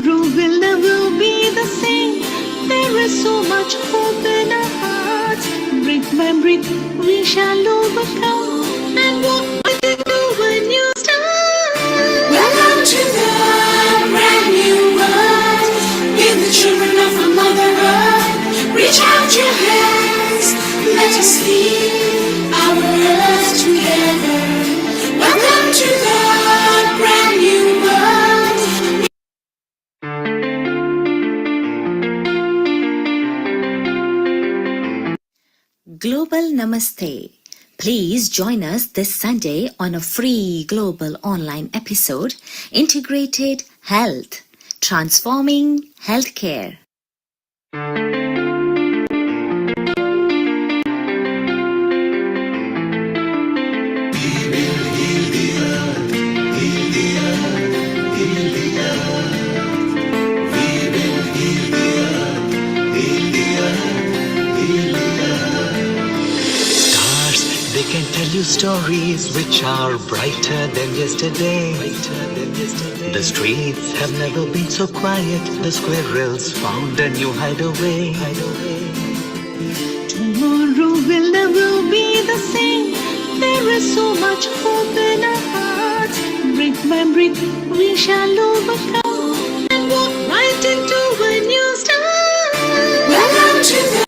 Tomorrow will never be the same. There is so much hope in our hearts. Breathe by breath, we shall overcome. And what will you do when you start? Welcome to the brand new world. Give the children of our Mother Earth. Reach out your hands. Let us lead our earth together. Welcome to the brand new world. Global Namaste. Please join us this Sunday on a free global online episode, Integrated Health, Transforming Healthcare. They can tell you stories which are brighter than yesterday. The streets have never been so quiet. The squirrels found a new hideaway. Tomorrow will never be the same. There is so much hope in our hearts. Breath by breath, we shall overcome. And walk right into a new start. Welcome to the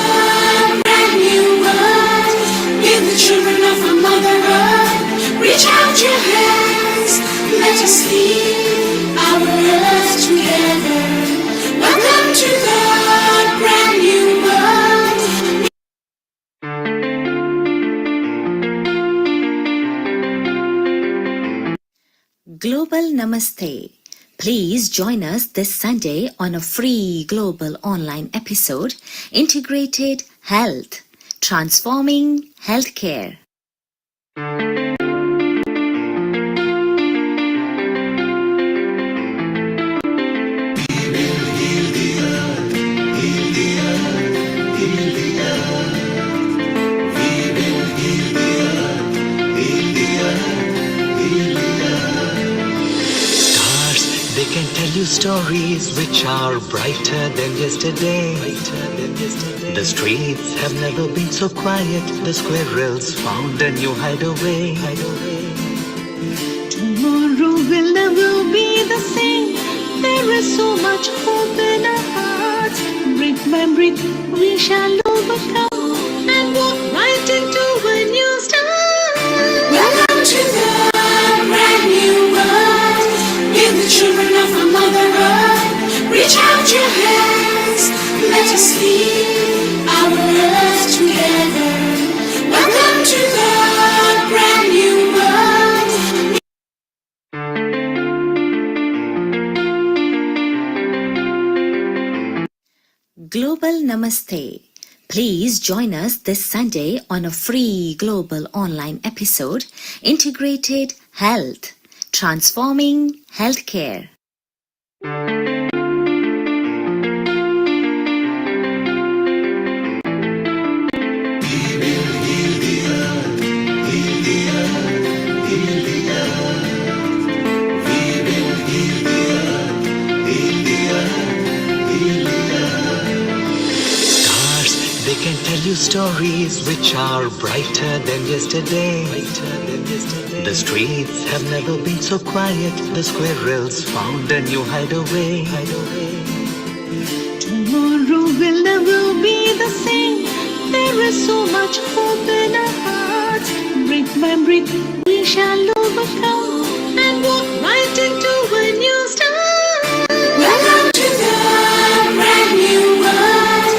brand new world. Give the children of our Mother Earth. Reach out your hands. Let us lead our earth together. Welcome to the brand new world. Global Namaste. Please join us this Sunday on a free global online episode, Integrated Health, Transforming Healthcare. They can tell you stories which are brighter than yesterday. The streets have never been so quiet. The squirrels found a new hideaway. Tomorrow will never be the same. There is so much hope in our hearts. Breath by breath, we shall overcome. And walk right into a new start. Welcome to the brand new world. Give the children of our Mother Earth. Reach out your hands. Let us lead our earth together. Welcome to the brand new world. Global Namaste. Please join us this Sunday on a free global online episode, Integrated Health, Transforming Healthcare. They can tell you stories which are brighter than yesterday. The streets have never been so quiet. The squirrels found a new hideaway. Tomorrow will never be the same. There is so much hope in our hearts. Breath by breath, we shall overcome. And walk right into a new start. Welcome to the brand new world.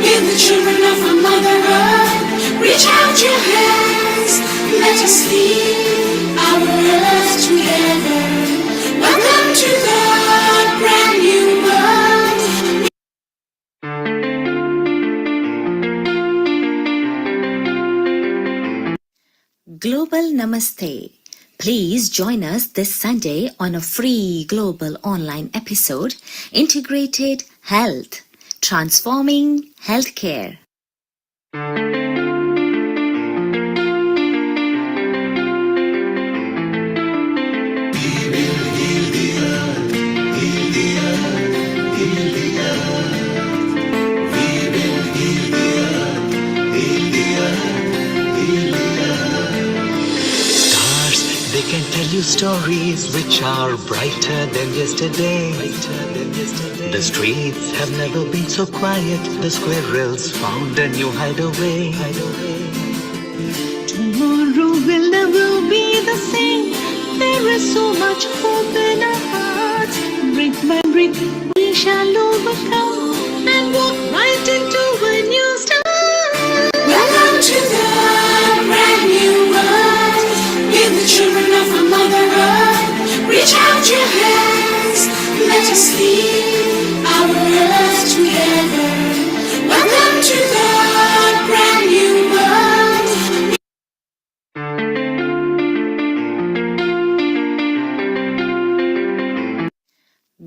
Give the children of our Mother Earth. Reach out your hands. Let us lead our earth together. Welcome to the brand new world. Global Namaste. Please join us this Sunday on a free global online episode, Integrated Health, Transforming Healthcare. you stories which are brighter than yesterday. The streets have never been so quiet. The squirrels found a new hideaway. Tomorrow will never be the same. There is so much hope in our hearts. Brick by brick, we shall overcome and walk right into a new start. Welcome to the brand new world. We're the children of our Mother Earth. Reach out your hands. Let us lead our earth together. Welcome to the brand new world.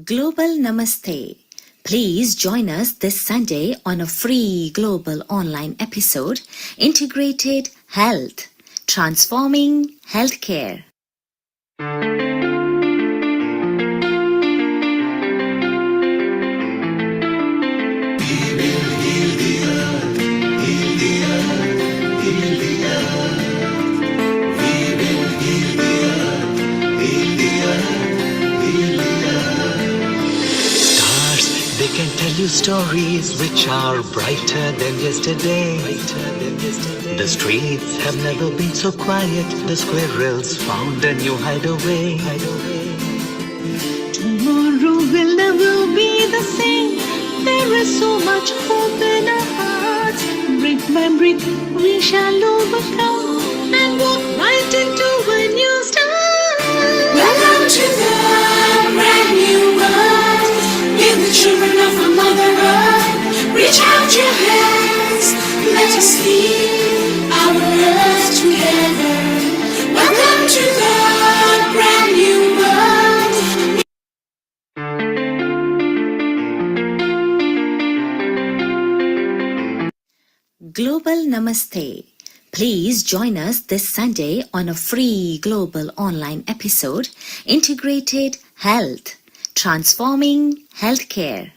Global Namaste. Please join us this Sunday on a free global online episode, Integrated Health, Transforming Healthcare. Stars, they can tell you stories which are brighter than yesterday. The streets have never been so quiet. The squirrels found a new hideaway. Tomorrow will never be the same. There is so much hope in our hearts. Brick by brick, we shall overcome and walk right into a new start. Welcome to the brand new world. We're the children of our Mother Earth. Reach out your hands. Let us lead our earth together. Welcome to the brand new world. Global Namaste. Please join us this Sunday on a free global online episode, Integrated Health, Transforming Healthcare.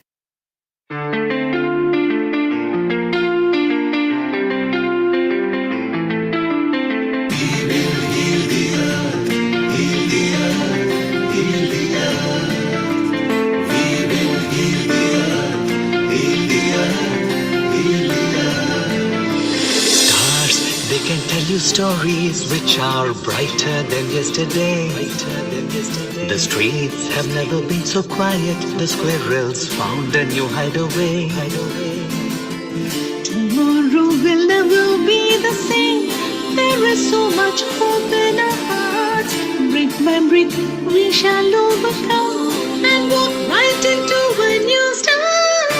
Stars, they can tell you stories which are brighter than yesterday. The streets have never been so quiet. The squirrels found a new hideaway. Tomorrow will never be the same. There is so much hope in our hearts. Brick by brick, we shall overcome and walk right into a new start.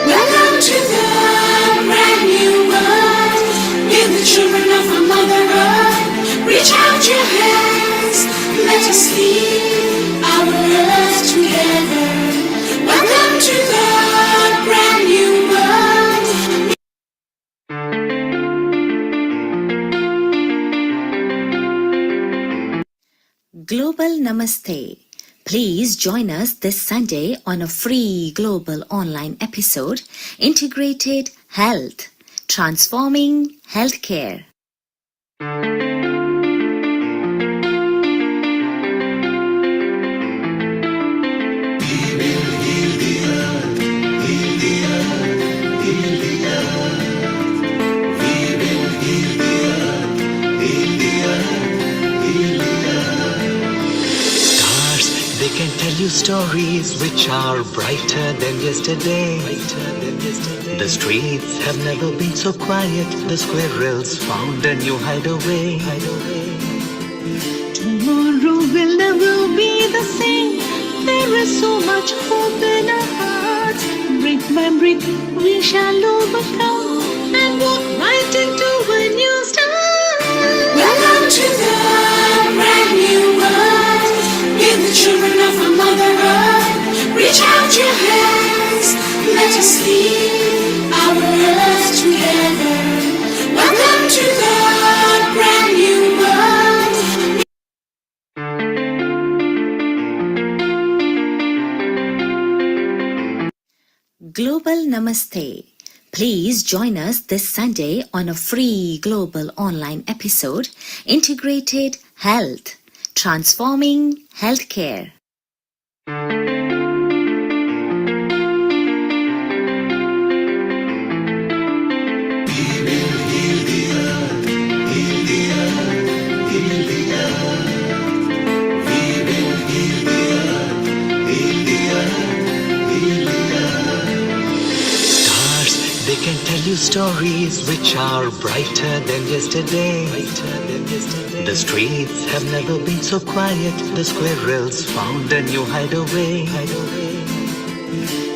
Welcome to the brand new world. We're the children of our Mother Earth. Reach out your hands. Let us lead our earth together. Welcome to the brand new world. Global Namaste. Please join us this Sunday on a free global online episode, Integrated Health, Transforming Healthcare. Stars, they can tell you stories which are brighter than yesterday. The streets have never been so quiet. The squirrels found a new hideaway. Tomorrow will never be the same. There is so much hope in our hearts. Brick by brick, we shall overcome and walk right into a new start. Welcome to the brand new world. We're the children of our Mother Earth. Reach out your hands. Let us lead our earth together. Welcome to the brand new world. Global Namaste. Please join us this Sunday on a free global online episode, Integrated Health, transforming healthcare. Stars, they can tell you stories which are brighter than yesterday. The streets have never been so quiet. The squirrels found a new hideaway.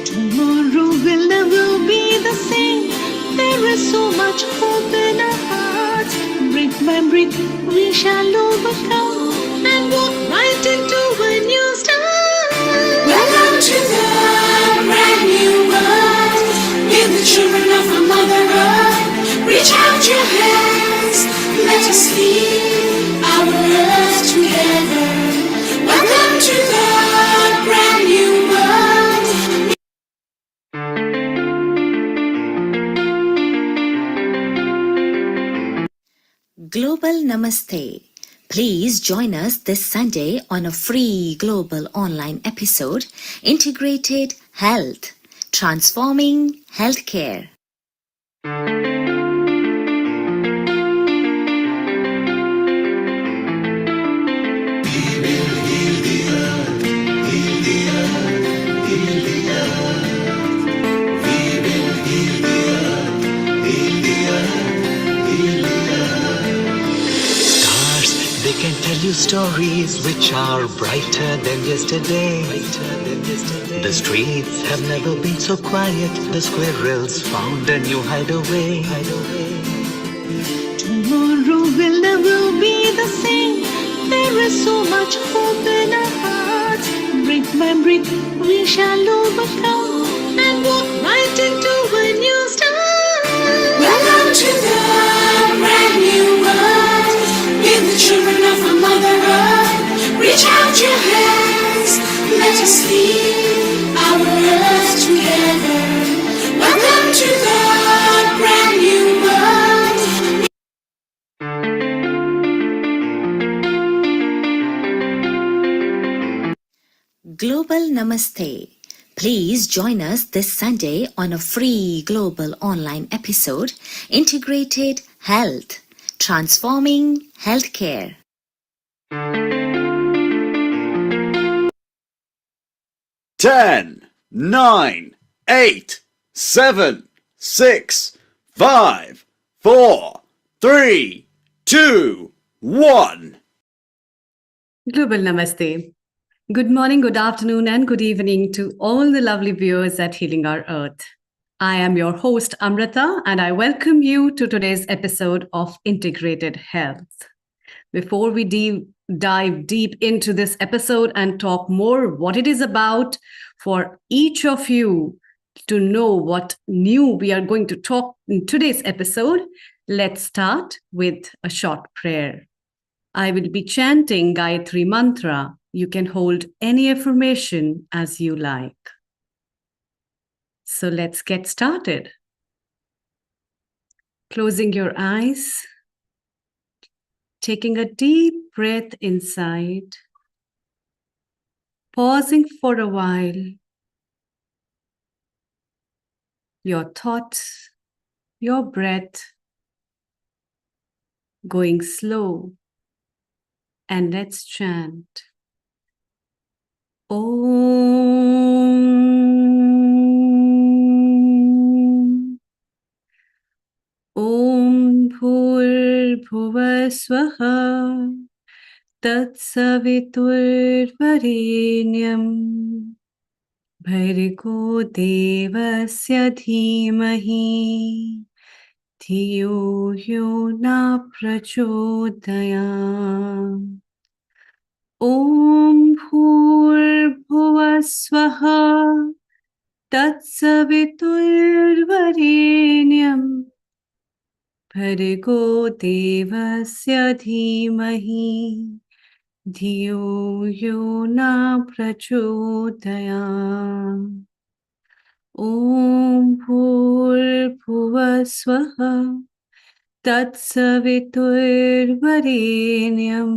Tomorrow will never be the same. There is so much hope in our hearts. Brick by brick, we shall overcome and walk right into a new start. Welcome to the brand new world. We're the children of our Mother Earth. Reach out your hands. Let us lead our earth together. Welcome to the brand new world. Global Namaste. Please join us this Sunday on a free global online episode, Integrated Health, Transforming Healthcare. Stars, they can tell you stories which are brighter than yesterday. The streets have never been so quiet. The squirrels found a new hideaway. Tomorrow will never be the same. There is so much hope in our hearts. Brick by brick, we shall overcome and walk right into a new start. Welcome to the brand new world. We're the children of our Mother Earth. Reach out your hands. Let us lead our earth together. Welcome to the brand new world. Global Namaste. Please join us this Sunday on a free global online episode, Integrated Health, Transforming Healthcare. Ten, 9, 8, 7, 6, 5, 4, 3, 2, 1. Global Namaste. Good morning, good afternoon, and good evening to all the lovely viewers at Healing Our Earth. I am your host, Amrita, and I welcome you to today's episode of Integrated Health. Before we dive deep into this episode and talk more what it is about for each of you to know what new we are going to talk in today's episode, let's start with a short prayer. I will be chanting Gayatri Mantra. You can hold any affirmation as you like. So let's get started. Closing your eyes, taking a deep breath inside, pausing for a while. Your thoughts, your breath going slow. And let's chant. Om. Om Bhurbhuvaswaha Tatsaviturvarenyam Bhargo Devasya Dhimahi Dhiyo Yo Na Prachodayam. Om Bhurbhuvaswaha Tatsaviturvarenyam Bhargo Devasya Dhimahi Dhiyo Yo Na Prachodayam. Om Bhurbhuvaswaha Tatsaviturvarenyam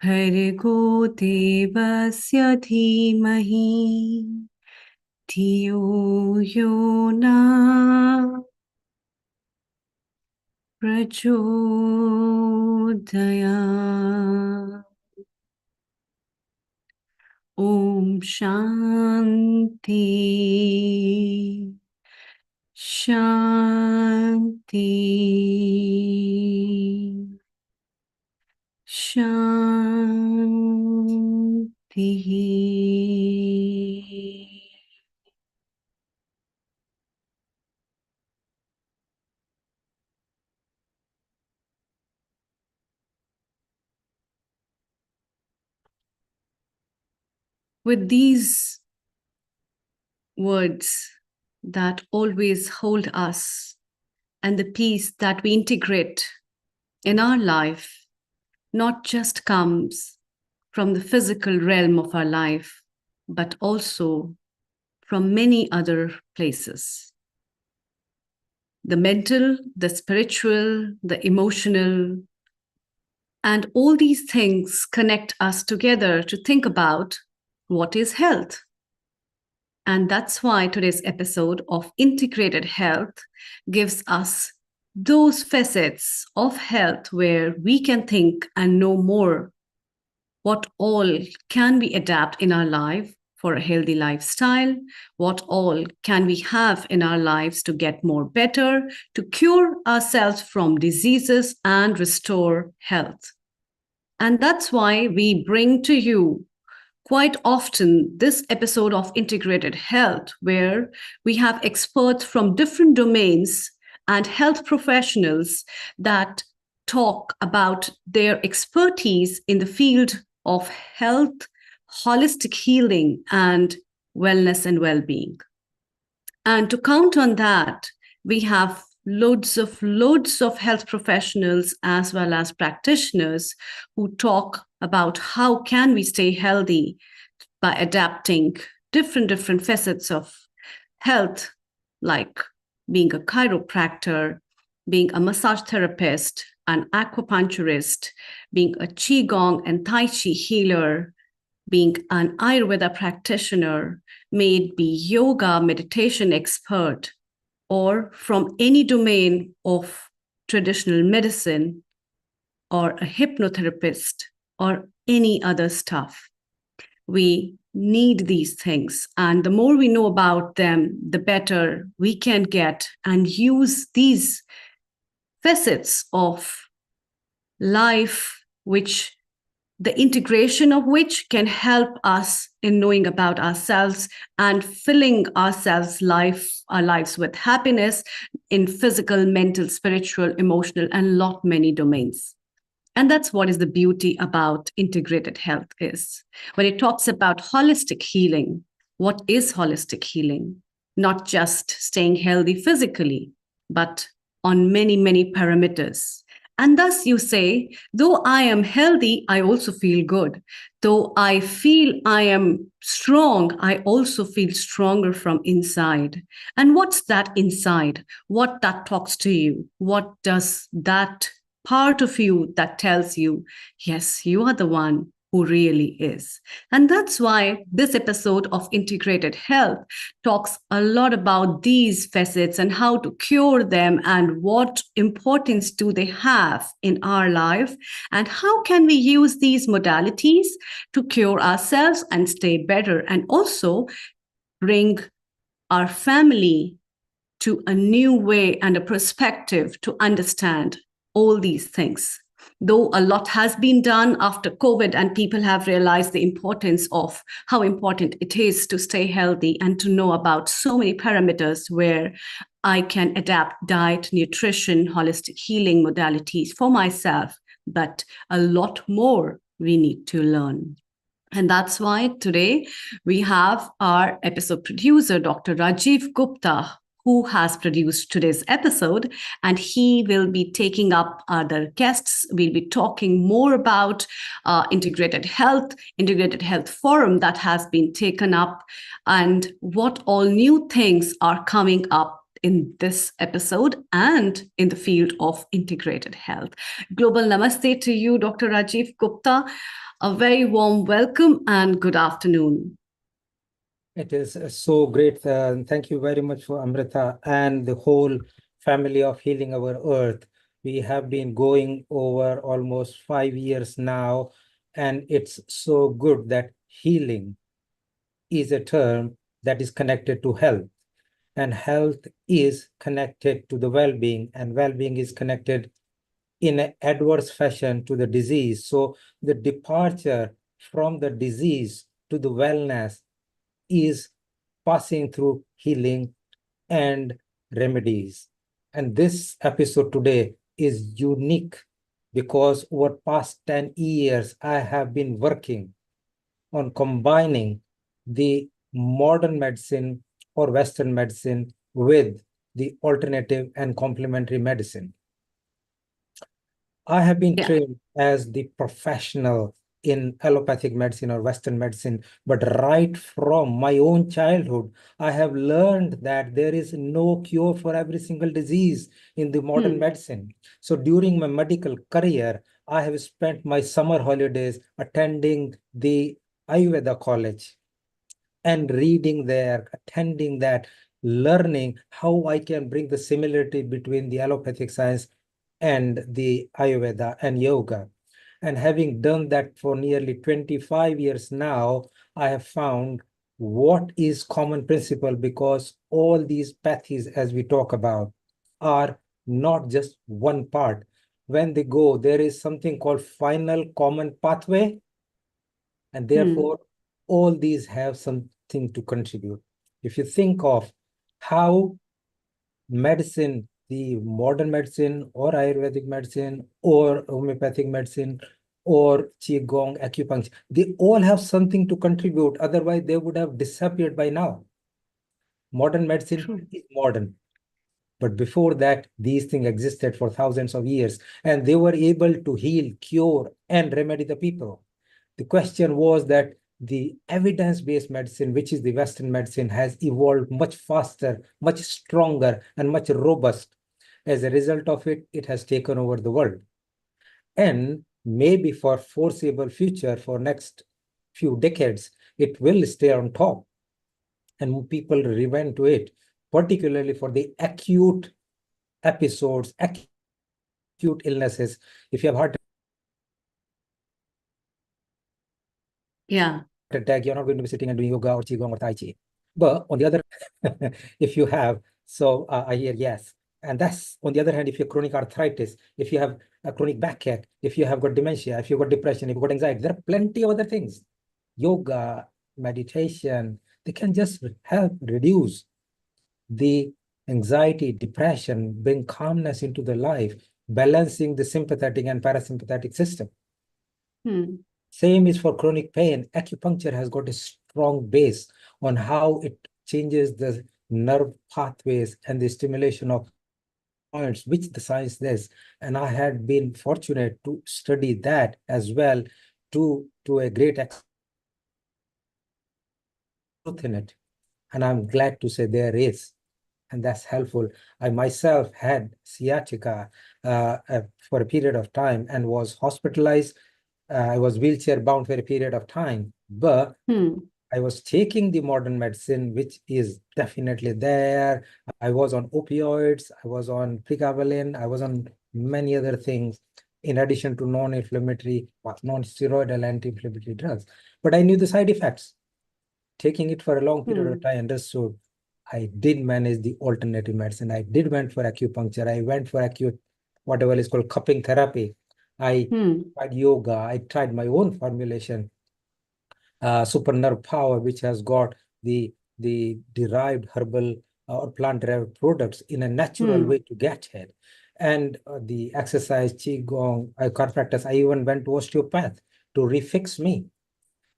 भर्गो देवस्य धीमहि धियो यो न प्रचोदयात्। ॐ शान्ति शान्ति शान्तिः। With these words that always hold us and the peace that we integrate in our life not just comes from the physical realm of our life, but also from many other places. The mental, the spiritual, the emotional, and all these things connect us together to think about what is health. And that's why today's episode of Integrated Health gives us those facets of health where we can think and know more what all can we adapt in our life for a healthy lifestyle, what all can we have in our lives to get more better, to cure ourselves from diseases and restore health. And that's why we bring to you quite often this episode of Integrated Health, where we have experts from different domains and health professionals that talk about their expertise in the field of health, holistic healing, and wellness and well-being. And to count on that, we have loads of health professionals as well as practitioners who talk about how can we stay healthy by adapting different facets of health, like being a chiropractor, being a massage therapist, an acupuncturist, being a qigong and tai chi healer, being an Ayurveda practitioner, may it be yoga meditation expert, or from any domain of traditional medicine, or a hypnotherapist, or any other stuff. We need these things. And the more we know about them, the better we can get and use these facets of life, which the integration of which can help us in knowing about ourselves and filling our lives with happiness in physical, mental, spiritual, emotional, and lot many domains. And that's what is the beauty about integrated health is. When it talks about holistic healing, what is holistic healing? Not just staying healthy physically, but on many parameters. And thus you say, though I am healthy, I also feel good. Though I feel I am strong, I also feel stronger from inside. And what's that inside? What that talks to you? What does that part of you that tells you, yes, you are the one who really is? And that's why this episode of Integrated Health talks a lot about these facets and how to cure them and what importance do they have in our life and how can we use these modalities to cure ourselves and stay better and also bring our family to a new way and a perspective to understand all these things. Though a lot has been done after COVID and people have realized the importance of how important it is to stay healthy and to know about so many parameters where I can adapt diet, nutrition, holistic healing modalities for myself, but a lot more we need to learn. And that's why today we have our episode producer, Dr. Rajiv Gupta, who has produced today's episode, and he will be taking up other guests. We'll be talking more about integrated health forum that has been taken up, and what all new things are coming up in this episode and in the field of integrated health. Global namaste to you, Dr. Rajiv Gupta. A very warm welcome and good afternoon. It is so great. Thank you very much for Amrita and the whole family of Healing Our Earth. We have been going over almost 5 years now, and it's so good that healing is a term that is connected to health, and health is connected to the well-being, and well-being is connected in an adverse fashion to the disease. So the departure from the disease to the wellness is passing through healing and remedies. And this episode today is unique because over past 10 years, I have been working on combining the modern medicine or Western medicine with the alternative and complementary medicine. I have been Yeah. trained as the professional in allopathic medicine or Western medicine, but right from my own childhood, I have learned that there is no cure for every single disease in the modern medicine. So during my medical career, I have spent my summer holidays attending the Ayurveda college and reading there, attending that, learning how I can bring the similarity between the allopathic science and the Ayurveda and yoga. And having done that for nearly 25 years now, I have found what is common principle, because all these pathies, as we talk about, are not just one part. When they go, there is something called final common pathway, and therefore all these have something to contribute. If you think of how medicine, the modern medicine or Ayurvedic medicine or homeopathic medicine or Qigong, acupuncture, they all have something to contribute. Otherwise, they would have disappeared by now. Modern medicine is modern. But before that, these things existed for thousands of years, and they were able to heal, cure, and remedy the people. The question was that the evidence-based medicine, which is the Western medicine, has evolved much faster, much stronger, and much robust. As a result of it, it has taken over the world. And maybe for foreseeable future, for next few decades, it will stay on top. And people revert to it, particularly for the acute episodes, acute illnesses. If you have heart Yeah. attack, you're not going to be sitting and doing yoga or qigong or tai chi. But on the other, if you have, so I hear yes. And that's on the other hand, if you have chronic arthritis, if you have a chronic backache, if you have got dementia, if you've got depression, if you've got anxiety, there are plenty of other things. Yoga, meditation, they can just help reduce the anxiety, depression, bring calmness into the life, balancing the sympathetic and parasympathetic system. Same is for chronic pain. Acupuncture has got a strong base on how it changes the nerve pathways and the stimulation of points, which the science does. And I had been fortunate to study that as well to a great extent in it. And I'm glad to say there is. And that's helpful. I myself had sciatica for a period of time and was hospitalized. I was wheelchair bound for a period of time, but I was taking the modern medicine, which is definitely there. I was on opioids, I was on pregabalin, I was on many other things, in addition to non-inflammatory, non-steroidal anti-inflammatory drugs. But I knew the side effects. Taking it for a long period of time, I understood. I did manage the alternative medicine. I did went for acupuncture. I went for acute, whatever is called cupping therapy. I tried yoga. I tried my own formulation, super nerve power, which has got the derived herbal or plant derived products in a natural way to get it. And the exercise, qigong, chiropractic, I even went to osteopath to refix me.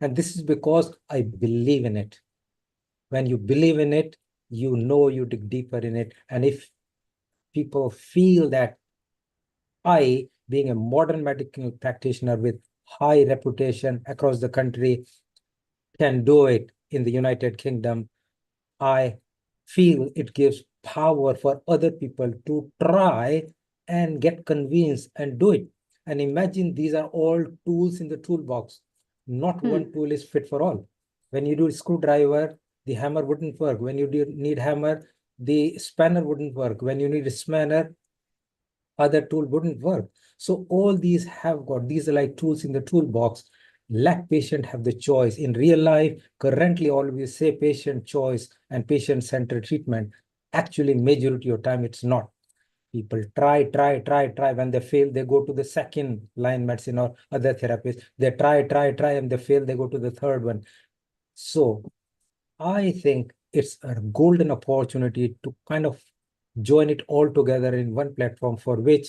And this is because I believe in it. When you believe in it, you know you dig deeper in it. And if people feel that I, being a modern medical practitioner with high reputation across the country, can do it in the United Kingdom, I feel it gives power for other people to try and get convinced and do it. And imagine these are all tools in the toolbox. Not one tool is fit for all. When you do screwdriver, the hammer wouldn't work. When you need hammer, the spanner wouldn't work. When you need a spanner, other tool wouldn't work. So all these have got, these are like tools in the toolbox. Let patient have the choice. In real life, currently always say patient choice and patient-centered treatment. Actually, majority of time it's not. People try. When they fail, they go to the second line medicine or other therapies. They try, and they fail, they go to the third one. So I think it's a golden opportunity to kind of join it all together in one platform, for which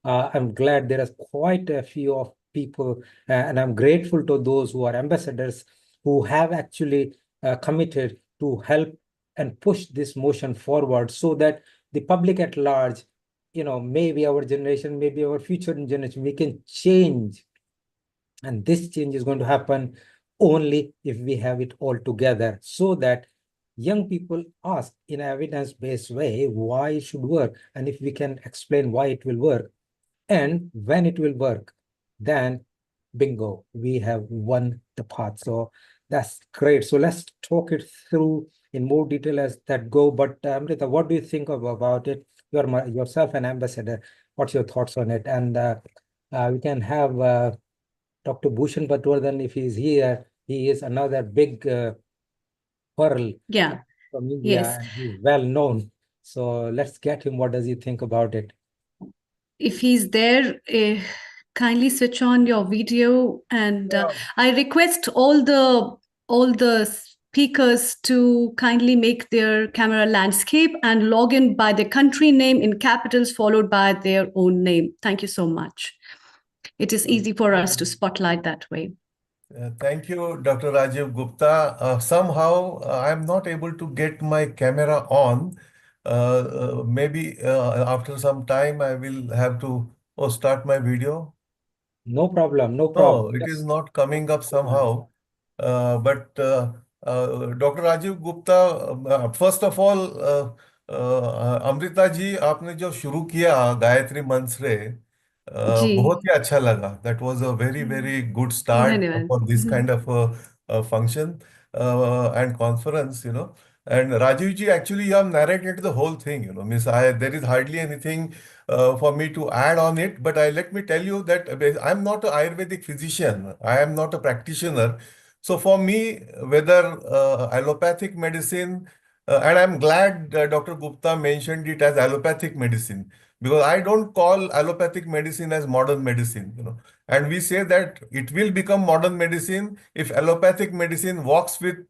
I'm glad there are quite a few of people, and I'm grateful to those who are ambassadors who have actually committed to help and push this motion forward, so that the public at large, maybe our generation, maybe our future generation, we can change. And this change is going to happen only if we have it all together, so that young people ask in an evidence-based way why it should work. And if we can explain why it will work and when it will work, then bingo, we have won the path. So that's great. So let's talk it through in more detail as that go. But Amrita, what do you think about it? You're yourself an ambassador. What's your thoughts on it? And we can have Dr. Bhushan Patwardhan, if he's here. He is another big pearl Yeah. from India, Yes. and he's well known. So let's get him. What does he think about it? If he's there, kindly switch on your video, and I request all the speakers to kindly make their camera landscape and log in by their country name in capitals followed by their own name. Thank you so much. It is easy for us to spotlight that way. Thank you, Dr. Rajiv Gupta. Somehow I'm not able to get my camera on. Maybe after some time I will have to start my video. No problem. No No, problem. it is not coming up somehow. But Dr. Rajiv Gupta, first of all, Amrita ji आपने जो शुरू किया गायत्री मंत्र से जी बहुत ही अच्छा लगा. That was a very very good start धन्यवाद for this kind of function and conference, you know. And Rajiv ji, actually, you have narrated the whole thing, you know. Means there is hardly anything for me to add on it. But let me tell you that I'm not an Ayurvedic physician. I am not a practitioner. So for me, whether allopathic medicine, and I'm glad Dr. Gupta mentioned it as allopathic medicine, because I don't call allopathic medicine as modern medicine, you know. And we say that it will become modern medicine if allopathic medicine works with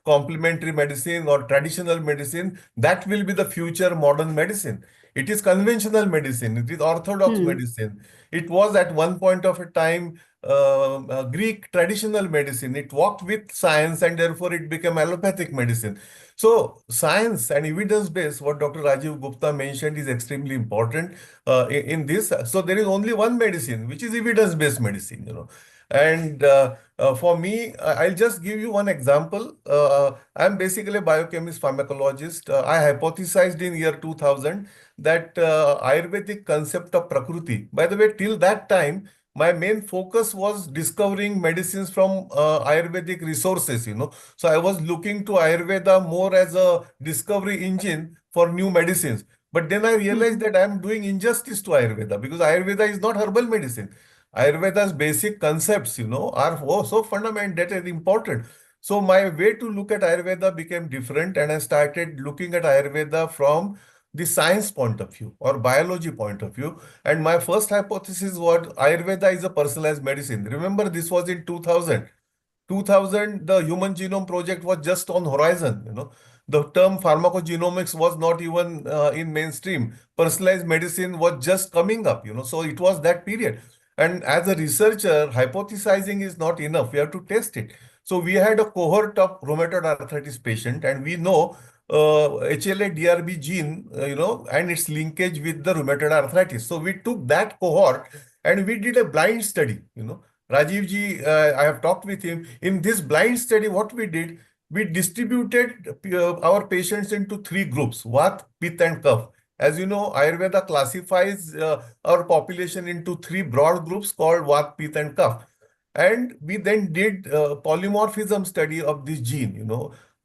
complementary medicine or traditional medicine. That will be the future modern medicine. It is conventional medicine. It is orthodox medicine. It was at one point of a time Greek traditional medicine. It worked with science, and therefore it became allopathic medicine. So science and evidence-based, what Dr. Rajiv Gupta mentioned, is extremely important in this. So there is only one medicine, which is evidence-based medicine, you know. And for me, I'll just give you one example. I'm basically a biochemist, pharmacologist. I hypothesized in year 2000 that Ayurvedic concept of Prakriti. By the way, till that time, my main focus was discovering medicines from Ayurvedic resources, you know. So I was looking to Ayurveda more as a discovery engine for new medicines. But then I realized that I'm doing injustice to Ayurveda, because Ayurveda is not herbal medicine. Ayurveda's basic concepts, you know, are so fundamental and important. So my way to look at Ayurveda became different, and I started looking at Ayurveda from the science point of view or biology point of view. And my first hypothesis was Ayurveda is a personalized medicine. Remember, this was in 2000. 2000, the Human Genome Project was just on horizon. You know, the term pharmacogenomics was not even in mainstream. Personalized medicine was just coming up. You know, so it was that period. And as a researcher, hypothesizing is not enough. We have to test it. So we had a cohort of rheumatoid arthritis patient, and we know HLA-DRB gene, you know, and its linkage with the rheumatoid arthritis. So we took that cohort and we did a blind study, you know. Rajiv ji, I have talked with him. In this blind study, what we did, we distributed our patients into three groups: Vat, Pitta, and Kapha. As you know, Ayurveda classifies our population into three broad groups called Vat, Pitta, and Kapha. And we then did polymorphism study of this gene,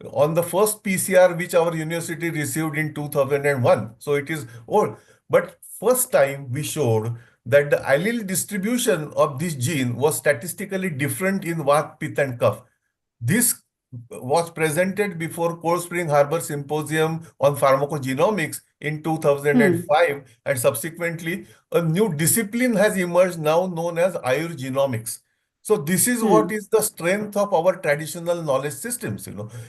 on the first PCR which our university received in 2001. So it is old. But first time we showed that the allele distribution of this gene was statistically different in Vat, Pitta and Kapha. This was presented before Cold Spring Harbor Symposium on Pharmacogenomics in 2005, and subsequently a new discipline has emerged now known as Ayurgenomics. So this is what is the strength of our traditional knowledge systems,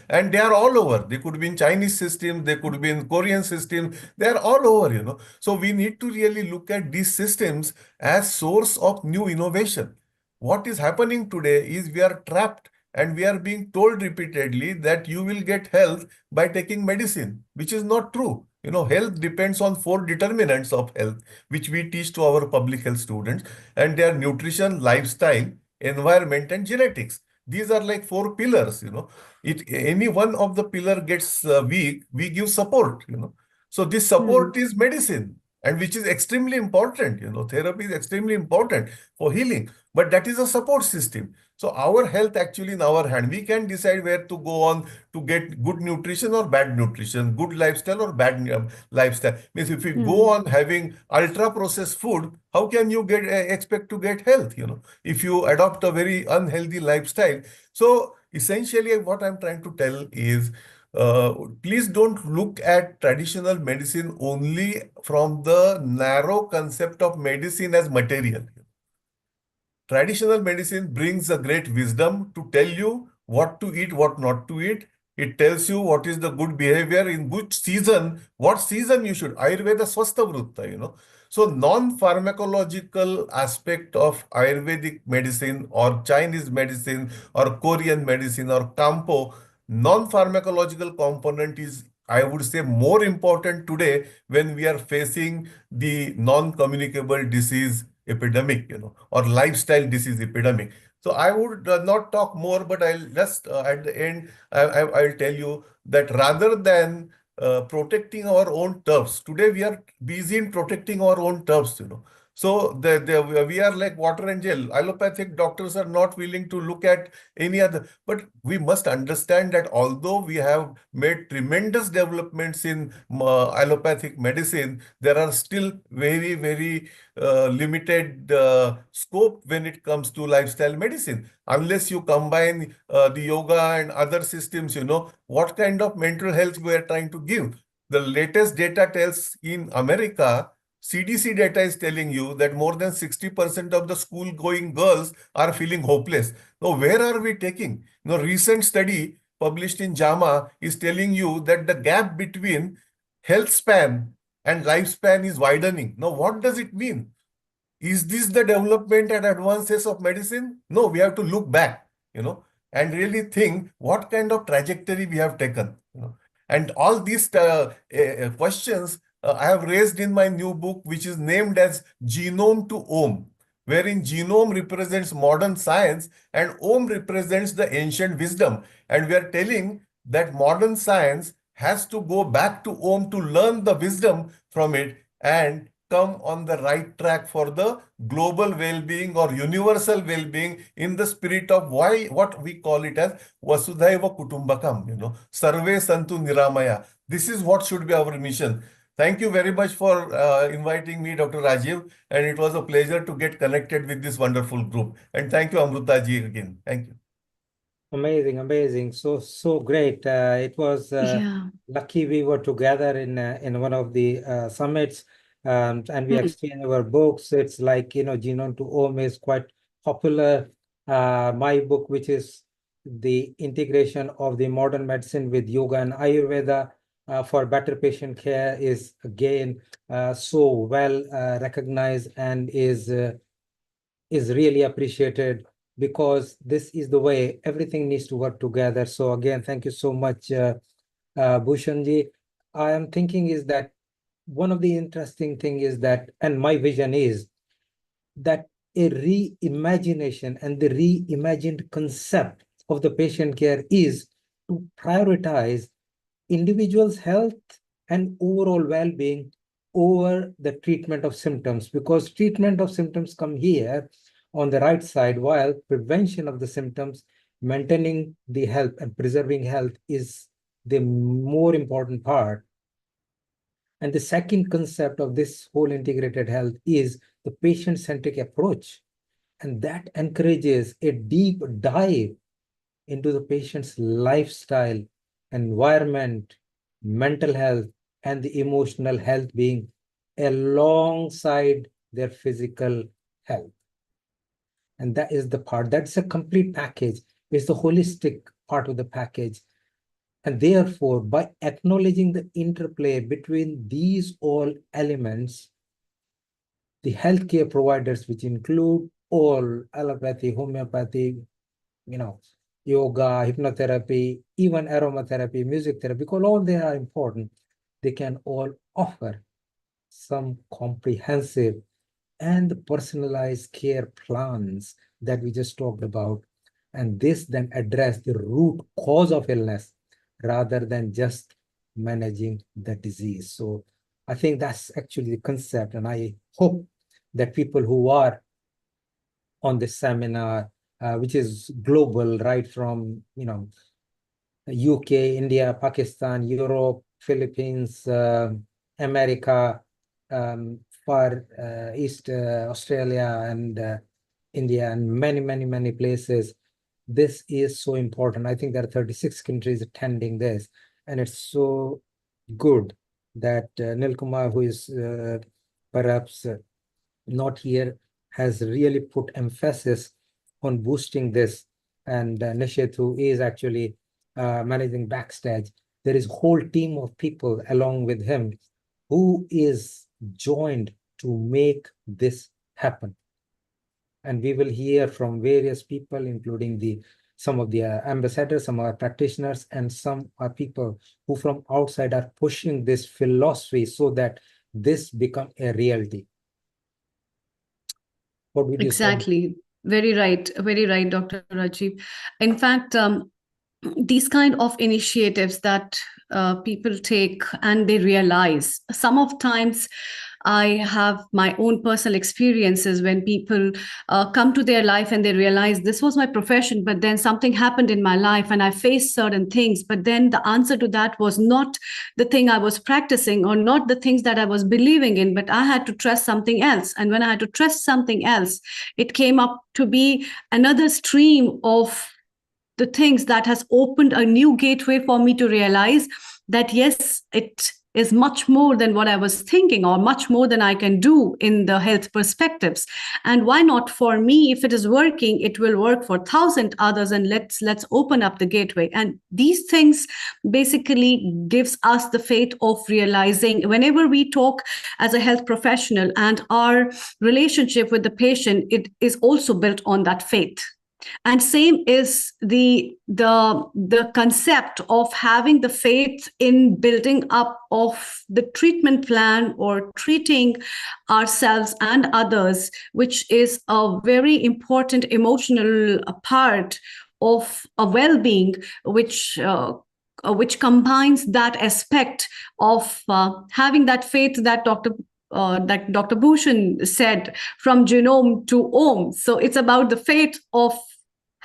and they are all over. They could be in Chinese systems, they could be in Korean systems, they are all over. So we need to really look at these systems as source of new innovation. What is happening today is we are trapped and we are being told repeatedly that you will get health by taking medicine, which is not true. Health depends on 4 determinants of health, which we teach to our public health students, and they are nutrition, lifestyle, environment, and genetics. These are like 4 pillars. Any one of the pillar gets weak, we give support. So this support is medicine, and which is extremely important. Therapy is extremely important for healing, but that is a support system. So our health actually in our hand. We can decide where to go on to get good nutrition or bad nutrition, good lifestyle or bad lifestyle. Means if you go on having ultra processed food, how can you expect to get health? If you adopt a very unhealthy lifestyle. So essentially, what I'm trying to tell is, please don't look at traditional medicine only from the narrow concept of medicine as material. Traditional medicine brings a great wisdom to tell you what to eat, what not to eat. It tells you what is the good behavior in which season, what season you should. Ayurveda Swastha Vrutta. So non-pharmacological aspect of Ayurvedic medicine or Chinese medicine or Korean medicine or Kampo, non-pharmacological component is, I would say, more important today when we are facing the non-communicable disease epidemic, or lifestyle disease epidemic. So I would not talk more, but I'll just at the end, I'll tell you that rather than protecting our own turfs, today we are busy in protecting our own turfs. So we are like water and gel. Allopathic doctors are not willing to look at any other. But we must understand that although we have made tremendous developments in allopathic medicine, there are still very, very limited scope when it comes to lifestyle medicine. Unless you combine the yoga and other systems, what kind of mental health we are trying to give. The latest data tells in America, CDC data is telling you that more than 60% of the school-going girls are feeling hopeless. Now, where are we taking? Recent study published in JAMA is telling you that the gap between health span and lifespan is widening. Now, what does it mean? Is this the development and advances of medicine? No, we have to look back, and really think what kind of trajectory we have taken. And all these questions I have raised in my new book, which is named as Genome to Om, wherein genome represents modern science and Om represents the ancient wisdom. And we are telling that modern science has to go back to Om to learn the wisdom from it and come on the right track for the global well-being or universal well-being in the spirit of what we call it as Vasudhaiva Kutumbakam, Sarve Santu Niramaya. This is what should be our mission. Thank you very much for inviting me, Dr. Rajiv, and it was a pleasure to get connected with this wonderful group. And thank you, Amruta ji, again. Thank you. Amazing, amazing. So great. It was Yeah. lucky we were together in one of the summits, and we exchanged our books. It's like, Genome to Om is quite popular. My book, which is the integration of the modern medicine with yoga and Ayurveda for better patient care, is again so well recognized and is really appreciated, because this is the way everything needs to work together. So again, thank you so much, Bhushanji. I am thinking is that one of the interesting thing is that, and my vision is that a reimagination and the reimagined concept of the patient care is to prioritize individuals' health and overall well-being over the treatment of symptoms, because treatment of symptoms come here on the right side, while prevention of the symptoms, maintaining the health and preserving health is the more important part. And the second concept of this whole integrated health is the patient-centric approach. And that encourages a deep dive into the patient's lifestyle, environment, mental health, and the emotional health being alongside their physical health. And that is the part, that's a complete package. It's the holistic part of the package. And therefore, by acknowledging the interplay between these all elements, the healthcare providers, which include all allopathy, homeopathy, yoga, hypnotherapy, even aromatherapy, music therapy, because all they are important, they can all offer some comprehensive and personalized care plans that we just talked about. And this then address the root cause of illness rather than just managing the disease. So I think that's actually the concept. And I hope that people who are on this seminar, which is global, right from, UK, India, Pakistan, Europe, Philippines, America, Far East Australia, and India, and many, many, many places. This is so important. I think there are 36 countries attending this, and it's so good that Nil Kumar, who is perhaps not here, has really put emphasis on boosting this. And Nishet, who is actually managing backstage, there is a whole team of people along with him who is joined to make this happen. And we will hear from various people, including some of the ambassadors, some are practitioners, and some are people who from outside are pushing this philosophy so that this become a reality. What would you say? Exactly. Very right, Dr. Rajiv. In fact, these kind of initiatives that people take and they realize, some of times I have my own personal experiences when people come to their life and they realize this was my profession, but then something happened in my life and I faced certain things. But then the answer to that was not the thing I was practicing or not the things that I was believing in, but I had to trust something else. And when I had to trust something else, it came up to be another stream of the things that has opened a new gateway for me to realize that yes, it is much more than what I was thinking, or much more than I can do in the health perspectives. And why not for me? If it is working, it will work for 1,000 others, and let's open up the gateway. And these things basically gives us the faith of realizing whenever we talk as a health professional, and our relationship with the patient, it is also built on that faith. And same is the concept of having the faith in building up of the treatment plan or treating ourselves and others, which is a very important emotional part of a well-being, which combines that aspect of having that faith that Dr. Bhushan said, from genome to ohm. So it's about the faith of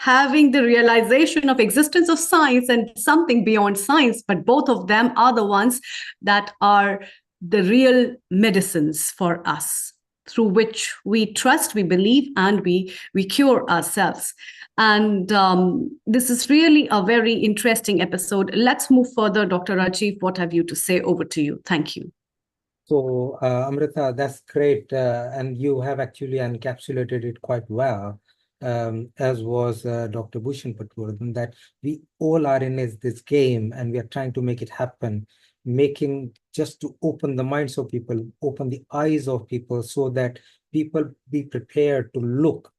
having the realization of existence of science and something beyond science, but both of them are the ones that are the real medicines for us, through which we trust, we believe, and we cure ourselves. And this is really a very interesting episode. Let's move further. Dr. Rajiv, what have you to say? Over to you. Thank you. So, Amrita, that's great. And you have actually encapsulated it quite well, as was Dr. Bhushan Patwardhan, that we all are in this game and we are trying to make it happen, making just to open the minds of people, open the eyes of people so that people be prepared to look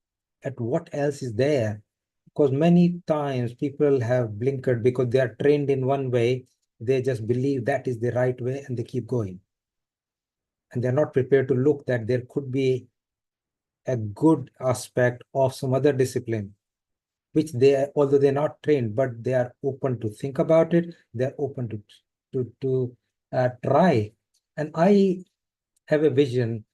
at what else is there. Because many times people have blinkered because they are trained in one way, they just believe that is the right way and they keep going. And they're not prepared to look that there could be a good aspect of some other discipline, which although they're not trained, but they are open to think about it. They're open to try. And I have a vision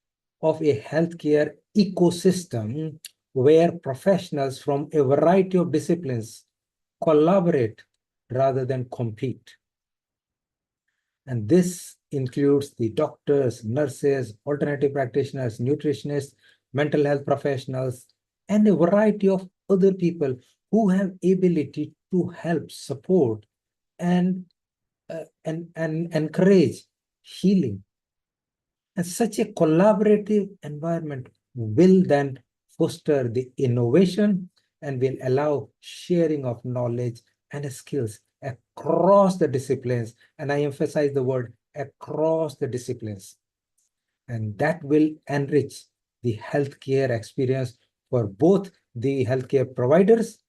of a healthcare ecosystem where professionals from a variety of disciplines collaborate rather than compete. And this includes the doctors, nurses, alternative practitioners, nutritionists, mental health professionals, and a variety of other people who have ability to help support and and encourage healing. And such a collaborative environment will then foster the innovation and will allow sharing of knowledge and skills across the disciplines. And I emphasize the word across the disciplines. And that will enrich the healthcare experience for both the healthcare providers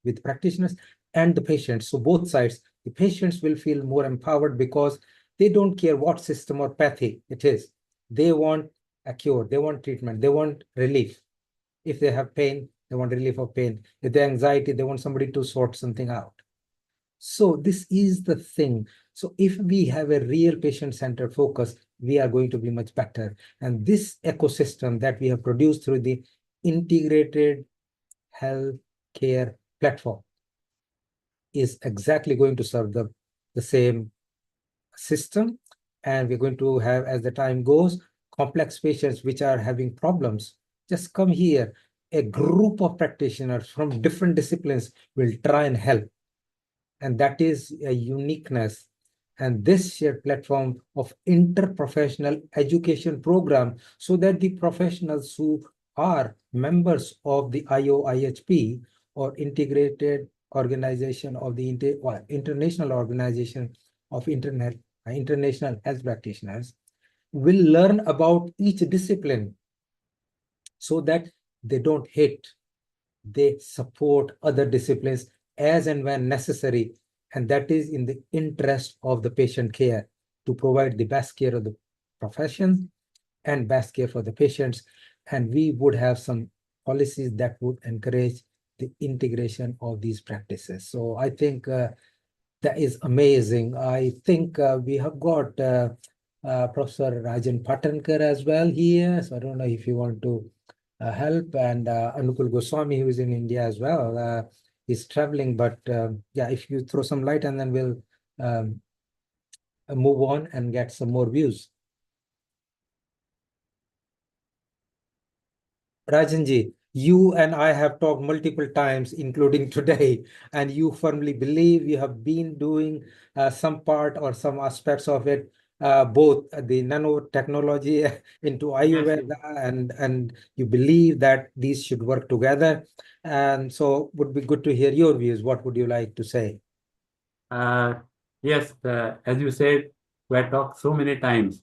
with practitioners and the patients. So both sides, the patients will feel more empowered because they don't care what system or pathy it is. They want a cure, they want treatment, they want relief. If they have pain, they want relief of pain. If they have anxiety, they want somebody to sort something out. So this is the thing. So if we have a real patient-centered focus, we are going to be much better. And this ecosystem that we have produced through the integrated health care platform is exactly going to serve the same system. And we're going to have, as the time goes, complex patients which are having problems. Just come here. A group of practitioners from different disciplines will try and help. And that is a uniqueness. And this shared platform of interprofessional education program, so that the professionals who are members of the IOIHP or integrated organization of the international organization of international health practitioners will learn about each discipline so that they don't hate, they support other disciplines as and when necessary. And that is in the interest of the patient care, to provide the best care of the profession and best care for the patients. And we would have some policies that would encourage the integration of these practices. So I think that is amazing. I think we have got Professor Rajan Patankar as well here. So I don't know if you want to help, and Anupul Goswami, who is in India as well, is traveling. But yeah, if you throw some light, and then we'll move on and get some more views. Rajanji, you and I have talked multiple times, including today, and you firmly believe you have been doing some part or some aspects of it, both the nanotechnology into Ayurveda, and you believe that these should work together. And so would be good to hear your views. What would you like to say? Yes, as you said, we have talked so many times,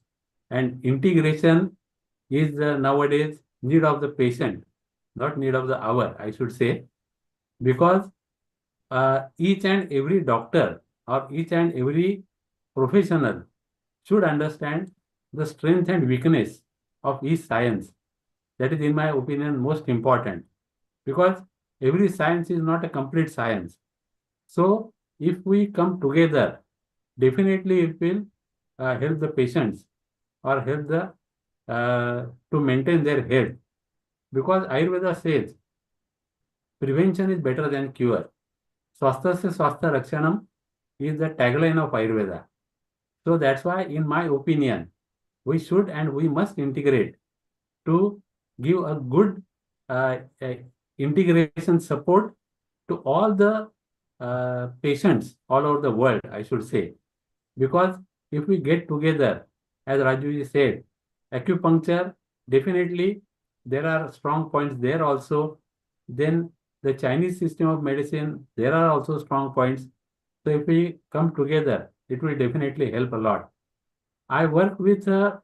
and integration is nowadays need of the patient, not need of the hour, I should say, because each and every doctor or each and every professional should understand the strength and weakness of each science. That is, in my opinion, most important, because every science is not a complete science. So if we come together, definitely it will help the patients or help the to maintain their health. Because Ayurveda says prevention is better than cure. Swastha se swastha rakshanam is the tagline of Ayurveda. So that's why, in my opinion, we should and we must integrate to give a good integration support to all the patients all over the world, I should say. Because if we get together, as Rajuji said, acupuncture, definitely there are strong points there also. Then the Chinese system of medicine, there are also strong points. So if we come together, it will definitely help a lot. I work with one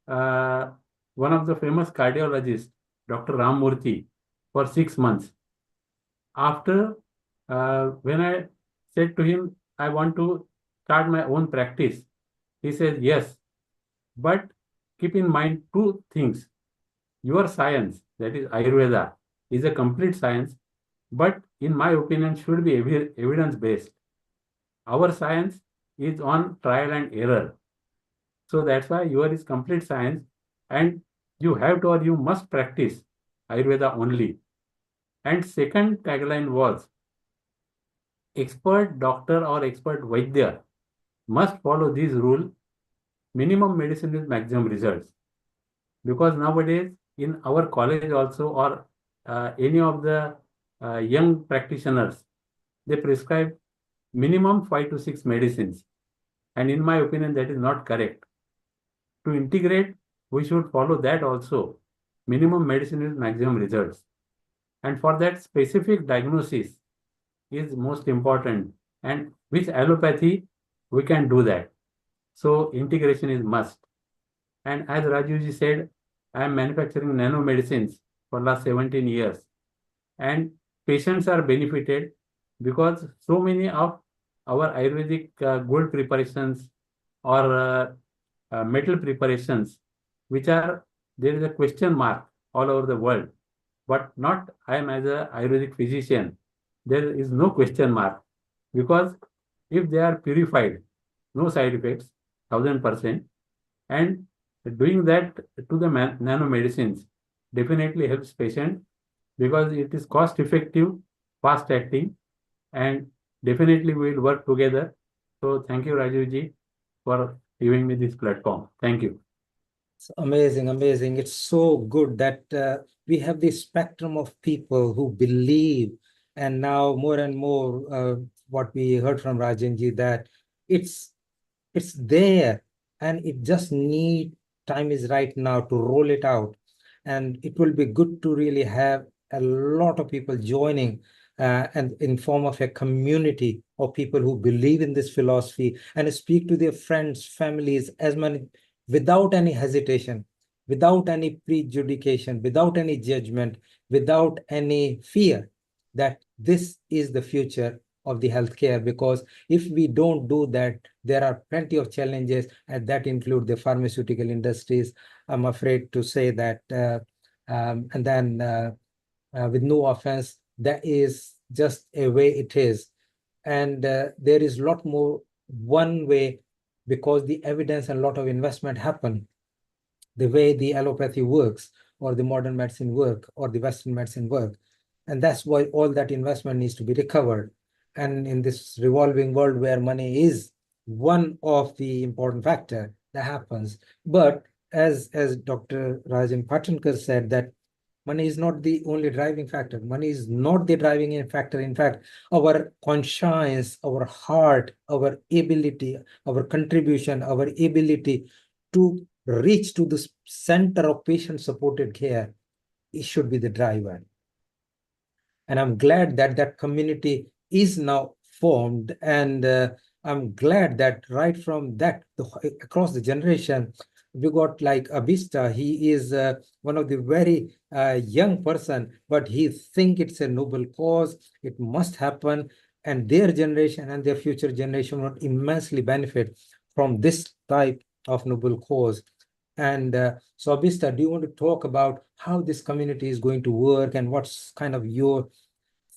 of the famous cardiologists, Dr. Rammurthy, for 6 months. After, when I said to him, I want to start my own practice, he said, yes, but keep in mind two things. Your science, that is Ayurveda, is a complete science, but in my opinion, should be evidence-based. Our science is on trial and error. So that's why yours is complete science, and you have to or you must practice Ayurveda only. And second tagline was expert doctor or expert Vaidya must follow this rule. Minimum medicine is maximum results. Because nowadays in our college also or any of the young practitioners, they prescribe minimum 5 to 6 medicines. And in my opinion, that is not correct. To integrate, we should follow that also. Minimum medicine is maximum results. And for that, specific diagnosis is most important. And with allopathy, we can do that. So integration is must. And as Rajuji said, I am manufacturing nanomedicines for last 17 years. And patients are benefited because so many of our Ayurvedic gold preparations or metal preparations, which are, there is a question mark all over the world. But not I am as a Ayurvedic physician, there is no question mark. Because if they are purified, no side effects, 1000%, and doing that to the nanomedicines definitely helps patient because it is cost effective, fast acting, and definitely we will work together. So thank you, Rajiv for giving me this platform. Thank you. It's amazing, amazing. It's so good that we have this spectrum of people who believe, and now more and more, what we heard from Rajanji, that it's there, and it just need time is right now to roll it out. And it will be good to really have a lot of people joining and in form of a community of people who believe in this philosophy and speak to their friends, families, as many, without any hesitation, without any prejudication, without any judgment, without any fear, that this is the future of the healthcare. Because if we don't do that, there are plenty of challenges, and that include the pharmaceutical industries. I'm afraid to say that, and then with no offense, that is just a way it is. And there is a lot more one way, because the evidence and a lot of investment happen the way the allopathy works, or the modern medicine work, or the Western medicine work. And that's why all that investment needs to be recovered. And in this revolving world where money is one of the important factor that happens. But as Dr. Rajan Patankar said, that money is not the only driving factor. Money is not the driving factor. In fact, our conscience, our heart, our ability, our contribution, our ability to reach to the center of patient-supported care, it should be the driver. And I'm glad that that community is now formed, and I'm glad that right from that, across the generation, we got like Abhista. He is one of the very young person, but he think it's a noble cause. It must happen, and their generation and their future generation will immensely benefit from this type of noble cause. And so, Abhista, do you want to talk about how this community is going to work, and what's kind of your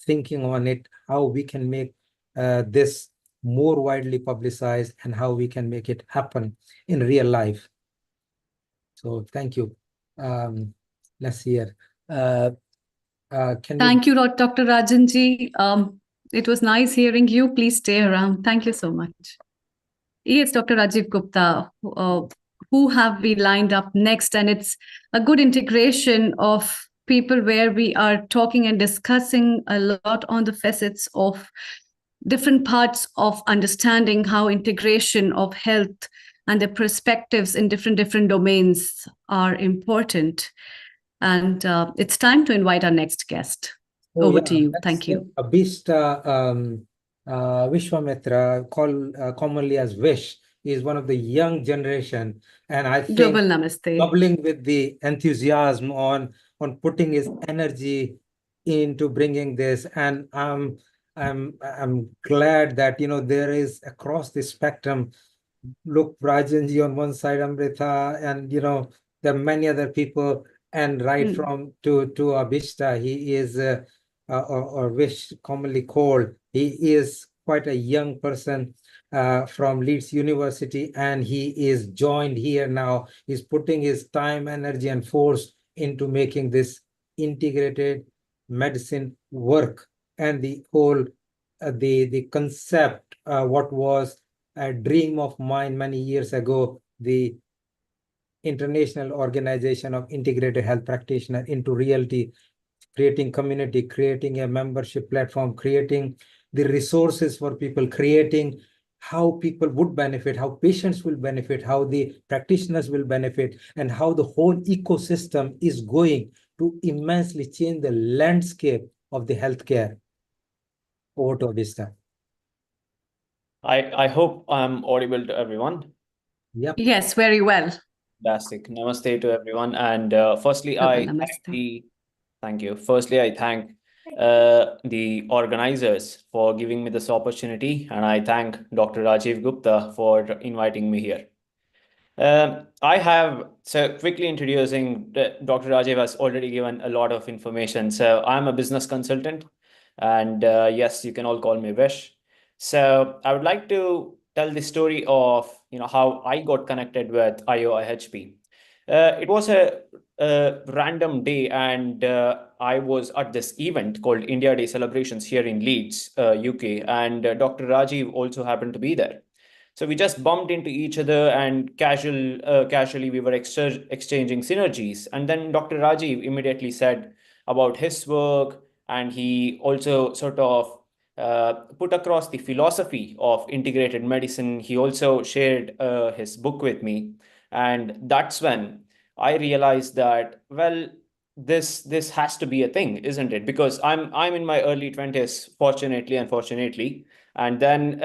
thinking on it, how we can make this more widely publicized, and how we can make it happen in real life? So thank you. Let's hear. Thank you, Dr. Rajanji. It was nice hearing you. Please stay around. Thank you so much. Yes, Dr. Rajiv Gupta, who have we lined up next? And it's a good integration of people where we are talking and discussing a lot on the facets of different parts of understanding how integration of health and the perspectives in different domains are important. And it's time to invite our next guest. Over to you. Thank you. Abhista Vishwamitra, commonly as Vish, is one of the young generation, and I think Double namaste. bubbling with the enthusiasm on putting his energy into bringing this. And I'm glad that there is across the spectrum. Look, Rajanji on one side, Amrita, and there are many other people, and right from to Abhishta, he is or Vish commonly called, he is quite a young person from Leeds University, and he is joined here now. He's putting his time, energy, and force into making this integrated medicine work, and the whole the concept, what was a dream of mine many years ago, the International Organization of Integrated Health Practitioner, into reality, creating community, creating a membership platform, creating the resources for people, creating how people would benefit, how patients will benefit, how the practitioners will benefit, and how the whole ecosystem is going to immensely change the landscape of the healthcare. Over to Avista. I hope I'm audible to everyone. Yep. Yes, very well. Fantastic. Namaste to everyone. And firstly, Namaste. thank you. Firstly, I thank the organizers for giving me this opportunity, and I thank Dr. Rajiv Gupta for inviting me here. So quickly introducing, Dr. Rajiv has already given a lot of information. So I'm a business consultant, and yes, you can all call me Vish. So I would like to tell the story of how I got connected with IOIHP. It was a random day, and I was at this event called India Day celebrations here in Leeds, UK, and Dr. Rajiv also happened to be there. So we just bumped into each other, and casually we were exchanging synergies. And then Dr. Rajiv immediately said about his work, and he also sort of put across the philosophy of integrated medicine. He also shared his book with me, and that's when I realized that, well, this has to be a thing, isn't it? Because I'm in my early 20s, fortunately, unfortunately, and then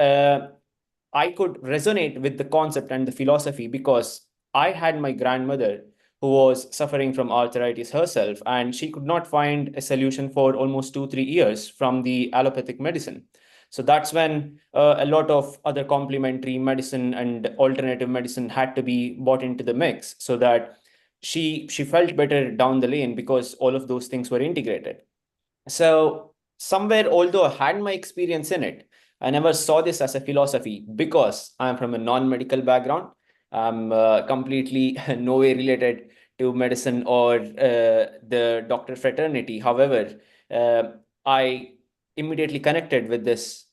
I could resonate with the concept and the philosophy because I had my grandmother who was suffering from arthritis herself, and she could not find a solution for almost 2-3 years from the allopathic medicine. So that's when a lot of other complementary medicine and alternative medicine had to be brought into the mix, so that she felt better down the lane because all of those things were integrated. So somewhere, although I had my experience in it, I never saw this as a philosophy because I'm from a non-medical background. I'm completely no way related to medicine or the doctor fraternity. However, I immediately connected with this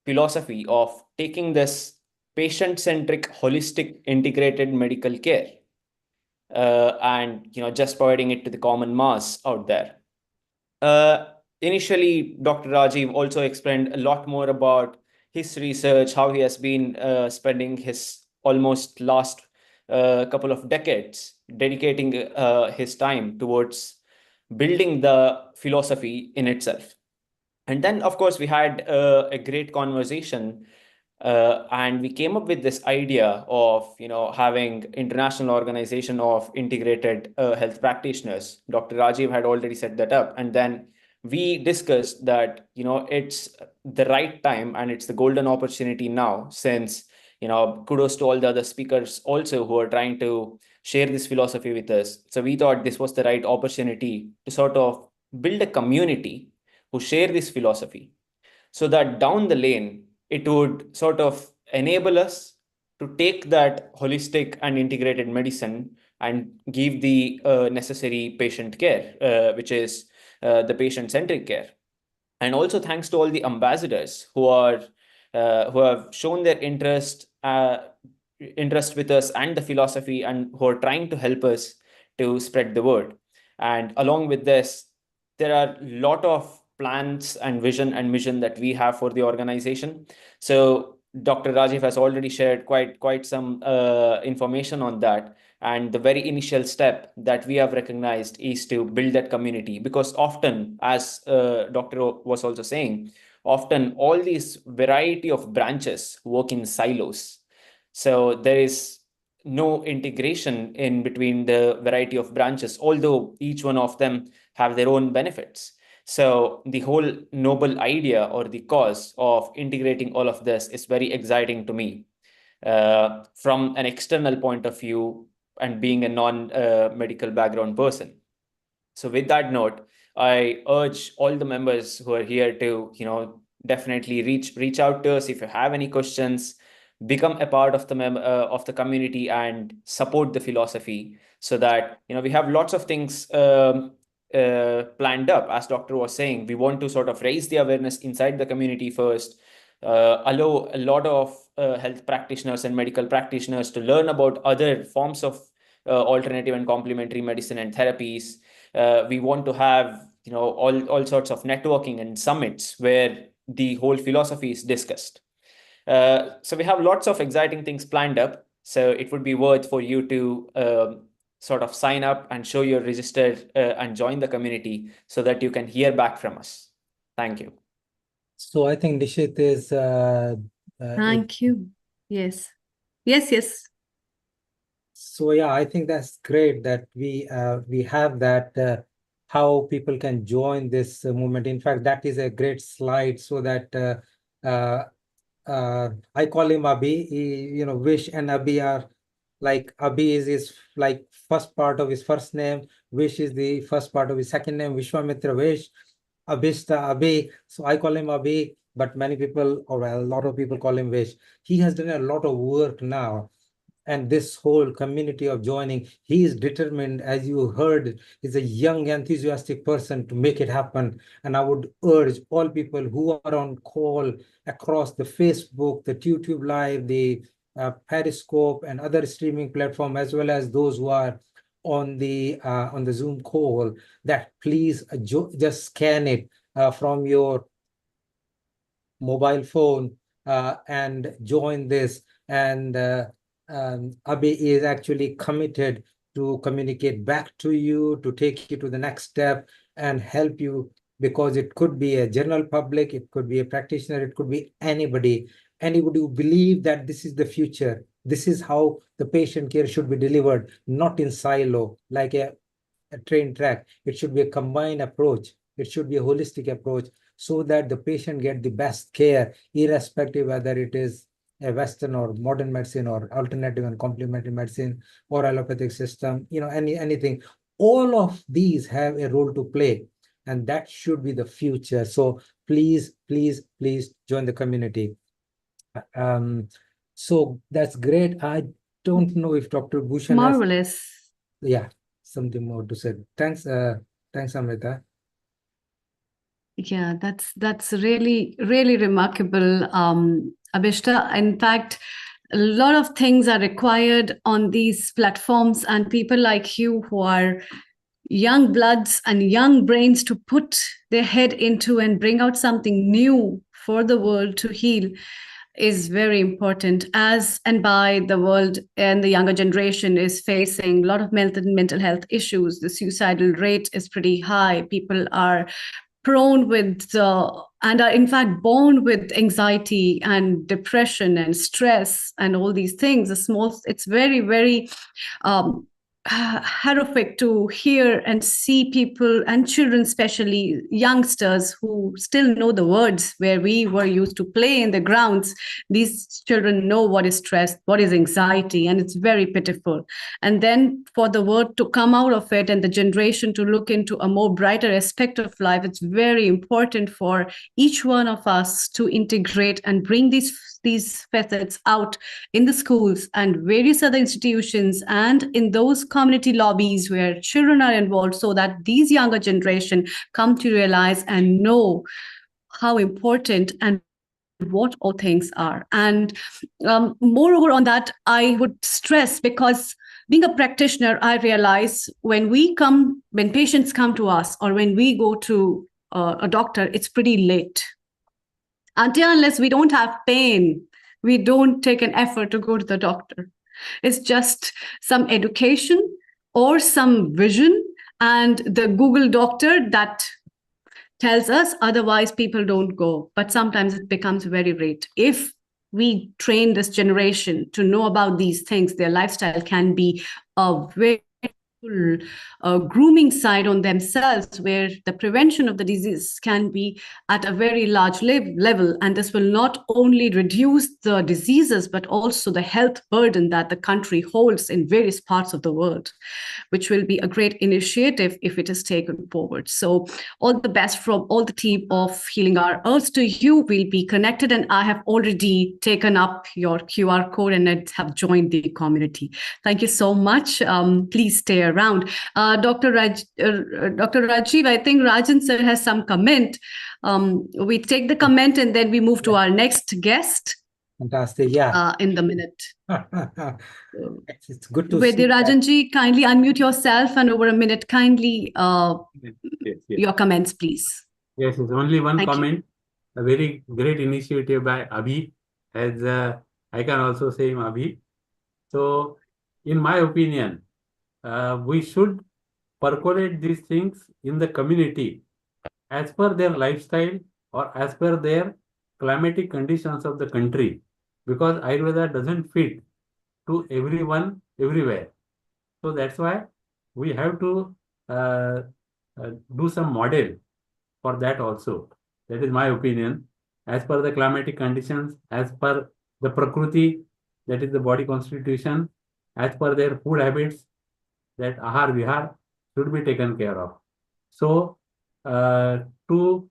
philosophy of taking this patient-centric, holistic, integrated medical care, and just providing it to the common mass out there. Initially, Dr. Rajiv also explained a lot more about his research, how he has been spending his almost last couple of decades dedicating his time towards building the philosophy in itself. And then, of course, we had a great conversation, and we came up with this idea of having international organization of integrated health practitioners. Dr. Rajiv had already set that up, and then we discussed that it's the right time and it's the golden opportunity now, since kudos to all the other speakers also who are trying to share this philosophy with us. So we thought this was the right opportunity to sort of build a community who share this philosophy, so that down the lane it would sort of enable us to take that holistic and integrated medicine and give the necessary patient care, which is the patient-centric care. And also thanks to all the ambassadors who have shown their interest with us and the philosophy, and who are trying to help us to spread the word. And along with this, there are a lot of plans and vision and mission that we have for the organization. So Dr. Rajiv has already shared quite some information on that. And the very initial step that we have recognized is to build that community, because often, as Dr. was also saying, often all these variety of branches work in silos. So there is no integration in between the variety of branches, although each one of them have their own benefits. So the whole noble idea or the cause of integrating all of this is very exciting to me from an external point of view, and being a non-medical background person. So with that note, I urge all the members who are here to, definitely reach out to us if you have any questions, become a part of the community and support the philosophy, so that we have lots of things planned up, as Doctor was saying. We want to sort of raise the awareness inside the community first, allow a lot of health practitioners and medical practitioners to learn about other forms of alternative and complementary medicine and therapies. We want to have all sorts of networking and summits where the whole philosophy is discussed. So we have lots of exciting things planned up. So it would be worth for you to sort of sign up and show your register and join the community so that you can hear back from us. Thank you. So I think Nishit is Thank you. Yes. Yes. So yeah, I think that's great that we have that how people can join this movement. In fact, that is a great slide so that I call him Abhi. Vish and Abhi are like, Abhi is his like first part of his first name. Vish is the first part of his second name. Vishwamitra Vish, Abhishta Abhi. So I call him Abhi, but many people, or a lot of people, call him Vish. He has done a lot of work now. And this whole community of joining, he is determined, as you heard, is a young, enthusiastic person to make it happen. And I would urge all people who are on call across the Facebook, the YouTube Live, the Periscope, and other streaming platform, as well as those who are on the Zoom call, that please just scan it from your mobile phone and join this. And Abhi is actually committed to communicate back to you, to take you to the next step and help you, because it could be a general public, it could be a practitioner, it could be anybody who believe that this is the future. This is how the patient care should be delivered, not in silo, like a train track. It should be a combined approach. It should be a holistic approach so that the patient get the best care, irrespective whether it is a Western or modern medicine or alternative and complementary medicine or allopathic system, anything. All of these have a role to play, and that should be the future. So please join the community. So that's great. I don't know if Dr. Bhushan Marvelous. Yeah, something more to say. Thanks, Amrita. Yeah, that's really remarkable, Abhishta. In fact, a lot of things are required on these platforms, and people like you who are young bloods and young brains to put their head into and bring out something new for the world to heal is very important. As and by the world and the younger generation is facing a lot of mental health issues, the suicidal rate is pretty high. People are prone with and are in fact born with anxiety and depression and stress and all these things. It's very horrific to hear and see people and children, especially youngsters, who still know the words where we were used to play in the grounds. These children know what is stress, what is anxiety, and it's very pitiful. And then for the word to come out of it and the generation to look into a more brighter aspect of life, it's very important for each one of us to integrate and bring these facets out in the schools and various other institutions and in those community lobbies where children are involved, so that these younger generation come to realize and know how important and what all things are. And moreover on that, I would stress, because being a practitioner, I realize when patients come to us or when we go to a doctor, it's pretty late. Unless we don't have pain, we don't take an effort to go to the doctor. It's just some education or some vision and the Google doctor that tells us, otherwise people don't go. But sometimes it becomes very late. If we train this generation to know about these things, their lifestyle can be a very grooming side on themselves, where the prevention of the disease can be at a very large level. And this will not only reduce the diseases, but also the health burden that the country holds in various parts of the world, which will be a great initiative if it is taken forward. So all the best from all the team of Healing Our Earth to you. We'll be connected, and I have already taken up your QR code and have joined the community. Thank you so much. Please stay around. around. Dr. Rajiv, I think Rajan sir has some comment. We take the comment and then we move to our next guest. Fantastic. Yeah. In the minute. It's good to Vaidya see that. Rajanji, kindly unmute yourself and over a minute, kindly Yes. your comments, please. Yes, it's only one Thank you. comment. A very great initiative by Abhi, as I can also say him Abhi. So, in my opinion, we should percolate these things in the community as per their lifestyle or as per their climatic conditions of the country, because Ayurveda doesn't fit to everyone everywhere. So that's why we have to do some model for that also. That is my opinion. As per the climatic conditions, as per the Prakriti, that is the body constitution, as per their food habits, that ahar vihar should be taken care of. So to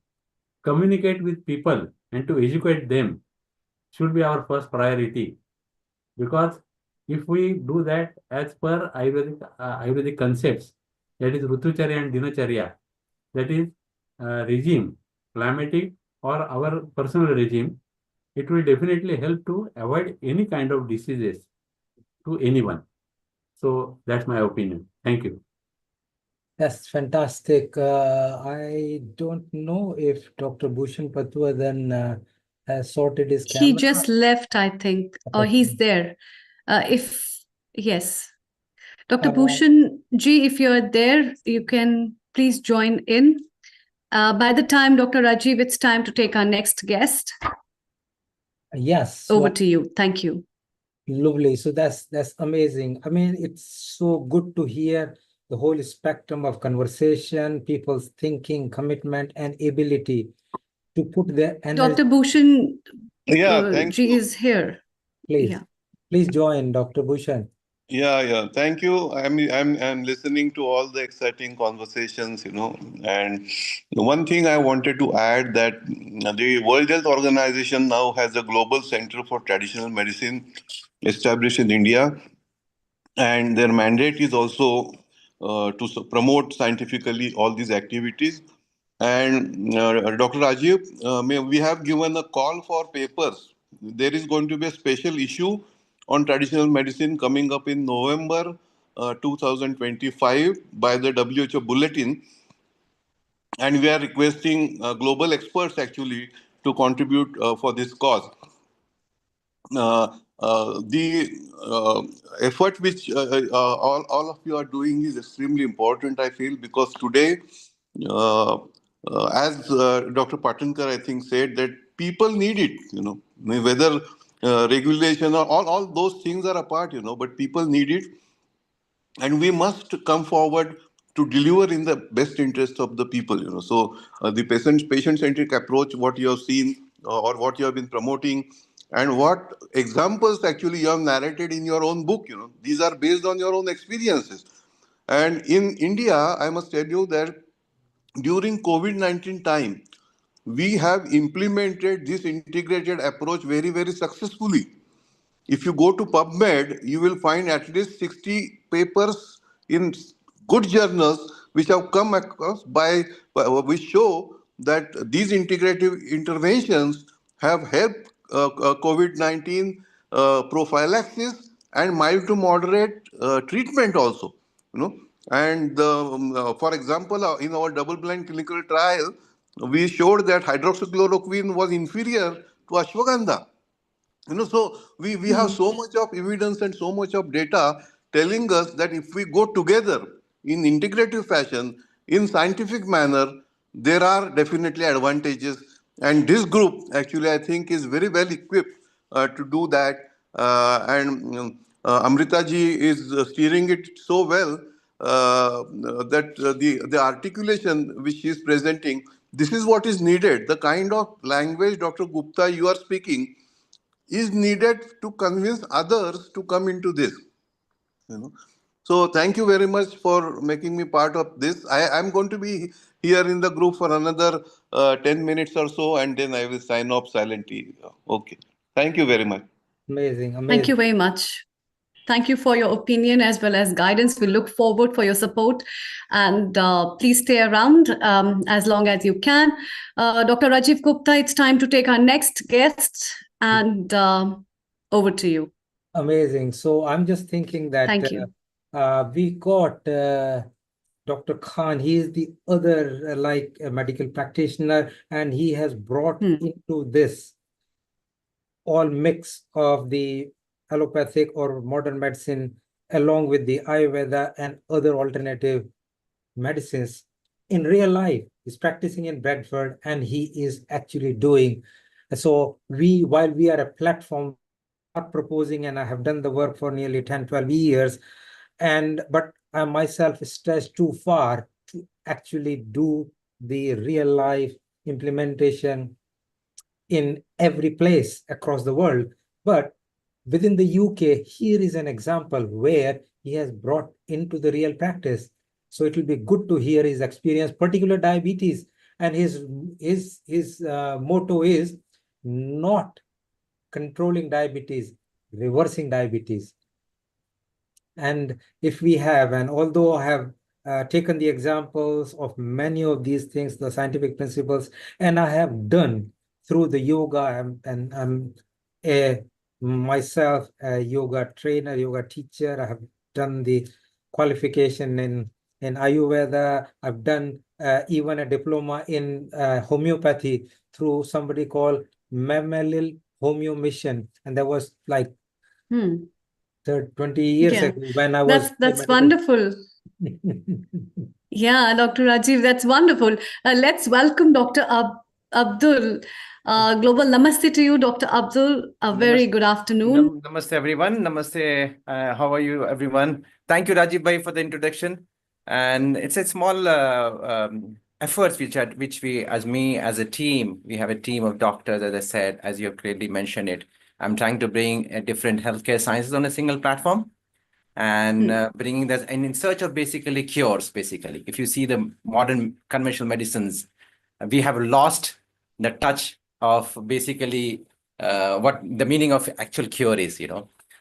communicate with people and to educate them should be our first priority, because if we do that as per Ayurvedic concepts, that is Rutucharya and Dinacharya, that is regime, climatic or our personal regime, it will definitely help to avoid any kind of diseases to anyone. So that's my opinion. Thank you. That's fantastic. I don't know if Dr. Bhushan Patua then has sorted his camera. He just left, I think, or he's there. Yes. Dr. Bhushan Ji, if you're there, you can please join in. By the time, Dr. Rajiv, it's time to take our next guest. Yes. Over to you. Thank you. Lovely. So that's amazing. I mean, it's so good to hear the whole spectrum of conversation, people's thinking, commitment, and ability to put their energy. Dr. Bhushan thank Ji you. is here. Please join, Dr. Bhushan. Thank you. I'm listening to all the exciting conversations, and the one thing I wanted to add that the World Health Organization now has a global center for traditional medicine established in India, and their mandate is also to promote scientifically all these activities. And Dr. Rajiv, we have given a call for papers. There is going to be a special issue on traditional medicine coming up in November 2025 by the WHO Bulletin. And we are requesting global experts actually to contribute for this cause. The effort which all of you are doing is extremely important, I feel, because today, as Dr. Patankar, I think, said that people need it, whether regulation or all those things are apart, but people need it. And we must come forward to deliver in the best interest of the people, So the patient-centric approach, what you have seen or what you have been promoting, and what examples actually you have narrated in your own book, these are based on your own experiences. And in India, I must tell you that during COVID-19 time, we have implemented this integrated approach very, very successfully. If you go to PubMed, you will find at least 60 papers in good journals which have come across which show that these integrative interventions have helped COVID-19 prophylaxis and mild to moderate treatment also. And for example, in our double-blind clinical trial, we showed that hydroxychloroquine was inferior to ashwagandha. So we have so much of evidence and so much of data telling us that if we go together in integrative fashion, in scientific manner, there are definitely advantages. And this group actually, I think, is very well equipped to do that. Amrita ji is steering it so well that the articulation which she is presenting, this is what is needed. The kind of language, Dr. Gupta, you are speaking, is needed to convince others to come into this. So thank you very much for making me part of this. I'm going to be here in the group for another 10 minutes or so, and then I will sign off silently. Okay. Thank you very much. Amazing. Thank you very much. Thank you for your opinion as well as guidance. We look forward for your support, and please stay around as long as you can. Dr. Rajiv Gupta, it's time to take our next guest, and over to you. Amazing. So I'm just thinking that Thank you. we got Dr. Khan. He is the other medical practitioner, and he has brought into this all mix of the allopathic or modern medicine along with the Ayurveda and other alternative medicines in real life. He's practicing in Bradford, and he is actually doing. So while we are a platform, are proposing, and I have done the work for nearly 10, 12 years, but I myself stretched too far to actually do the real life implementation in every place across the world. But within the UK, here is an example where he has brought into the real practice. So it will be good to hear his experience, particular diabetes. And his motto is not controlling diabetes, reversing diabetes. And if we have, and although I have taken the examples of many of these things, the scientific principles, and I have done through the yoga, and I'm myself a yoga trainer, yoga teacher. I have done the qualification in Ayurveda. I've done even a diploma in homeopathy through somebody called Mamalil Homeo Mission, and that was like 20 years ago when I was that's wonderful. Yeah, Dr. Rajiv, that's wonderful. Let's welcome Dr. Abdul. Global namaste to you, Dr. Abdul. A very good afternoon. Namaste, everyone. Namaste. How are you, everyone? Thank you, Rajiv Bhai, for the introduction. And it's a small efforts which we, as a team, we have a team of doctors, as I said, as you have clearly mentioned it. I'm trying to bring different healthcare sciences on a single platform, and bringing that, and in search of basically cures. Basically, if you see the modern conventional medicines, we have lost the touch of basically what the meaning of actual cure is,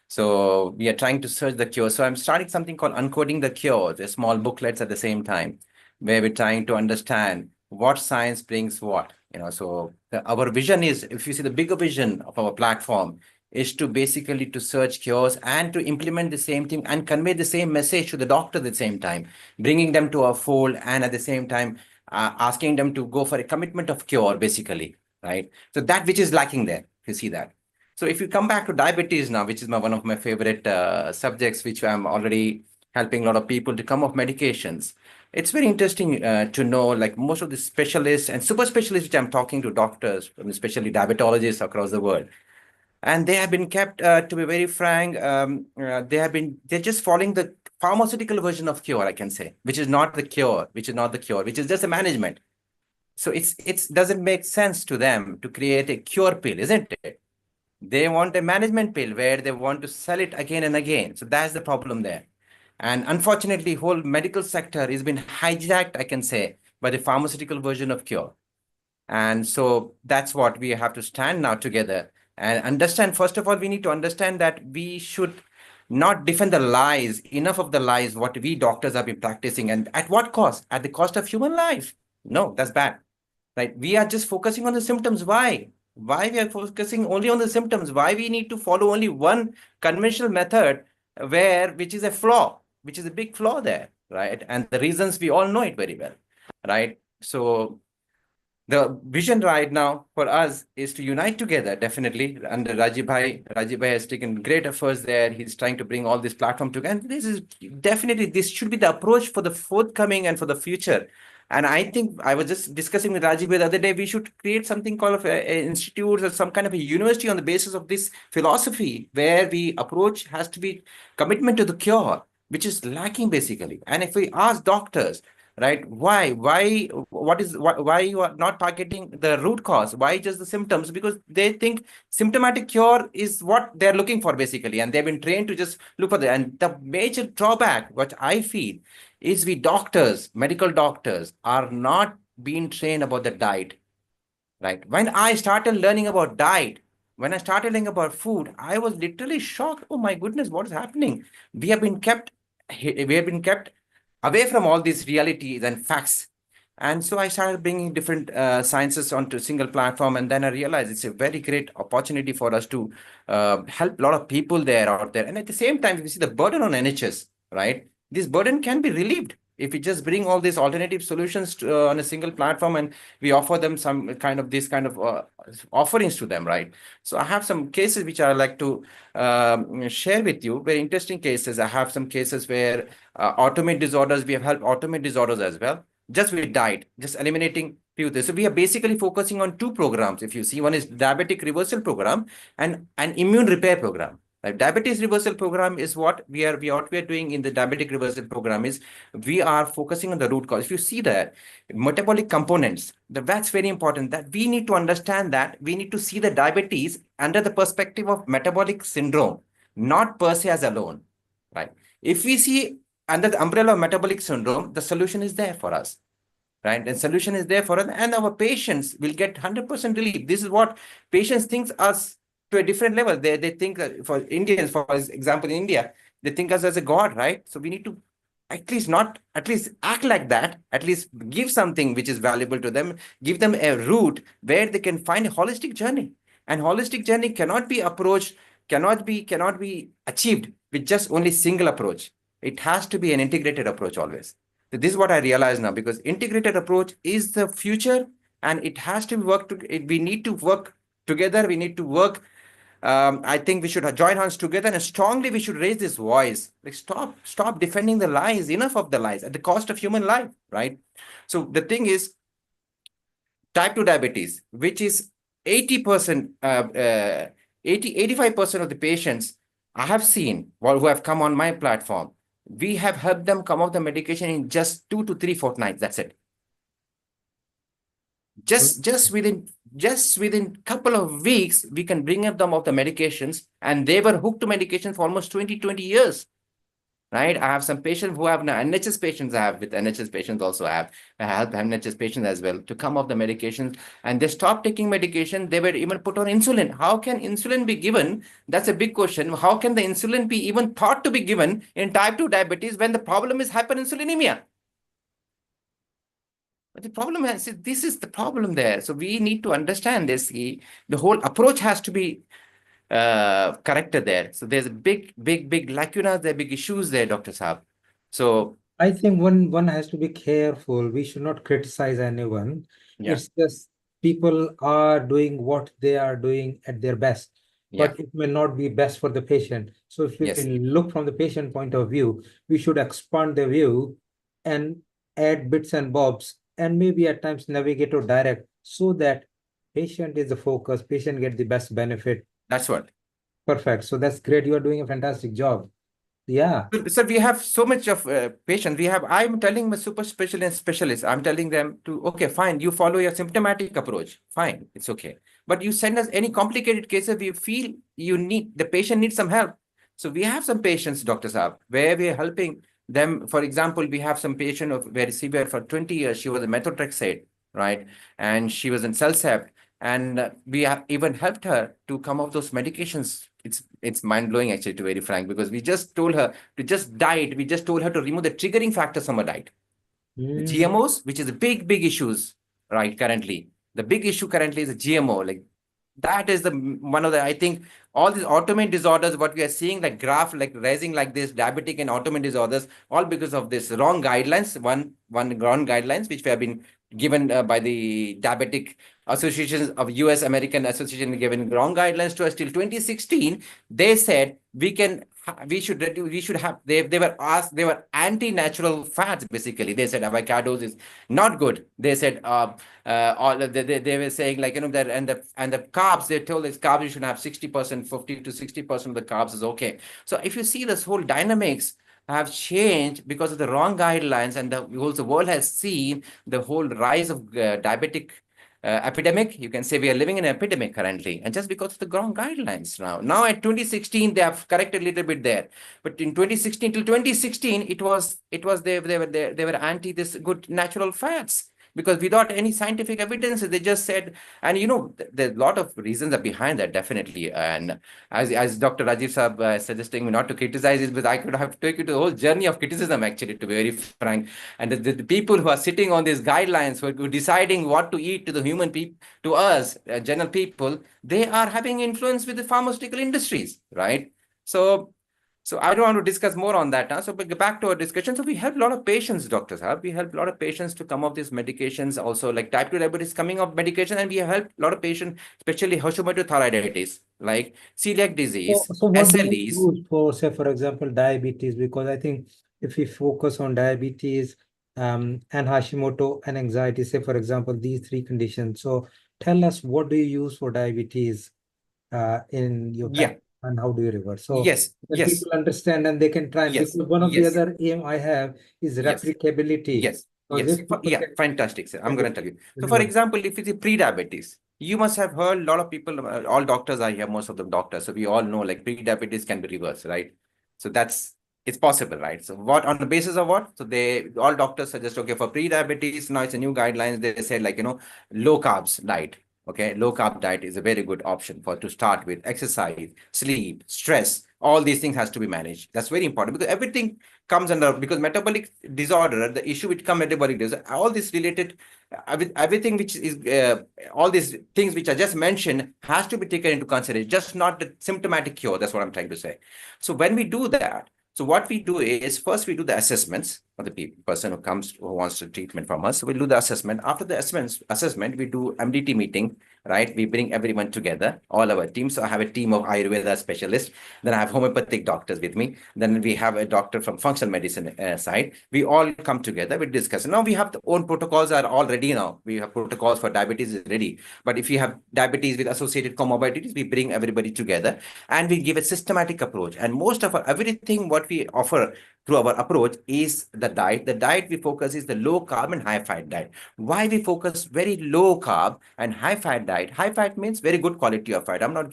So we are trying to search the cure. So I'm starting something called Uncoding the Cure, the small booklets at the same time, where we're trying to understand what science brings what, So our vision is, if you see the bigger vision of our platform, is to basically to search cures and to implement the same thing and convey the same message to the doctor at the same time, bringing them to our fold, and at the same time asking them to go for a commitment of cure, basically, right? So that which is lacking there, you see that. So if you come back to diabetes now, which is one of my favorite subjects, which I'm already helping a lot of people to come off medications. It's very interesting to know, like most of the specialists and super specialists, which I'm talking to doctors, especially diabetologists across the world, and they have been kept, to be very frank, they're just following the pharmaceutical version of cure, I can say, which is not the cure, which is just a management. So it doesn't make sense to them to create a cure pill, isn't it? They want a management pill where they want to sell it again and again. So that's the problem there. And unfortunately, whole medical sector has been hijacked, I can say, by the pharmaceutical version of cure. And so that's what we have to stand now together and understand. First of all, we need to understand that we should not defend the lies, enough of the lies, what we doctors have been practicing. And at what cost? At the cost of human life. No, that's bad. Right? We are just focusing on the symptoms. Why? Why we are focusing only on the symptoms? Why we need to follow only one conventional method which is a flaw, which is a big flaw there, right? And the reasons we all know it very well, right? So the vision right now for us is to unite together, definitely. And Rajiv Bhai has taken great efforts there. He's trying to bring all this platform together. And this should be the approach for the forthcoming and for the future. And I think I was just discussing with Rajiv the other day, we should create something called an institute or some kind of a university on the basis of this philosophy, where the approach has to be commitment to the cure, which is lacking basically. And if we ask doctors, right, why you are not targeting the root cause? Why just the symptoms? Because they think symptomatic cure is what they're looking for, basically, and they've been trained to just look for that. And the major drawback, what I feel, is we doctors, medical doctors, are not being trained about the diet. Right. When I started learning about diet, when I started learning about food, I was literally shocked. Oh my goodness, what is happening? We have been kept away from all these realities and facts. And so I started bringing different sciences onto a single platform. And then I realized it's a very great opportunity for us to help a lot of people there out there. And at the same time, if you see the burden on NHS, right? This burden can be relieved if we just bring all these alternative solutions on a single platform, and we offer them some kind of offerings to them, right? So I have some cases which I like to share with you, very interesting cases. I have some cases where autoimmune disorders, we have helped autoimmune disorders as well, just with diet, just eliminating few things. So we are basically focusing on two programs. If you see, one is diabetic reversal program and an immune repair program. Like diabetes reversal program is what we are doing in the diabetic reversal program is we are focusing on the root cause. If you see that metabolic components, that's very important, that we need to understand, that we need to see the diabetes under the perspective of metabolic syndrome, not per se as alone, right? If we see under the umbrella of metabolic syndrome, the solution is there for us, right? And solution is there for us, and our patients will get 100% relief. This is what patients think us to a different level. They think that for Indians, for example, in India, they think us as a god, right? So we need to at least act like that, at least give something which is valuable to them, give them a route where they can find a holistic journey. And holistic journey cannot be approached, cannot be achieved with just only single approach. It has to be an integrated approach always. So this is what I realize now, because integrated approach is the future, and it has to work. We need to work together. We need to work. I think we should join hands together, and strongly we should raise this voice. Like stop defending the lies. Enough of the lies at the cost of human life, right? So the thing is, type 2 diabetes, which is 80%, 85% of the patients I have seen who have come on my platform, we have helped them come off the medication in just 2 to 3 fortnights. That's it. Just within couple of weeks, we can bring up them off the medications, and they were hooked to medication for almost 20 years. Right? I have some patients who have NHS patients. With NHS patients also I help NHS patients as well to come off the medications, and they stopped taking medication. They were even put on insulin. How can insulin be given? That's a big question. How can the insulin be even thought to be given in type 2 diabetes when the problem is hyperinsulinemia? But the problem is, this is the problem there. So we need to understand this. The whole approach has to be corrected there. So there's a big lacunas, there are big issues there, Dr. Saab. So I think one has to be careful. We should not criticize anyone. Yeah. It's just people are doing what they are doing at their best, but it may not be best for the patient. So if we Yes. look from the patient point of view, we should expand the view and add bits and bobs, and maybe at times navigate or direct, so that patient is the focus, patient get the best benefit. That's what. Perfect. So that's great. You are doing a fantastic job. Yeah. So we have so much of patients. I'm telling my super specialists, I'm telling them to, okay, fine, you follow your symptomatic approach. Fine, it's okay. But you send us any complicated cases we feel the patient needs some help. So we have some patients, Dr. Saab, where we are helping them. For example, we have some patient of very severe for 20 years. She was a methotrexate, right? And she was in Celsep. And we have even helped her to come off those medications. It's mind-blowing, actually, to be very frank, because we just told her to just diet. We just told her to remove the triggering factors from her diet. The GMOs, which is a big issues, right, currently. The big issue currently is the GMO. Like, that is one of the, I think, all these autoimmune disorders, what we are seeing, like graph, like rising like this, diabetic and autoimmune disorders, all because of this wrong guidelines, one wrong guidelines, which we have been given by the diabetic associations of US American Association, given wrong guidelines to us till 2016. They said they were anti-natural fats, basically. They said avocados is not good. They said they were saying, like, that, and the carbs, they told us carbs, you should have 60%, 50 to 60% of the carbs is okay. So if you see this whole dynamics have changed because of the wrong guidelines, and the whole world has seen the whole rise of diabetic epidemic. You can say we are living in an epidemic currently, and just because of the wrong guidelines now at 2016 they have corrected a little bit there, but in 2016 till 2016 it was they were anti this good natural fats, because without any scientific evidence, they just said, and there's a lot of reasons are behind that, definitely. And as Dr. Rajiv Saab suggesting me not to criticize it, but I could have taken the whole journey of criticism, actually, to be very frank. And the people who are sitting on these guidelines, who are deciding what to eat to the human people, to us, general people, they are having influence with the pharmaceutical industries, right? So I don't want to discuss more on that now. So back to our discussion. So we help a lot of patients, doctors have. We help a lot of patients to come off these medications. Also, like type 2 diabetes coming off medication, and we help a lot of patients, especially Hashimoto thyroiditis, like celiac disease, So what do you SLEs. use for, say, for example, diabetes? Because I think if we focus on diabetes, and Hashimoto and anxiety, say, for example, these three conditions. So tell us, what do you use for diabetes in your Yeah. practice, and how do you reverse? So Yes. that Yes. people understand and they can try. Yes. Because one of the Yes. other aim I have is Yes. replicability. Yes. Because Yes. if people Yeah. can Fantastic, sir. I'm going to tell you. So, for reverse. example, if it's a pre-diabetes, you must have heard a lot of people, all doctors are here, most of them doctors. So we all know like pre-diabetes can be reversed, right? So it's possible, right? So what, on the basis of what? So all doctors suggest, okay, for pre-diabetes, now it's a new guidelines. They say like, low carbs diet. Okay, low carb diet is a very good option to start with. Exercise, sleep, stress, all these things has to be managed. That's very important, because everything comes under, because metabolic disorder, the issue which come metabolic disorder, all this related with everything which is all these things which I just mentioned has to be taken into consideration, just not the symptomatic cure. That's what I'm trying to say. So when we do that, so what we do is, first we do the assessments for the person who wants to treatment from us. So we'll do the assessment. After the assessment, we do MDT meeting, right? We bring everyone together, all our teams. So I have a team of Ayurveda specialists. Then I have homeopathic doctors with me. Then we have a doctor from functional medicine side. We all come together, we discuss. Now we have the own protocols are all ready now. We have protocols for diabetes is ready. But if you have diabetes with associated comorbidities, we bring everybody together and we give a systematic approach. And most of everything what we offer through our approach is the diet. The diet we focus is the low carb and high fat diet. Why we focus very low carb and high fat diet? High fat means very good quality of fat. I'm not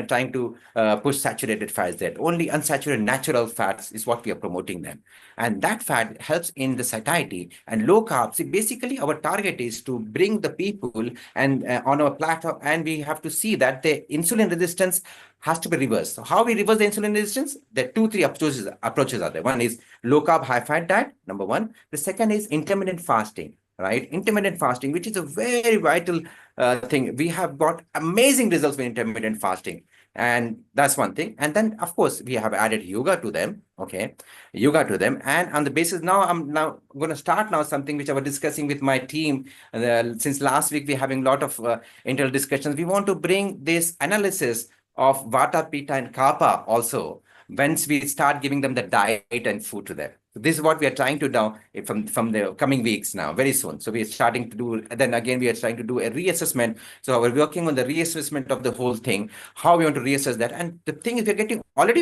trying to push saturated fats there. Only unsaturated natural fats is what we are promoting them. And that fat helps in the satiety. And low carbs, basically our target is to bring the people and on our platform, and we have to see that the insulin resistance has to be reversed. So how we reverse the insulin resistance? There are 2-3 approaches are there. One is low carb, high fat diet, number one. The second is intermittent fasting, right? Intermittent fasting, which is a very vital thing. We have got amazing results with intermittent fasting. And that's one thing. And then, of course, we have added yoga to them. Okay, yoga to them. And on the basis, I'm going to start now something which I was discussing with my team. Since last week, we're having a lot of internal discussions. We want to bring this analysis of Vata, Pitta, and Kapha also once we start giving them the diet and food to them. So this is what we are trying to do from the coming weeks now, very soon. So we are starting to do, then again, we are trying to do a reassessment. So we're working on the reassessment of the whole thing, how we want to reassess that. And the thing is, we're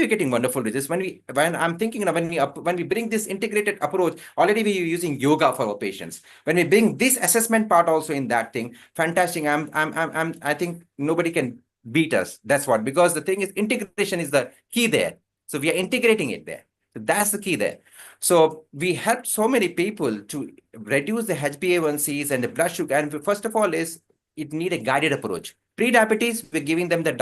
getting wonderful results. When I'm thinking of when we bring this integrated approach, already we're using yoga for our patients. When we bring this assessment part also in that thing, fantastic. I think nobody can beat us. That's what, because the thing is, integration is the key there. So we are integrating it there. So that's the key there. So we help so many people to reduce the HbA1cs and the blood sugar. And first of all, it need a guided approach. Pre-diabetes, we're giving them the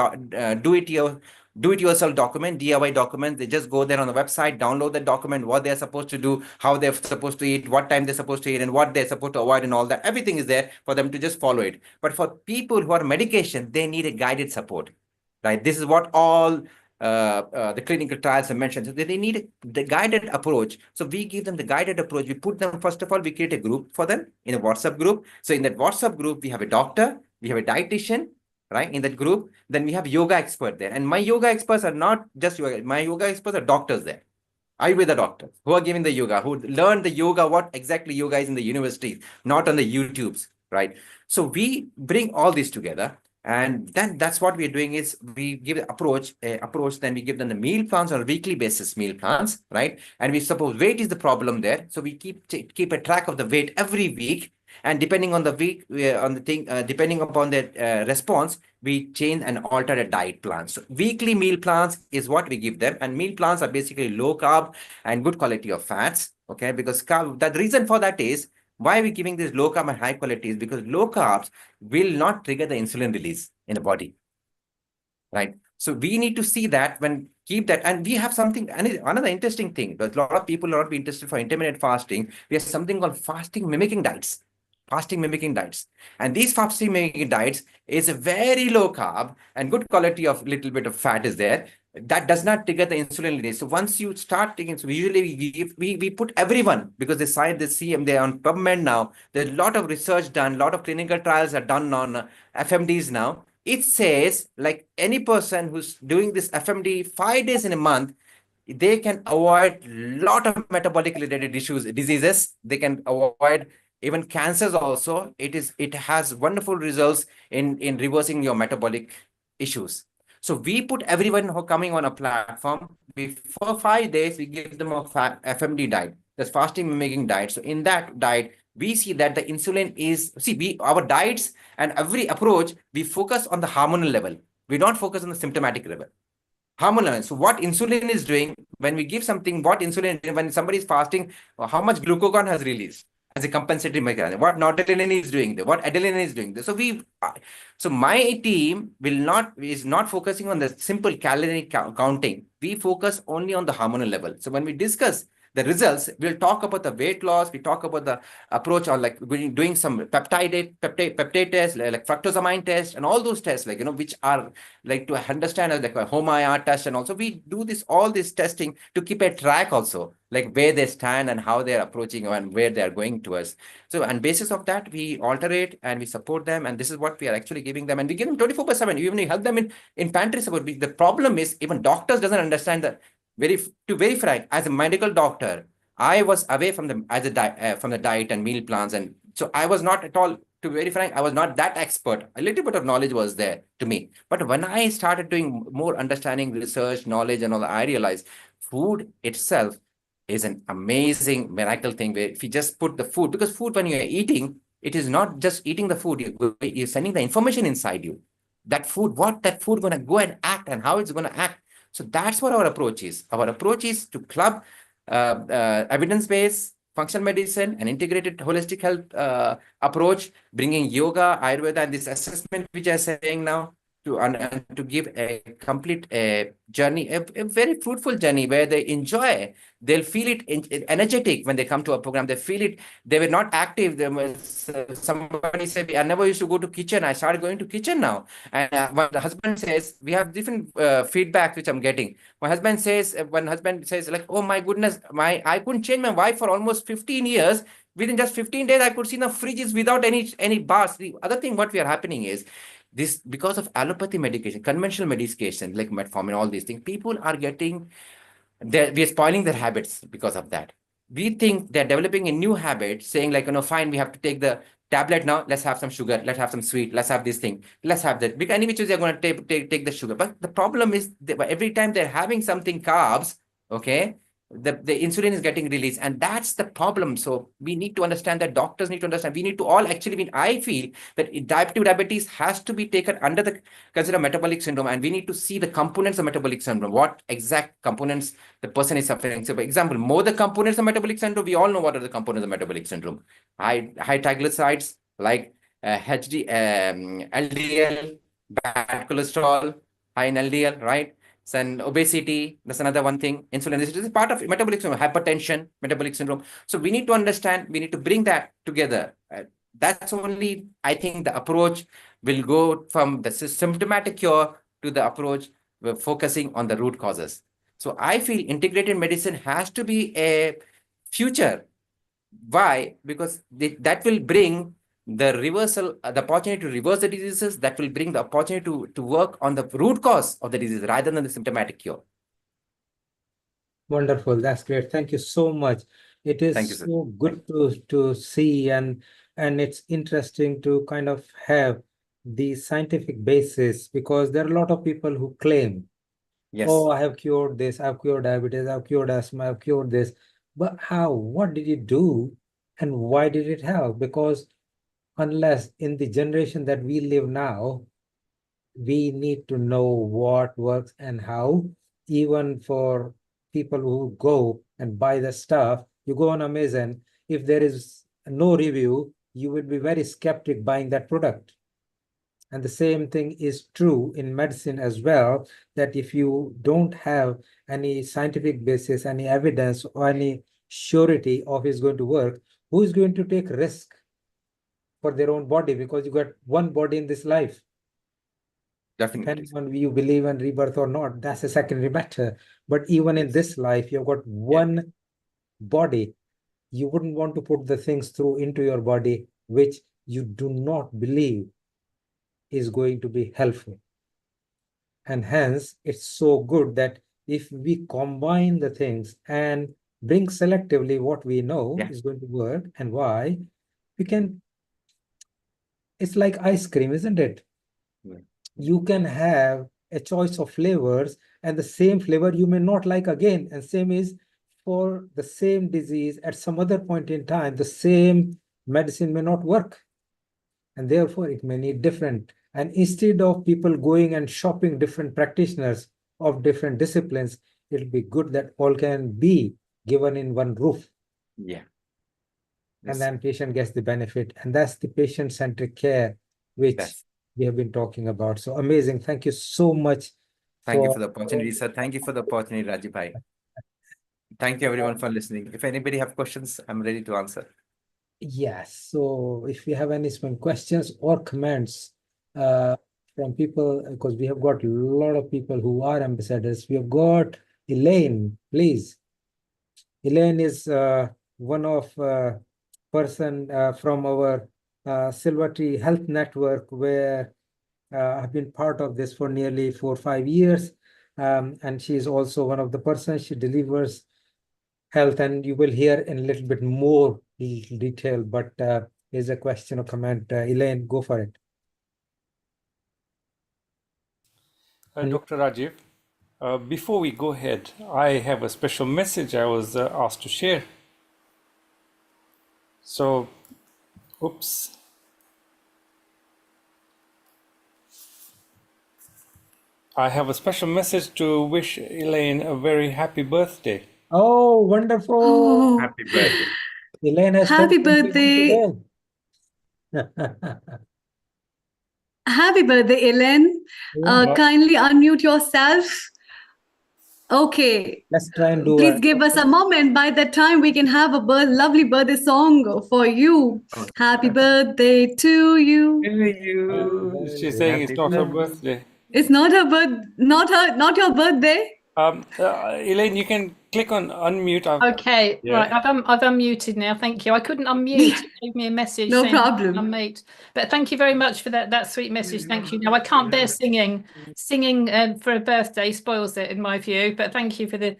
do-it-yourself document, DIY document. They just go there on the website, download the document, what they're supposed to do, how they're supposed to eat, what time they're supposed to eat, and what they're supposed to avoid, and all that. Everything is there for them to just follow it. But for people who are medication, they need a guided support, right? This is what all the clinical trials have mentioned. So they need the guided approach. So we give them the guided approach. We put them, first of all, we create a group for them in a WhatsApp group. So in that WhatsApp group, we have a doctor, we have a dietitian, right? In that group, then we have yoga expert there. And my yoga experts are not just yoga. My yoga experts are doctors there. Ayurveda doctors who are giving the yoga, who learn the yoga, what exactly yoga is in the universities, not on the YouTubes, right? So we bring all this together. And then that's what we're doing is we give approach, then we give them the meal plans on a weekly basis, meal plans, right? And we suppose weight is the problem there. So we keep a track of the weight every week. And depending on the week, depending upon the response, we change and alter the diet plan. So weekly meal plans is what we give them. And meal plans are basically low carb and good quality of fats. Okay, because the reason for that is Why are we giving this low carb and high quality? Is because low carbs will not trigger the insulin release in the body, right? So we need to see that when keep that, and we have something. And another interesting thing, because a lot of people are not be interested for intermittent fasting. We have something called fasting mimicking diets. Fasting mimicking diets, and these fasting mimicking diets is a very low carb and good quality of little bit of fat is there. That does not trigger the insulin release. So once you start taking, so usually we put everyone, because they sign the CM, they're on PubMed now. There's a lot of research done, a lot of clinical trials are done on FMDs now. It says like any person who's doing this FMD 5 days in a month, they can avoid lot of metabolic related diseases. They can avoid even cancers also. It has wonderful results in reversing your metabolic issues. So we put everyone who are coming on a platform, for 5 days, we give them a FMD diet, that's fasting mimicking diet. So in that diet, we see that the insulin is, our diets and every approach, we focus on the hormonal level. We don't focus on the symptomatic level. Hormonal. So what insulin is doing when we give something, what insulin, when somebody is fasting, how much glucagon has released as a compensatory mechanism, what noradrenaline is doing there, what adrenaline is doing there. So my team is not focusing on the simple calorie counting. We focus only on the hormonal level. So when we discuss the results, we'll talk about the weight loss, we talk about the approach on like doing some peptide tests, like fructosamine test, and all those tests, like, which are like to understand like a HOMA test. And also we do all this testing to keep a track also, like where they stand and how they're approaching and where they're going towards. So on basis of that, we alterate and we support them. And this is what we are actually giving them. And we give them 24/7. Even we help them in pantry support. The problem is even doctors doesn't understand that. Very frank, as a medical doctor, I was away from from the diet and meal plans, and so I was not at all. To be very frank, I was not that expert. A little bit of knowledge was there to me, but when I started doing more understanding, research, knowledge, and all, I realized food itself is an amazing miracle thing. Where if you just put the food, because food when you are eating, it is not just eating the food. You're sending the information inside you. What that food gonna go and act, and how it's gonna act. So that's what our approach is. Our approach is to club evidence-based functional medicine and integrated holistic health approach, bringing yoga, Ayurveda, and this assessment which I'm saying now to give a complete journey, a very fruitful journey where they enjoy. They'll feel it energetic when they come to a program. They feel it. They were not active. Somebody said, I never used to go to kitchen. I started going to kitchen now. And when the husband says, we have different feedback which I'm getting. My husband says, when husband says like, oh my goodness, I couldn't change my wife for almost 15 years. Within just 15 days, I could see the fridges without any bars. The other thing what we are happening is this, because of allopathy medication, conventional medication like metformin, all these things, people are getting, we are spoiling their habits because of that. We think they're developing a new habit, saying like, fine, we have to take the tablet now. Let's have some sugar. Let's have some sweet. Let's have this thing. Let's have that. Because any which is they're going to take the sugar. But the problem is that every time they're having something carbs, okay, the insulin is getting released, and that's the problem. So we need to understand that, doctors need to understand. We need to all actually, I feel that type 2 diabetes has to be taken under the consider metabolic syndrome, and we need to see the components of metabolic syndrome, what exact components the person is suffering. So for example, more the components of metabolic syndrome, we all know what are the components of metabolic syndrome. High triglycerides, like LDL, bad cholesterol, high in LDL, right? And obesity, that's another one thing. Insulin, this is part of metabolic syndrome, hypertension, metabolic syndrome. So we need to understand, we need to bring that together. That's only, I think, the approach will go from the symptomatic cure to the approach focusing on the root causes. So I feel integrated medicine has to be a future. Why? Because that will bring the reversal, the opportunity to reverse the diseases, that will bring the opportunity to work on the root cause of the disease rather than the symptomatic cure. Wonderful. That's great. Thank you so much. It Thank you, is sir. so good to see, and it's interesting to kind of have the scientific basis, because there are a lot of people who claim, Yes. oh, I have cured this, I've cured diabetes, I've cured asthma, I've cured this. But how? What did you do? And why did it help? Because unless in the generation that we live now, we need to know what works and how. Even for people who go and buy the stuff, you go on Amazon, if there is no review, you will be very skeptic buying that product. And the same thing is true in medicine as well, that if you don't have any scientific basis, any evidence, or any surety of it's going to work, who is going to take risk for their own body? Because you got one body in this life. Definitely. Depending on you believe in rebirth or not, that's a secondary matter. But even in this life, you've got one body. You wouldn't want to put the things through into your body which you do not believe is going to be helpful. And hence, it's so good that if we combine the things and bring selectively what we know is going to work and why, we can, it's like ice cream, isn't it? You can have a choice of flavors, and the same flavor you may not like again. And same is for the same disease at some other point in time, the same medicine may not work. And therefore it may need different. And instead of people going and shopping different practitioners of different disciplines, it'll be good that all can be given in one roof. Yeah. And then patient gets the benefit. And that's the patient-centric care, which we have been talking about. So amazing. Thank you so much. Thank you for the opportunity, sir. Thank you for the opportunity, Rajiv bhai. Thank you everyone for listening. If anybody have questions, I'm ready to answer. Yes. So if you have any questions or comments from people, because we have got a lot of people who are ambassadors. We have got Elaine, please. Elaine is one of person from our Silver Tree Health Network, where I've been part of this for nearly 4 or 5 years. And she is also one of the persons, she delivers health, and you will hear in a little bit more detail, but here's a question or comment. Elaine, go for it. Dr. Rajiv, before we go ahead, I have a special message I was asked to share. So, oops. I have a special message to wish Elaine a very happy birthday. Oh, wonderful. Oh. Happy birthday. Elaine has Happy birthday. Happy birthday, Elaine. Kindly unmute yourself. Okay. Let's try and do Please give us a moment. By that time, we can have a lovely birthday song for you. Happy birthday to you. She's saying it's not her birthday. It's not not your birthday. Elaine, you can click on unmute. Okay, right. I've unmuted now. Thank you. I couldn't unmute. It gave me a message. No saying problem. Unmute. But thank you very much for that sweet message. Thank you. Now I can't bear singing. Singing for a birthday spoils it in my view. But thank you for the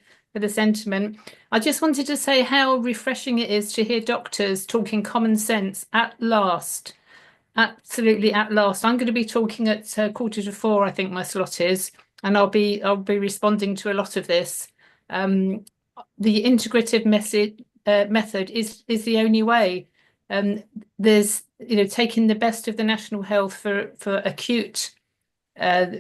sentiment. I just wanted to say how refreshing it is to hear doctors talking common sense at last. Absolutely at last. I'm going to be talking at 3:45, I think my slot is, and I'll be responding to a lot of this. The integrative method is the only way. There's taking the best of the national health for acute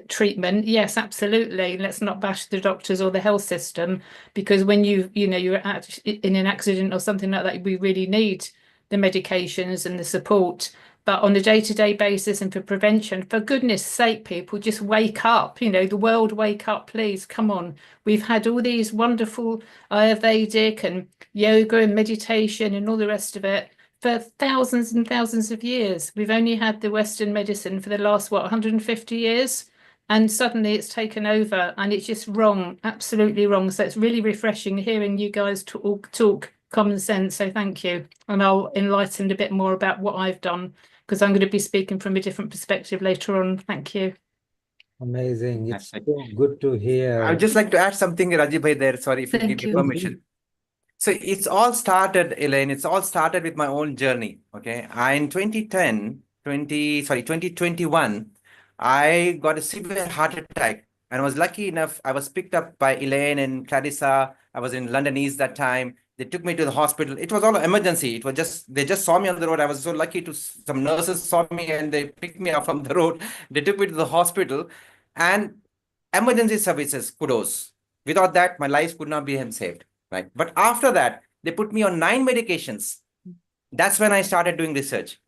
treatment. Yes, absolutely. Let's not bash the doctors or the health system, because when you're in an accident or something like that, we really need the medications and the support. But on a day-to-day basis and for prevention, for goodness sake, people, just wake up. The world, wake up, please. Come on. We've had all these wonderful Ayurvedic and yoga and meditation and all the rest of it for thousands and thousands of years. We've only had the Western medicine for the last, 150 years? And suddenly it's taken over, and it's just wrong, absolutely wrong. So it's really refreshing hearing you guys talk common sense. So thank you. And I'll enlighten a bit more about what I've done, because I'm going to be speaking from a different perspective later on. Thank you. Amazing. It's so good to hear. I'd just like to add something, Rajiv bhai, there. Sorry if you Thank give me you. permission. So it's all started, Elaine, it's all started with my own journey. Okay. In 2021, I got a severe heart attack, and I was lucky enough. I was picked up by Elaine and Clarissa. I was in London East that time. They took me to the hospital. It was all emergency. It was they just saw me on the road. I was so lucky some nurses saw me and they picked me up from the road. They took me to the hospital, and emergency services, kudos. Without that, my life could not be saved. Right. But after that, they put me on 9 medications. That's when I started doing research.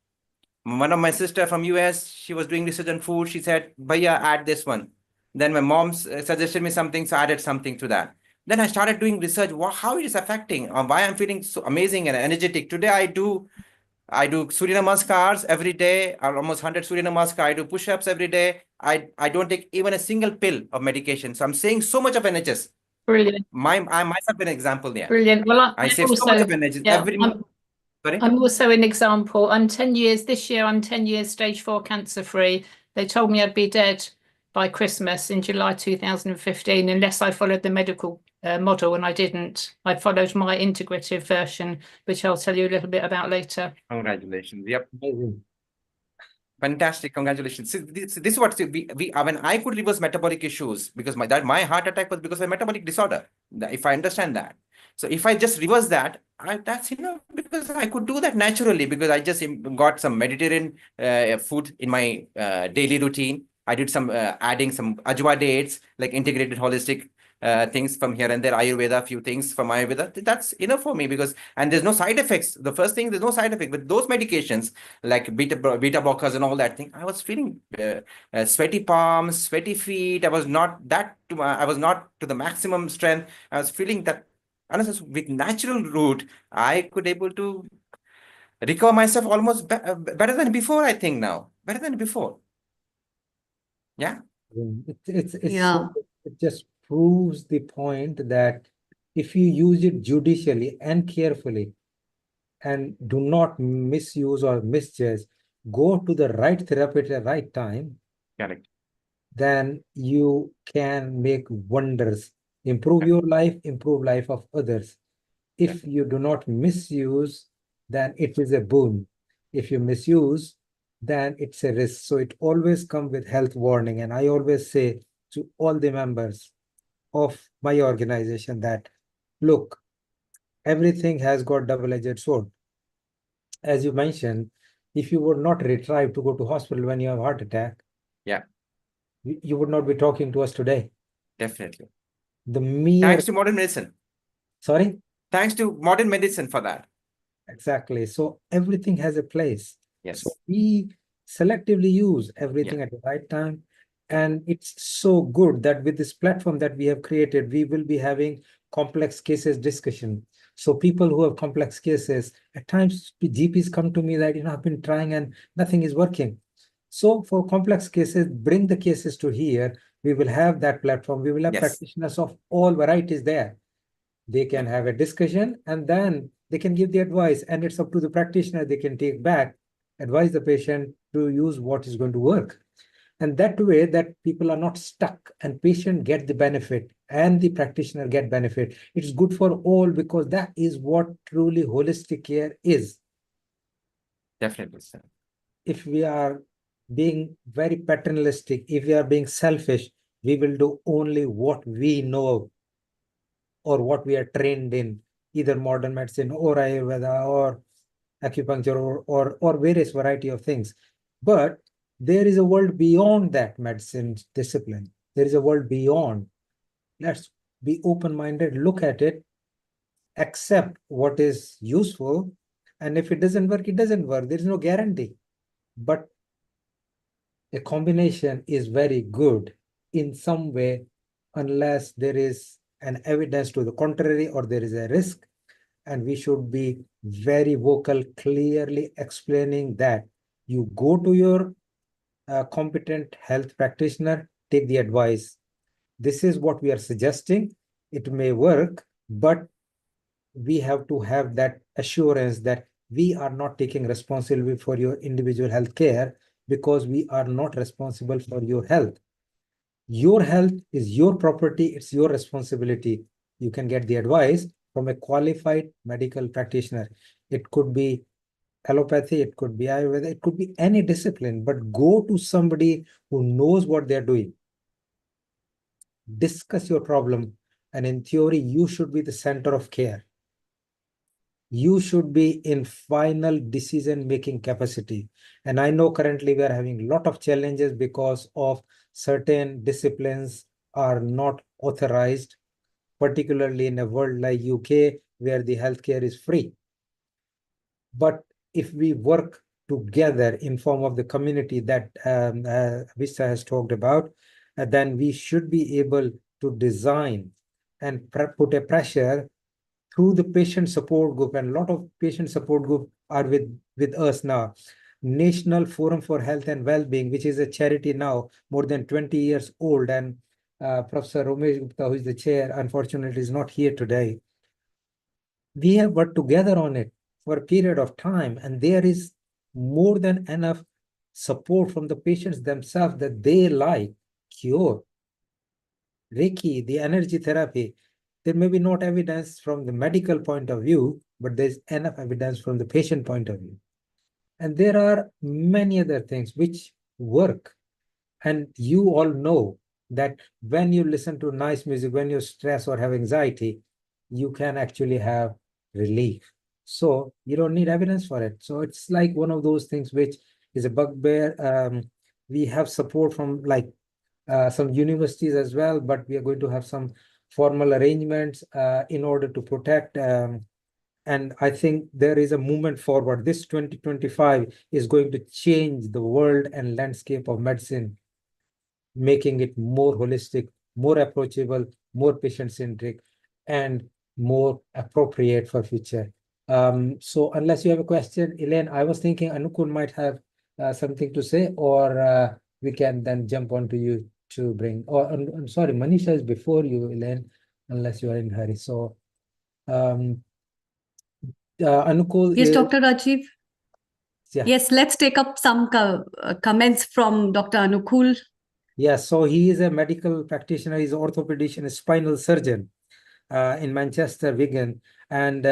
One of my sister from US, she was doing research on food. She said, "Bhaiya, add this one." Then my mom suggested me something, so I added something to that. Then I started doing research, how it is affecting, why I'm feeling so amazing and energetic. Today I do Surya Namaskars every day, almost 100 Surya Namaskar. I do push-ups every day. I don't take even a single pill of medication. So I'm saying so much of energy. Brilliant. I myself an example there. Brilliant. Well, I I'm save so also, much of energy yeah, every sorry. I'm also an example. I'm 10 years this year. I'm 10 years stage 4 cancer free. They told me I'd be dead by Christmas in July 2015 unless I followed the medical model, and I didn't. I followed my integrative version, which I'll tell you a little bit about later. Congratulations. Yep. Amazing. Fantastic. Congratulations. See, this is what when I could reverse metabolic issues, because my heart attack was because of a metabolic disorder. If I understand that. So if I just reverse that, that's because I could do that naturally, because I just got some Mediterranean food in my daily routine. I did some adding some ajwa dates, like integrated holistic things from here and there, Ayurveda, few things from Ayurveda. That's enough for me, because and there's no side effects. The first thing, there's no side effect with those medications like beta blockers and all that thing. I was feeling sweaty palms, sweaty feet. I was not to the maximum strength. I was feeling that unless with natural route, I could able to recover myself almost better than before. I think now better than before. Yeah. It's Yeah. so, it just proves the point that if you use it judicially and carefully and do not misuse or misjudge, go to the right therapy at the right time, Correct. then you can make wonders, improve your life, improve life of others. If you do not misuse, then it is a boon. If you misuse, then it's a risk. So it always comes with health warning. And I always say to all the members of my organization that, look, everything has got double-edged sword. As you mentioned, if you would not retrieve to go to hospital when you have a heart attack, yeah, you would not be talking to us today. Definitely. The mere Thanks to modern medicine. Sorry? Thanks to modern medicine for that. Exactly. So everything has a place. Yes. So we selectively use everything at the right time. And it's so good that with this platform that we have created, we will be having complex cases discussion. So people who have complex cases, at times GPs come to me that, I've been trying and nothing is working. So for complex cases, bring the cases to here. We will have that platform. We will have practitioners of all varieties there. They can have a discussion and then they can give the advice, and it's up to the practitioner. They can take back, advise the patient to use what is going to work. And that way that people are not stuck and patient get the benefit and the practitioner get benefit. It's good for all, because that is what truly holistic care is. Definitely, sir. If we are being very paternalistic, if we are being selfish, we will do only what we know or what we are trained in, either modern medicine or Ayurveda or acupuncture or various variety of things. But there is a world beyond that medicine discipline. There is a world beyond. Let's be open-minded, look at it, accept what is useful, and if it doesn't work, it doesn't work. There is no guarantee. But a combination is very good in some way, unless there is an evidence to the contrary or there is a risk. And we should be very vocal, clearly explaining that you go to your competent health practitioner, take the advice. This is what we are suggesting. It may work, but we have to have that assurance that we are not taking responsibility for your individual health care, because we are not responsible for your health. Your health is your property, it's your responsibility. You can get the advice from a qualified medical practitioner. It could be allopathy, it could be Ayurveda, it could be any discipline, but go to somebody who knows what they're doing. Discuss your problem, and in theory, you should be the center of care. You should be in final decision-making capacity. And I know currently we are having a lot of challenges because of certain disciplines are not authorized, particularly in a world like UK, where the healthcare is free. But if we work together in form of the community that Vista has talked about, then we should be able to design and put a pressure through the patient support group, and a lot of patient support group are with us now. National Forum for Health and Wellbeing, which is a charity now more than 20 years old, and Professor Romesh Gupta, who is the chair, unfortunately is not here today. We have worked together on it for a period of time, and there is more than enough support from the patients themselves that they like cure. Reiki, the energy therapy, there may be not evidence from the medical point of view, but there's enough evidence from the patient point of view. And there are many other things which work. And you all know that when you listen to nice music, when you're stressed or have anxiety, you can actually have relief. So you don't need evidence for it. So it's like one of those things which is a bugbear. We have support from like some universities as well, but we are going to have some formal arrangements in order to protect. And I think there is a movement forward. This 2025 is going to change the world and landscape of medicine, making it more holistic, more approachable, more patient-centric, and more appropriate for future. So unless you have a question, Elaine, I was thinking Anukul might have something to say, or we can then jump on to you to bring, or I'm sorry, Manisha is before you, Elaine, unless you are in a hurry. So Anukul Yes, is, Dr. Rajiv. yeah. Yes, let's take up some comments from Dr. Anukul. Yeah, so he is a medical practitioner, he's an orthopedician, a spinal surgeon in Manchester, Wigan. And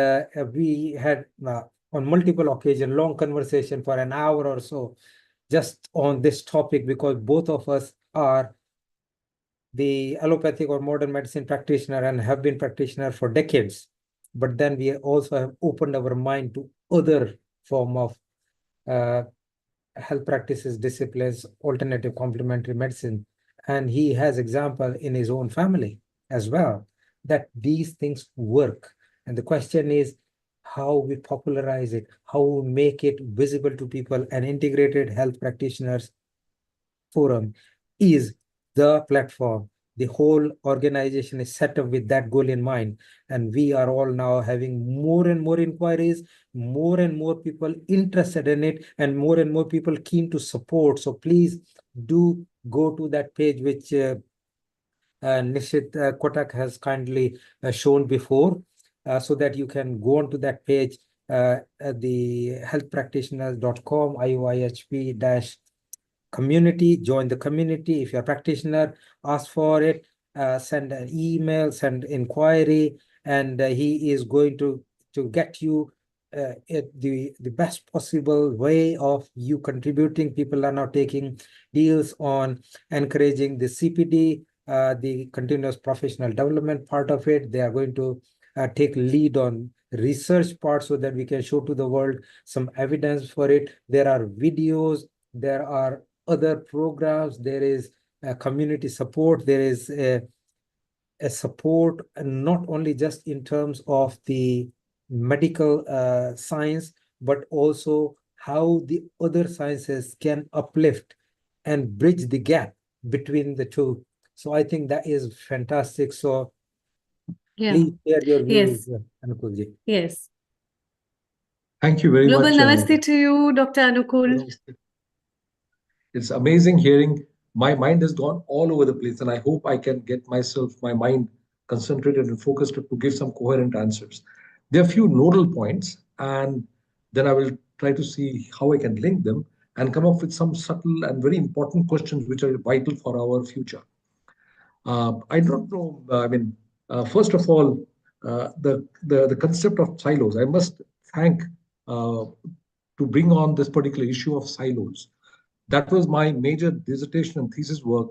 we had on multiple occasions, long conversation for an hour or so, just on this topic, because both of us are the allopathic or modern medicine practitioner and have been practitioner for decades. But then we also have opened our mind to other form of health practices, disciplines, alternative complementary medicine. And he has example in his own family as well, that these things work. And the question is how we popularize it, how we make it visible to people. And Integrated Health Practitioners Forum is the platform. The whole organization is set up with that goal in mind. And we are all now having more and more inquiries, more and more people interested in it, and more people keen to support. So please do go to that page, which Nishit Kotak has kindly shown before, so that you can go onto that page, at the healthpractitioners.com, IOIHP dash community, join the community. If you're a practitioner, ask for it, send an email, send inquiry, and he is going to get you the best possible way of you contributing. People are now taking deals on encouraging the CPD, the continuous professional development part of it. They are going to take lead on research part so that we can show to the world some evidence for it. There are videos, there are other programs, there is community support, there is a support, and not only just in terms of the medical science, but also how the other sciences can uplift and bridge the gap between the two. So I think that is fantastic. So Yeah. please share your views, Yes. Anukulji. Yes. Thank you very Global much. namaste to you, Dr. Anukul. It's amazing hearing. My mind has gone all over the place, and I hope I can get my mind concentrated and focused to give some coherent answers. There are a few nodal points, and then I will try to see how I can link them and come up with some subtle and very important questions which are vital for our future. I don't know. First of all, the concept of silos. I must thank to bring on this particular issue of silos. That was my major dissertation and thesis work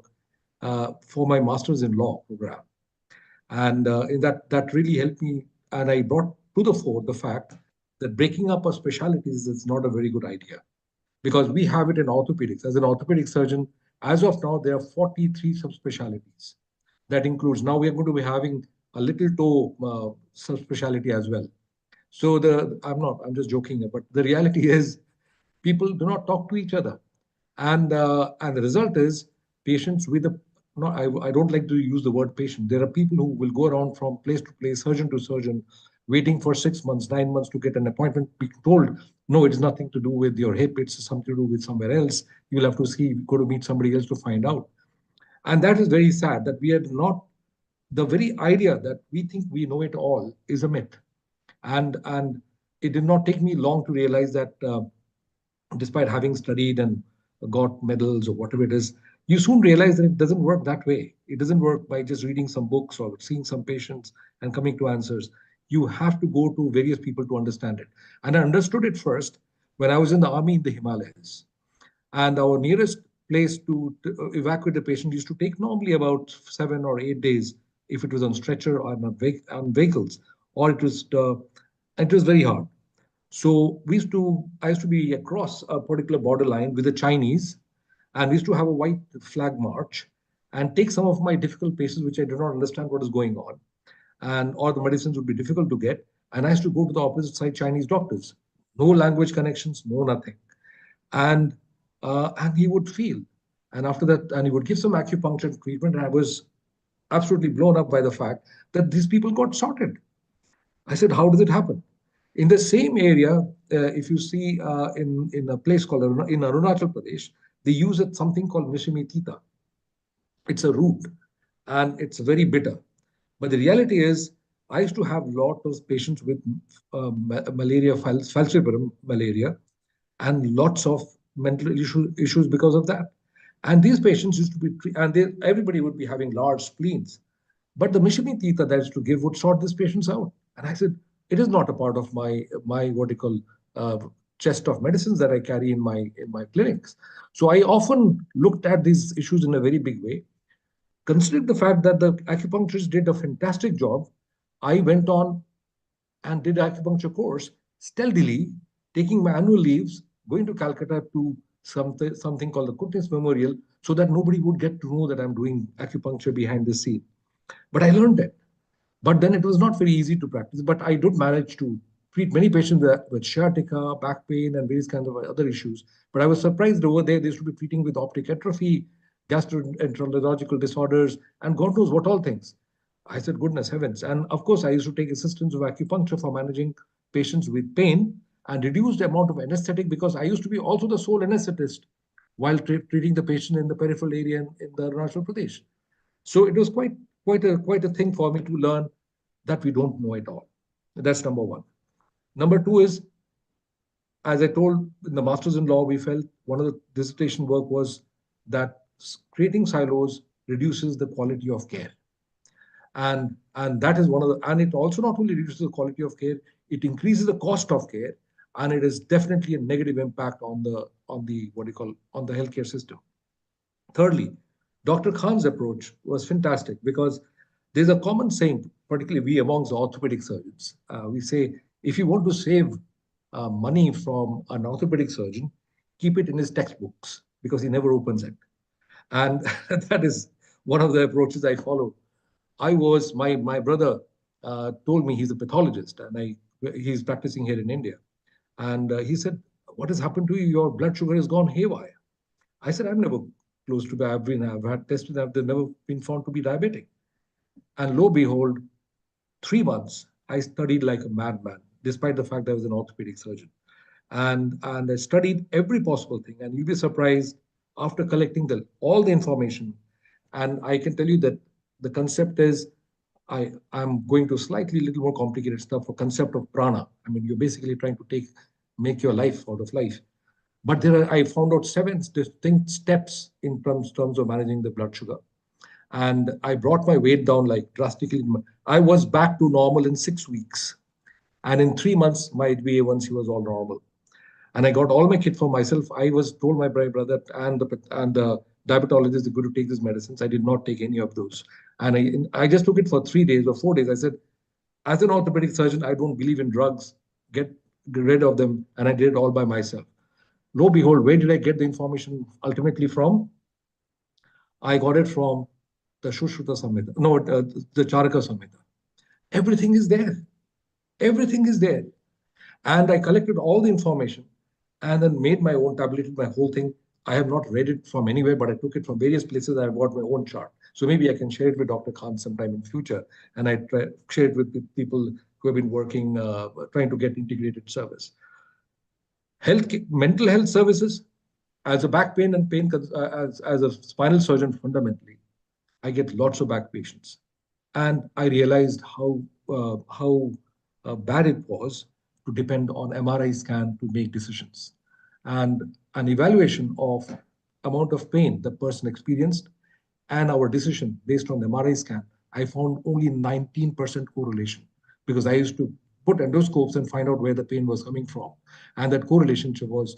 for my master's in law program, and in that really helped me. And I brought to the fore the fact that breaking up of specialties is not a very good idea, because we have it in orthopedics. As an orthopedic surgeon, as of now, there are 43 subspecialties. That includes, now we are going to be having a little toe subspecialty as well. So I'm just joking, but the reality is people do not talk to each other. And the result is patients with a no, I don't like to use the word patient. There are people who will go around from place to place, surgeon to surgeon, waiting for 6 months, 9 months to get an appointment, being told, no, it is nothing to do with your hip, it's something to do with somewhere else. You'll have to see, go to meet somebody else to find out. And that is very sad that we are not, the very idea that we think we know it all is a myth. And it did not take me long to realize that despite having studied and got medals or whatever it is, you soon realize that it doesn't work that way. It doesn't work by just reading some books or seeing some patients and coming to answers. You have to go to various people to understand it. And I understood it first when I was in the army in the Himalayas. And our nearest place to evacuate the patient used to take normally about 7 or 8 days if it was on stretcher or on vehicles, or it was very hard. So I used to be across a particular borderline with the Chinese, and we used to have a white flag march and take some of my difficult patients, which I did not understand what is going on, and or the medicines would be difficult to get. And I used to go to the opposite side Chinese doctors, no language connections, no nothing, and and he would feel, and after that, and he would give some acupuncture treatment, and I was absolutely blown up by the fact that these people got sorted. I said, how does it happen? In the same area, if you see in a place called in Arunachal Pradesh, they use something called Mishimi Tita. It's a root and it's very bitter. But the reality is, I used to have a lot of patients with malaria, falciparum malaria, and lots of mental issues because of that. And these patients used to be, everybody would be having large spleens. But the Mishimi Tita that is to give would sort these patients out. And I said, it is not a part of my what you call chest of medicines that I carry in my clinics. So I often looked at these issues in a very big way. Considering the fact that the acupuncturist did a fantastic job, I went on and did acupuncture course stealthily, taking my annual leaves, going to Calcutta to something called the Kutnis Memorial, so that nobody would get to know that I'm doing acupuncture behind the scene. But I learned that. But then it was not very easy to practice. But I did manage to treat many patients with sciatica, back pain, and various kinds of other issues. But I was surprised over there, they used to be treating with optic atrophy, gastroenterological disorders, and God knows what all things. I said, goodness heavens. And of course, I used to take assistance of acupuncture for managing patients with pain and reduce the amount of anesthetic because I used to be also the sole anesthetist while treating the patient in the peripheral area in the Arunachal Pradesh. So it was quite a thing for me to learn that we don't know it all. That's number one. Number two is, as I told in the Masters in Law, we felt one of the dissertation work was that creating silos reduces the quality of care. And that is one of the, and it also not only reduces the quality of care, it increases the cost of care, and it is definitely a negative impact on the what do you call, on the healthcare system. Thirdly, Dr. Khan's approach was fantastic because there's a common saying, particularly we amongst the orthopedic surgeons. We say, if you want to save money from an orthopedic surgeon, keep it in his textbooks because he never opens it. And that is one of the approaches I follow. My brother told me he's a pathologist and he's practicing here in India. And he said, what has happened to you? Your blood sugar has gone haywire. I said, I'm never close to I've had tested, they've never been found to be diabetic. And lo and behold, 3 months, I studied like a madman, despite the fact I was an orthopedic surgeon. And I studied every possible thing. And you'll be surprised after collecting all the information. And I can tell you that the concept is, I'm going to slightly little more complicated stuff for concept of prana. I mean, you're basically trying to make your life out of life. But I found out 7 distinct steps in terms of managing the blood sugar. And I brought my weight down like drastically. I was back to normal in 6 weeks. And in 3 months, my HbA1c was all normal. And I got all my kit for myself. I was told my brother and the diabetologist are going to take these medicines. I did not take any of those. And I just took it for 3 days or 4 days. I said, as an orthopedic surgeon, I don't believe in drugs. Get rid of them. And I did it all by myself. Lo and behold, where did I get the information ultimately from? I got it from the Shushruta Samhita, no, the Charaka Samhita. Everything is there. Everything is there. And I collected all the information and then made my own, tabulated my whole thing. I have not read it from anywhere, but I took it from various places. I've got my own chart. So maybe I can share it with Dr. Khan sometime in future. And I share it with the people who have been working, trying to get integrated service. Mental health services, as a back pain and pain, as a spinal surgeon, fundamentally, I get lots of back patients. And I realized how bad it was to depend on MRI scan to make decisions. And an evaluation of amount of pain the person experienced and our decision based on the MRI scan, I found only 19% correlation, because I used to put endoscopes and find out where the pain was coming from. And that correlation was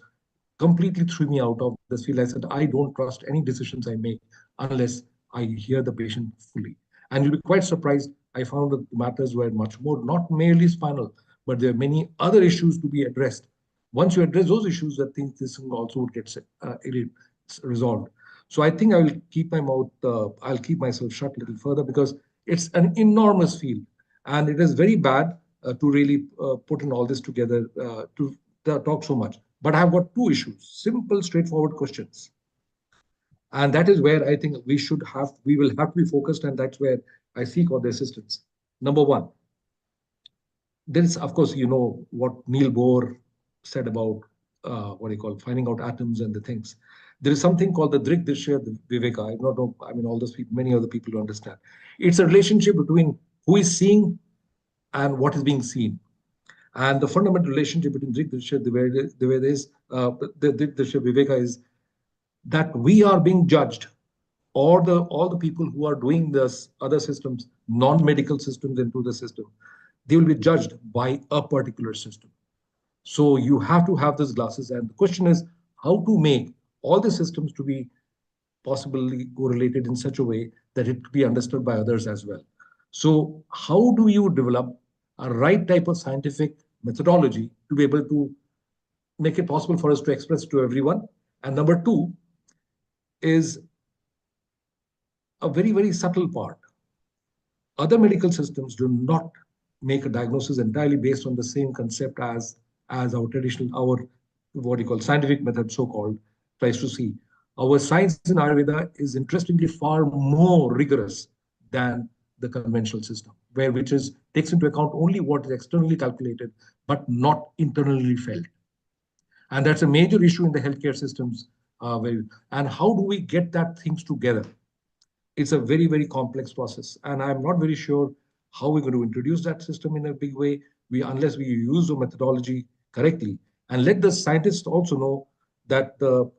completely threw me out of this field. I said, I don't trust any decisions I make unless I hear the patient fully. And you'll be quite surprised. I found that the matters were much more, not merely spinal, but there are many other issues to be addressed. Once you address those issues, I think this also would get resolved. So I think I will keep my mouth, I'll keep myself shut a little further, because it's an enormous field. And it is very bad to really put in all this together to talk so much. But I've got two issues, simple, straightforward questions. And that is where I think we will have to be focused, and that's where I seek all the assistance. Number one, there is, of course, you know what Neil Bohr said about finding out atoms and the things. There is something called the Drik Drishya Viveka. I don't know, I mean, all those people, many other people who understand. It's a relationship between who is seeing and what is being seen. And the fundamental relationship between Drik Drishya Viveka is that we are being judged, or all the people who are doing this other systems, non-medical systems into the system, they will be judged by a particular system. So you have to have these glasses. And the question is how to make all the systems to be possibly correlated in such a way that it could be understood by others as well. So how do you develop a right type of scientific methodology to be able to make it possible for us to express to everyone? And number two is a very, very subtle part. Other medical systems do not make a diagnosis entirely based on the same concept as our traditional, scientific method, so-called, tries to see. Our science in Ayurveda is interestingly far more rigorous than the conventional system, which takes into account only what is externally calculated, but not internally felt. And that's a major issue in the healthcare systems. And how do we get that things together? It's a very, very complex process. And I'm not very sure how we're going to introduce that system in a big way, unless we use the methodology correctly. And let the scientists also know that the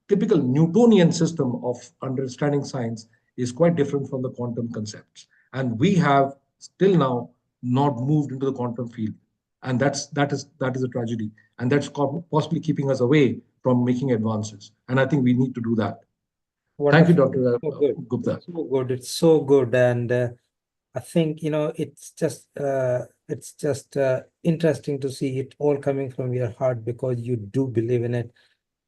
typical Newtonian system of understanding science is quite different from the quantum concepts. And we have still now not moved into the quantum field. And that is a tragedy. And that's possibly keeping us away from making advances. And I think we need to do that. Thank you, Dr. Gupta. So good. It's so good. And I think, it's just interesting to see it all coming from your heart, because you do believe in it.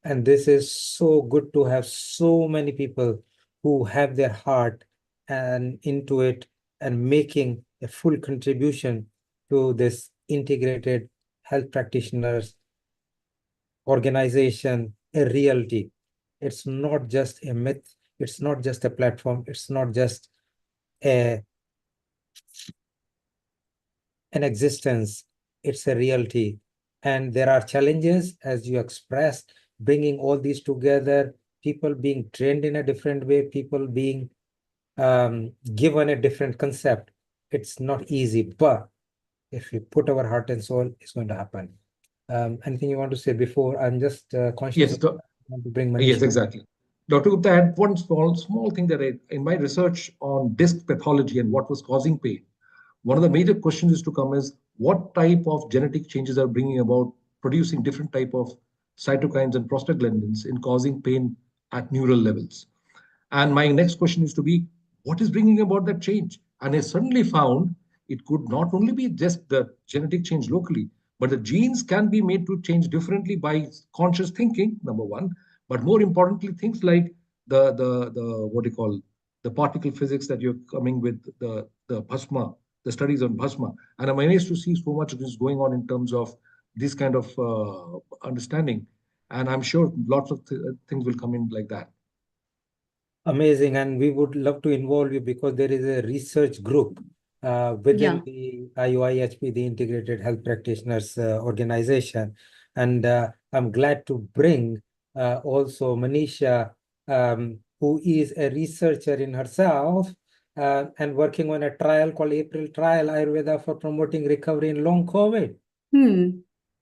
And this is so good to have so many people who have their heart and into it and making a full contribution to this integrated health practitioners organization, a reality. It's not just a myth. It's not just a platform. It's not just an existence. It's a reality. And there are challenges, as you expressed, bringing all these together, people being trained in a different way, people being given a different concept. It's not easy, but if we put our heart and soul, it's going to happen. Anything you want to say before? I'm just conscious Yes, of want to bring yes, exactly. Dr. Gupta, I had one small thing that in my research on disc pathology and what was causing pain, one of the major questions is to come is what type of genetic changes are bringing about producing different type of cytokines and prostaglandins in causing pain at neural levels. And my next question is to be, what is bringing about that change? And I suddenly found it could not only be just the genetic change locally, but the genes can be made to change differently by conscious thinking, number one. But more importantly, things like the particle physics that you're coming with, the bhasma, the studies on bhasma. And I'm amazed to see so much of this going on in terms of this kind of understanding. And I'm sure lots of things will come in like that. Amazing, and we would love to involve you because there is a research group within the IUIHP, the Integrated Health Practitioners Organization. And I'm glad to bring also Manisha, who is a researcher in herself and working on a trial called April Trial Ayurveda for promoting recovery in long COVID.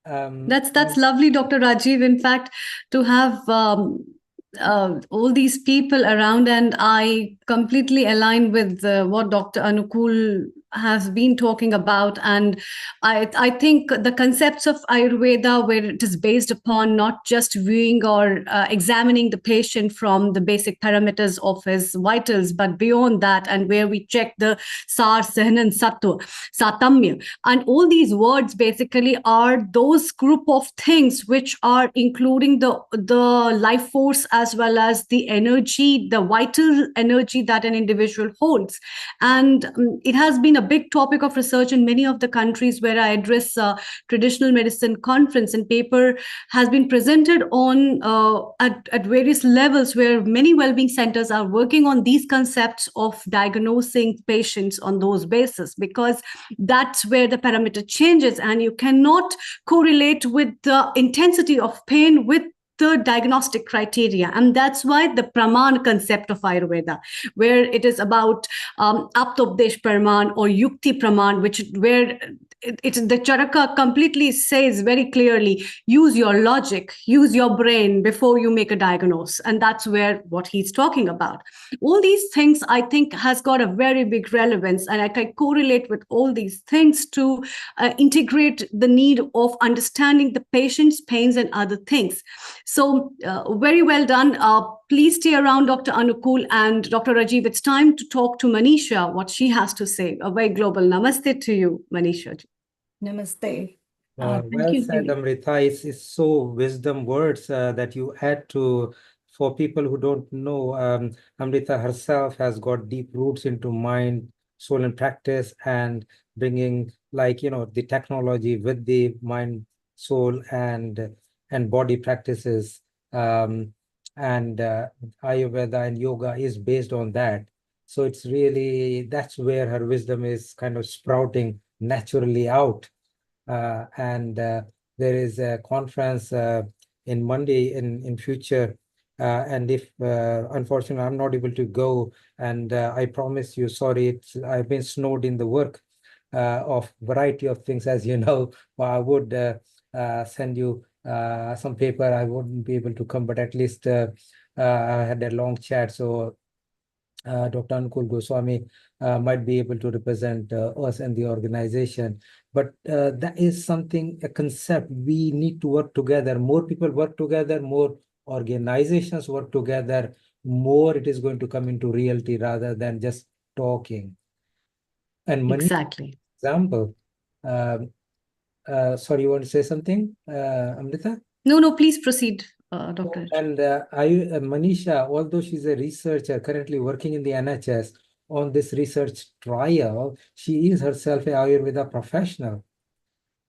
That's lovely, Dr. Rajiv. In fact, to have all these people around, and I completely align with what Dr. Anukul has been talking about. And I think the concepts of Ayurveda, where it is based upon not just viewing or examining the patient from the basic parameters of his vitals, but beyond that, and where we check the Sar, Sahana, and Sattva, Satamya. And all these words basically are those group of things which are including the life force as well as the energy, the vital energy that an individual holds. And it has been a big topic of research in many of the countries where I address traditional medicine conference, and paper has been presented on at various levels where many well-being centers are working on these concepts of diagnosing patients on those basis, because that's where the parameter changes, and you cannot correlate with the intensity of pain with the diagnostic criteria. And that's why the Praman concept of Ayurveda, where it is about Aptopdesh Praman or Yukti Praman, where the Charaka completely says very clearly, use your logic, use your brain before you make a diagnosis. And that's where what he's talking about. All these things, I think, has got a very big relevance. And I can correlate with all these things to integrate the need of understanding the patient's pains and other things. So very well done. Please stay around, Dr. Anukul and Dr. Rajiv. It's time to talk to Manisha, what she has to say. A very global namaste to you, Manisha. Namaste. Well Thank said, you. Amrita. It's so wisdom words that you add to, for people who don't know, Amrita herself has got deep roots into mind, soul, and practice, and bringing, like, the technology with the mind, soul, and body practices. And Ayurveda and yoga is based on that. So it's really, that's where her wisdom is kind of sprouting naturally out. And there is a conference in Monday in future. And if unfortunately I'm not able to go, and I promise you, sorry, I've been snowed in the work of variety of things, as you know. I would send you some paper. I wouldn't be able to come, but at least I had a long chat. So Dr. Anukul Goswami might be able to represent us and the organization. But that is something, a concept. We need to work together. More people work together, more organizations work together, more it is going to come into reality rather than just talking. And exactly. Example, sorry, you want to say something, Amrita? No, please proceed, Dr. And Manisha, although she's a researcher currently working in the NHS on this research trial, she is herself a Ayurveda professional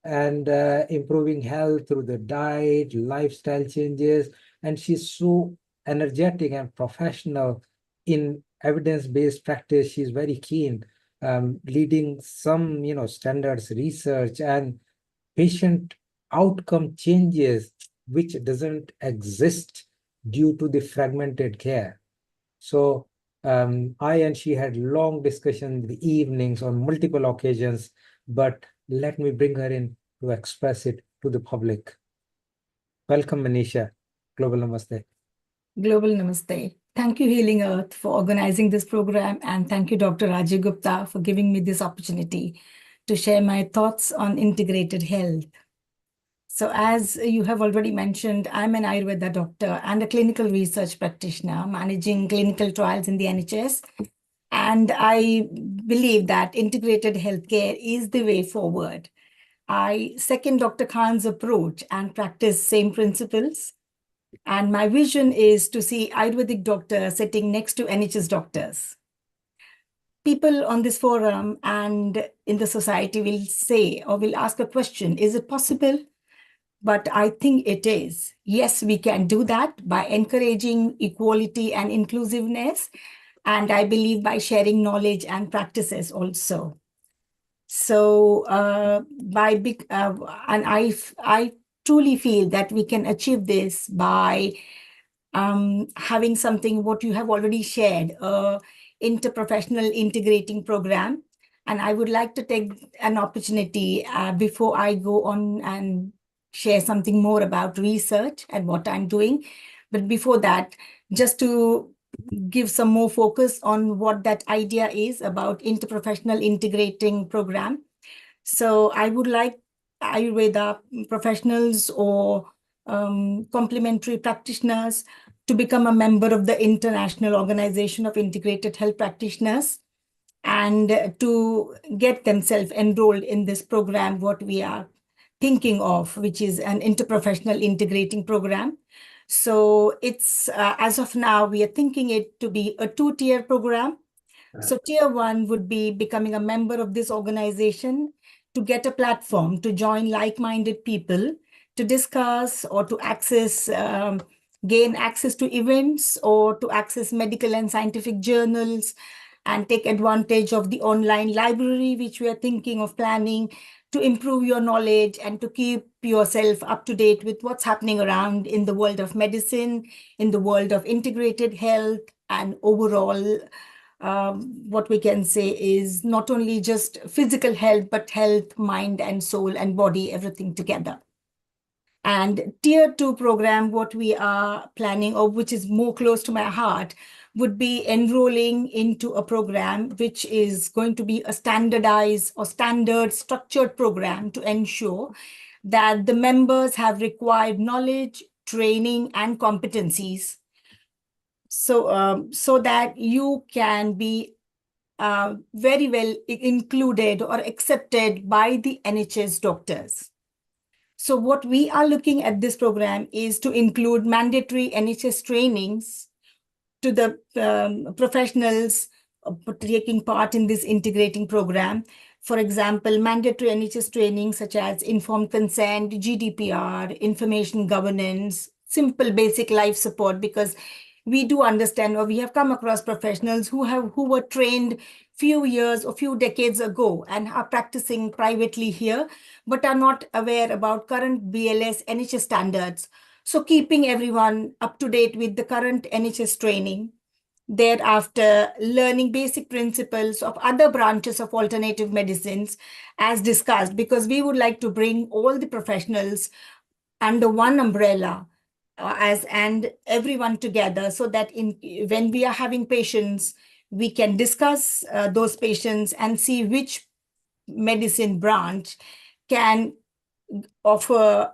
and improving health through the diet, lifestyle changes. And she's so energetic and professional in evidence-based practice. She's very keen, leading some, standards research and patient outcome changes, which doesn't exist due to the fragmented care. So I and she had long discussions in the evenings on multiple occasions, but let me bring her in to express it to the public. Welcome, Manisha. Global Namaste. Global Namaste. Thank you, Healing Earth, for organizing this program. And thank you, Dr. Rajiv Gupta, for giving me this opportunity to share my thoughts on integrated health. So as you have already mentioned, I'm an Ayurveda doctor and a clinical research practitioner managing clinical trials in the NHS. And I believe that integrated healthcare is the way forward. I second Dr. Khan's approach and practice same principles. And my vision is to see Ayurvedic doctors sitting next to NHS doctors. People on this forum and in the society will say or will ask a question, is it possible but I think it is. Yes, we can do that by encouraging equality and inclusiveness, and I believe by sharing knowledge and practices also. So and I truly feel that we can achieve this by having something what you have already shared, interprofessional integrating program. And I would like to take an opportunity before I go on and share something more about research and what I'm doing. But before that, just to give some more focus on what that idea is about interprofessional integrating program. So I would like Ayurveda professionals or complementary practitioners to become a member of the International Organization of Integrated Health Practitioners and to get themselves enrolled in this program, what we are thinking of, which is an interprofessional integrating program. So it's, as of now, we are thinking it to be a 2-tier program. So tier 1 would be becoming a member of this organization to get a platform to join like-minded people to discuss or to access, gain access to events or to access medical and scientific journals and take advantage of the online library, which we are thinking of planning to improve your knowledge and to keep yourself up to date with what's happening around in the world of medicine, in the world of integrated health, and overall, what we can say is not only just physical health, but health, mind and soul and body, everything together. And tier 2 program, what we are planning, or which is more close to my heart, would be enrolling into a program which is going to be a standardized or standard structured program to ensure that the members have required knowledge, training, and competencies. So that you can be very well included or accepted by the NHS doctors. So what we are looking at this program is to include mandatory NHS trainings to the professionals taking part in this integrating program. For example, mandatory NHS training such as informed consent, GDPR, information governance, simple basic life support, because we do understand, or we have come across professionals who were trained few years or few decades ago and are practicing privately here, but are not aware about current BLS NHS standards. So keeping everyone up to date with the current NHS training, thereafter learning basic principles of other branches of alternative medicines as discussed, because we would like to bring all the professionals under one umbrella and everyone together, so that when we are having patients, we can discuss those patients and see which medicine branch can offer,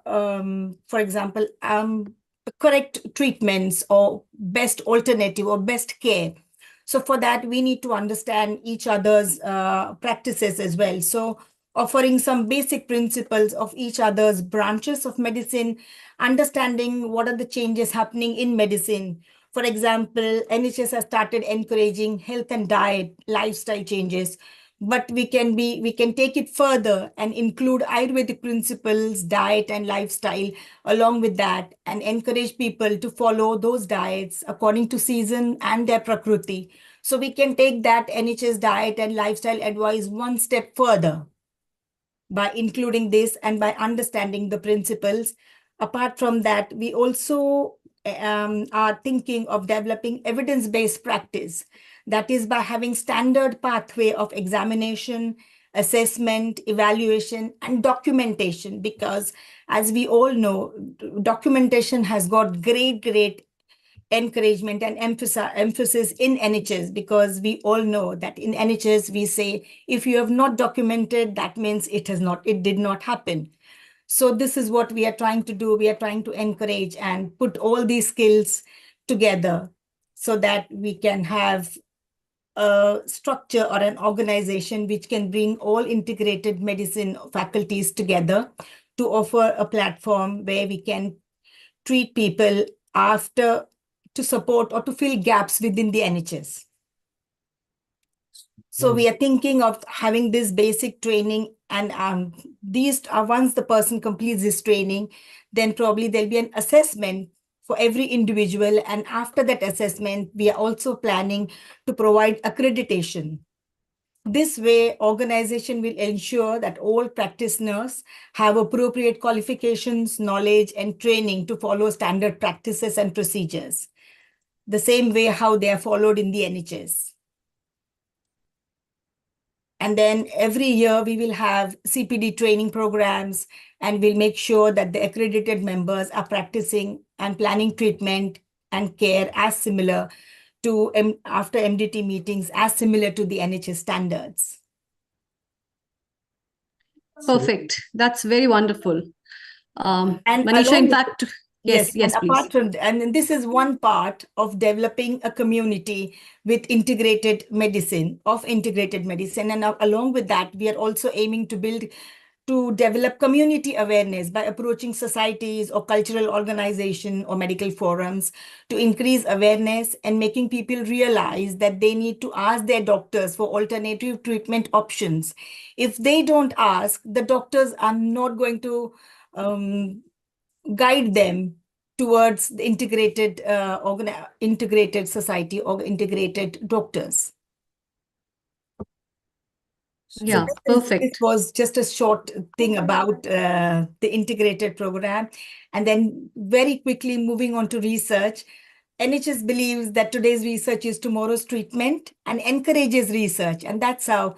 for example, correct treatments or best alternative or best care. So for that, we need to understand each other's practices as well. So offering some basic principles of each other's branches of medicine, understanding what are the changes happening in medicine. For example, NHS has started encouraging health and diet, lifestyle changes, but we can take it further and include Ayurvedic principles, diet and lifestyle along with that, and encourage people to follow those diets according to season and their prakriti. So we can take that NHS diet and lifestyle advice one step further by including this and by understanding the principles. Apart from that, we also are thinking of developing evidence-based practice. That is by having standard pathway of examination, assessment, evaluation, and documentation, because as we all know, documentation has got great encouragement and emphasis in NHS, because we all know that in NHS we say, if you have not documented, that means it did not happen. So this is what we are trying to do. We are trying to encourage and put all these skills together so that we can have a structure or an organization which can bring all integrated medicine faculties together to offer a platform where we can treat people after to support or to fill gaps within the NHS. So we are thinking of having this basic training And these are, once the person completes this training, then probably there'll be an assessment for every individual. And after that assessment, we are also planning to provide accreditation. This way, organization will ensure that all practitioners have appropriate qualifications, knowledge, and training to follow standard practices and procedures, the same way how they are followed in the NHS. And then every year we will have CPD training programs, and we'll make sure that the accredited members are practicing and planning treatment and care as similar to after MDT meetings, as similar to the NHS standards. Perfect. That's very wonderful. And Manisha, in fact, yes, and please. apart from, and this is one part of developing a community with integrated medicine, and along with that, we are also aiming to develop community awareness by approaching societies or cultural organization or medical forums to increase awareness and making people realize that they need to ask their doctors for alternative treatment options. If they don't ask, the doctors are not going to guide them towards the integrated society or integrated doctors. Yeah, perfect. This was just a short thing about the integrated program. And then very quickly moving on to research. NHS believes that today's research is tomorrow's treatment and encourages research. And that's how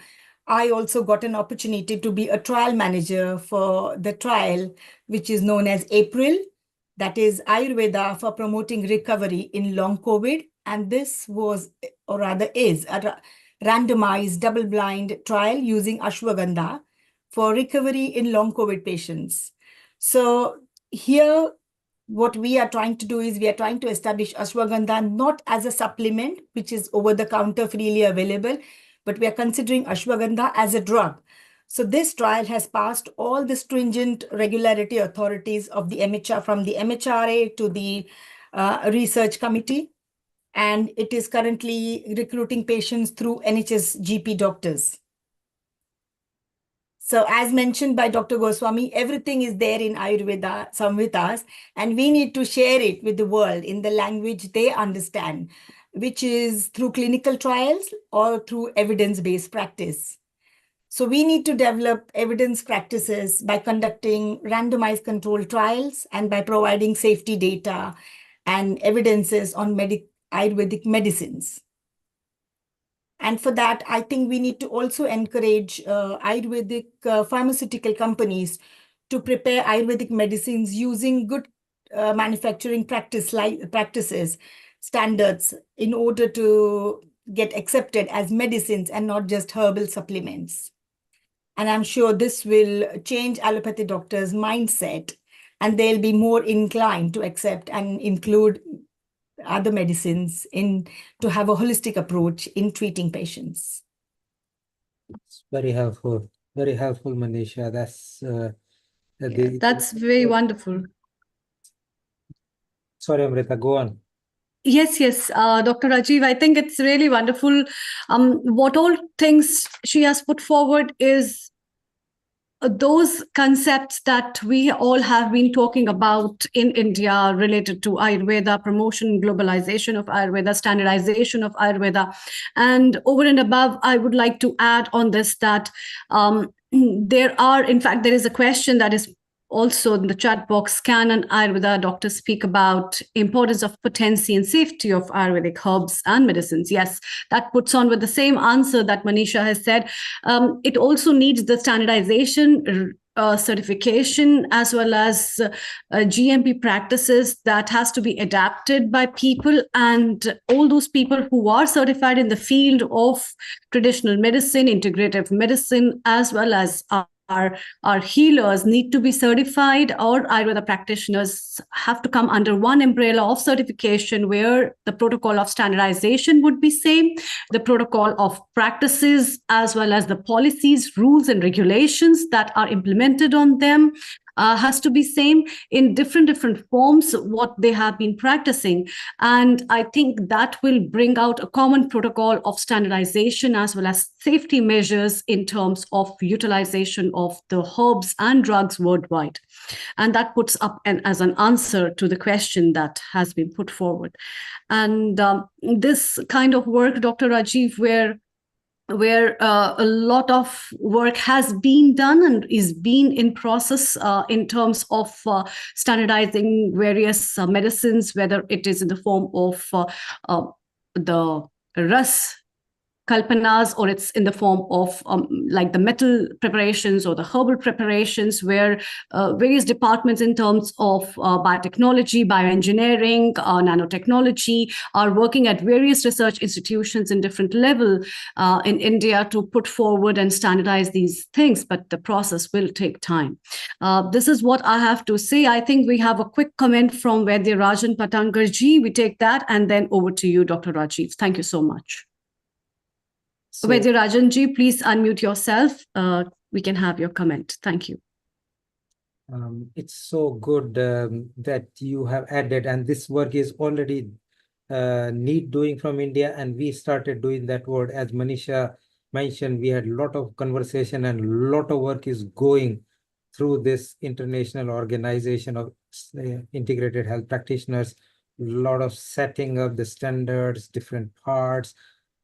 I also got an opportunity to be a trial manager for the trial, which is known as April. That is Ayurveda for promoting recovery in long COVID. And this was, or rather is, a randomized double-blind trial using ashwagandha for recovery in long COVID patients. So here, what we are trying to do is we are trying to establish ashwagandha not as a supplement, which is over-the-counter freely available, but we are considering ashwagandha as a drug. So this trial has passed all the stringent regularity authorities of the MHR, from the MHRA to the research committee. And it is currently recruiting patients through NHS GP doctors. So as mentioned by Dr. Goswami, everything is there in Ayurveda Samhitas, and we need to share it with the world in the language they understand, which is through clinical trials or through evidence-based practice. So we need to develop evidence practices by conducting randomized controlled trials and by providing safety data and evidences on Ayurvedic medicines. And for that, I think we need to also encourage Ayurvedic pharmaceutical companies to prepare Ayurvedic medicines using good manufacturing practices, standards, in order to get accepted as medicines and not just herbal supplements. And I'm sure this will change allopathy doctors' mindset, and they'll be more inclined to accept and include other medicines to have a holistic approach in treating patients. It's very helpful, Manisha. That's very wonderful. Sorry, Amrita, go on. Yes, Dr. Rajiv, I think it's really wonderful. What all things she has put forward is those concepts that we all have been talking about in India related to Ayurveda, promotion, globalization of Ayurveda, standardization of Ayurveda. And over and above, I would like to add on this that there is a question that is also in the chat box. Can an Ayurveda doctor speak about importance of potency and safety of Ayurvedic herbs and medicines? Yes, that puts on with the same answer that Manisha has said. It also needs the standardization, certification, as well as GMP practices that has to be adapted by people, and all those people who are certified in the field of traditional medicine, integrative medicine, as well as our healers need to be certified, or Ayurveda practitioners have to come under one umbrella of certification where the protocol of standardization would be same, the protocol of practices, as well as the policies, rules, and regulations that are implemented on them, has to be same in different forms what they have been practicing. And I think that will bring out a common protocol of standardization as well as safety measures in terms of utilization of the herbs and drugs worldwide. And that puts up as an answer to the question that has been put forward. And this kind of work, Dr. Rajiv, where a lot of work has been done and is being in process in terms of standardizing various medicines, whether it is in the form of the ras kalpanas, or it's in the form of like the metal preparations or the herbal preparations, where various departments in terms of biotechnology, bioengineering, nanotechnology are working at various research institutions in different level in India to put forward and standardize these things, but the process will take time. This is what I have to say. I think we have a quick comment from Vaidya Rajan Patankarji. We take that, and then over to you, Dr. Rajiv. Thank you so much. So, Vaidya Rajanji, please unmute yourself. We can have your comment. Thank you. It's so good that you have added, and this work is already need doing from India, and we started doing that word. As Manisha mentioned, we had a lot of conversation and a lot of work is going through this international organization of integrated health practitioners, a lot of setting up the standards, different parts,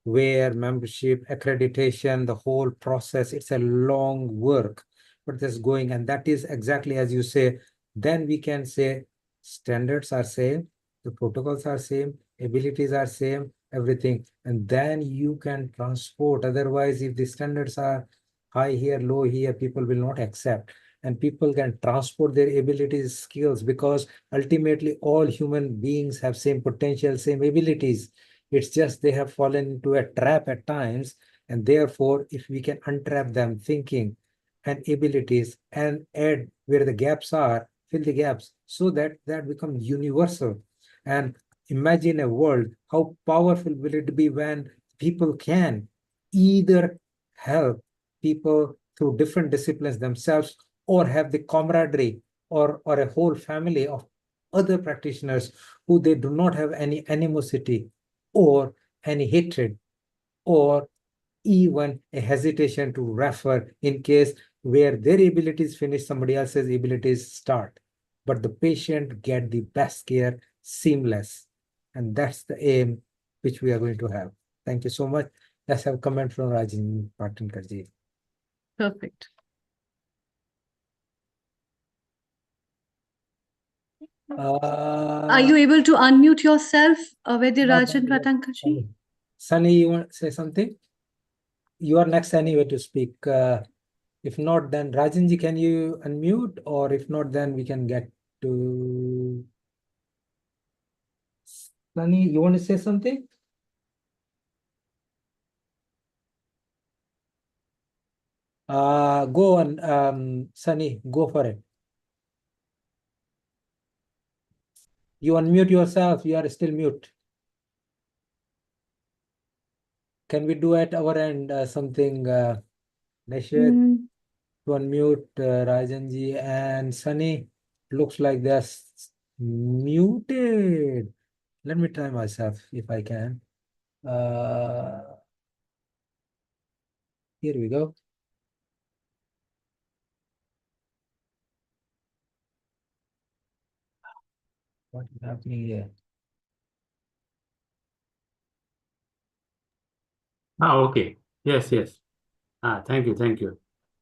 where membership, accreditation, the whole process. It's a long work, but that's going, and that is exactly as you say. Then we can say standards are same, the protocols are same, abilities are same, everything, and then you can transport. Otherwise, if the standards are high here, low here, people will not accept, and people can transport their abilities, skills, because ultimately all human beings have same potential, same abilities. It's just they have fallen into a trap at times, and therefore if we can untrap them thinking and abilities and add where the gaps are, fill the gaps, so that that becomes universal. And imagine a world, how powerful will it be when people can either help people through different disciplines themselves, or have the camaraderie or a whole family of other practitioners who they do not have any animosity or any hatred or even a hesitation to refer in case where their abilities finish, somebody else's abilities start. But the patient get the best care seamless. And that's the aim which we are going to have. Thank you so much. Let's have a comment from Rajin Patankarji. Perfect. Are you able to unmute yourself, Vaidya Rajan Patankarji? Sunny, you want to say something? You are next anyway to speak. If not, then Rajanji, can you unmute? Or if not, then we can get to Sunny. You want to say something? Go on, Sunny, go for it. You unmute yourself. You are still mute. Can we do at our end something, Nashid, to unmute Rajanji and Sunny? Looks like they're muted. Let me try myself if I can. Here we go. What is happening here? Okay. Yes, yes. Thank you, thank you.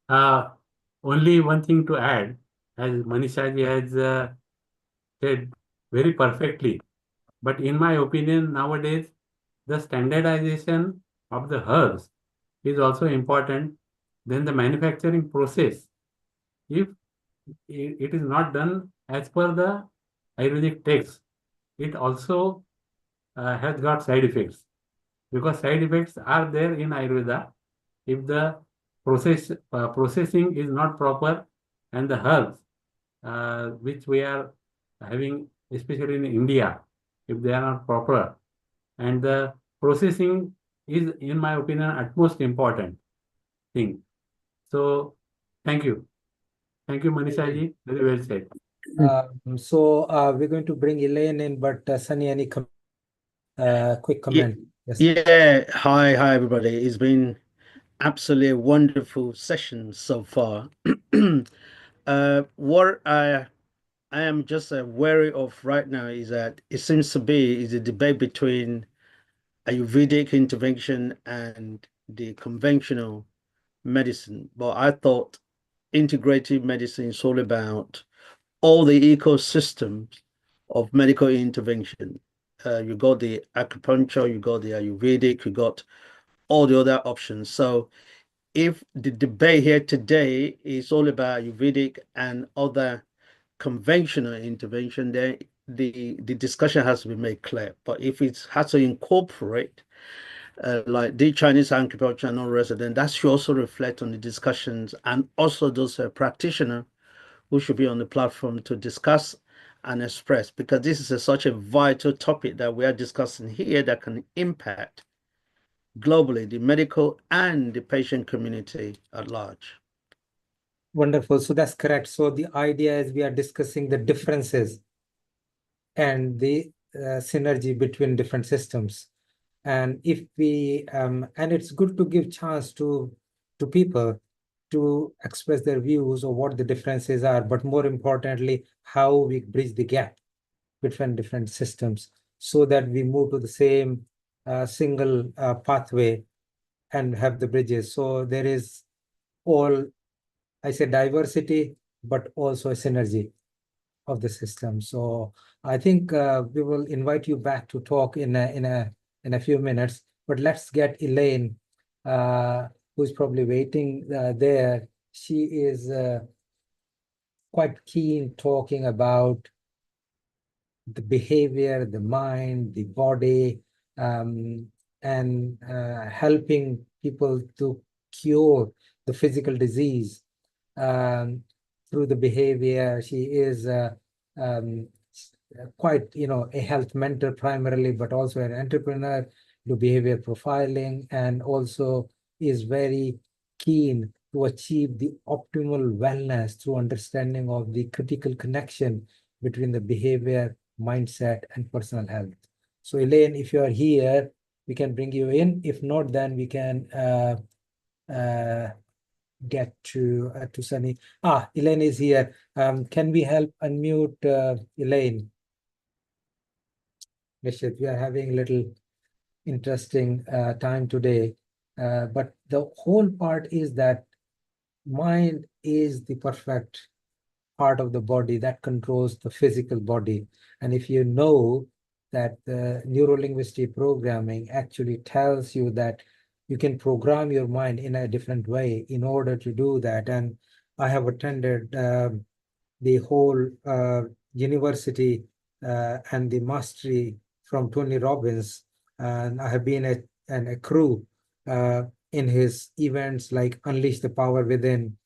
Only one thing to add, as Manisha ji has said very perfectly. But in my opinion, nowadays, the standardization of the herbs is also important than the manufacturing process. If it is not done as per the Ayurvedic text, it also has got side effects, because side effects are there in Ayurveda. If the processing is not proper, and the herbs which we are having, especially in India, if they are not proper, and the processing is, in my opinion, utmost important thing. So, thank you. Thank you, Manisha ji. Very well said. We're going to bring Elaine in, but Sunny, any quick comment? Yes. Yeah, hi everybody. It's been absolutely a wonderful session so far. What I am just wary of right now is that it seems to be is a debate between Ayurvedic intervention and the conventional medicine. But I thought integrative medicine is all about all the ecosystems of medical intervention. You got the acupuncture, you got the Ayurvedic, you got all the other options. So if the debate here today is all about Ayurvedic and other conventional intervention, then the discussion has to be made clear. But if it has to incorporate like the Chinese acupuncture and all the rest of them, that should also reflect on the discussions and also those practitioners who should be on the platform to discuss and express, because this is such a vital topic that we are discussing here that can impact globally the medical and the patient community at large. Wonderful. So that's correct. So the idea is we are discussing the differences and the synergy between different systems. And if we and it's good to give chance to people to express their views of what the differences are, but more importantly, how we bridge the gap between different systems so that we move to the same single pathway and have the bridges. So there is all, I say, diversity, but also a synergy of the system. So I think we will invite you back to talk in a few minutes, but let's get Elaine, who's probably waiting there. She is quite keen talking about the behavior, the mind, the body, and helping people to cure the physical disease through the behavior. She is quite, a health mentor primarily, but also an entrepreneur, do behavior profiling, and also is very keen to achieve the optimal wellness through understanding of the critical connection between the behavior, mindset, and personal health. So Elaine, if you are here, we can bring you in. If not, then we can get to Sunny. Elaine is here. Can we help unmute Elaine? Nishit, we are having a little interesting time today. But the whole part is that mind is the perfect part of the body that controls the physical body. And if you know that the neuro-linguistic programming actually tells you that you can program your mind in a different way in order to do that. And I have attended the whole university and the mastery from Tony Robbins, and I have been a crew in his events like Unleash the Power Within,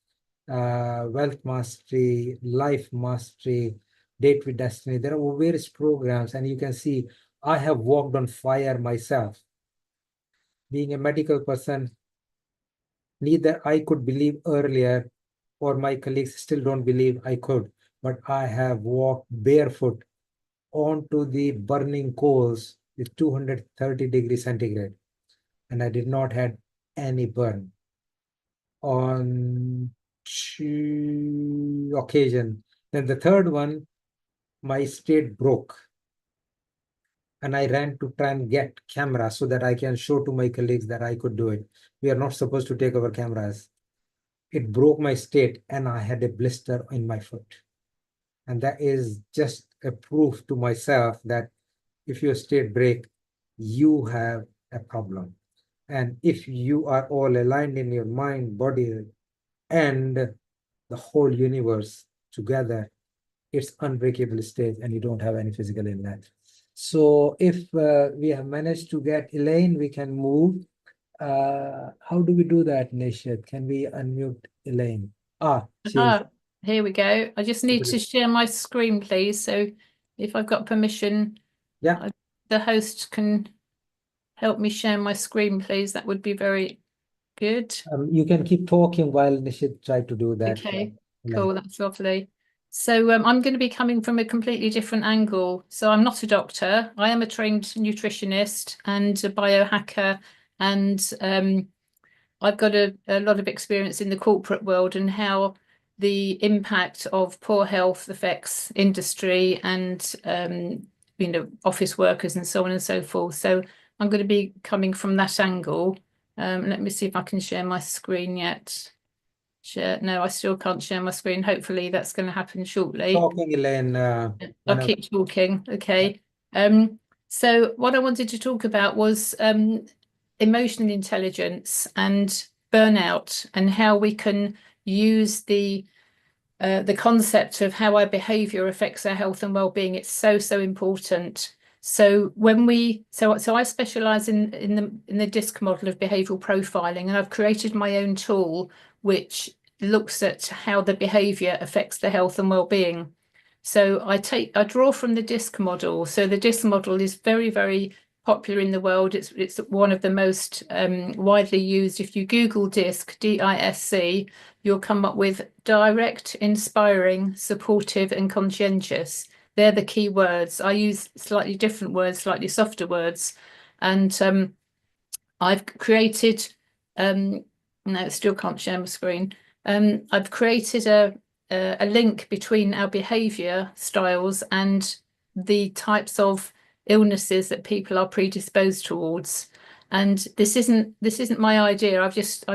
Wealth Mastery, Life Mastery, Date with Destiny. There are various programs, and you can see I have walked on fire myself. Being a medical person, neither I could believe earlier, or my colleagues still don't believe I could, but I have walked barefoot onto the burning coals with 230 degrees centigrade, and I did not have any burn. On 2 occasions. Then the third one, my state broke, and I ran to try and get camera so that I can show to my colleagues that I could do it. We are not supposed to take our cameras. It broke my state, and I had a blister in my foot. And that is just a proof to myself that if your state break, you have a problem. And if you are all aligned in your mind, body, and the whole universe together, it's unbreakable state, and you don't have any physical illness. So if we have managed to get Elaine, we can move. How do we do that, Nishit? Can we unmute Elaine? Here we go. I just need to share my screen, please. So if I've got permission, the host can help me share my screen, please. That would be very good. You can keep talking while Nishit try to do that. Okay. Cool, that's lovely. So I'm going to be coming from a completely different angle. So I'm not a doctor. I am a trained nutritionist and a biohacker, and I've got a lot of experience in the corporate world and how the impact of poor health affects industry and office workers and so on and so forth. So I'm going to be coming from that angle. Let me see if I can share my screen yet. Share. No, I still can't share my screen. Hopefully that's going to happen shortly. Talking, Elaine. I'll keep talking. Okay. So what I wanted to talk about was emotional intelligence and burnout, and how we can use the concept of how our behavior affects our health and well-being. It's so important. So when I specialize in the DISC model of behavioral profiling, and I've created my own tool which looks at how the behavior affects the health and well-being. So I draw from the DISC model. So the DISC model is very popular in the world. It's one of the most widely used. If you Google DISC, DISC, you'll come up with direct, inspiring, supportive, and conscientious. They're the key words. I use slightly different words, slightly softer words, and I've created. No, still can't share my screen. I've created a link between our behaviour styles and the types of illnesses that people are predisposed towards. And this isn't my idea. I've just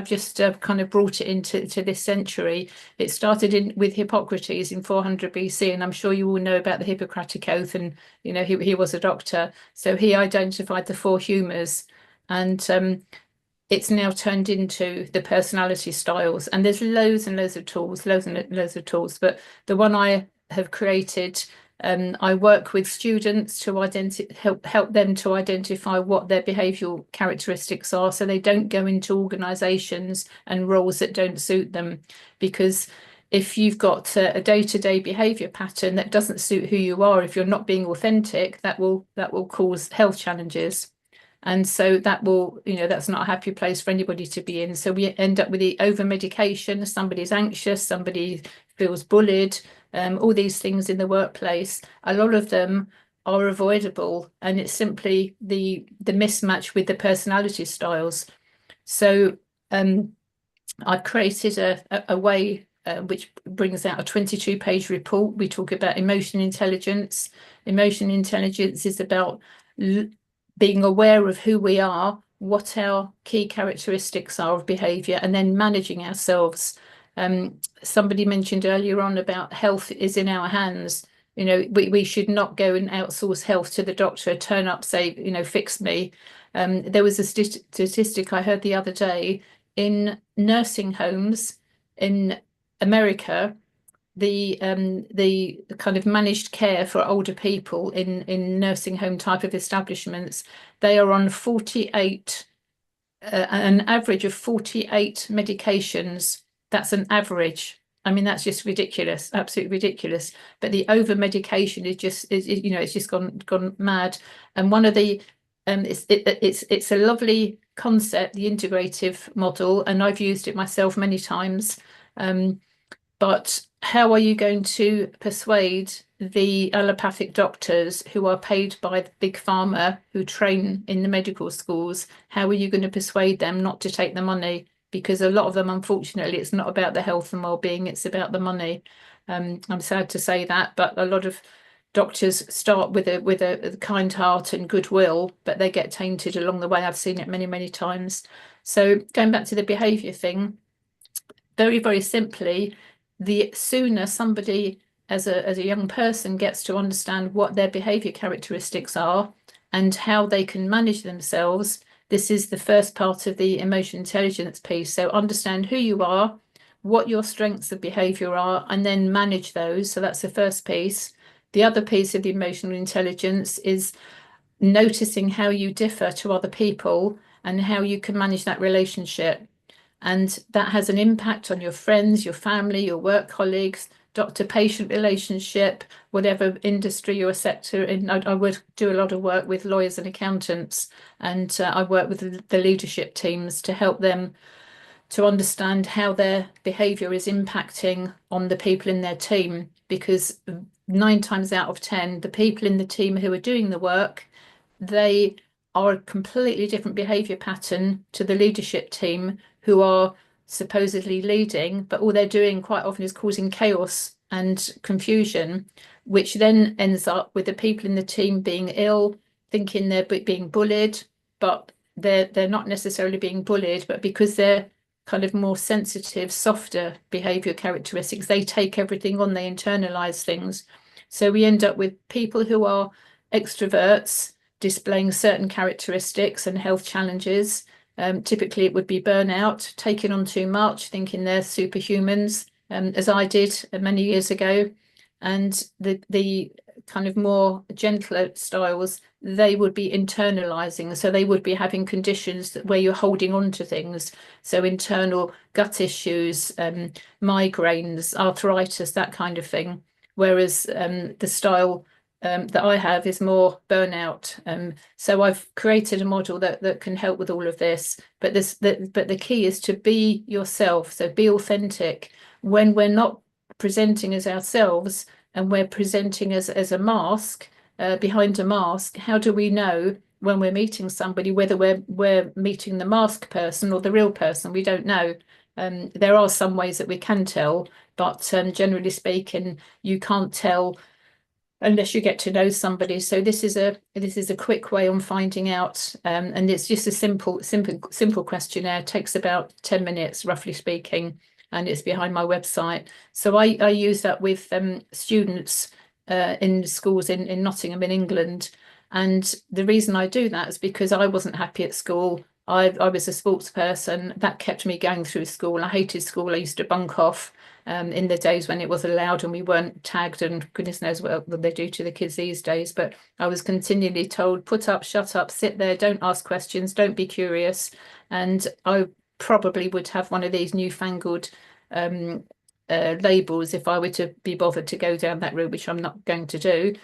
kind of brought it into this century. It started with Hippocrates in 400 BC, and I'm sure you all know about the Hippocratic Oath. And he was a doctor, so he identified the 4 humours, and it's now turned into the personality styles. And there's loads and loads of tools, but the one I have created, I work with students to help them to identify what their behavioural characteristics are, so they don't go into organisations and roles that don't suit them. Because if you've got a day-to-day behaviour pattern that doesn't suit who you are, if you're not being authentic, that will cause health challenges. And so that will, that's not a happy place for anybody to be in. So we end up with the over medication. Somebody's anxious, somebody feels bullied, all these things in the workplace. A lot of them are avoidable, and it's simply the mismatch with the personality styles. So I've created a way which brings out a 22-page report. We talk about emotion intelligence. Emotion intelligence is about being aware of who we are, what our key characteristics are of behaviour, and then managing ourselves. Somebody mentioned earlier on about health is in our hands. We should not go and outsource health to the doctor, turn up, say, fix me. There was a statistic I heard the other day in nursing homes in America. The kind of managed care for older people in nursing home type of establishments, they are on 48, an average of 48 medications. That's an average. I mean, that's just ridiculous, absolutely ridiculous. But the over medication is just, it's just gone mad. And one of the, it's a lovely concept, the integrative model, and I've used it myself many times. But how are you going to persuade the allopathic doctors who are paid by the big pharma, who train in the medical schools? How are you going to persuade them not to take the money? Because a lot of them, unfortunately, it's not about the health and well-being, it's about the money. I'm sad to say that, but a lot of doctors start with a kind heart and goodwill, but they get tainted along the way. I've seen it many times. So going back to the behaviour thing, very simply, the sooner somebody as a young person gets to understand what their behaviour characteristics are and how they can manage themselves, this is the first part of the emotional intelligence piece. So understand who you are, what your strengths of behaviour are, and then manage those. So that's the first piece. The other piece of the emotional intelligence is noticing how you differ to other people and how you can manage that relationship. And that has an impact on your friends, your family, your work colleagues, doctor-patient relationship, whatever industry or sector in. I would do a lot of work with lawyers and accountants, and I work with the leadership teams to help them to understand how their behavior is impacting on the people in their team, because 9 times out of 10, the people in the team who are doing the work, they are a completely different behavior pattern to the leadership team who are supposedly leading, but all they're doing quite often is causing chaos and confusion, which then ends up with the people in the team being ill, thinking they're being bullied, but they're not necessarily being bullied, but because they're kind of more sensitive, softer behavior characteristics, they take everything on, they internalize things. So we end up with people who are extroverts displaying certain characteristics and health challenges. Typically, it would be burnout, taking on too much, thinking they're superhumans, as I did many years ago. And the kind of more gentler styles, they would be internalizing. So they would be having conditions where you're holding on to things. So internal gut issues, migraines, arthritis, that kind of thing. Whereas the style that I have is more burnout. So I've created a model that can help with all of this. But the key is to be yourself. So be authentic. When we're not presenting as ourselves and we're presenting as a mask, behind a mask, how do we know when we're meeting somebody whether we're meeting the mask person or the real person? We don't know. There are some ways that we can tell, but generally speaking, you can't tell unless you get to know somebody. So this is a quick way on finding out, and it's just a simple questionnaire. It takes about 10 minutes, roughly speaking, and it's behind my website. So I use that with students in schools in Nottingham in England. And the reason I do that is because I wasn't happy at school. I was a sports person. That kept me going through school. I hated school. I used to bunk off in the days when it was allowed and we weren't tagged, and goodness knows what they do to the kids these days. But I was continually told, put up, shut up, sit there, don't ask questions, don't be curious. And I probably would have one of these newfangled labels if I were to be bothered to go down that route, which I'm not going to do.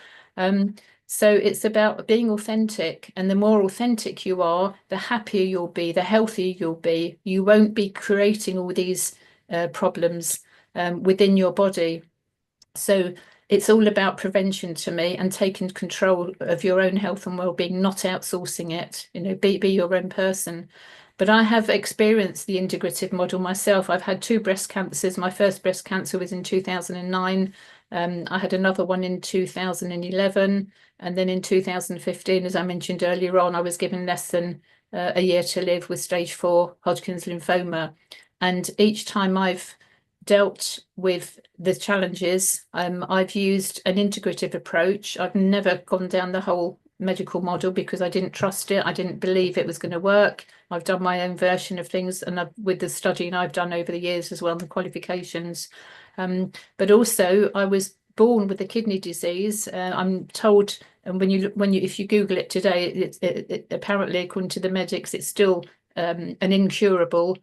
So it's about being authentic, and the more authentic you are, the happier you'll be, the healthier you'll be. You won't be creating all these problems within your body. So it's all about prevention to me, and taking control of your own health and well-being, not outsourcing it. Be your own person. But I have experienced the integrative model myself. I've had 2 breast cancers. My first breast cancer was in 2009. I had another one in 2011. And then in 2015, as I mentioned earlier on, I was given less than a year to live with stage 4 Hodgkin's lymphoma. And each time I've dealt with the challenges, I've used an integrative approach. I've never gone down the whole medical model because I didn't trust it. I didn't believe it was going to work. I've done my own version of things, and with the studying I've done over the years as well, the qualifications. But also I was born with a kidney disease. I'm told, and if you Google it today, it apparently, according to the medics, it's still an incurable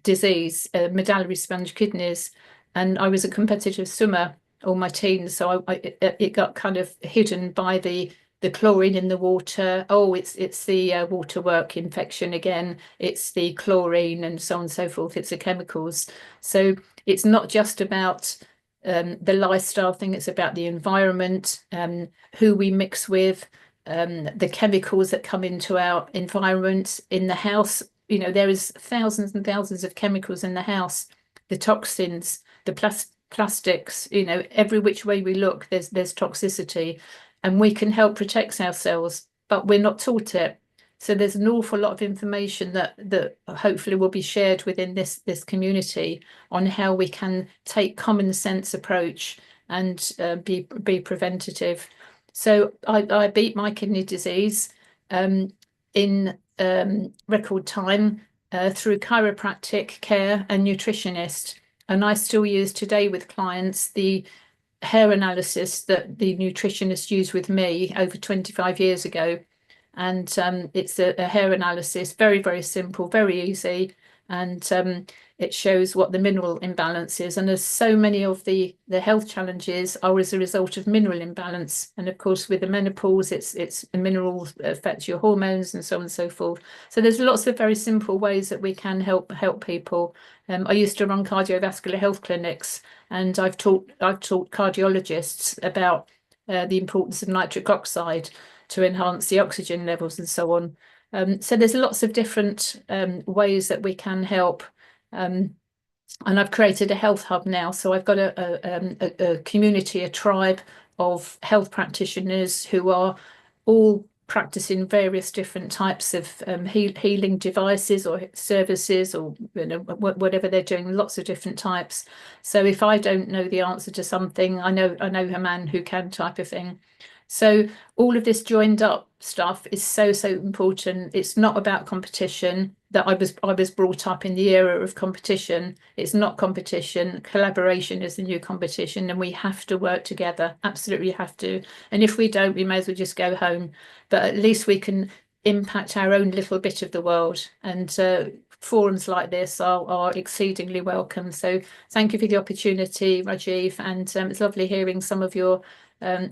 disease, medullary sponge kidneys. And I was a competitive swimmer all my teens, so it got kind of hidden by the chlorine in the water. Oh, it's the waterwork infection again. It's the chlorine and so on and so forth. It's the chemicals. So it's not just about the lifestyle thing. It's about the environment, who we mix with, the chemicals that come into our environment in the house. There is thousands and thousands of chemicals in the house, the toxins, the plastics, every which way we look, there's toxicity, and we can help protect ourselves, but we're not taught it. So there's an awful lot of information that hopefully will be shared within this community on how we can take common sense approach and be preventative. So I beat my kidney disease in record time through chiropractic care and nutritionist. And I still use today with clients the hair analysis that the nutritionist used with me over 25 years ago. And it's a hair analysis, very, very simple, very easy. and it shows what the mineral imbalance is. And there's so many of the health challenges are as a result of mineral imbalance. And of course, with the menopause, it's the minerals affect your hormones and so on and so forth. So there's lots of very simple ways that we can help people. I used to run cardiovascular health clinics, and I've taught cardiologists about the importance of nitric oxide to enhance the oxygen levels and so on. So there's lots of different ways that we can help. And I've created a health hub now. So I've got a community, a tribe of health practitioners who are all practicing various different types of healing devices or services, or whatever they're doing, lots of different types. So if I don't know the answer to something, I know a man who can, type of thing. So all of this joined up stuff is so important. It's not about competition. That I was brought up in the era of competition. It's not competition. Collaboration is the new competition, and we have to work together. Absolutely have to. And if we don't, we may as well just go home. But at least we can impact our own little bit of the world. And forums like this are exceedingly welcome. So thank you for the opportunity, Rajiv. And it's lovely hearing some of your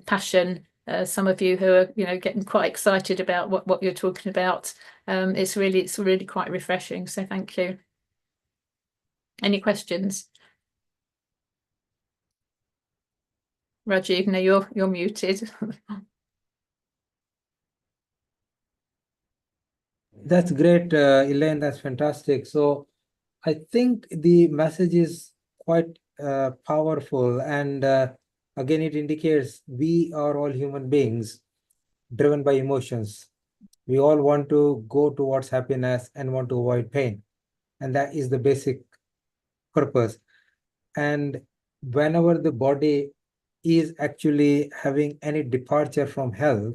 passion. Some of you who are, getting quite excited about what you're talking about. It's really quite refreshing. So thank you. Any questions? Rajiv, no, you're muted. That's great, Elaine. That's fantastic. So I think the message is quite powerful. And again, it indicates we are all human beings driven by emotions. We all want to go towards happiness and want to avoid pain. And that is the basic purpose. And whenever the body is actually having any departure from health,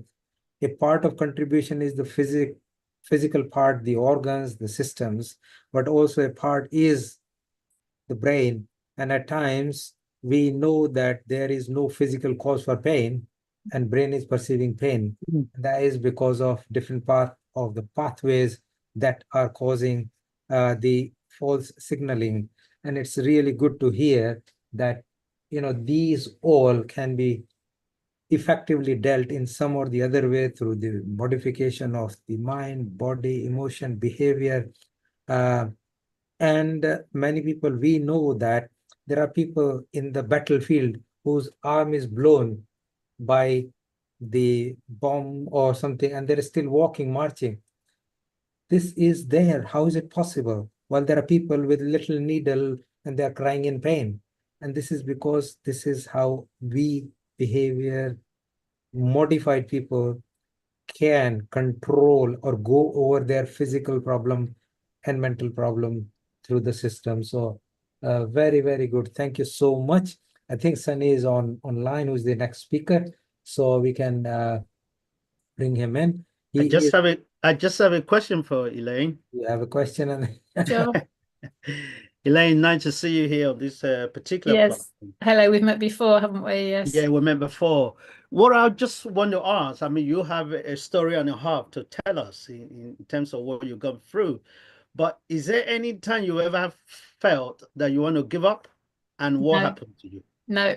a part of contribution is the physical part, the organs, the systems, but also a part is the brain. And at times we know that there is no physical cause for pain, and brain is perceiving pain. That is because of different part of the pathways that are causing the false signaling. And it's really good to hear that these all can be effectively dealt in some or the other way through the modification of the mind, body, emotion, behavior. And many people, we know that there are people in the battlefield whose arm is blown by the bomb or something, and they're still walking, marching. This is there. How is it possible? Well, there are people with little needle and they're crying in pain. And this is because this is how we behavior modified people can control or go over their physical problem and mental problem through the system. So very, very good. Thank you so much. I think Sunny is online, who's the next speaker. So we can bring him in. I just have a question for Elaine. You have a question? Sure. Elaine, nice to see you here on this particular platform. Hello, we've met before, haven't we? Yes. Yeah, we met before. What I just want to ask, I mean, you have a story and a half to tell us in terms of what you've gone through. But is there any time you ever have felt that you want to give up? And what happened to you? No,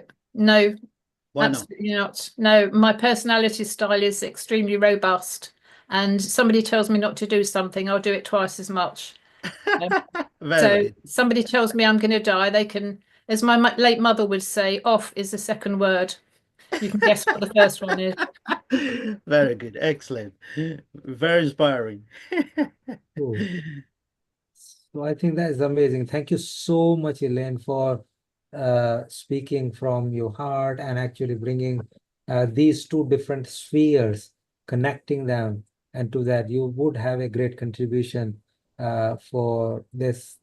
Why absolutely not? No, my personality style is extremely robust. And somebody tells me not to do something, I'll do it twice as much. So somebody tells me I'm going to die, they can, as my late mother would say, off is the second word. You can guess what the first one is. Very good. Excellent. Very inspiring. Cool. So I think that is amazing. Thank you so much, Elaine, for speaking from your heart and actually bringing these two different spheres, connecting them, and to that you would have a great contribution for this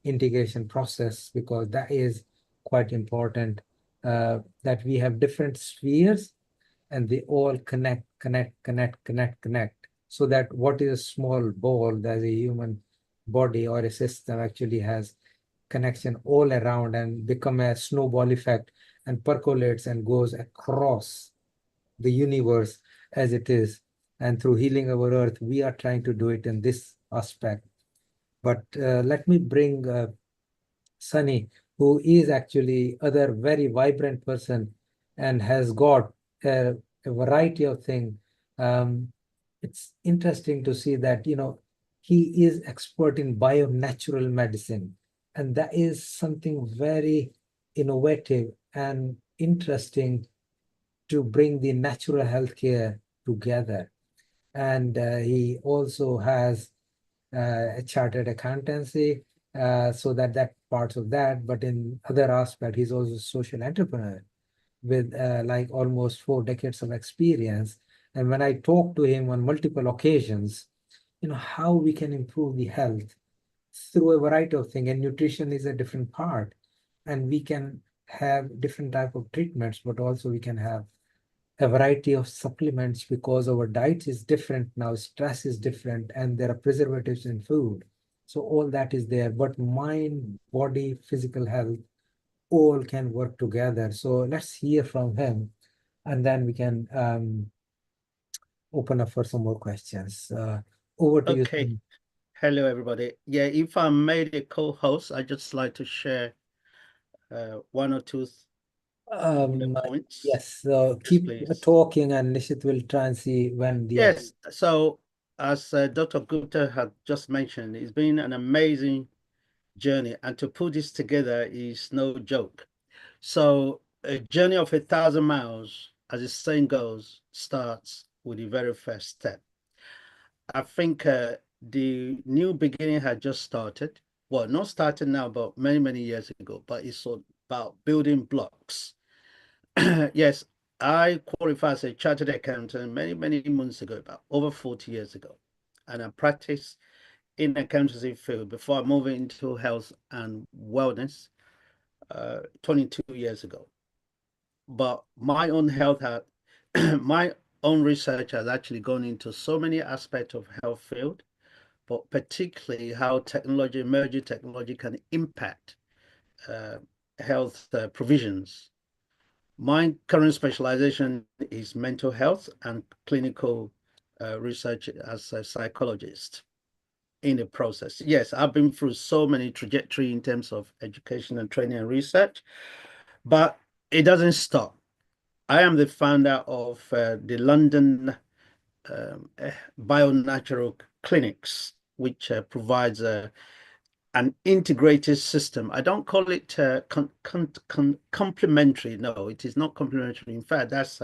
integration process, because that is quite important, that we have different spheres and they all connect, so that what is a small ball that a human body or a system actually has connection all around and become a snowball effect and percolates and goes across the universe as it is. And through healing our earth, we are trying to do it in this aspect. But let me bring Sunny, who is actually other very vibrant person and has got a variety of things. It's interesting to see that, he is expert in bio-natural medicine, and that is something very innovative and interesting to bring the natural healthcare together. And he also has a chartered accountancy, so that parts of that. But in other aspect, he's also a social entrepreneur with like almost 4 decades of experience. And when I talk to him on multiple occasions, how we can improve the health through a variety of things, and nutrition is a different part, and we can have different type of treatments, but also we can have a variety of supplements because our diet is different now, stress is different, and there are preservatives in food. So all that is there, but mind, body, physical health, all can work together. So let's hear from him, and then we can open up for some more questions. Over to you. Okay. Hello, everybody. Yeah, if I made a co-host, I'd just like to share one or two points. Yes, so keep please. talking, and Nishit will try and see when the Yes, so as Dr. Gupta had just mentioned, it's been an amazing journey, and to put this together is no joke. So a journey of 1,000 miles, as the saying goes, starts with the very first step. I think the new beginning had just started. Well, not started now, but many, many years ago, but it's all about building blocks. Yes, I qualified as a chartered accountant many, many months ago, about over 40 years ago. And I practiced in the accountancy field before moving into health and wellness 22 years ago. But my own health had, my own research has actually gone into so many aspects of health field, but particularly how technology, emerging technology can impact health provisions. My current specialization is mental health and clinical research as a psychologist in the process. Yes, I've been through so many trajectory in terms of education and training and research, but it doesn't stop. I am the founder of the London Bio-Natural Clinics, which provides an integrated system. I don't call it complementary. No, it is not complementary. In fact, that's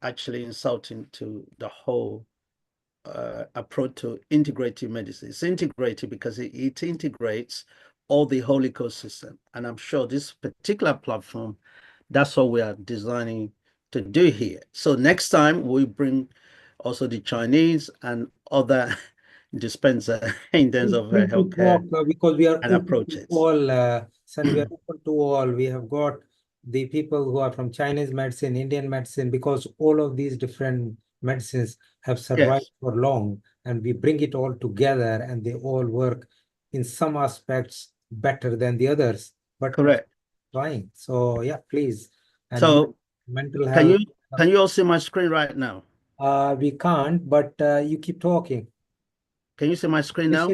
actually insulting to the whole approach to integrative medicine. It's integrated because it integrates all the whole ecosystem. And I'm sure this particular platform, that's what we are designing to do here. So next time we bring also the Chinese and other dispenser in terms of free to healthcare talk, because we are and open approaches. to all, Sunny, we are open to all. We have got the people who are from Chinese medicine, Indian medicine, because all of these different medicines have survived for long, and we bring it all together, and they all work in some aspects better than the others, but correct. Trying. So yeah, please. And So mental can health. you all see my screen right now? We can't, but you keep talking. Can you see my screen now?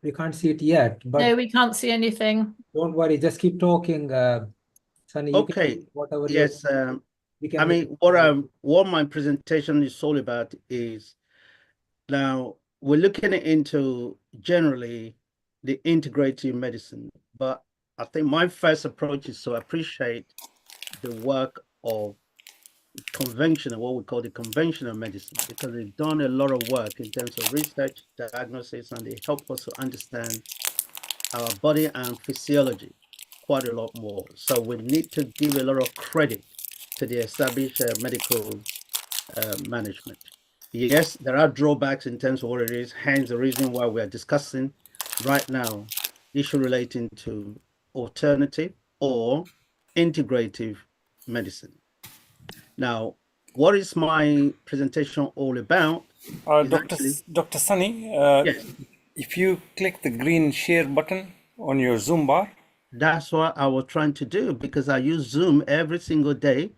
We can't see it yet, but No, we can't see anything. don't worry, just keep talking, Sunny. You Okay. can whatever Yes. I mean, what my presentation is all about is now we're looking into generally the integrative medicine, but I think my first approach is to appreciate the work of conventional, what we call the conventional medicine, because they've done a lot of work in terms of research, diagnosis, and they help us to understand our body and physiology quite a lot more. So we need to give a lot of credit to the established medical management. Yes, there are drawbacks in terms of what it is, hence the reason why we are discussing right now issue relating to alternative or integrative medicine. Now, what is my presentation all about? Dr. Sunny, Yes. if you click the green share button on your Zoom bar. That's what I was trying to do, because I use Zoom every single day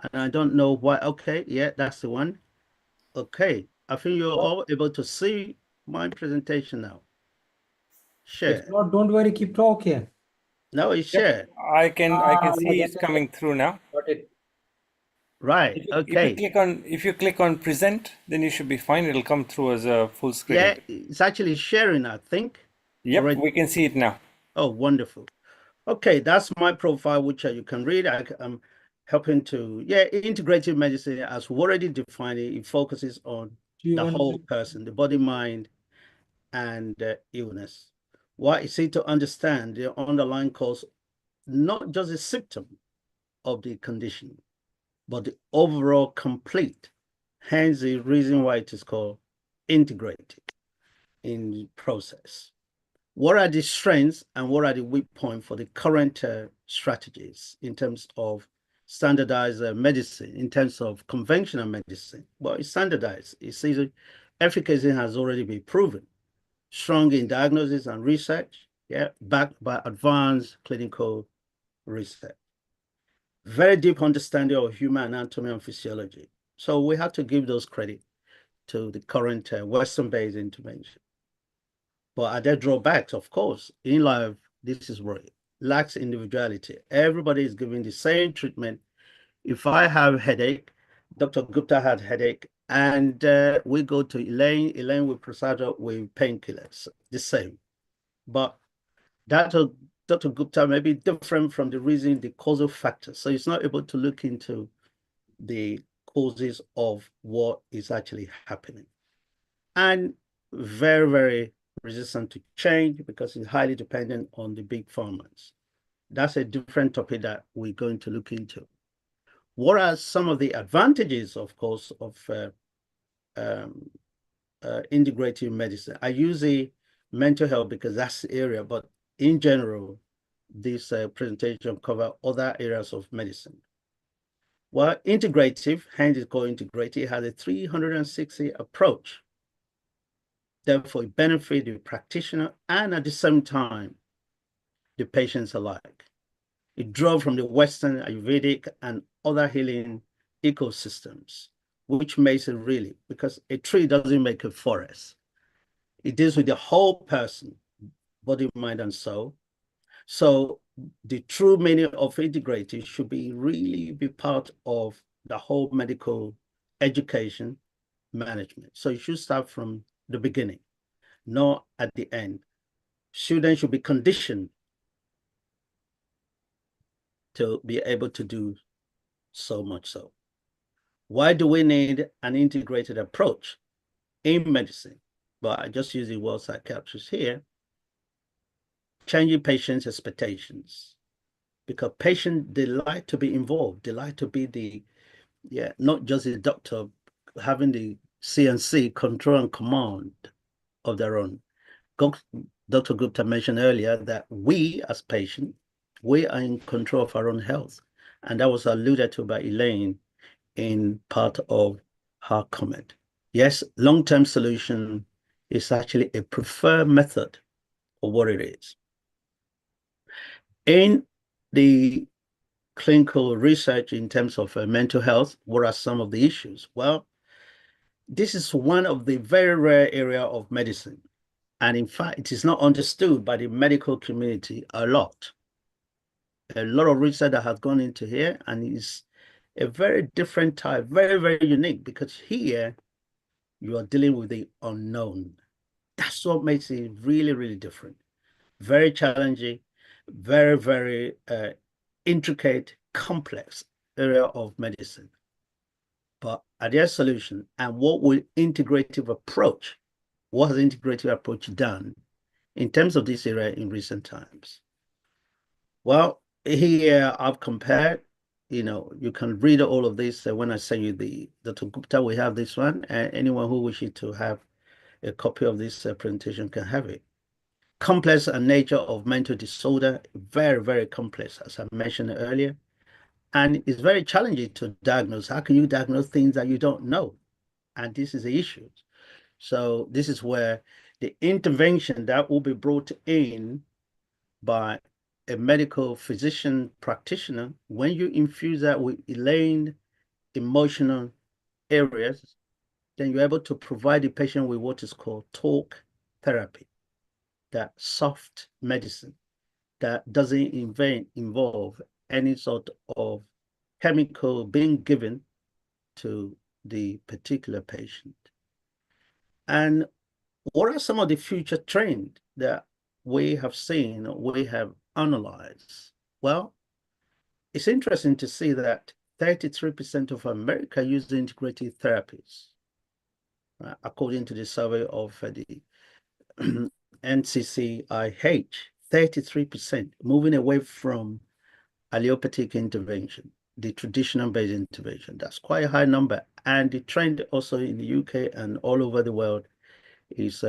and I don't know why. Okay, yeah, that's the one. Okay, I think you're all able to see my presentation now. Share. If not, don't worry, keep talking. No, it's shared. I can see it's coming through now. Got it. Right. Okay. If you click on present, then you should be fine. It'll come through as a full screen. Yeah, it's actually sharing, I think. Yep, already. we can see it now. Oh, wonderful. Okay, that's my profile, which you can read. I'm helping to, integrative medicine, as we already defined it, it focuses on the whole person, the body, mind, and illness. Why is it to understand the underlying cause, not just a symptom of the condition, but the overall complete, hence the reason why it is called integrated in the process. What are the strengths and what are the weak points for the current strategies in terms of standardized medicine, in terms of conventional medicine? Well, it's standardized. It's easy. Efficacy has already been proven. Strong in diagnosis and research, backed by advanced clinical research. Very deep understanding of human anatomy and physiology. So we have to give those credit to the current Western-based intervention. But are there drawbacks? Of course. In life, this is where it lacks individuality. Everybody is giving the same treatment. If I have headache, Dr. Gupta had headache, and we go to Elaine will prescribe with painkillers, the same. But Dr. Gupta may be different from the reason, the causal factors. So it's not able to look into the causes of what is actually happening. And very, very resistant to change because it's highly dependent on the big pharmas. That's a different topic that we're going to look into. What are some of the advantages, of course, of integrative medicine? I use the mental health because that's the area, but in general, this presentation cover other areas of medicine. Well, integrative, hence it's called integrative, has a 360 approach. Therefore, it benefits the practitioner and at the same time, the patients alike. It draws from the Western Ayurvedic and other healing ecosystems, which makes it really, because a tree doesn't make a forest. It deals with the whole person, body, mind, and soul. So the true meaning of integrative should really be part of the whole medical education management. So you should start from the beginning, not at the end. Students should be conditioned to be able to do so much so. Why do we need an integrated approach in medicine? Well, I just use the word psychiatrist here. Changing patients' expectations. Because patients, they like to be involved. They like to be not just the doctor having the CNC control and command of their own. Dr. Gupta mentioned earlier that we as patients, we are in control of our own health. And that was alluded to by Elaine in part of her comment. Yes, long-term solution is actually a preferred method of what it is. In the clinical research in terms of mental health, what are some of the issues? Well, this is one of the very rare area of medicine. And in fact, it is not understood by the medical community a lot. A lot of research that has gone into here, and it's a very different type, very, very unique, because here you are dealing with the unknown. That's what makes it really, really different. Very challenging, very, very intricate, complex area of medicine. But are there solutions? And what will integrative approach, what has integrative approach done in terms of this area in recent times? Well, here I've compared, you can read all of this when I send you the Dr. Gupta, we have this one, and anyone who wishes to have a copy of this presentation can have it. Complex and nature of mental disorder, very, very complex, as I mentioned earlier. And it's very challenging to diagnose. How can you diagnose things that you don't know? And this is the issue. So this is where the intervention that will be brought in by a medical physician practitioner, when you infuse that with Elaine emotional areas, then you're able to provide the patient with what is called talk therapy, that soft medicine that doesn't involve any sort of chemical being given to the particular patient. And what are some of the future trends that we have seen, we have analyzed? Well, it's interesting to see that 33% of America use integrative therapies, according to the survey of the NCCIH, 33%, moving away from allopathic intervention, the traditional based intervention. That's quite a high number. And the trend also in the UK and all over the world is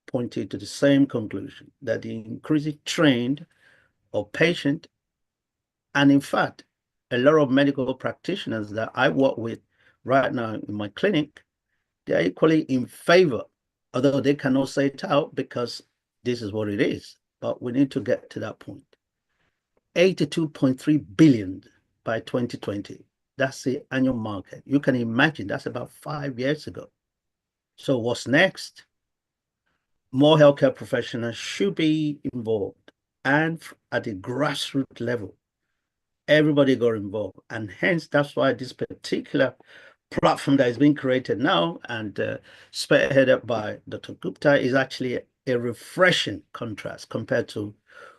pointed to the same conclusion, that the increasing trend of patient, and in fact, a lot of medical practitioners that I work with right now in my clinic, they're equally in favor, although they cannot say it out because this is what it is. But we need to get to that point. 82.3 billion by 2020. That's the annual market. You can imagine that's about 5 years ago. So what's next? More healthcare professionals should be involved, and at the grassroots level, everybody got involved. And hence, that's why this particular platform that is being created now and spearheaded by Dr. Gupta is actually a refreshing contrast compared to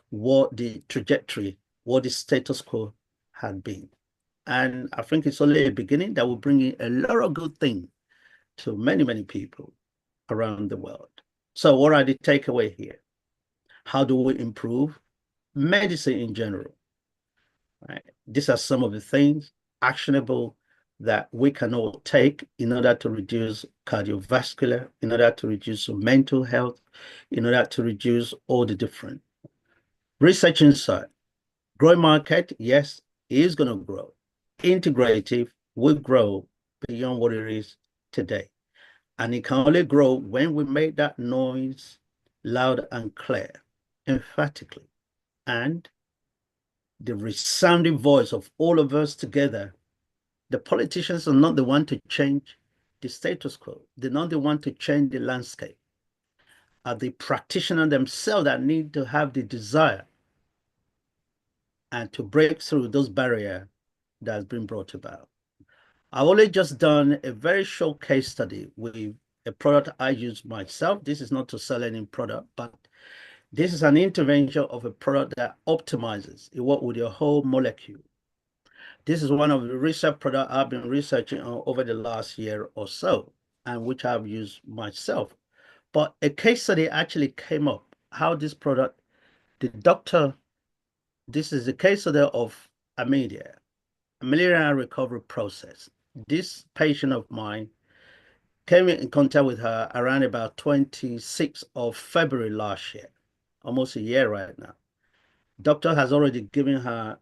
what the trajectory, what the status quo had been. And I think it's only a beginning that will bring in a lot of good things to many, many people around the world. So what are the takeaway here? How do we improve medicine in general? Right? These are some of the things actionable that we can all take in order to reduce cardiovascular, in order to reduce mental health, in order to reduce all the different. Research insight. Growing market, yes, is going to grow. Integrative will grow beyond what it is today. And it can only grow when we make that noise loud and clear, emphatically. And the resounding voice of all of us together. The politicians are not the one to change the status quo. They're not the one to change the landscape. Are the practitioners themselves that need to have the desire and to break through those barriers that has been brought about. I've only just done a very short case study with a product I use myself. This is not to sell any product, but this is an intervention of a product that optimizes. It works with your whole molecule. This is one of the research products I've been researching over the last year or so, and which I've used myself. But a case study actually came up, how this product, the doctor, this is a case study of Amelia, a malaria recovery process. This patient of mine came in contact with her around about 26th of February last year, almost a year right now. Doctor has already given her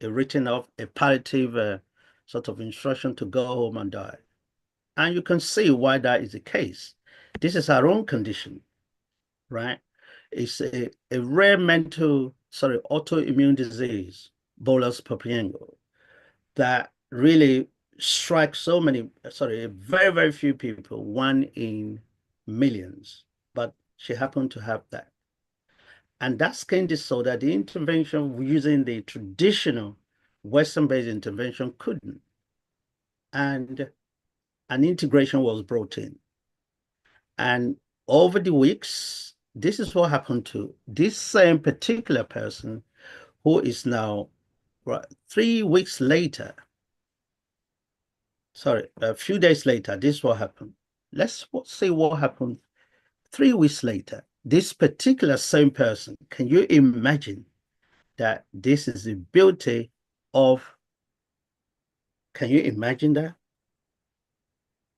a written of a palliative sort of instruction to go home and die. And you can see why that is the case. This is her own condition, right? It's a rare autoimmune disease, bullous purpuriengo, that really strikes very, very few people, 1 in millions, but she happened to have that. And that skin disorder, the intervention using the traditional Western-based intervention couldn't. And an integration was brought in. And over the weeks, this is what happened to this same particular person who is now 3 weeks later. A few days later, this is what happened. Let's see what happened 3 weeks later. This particular same person, can you imagine that this is the beauty of, can you imagine that?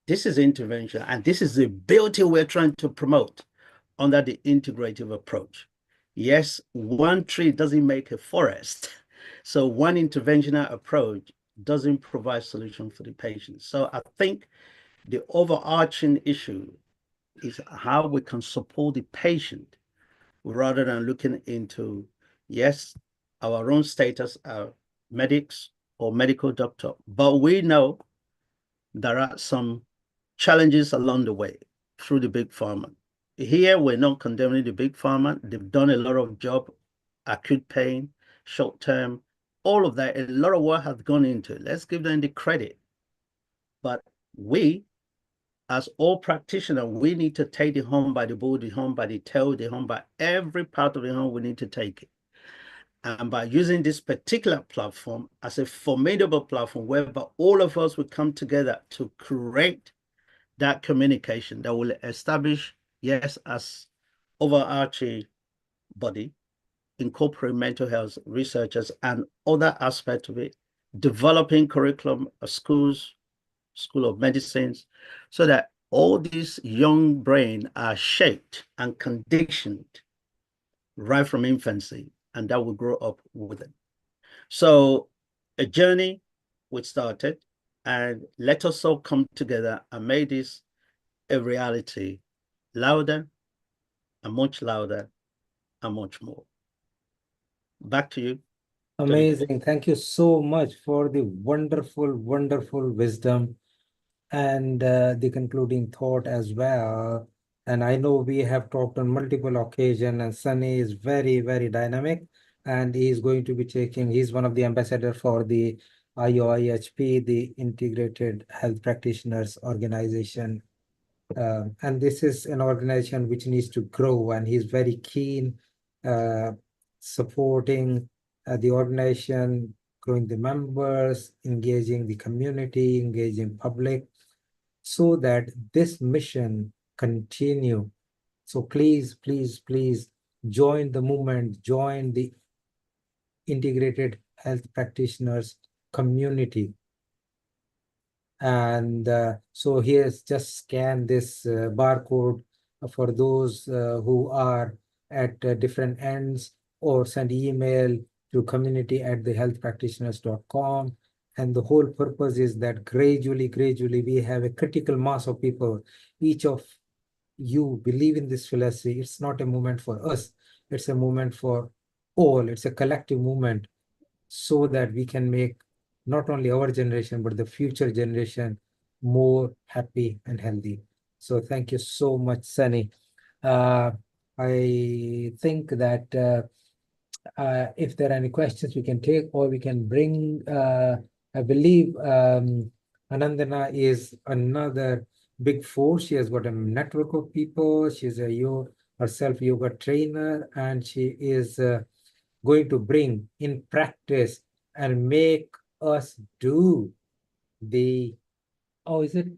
This is intervention, and this is the beauty we're trying to promote under the integrative approach. Yes, one tree doesn't make a forest. So one interventional approach doesn't provide solution for the patient. So I think the overarching issue is how we can support the patient rather than looking into, yes, our own status as medics or medical doctor. But we know there are some challenges along the way through the big pharma. Here, we're not condemning the big pharma. They've done a lot of job, acute pain, short term, all of that. A lot of work has gone into it. Let's give them the credit. But we, as all practitioners, we need to take the horn by the bull, the horn by the tail, the horn by every part of the horn. We need to take it. And by using this particular platform as a formidable platform, whereby all of us will come together to create that communication that will establish, yes, as overarching body, incorporate mental health researchers and other aspects of it, developing curriculum of schools, School of Medicines, so that all these young brains are shaped and conditioned right from infancy, and that will grow up with it. So a journey we started, and let us all come together and make this a reality, louder and much louder and much more. Back to you. Amazing. Thank you so much for the wonderful, wonderful wisdom and the concluding thought as well. And I know we have talked on multiple occasions, and Sunny is very, very dynamic, and he's going to be he's one of the ambassadors for the IOIHP, the Integrated Health Practitioners Organization. And this is an organization which needs to grow, and he's very keen supporting the organization, growing the members, engaging the community, engaging public, so that this mission continue. So please, please, please join the movement, join the Integrated Health Practitioners community. And so here's just scan this barcode for those who are at different ends, or send email to community@thehealthpractitioners.com. And the whole purpose is that gradually we have a critical mass of people. Each of you believe in this philosophy. It's not a movement for us. It's a movement for all. It's a collective movement, so that we can make not only our generation, but the future generation more happy and healthy. So thank you so much, Sunny. I think that if there are any questions we can take, or we can bring, I believe Anandana is another big force. She has got a network of people. She's herself yoga trainer, and she is going to bring in practice and make us do the, is it?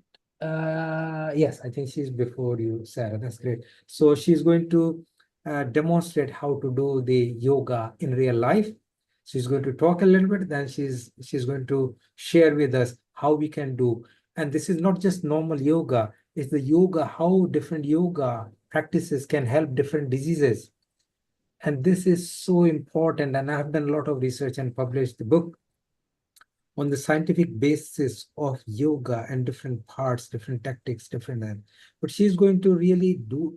Yes, I think she's before you, Sarah. That's great. So she's going to demonstrate how to do the yoga in real life. She's going to talk a little bit, then she's going to share with us how we can do. And this is not just normal yoga, it's the yoga, how different yoga practices can help different diseases. And this is so important. And I have done a lot of research and published the book on the scientific basis of yoga and different parts, different tactics, but she's going to really do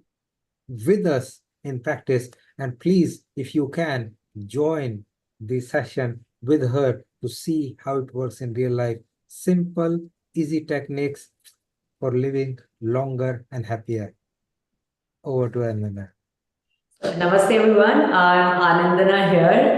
with us in practice. And please, if you can, join the session with her to see how it works in real life. Simple, easy techniques for living longer and happier. Over to Anandana. Namaste everyone, I'm Anandana here.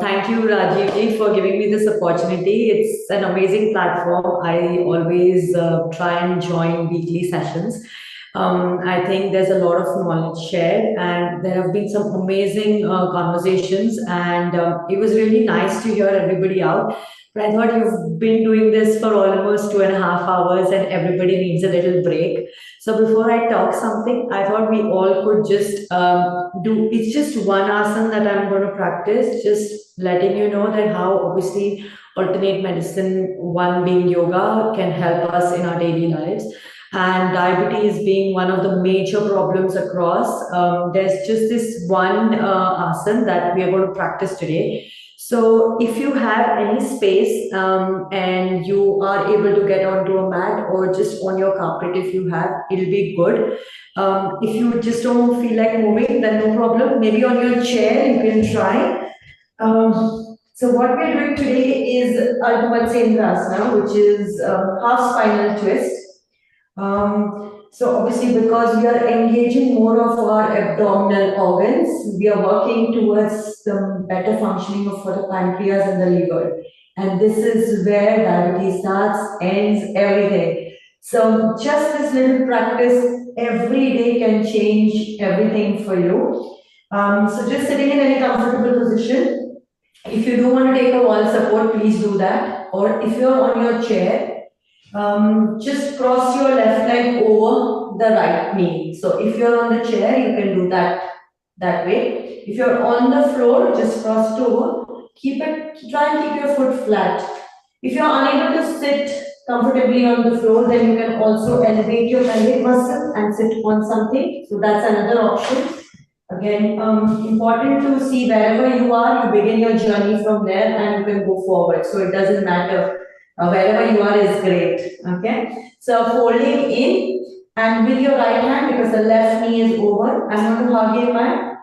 Thank you Rajiv ji for giving me this opportunity. It's an amazing platform. I always try and join weekly sessions. I think there's a lot of knowledge shared, and there have been some amazing conversations, and it was really nice to hear everybody out. But I thought you've been doing this for almost 2.5 hours and everybody needs a little break. So before I talk something, I thought we all could just it's just one asana that I'm going to practice, just letting you know that how obviously alternate medicine, one being yoga, can help us in our daily lives. And diabetes being one of the major problems across, there's just this one asana that we are going to practice today. So if you have any space and you are able to get onto a mat or just on your carpet, if you have, it'll be good. If you just don't feel like moving, then no problem. Maybe on your chair, you can try. So what we're doing today is Ardha Matsyendrasana, which is half spinal twist. So obviously, because we are engaging more of our abdominal organs, we are working towards the better functioning of the pancreas and the liver. And this is where diabetes starts, ends, everything. So just this little practice every day can change everything for you. So just sitting in any comfortable position. If you do want to take a wall support, please do that. Or if you're on your chair, just cross your left leg over the right knee. So if you're on the chair, you can do that way. If you're on the floor, just cross it over. Try and keep your foot flat. If you're unable to sit comfortably on the floor, then you can also elevate your pelvic muscle and sit on something. So that's another option. Again, important to see wherever you are, you begin your journey from there and you can go forward. So it doesn't matter. Wherever you are is great. Okay. So folding in and with your right hand, because the left knee is over, I'm going to hug in my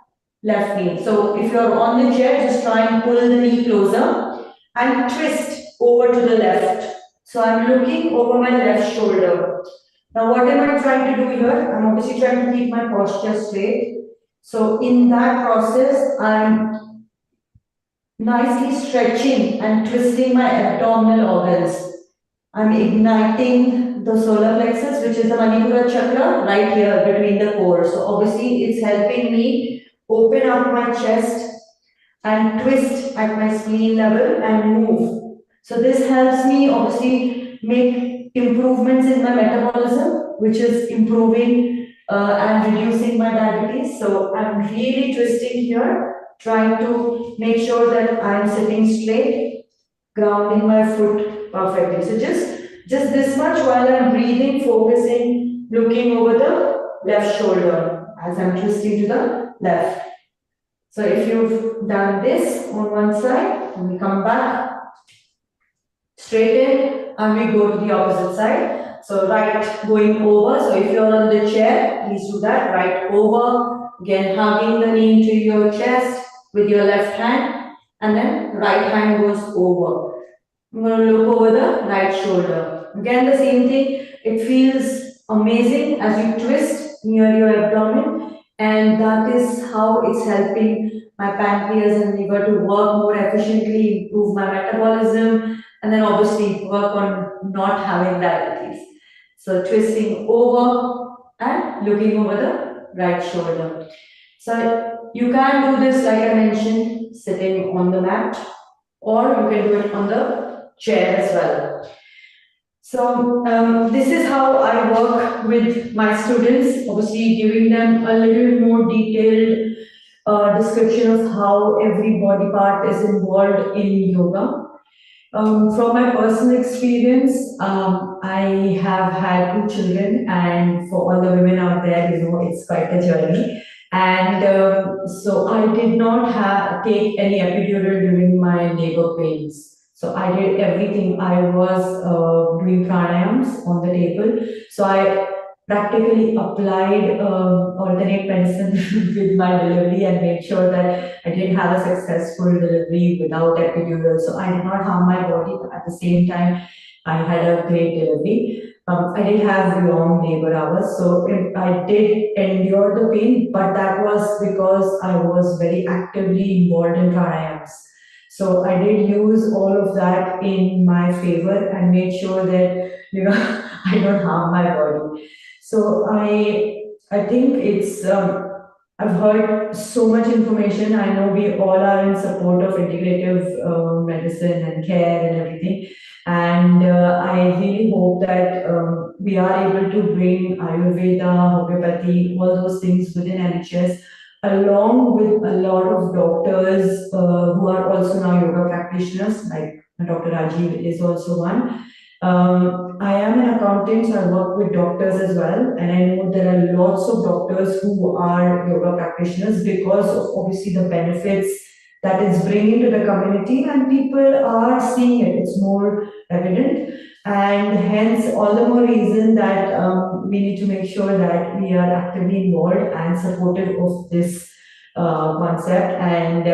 left knee. So if you're on the chair, just try and pull the knee closer and twist over to the left. So I'm looking over my left shoulder. Now what am I trying to do here? I'm obviously trying to keep my posture straight. So in that process, I'm nicely stretching and twisting my abdominal organs. I'm igniting the solar plexus, which is the Manipura chakra, right here between the core. So obviously it's helping me open up my chest and twist at my spleen level and move. So this helps me obviously make improvements in my metabolism, which is improving and reducing my diabetes. So I'm really twisting here, trying to make sure that I'm sitting straight, grounding my foot perfectly. So just this much while I'm breathing, focusing, looking over the left shoulder as I'm twisting to the left. So if you've done this on one side, and we come back, straight in, and we go to the opposite side. So right going over. So if you're on the chair, please do that. Right over. Again, hugging the knee into your chest with your left hand, and then right hand goes over. I'm going to look over the right shoulder. Again, the same thing. It feels amazing as you twist near your abdomen, and that is how it's helping my pancreas and liver to work more efficiently, improve my metabolism, and then obviously work on not having diabetes. So twisting over and looking over the right shoulder. So you can do this, like I mentioned, sitting on the mat, or you can do it on the chair as well. So this is how I work with my students, obviously giving them a little more detailed description of how every body part is involved in yoga. From my personal experience, I have had 2 children, and for all the women out there, it's quite a journey. And so I did not take any epidural during my labor pains. So I did everything. I was doing pranayams on the table. So I practically applied alternate medicine with my delivery and made sure that I did have a successful delivery without epidural. So I did not harm my body, but at the same time, I had a great delivery. I did have long labor hours, so I did endure the pain, but that was because I was very actively involved in pranayams. So I did use all of that in my favor and made sure that I don't harm my body. So I think it's I've heard so much information. I know we all are in support of integrative medicine and care and everything. And I really hope that we are able to bring Ayurveda, homeopathy, all those things within NHS, along with a lot of doctors who are also now yoga practitioners, like Dr. Rajiv is also one. I am an accountant, so I work with doctors as well, and I know there are lots of doctors who are yoga practitioners because of obviously the benefits that it's bringing to the community, and people are seeing it. It's more evident, and hence all the more reason that we need to make sure that we are actively involved and supportive of this concept, and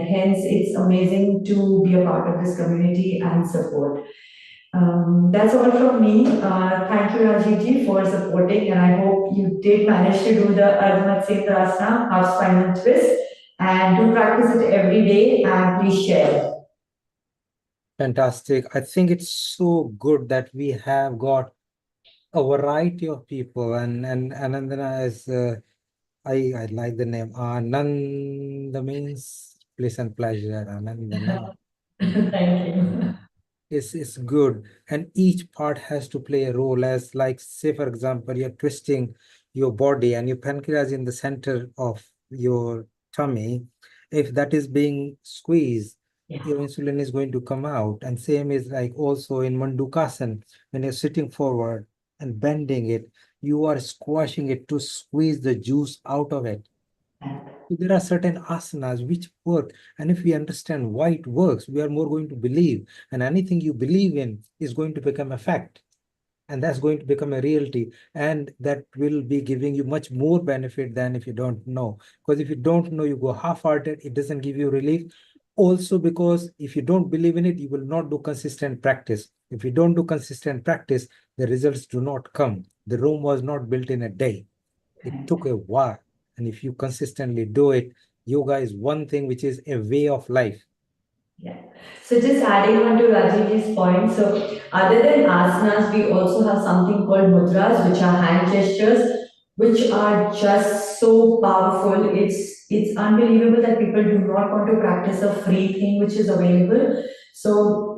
hence it's amazing to be a part of this community and support. That's all from me. Thank you, Rajiv for supporting, and I hope you did manage to do the Ardha Matsyendrasana, half spinal twist, and do practice it every day, and please share. Fantastic. I think it's so good that we have got a variety of people, and Anandana is I like the name. Ananda means bliss and pleasure. Anandana. Thank you. It's good, and each part has to play a role. As like, say for example, you're twisting your body and your pancreas in the center of your tummy. If that is being squeezed, your insulin is going to come out. And same is like also in Mandukasana, when you're sitting forward and bending it, you are squashing it to squeeze the juice out of it. There are certain asanas which work, and if we understand why it works, we are more going to believe, and anything you believe in is going to become a fact, and that's going to become a reality, and that will be giving you much more benefit than if you don't know. Because if you don't know, you go half-hearted, it doesn't give you relief. Also, because if you don't believe in it, you will not do consistent practice. If you don't do consistent practice, the results do not come. The Rome was not built in a day. It took a while. And if you consistently do it, yoga is one thing which is a way of life. Yeah. So just adding on to Rajiv's point, so other than asanas, we also have something called mudras, which are hand gestures, which are just so powerful. It's unbelievable that people do not want to practice a free thing which is available. So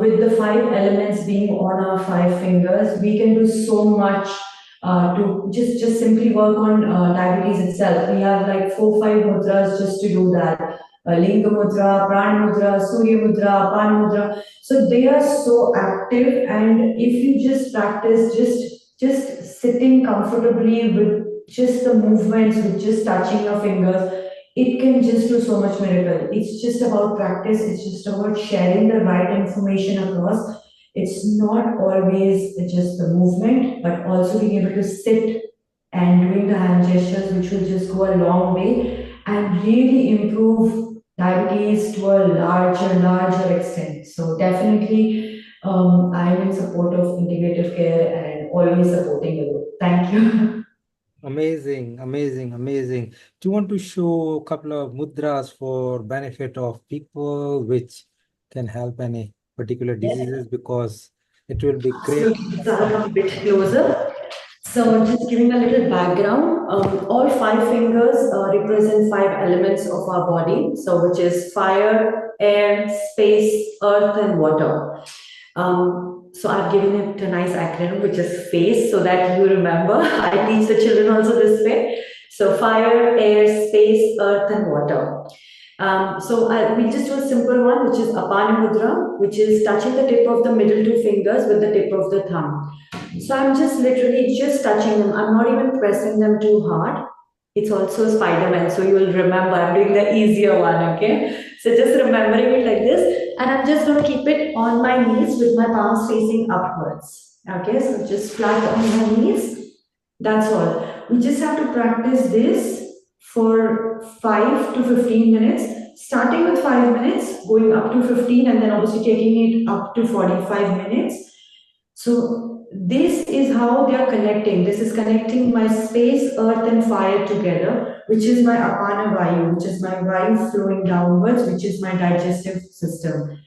with the five elements being on our five fingers, we can do so much to just simply work on diabetes itself. We have like 4 5 mudras just to do that. Linga Mudra, Prana Mudra, Surya Mudra, Apana Mudra. So they are so active, and if you just practice just sitting comfortably with just the movements, with just touching your fingers, it can just do so much miracle. It's just about practice. It's just about sharing the right information across. It's not always just the movement, but also being able to sit and doing the hand gestures, which will just go a long way and really improve diabetes to a larger extent. So definitely, I'm in support of integrative care and always supporting it. Thank you. Amazing, amazing, amazing. Do you want to show a couple of mudras for benefit of people which can help any particular diseases? Because it will be great. Absolutely. So I'll come a bit closer. So just giving a little background, all five fingers represent five elements of our body. So which is fire, air, space, earth, and water. So I've given it a nice acronym, which is FACE, so that you remember. I teach the children also this way. So fire, air, space, earth, and water. We'll just do a simple one, which is Apana Mudra, which is touching the tip of the middle two fingers with the tip of the thumb. So I'm just literally just touching them. I'm not even pressing them too hard. It's also Spider-Man, so you will remember I'm doing the easier one, okay? So just remembering it like this, and I'm just going to keep it on my knees with my palms facing upwards. Okay, so just flat on my knees. That's all. We just have to practice this for 5 to 15 minutes, starting with 5 minutes, going up to 15, and then obviously taking it up to 45 minutes. So this is how they are connecting. This is connecting my space, earth, and fire together, which is my apana vayu, which is my vayu flowing downwards, which is my digestive system.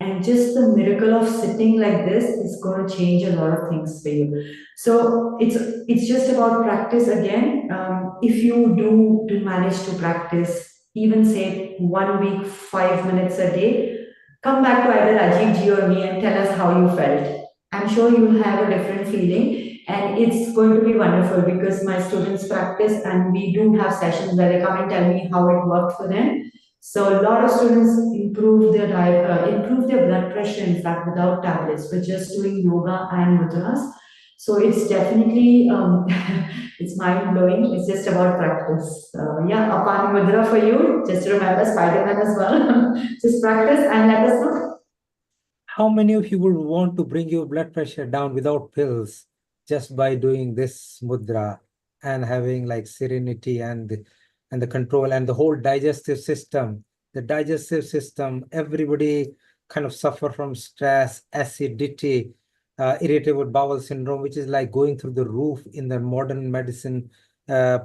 And just the miracle of sitting like this is going to change a lot of things for you. So it's just about practice again. If you do manage to practice, even say 1 week, 5 minutes a day, come back to either Rajiv ji or me and tell us how you felt. I'm sure you'll have a different feeling, and it's going to be wonderful because my students practice, and we do have sessions where they come and tell me how it worked for them. So a lot of students improve their diet, improve their blood pressure, in fact, without tablets, but just doing yoga and mudras. So it's definitely it's mind blowing. It's just about practice. Yeah, apart mudra for you, just remember Spider-Man as well. Just practice and let us know. How many of you would want to bring your blood pressure down without pills just by doing this mudra and having like serenity and the control and the whole digestive system? The digestive system, everybody kind of suffer from stress, acidity, irritable bowel syndrome, which is like going through the roof in the modern medicine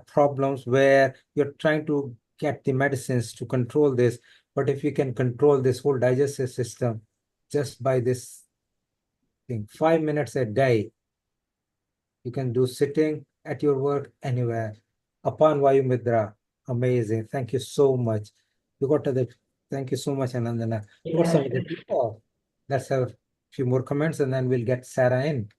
problems, where you're trying to get the medicines to control this. But if you can control this whole digestive system just by this thing, 5 minutes a day, you can do sitting at your work anywhere. Apan Vayu Mudra, amazing. Thank you so much. You got to the, thank you so much, Anandana. We got some other people. Let's have a few more comments and then we'll get Sarah in.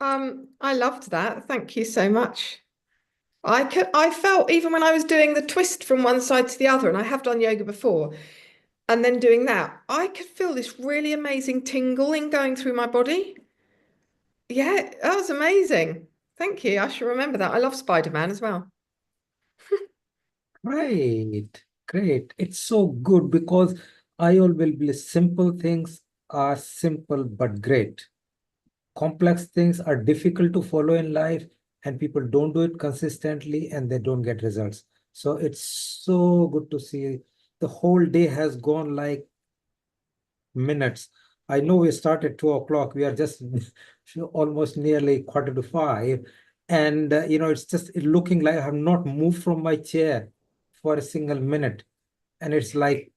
I loved that. Thank you so much. I felt even when I was doing the twist from one side to the other, and I have done yoga before, and then doing that, I could feel this really amazing tingling going through my body. Yeah, that was amazing. Thank you. I should remember that. I love Spider-Man as well. Great, great. It's so good because I always believe simple things are simple but great. Complex things are difficult to follow in life, and people don't do it consistently and they don't get results. So it's so good to see the whole day has gone like minutes. I know we started 2 o'clock. We are just almost nearly 4:45. And, it's just looking like I have not moved from my chair for a single minute. And it's like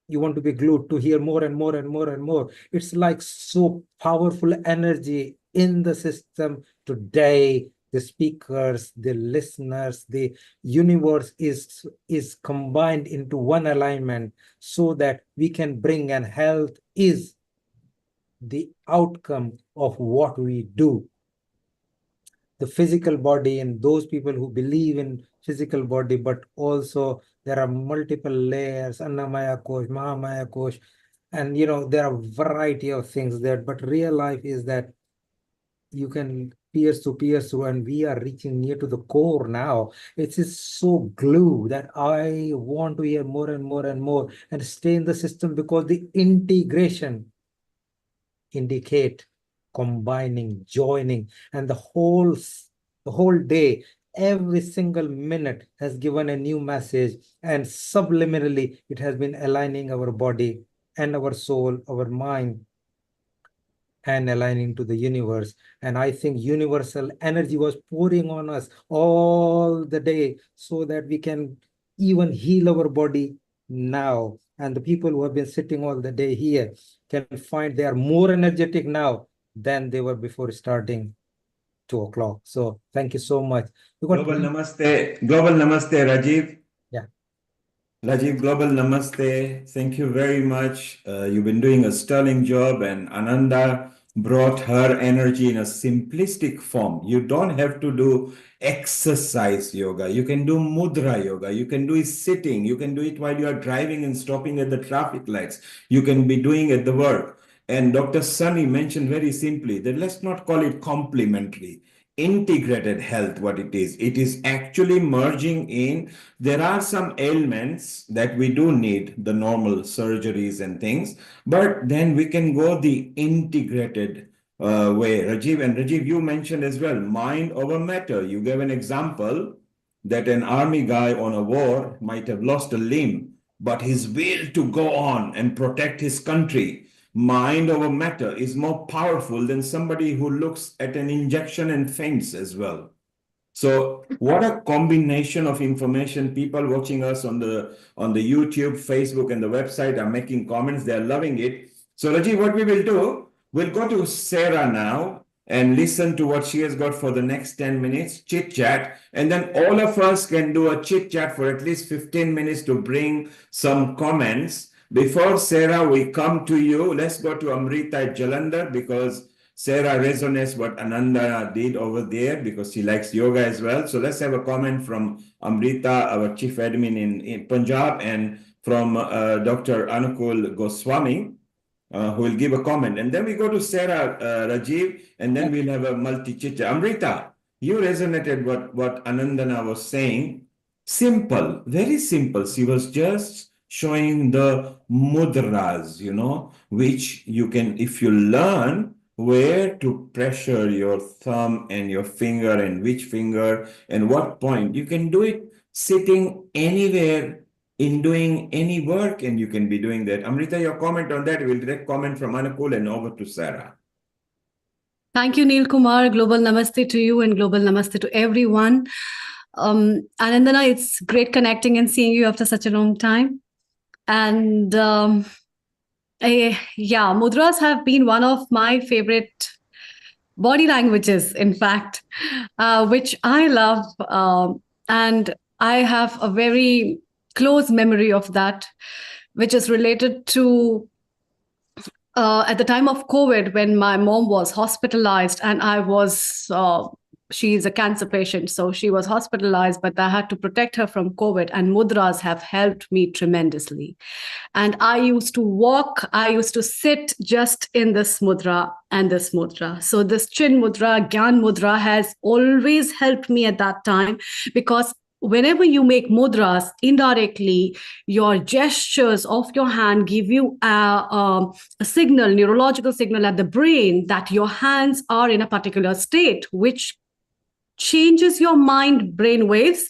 you want to be glued to hear more and more and more and more. It's like so powerful energy in the system today. The speakers, the listeners, the universe is combined into one alignment so that we can bring, and health is the outcome of what we do. The physical body, and those people who believe in physical body, but also there are multiple layers, Annamaya Kosh, Mahamaya Kosh, and there are variety of things there. But real life is that you can pierce through, and we are reaching near to the core now. It's just so glue that I want to hear more and more and more and stay in the system, because the integration indicate combining, joining, and the whole day, every single minute has given a new message, and subliminally it has been aligning our body and our soul, our mind, and aligning to the universe. And I think universal energy was pouring on us all the day so that we can even heal our body now. And the people who have been sitting all the day here can find they are more energetic now than they were before starting 2 o'clock. So thank you so much. Global Namaste, Rajiv. Yeah. Rajiv, Global Namaste. Thank you very much. You've been doing a sterling job, and Ananda brought her energy in a simplistic form. You don't have to do exercise yoga. You can do mudra yoga. You can do it sitting. You can do it while you are driving and stopping at the traffic lights. You can be doing at the work. And Dr. Sunny mentioned very simply that let's not call it complementary. Integrated health, what it is actually merging in. There are some ailments that we do need the normal surgeries and things, but then we can go the integrated way. Rajiv, you mentioned as well, mind over matter. You gave an example that an army guy on a war might have lost a limb, but his will to go on and protect his country, mind over matter, is more powerful than somebody who looks at an injection and faints as well. So what a combination of information. People watching us on the YouTube, Facebook, and the website are making comments. They're loving it. So Rajiv, what we will do, we'll go to Sarah now and listen to what she has got for the next 10 minutes, chit chat. And then all of us can do a chit chat for at least 15 minutes to bring some comments. Before Sarah, we come to you. Let's go to Amrita at Jalandhar, because Sarah resonates what Ananda did over there, because she likes yoga as well. So let's have a comment from Amrita, our chief admin in Punjab, and from Dr. Anukul Goswami, who will give a comment. And then we go to Sarah, Rajiv, and then we'll have a multi-chit. Amrita, you resonated what Anandana was saying. Simple, very simple. She was just showing the mudras, which you can, if you learn where to pressure your thumb and your finger and which finger and what point, you can do it sitting anywhere in doing any work, and you can be doing that. Amrita, your comment on that, we'll direct comment from Anukul and over to Sarah. Thank you, Neil Kumar. Global namaste to you and global namaste to everyone. Anandana, it's great connecting and seeing you after such a long time. And yeah, mudras have been one of my favorite body languages, in fact, which I love. And I have a very close memory of that, which is related to at the time of COVID, when my mom was hospitalized and she's a cancer patient, so she was hospitalized, but I had to protect her from COVID, and mudras have helped me tremendously. And I used to sit just in this mudra and this mudra. So this chin mudra, Gyan mudra has always helped me at that time, because whenever you make mudras, indirectly, your gestures of your hand give you a signal, neurological signal at the brain that your hands are in a particular state, which changes your mind brain waves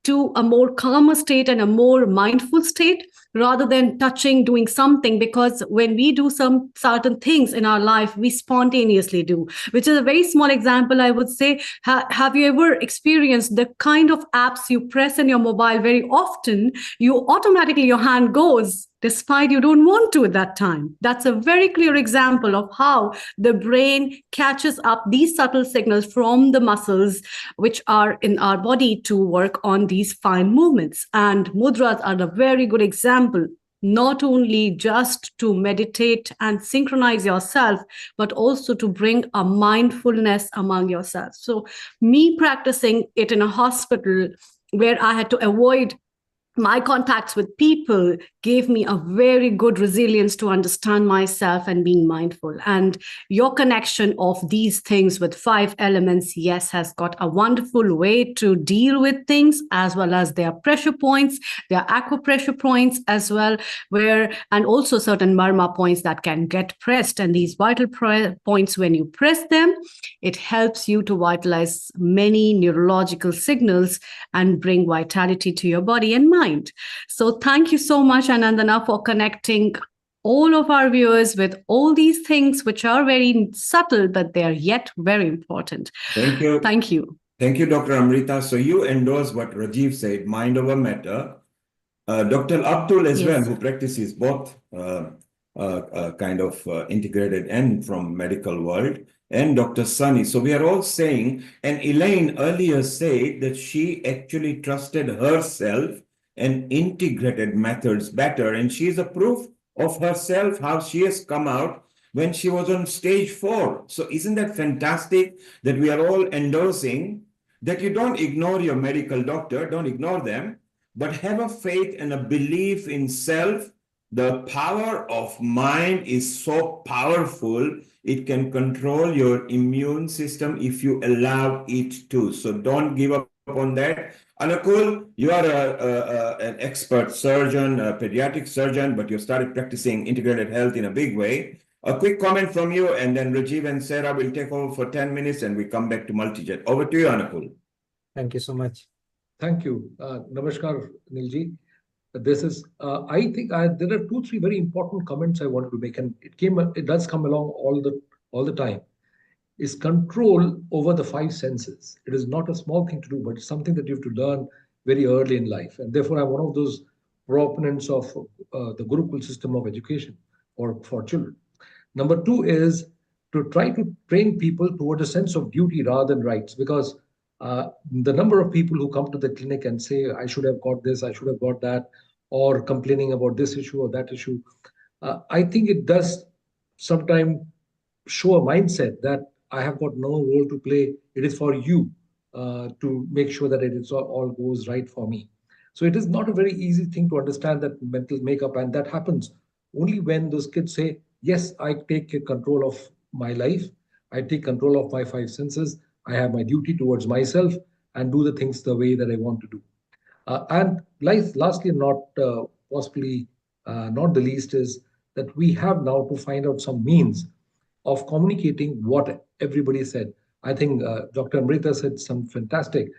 to a more calmer state and a more mindful state, rather than touching, doing something. Because when we do some certain things in our life, we spontaneously do, which is a very small example, I would say. Have you ever experienced the kind of apps you press in your mobile very often, you automatically, your hand goes despite you don't want to at that time? That's a very clear example of how the brain catches up these subtle signals from the muscles which are in our body to work on these fine movements. And mudras are a very good example, not only just to meditate and synchronize yourself, but also to bring a mindfulness among yourself. So me practicing it in a hospital where I had to avoid my contacts with people gave me a very good resilience to understand myself and being mindful. And your connection of these things with 5 elements, yes, has got a wonderful way to deal with things, as well as their pressure points, their acupressure points as well, and also certain marma points that can get pressed. And these vital points, when you press them, it helps you to vitalize many neurological signals and bring vitality to your body and mind. So thank you so much, Anandana, for connecting all of our viewers with all these things, which are very subtle, but they are yet very important. Thank you. Thank you. Thank you, Dr. Amrita. So you endorse what Rajiv said, mind over matter. Dr. Abdul as well, who practices both integrated and from medical world, and Dr. Sunny. So we are all saying, and Elaine earlier said that she actually trusted herself and integrated methods better. And she is a proof of herself, how she has come out when she was on stage 4. So isn't that fantastic that we are all endorsing that you don't ignore your medical doctor, don't ignore them, but have a faith and a belief in self. The power of mind is so powerful, it can control your immune system if you allow it to. So don't give up on that. Anukul, you are an expert surgeon, a pediatric surgeon, but you started practicing integrated health in a big way. A quick comment from you, and then Rajiv and Sarah will take over for 10 minutes, and we come back to Multijet. Over to you, Anukul. Thank you so much. Thank you. Namaskar, Nilji. This is, I think there are 2-3 very important comments I wanted to make, and it does come along all the time. Is control over the 5 senses. It is not a small thing to do, but it's something that you have to learn very early in life. And therefore, I'm one of those proponents of the Gurukul system of education for children. Number 2 is to try to train people toward a sense of duty rather than rights, because the number of people who come to the clinic and say, I should have got this, I should have got that, or complaining about this issue or that issue, I think it does sometimes show a mindset that I have got no role to play. It is for you to make sure that it is all goes right for me. So it is not a very easy thing to understand that mental makeup, and that happens only when those kids say, yes, I take control of my life, I take control of my 5 senses, I have my duty towards myself and do the things the way that I want to do. And lastly, not possibly not the least, is that we have now to find out some means of communicating what everybody said. I think Dr. Amrita said some fantastic,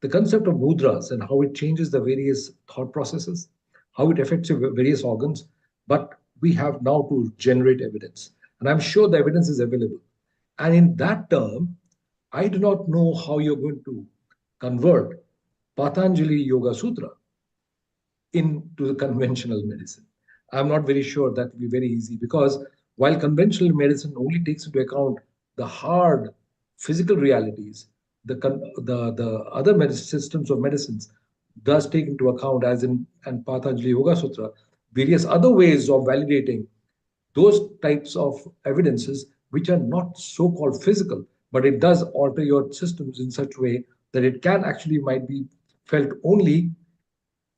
the concept of mudras and how it changes the various thought processes. how it affects your various organs, but we have now to generate evidence. And I'm sure the evidence is available. And in that term, I do not know how you're going to convert Patanjali Yoga Sutra into the conventional medicine. I'm not very sure that will be very easy, because while conventional medicine only takes into account the hard physical realities, the other systems of medicines does take into account, as in and Patanjali Yoga Sutra, various other ways of validating those types of evidences which are not so-called physical, but it does alter your systems in such a way that it can actually might be felt only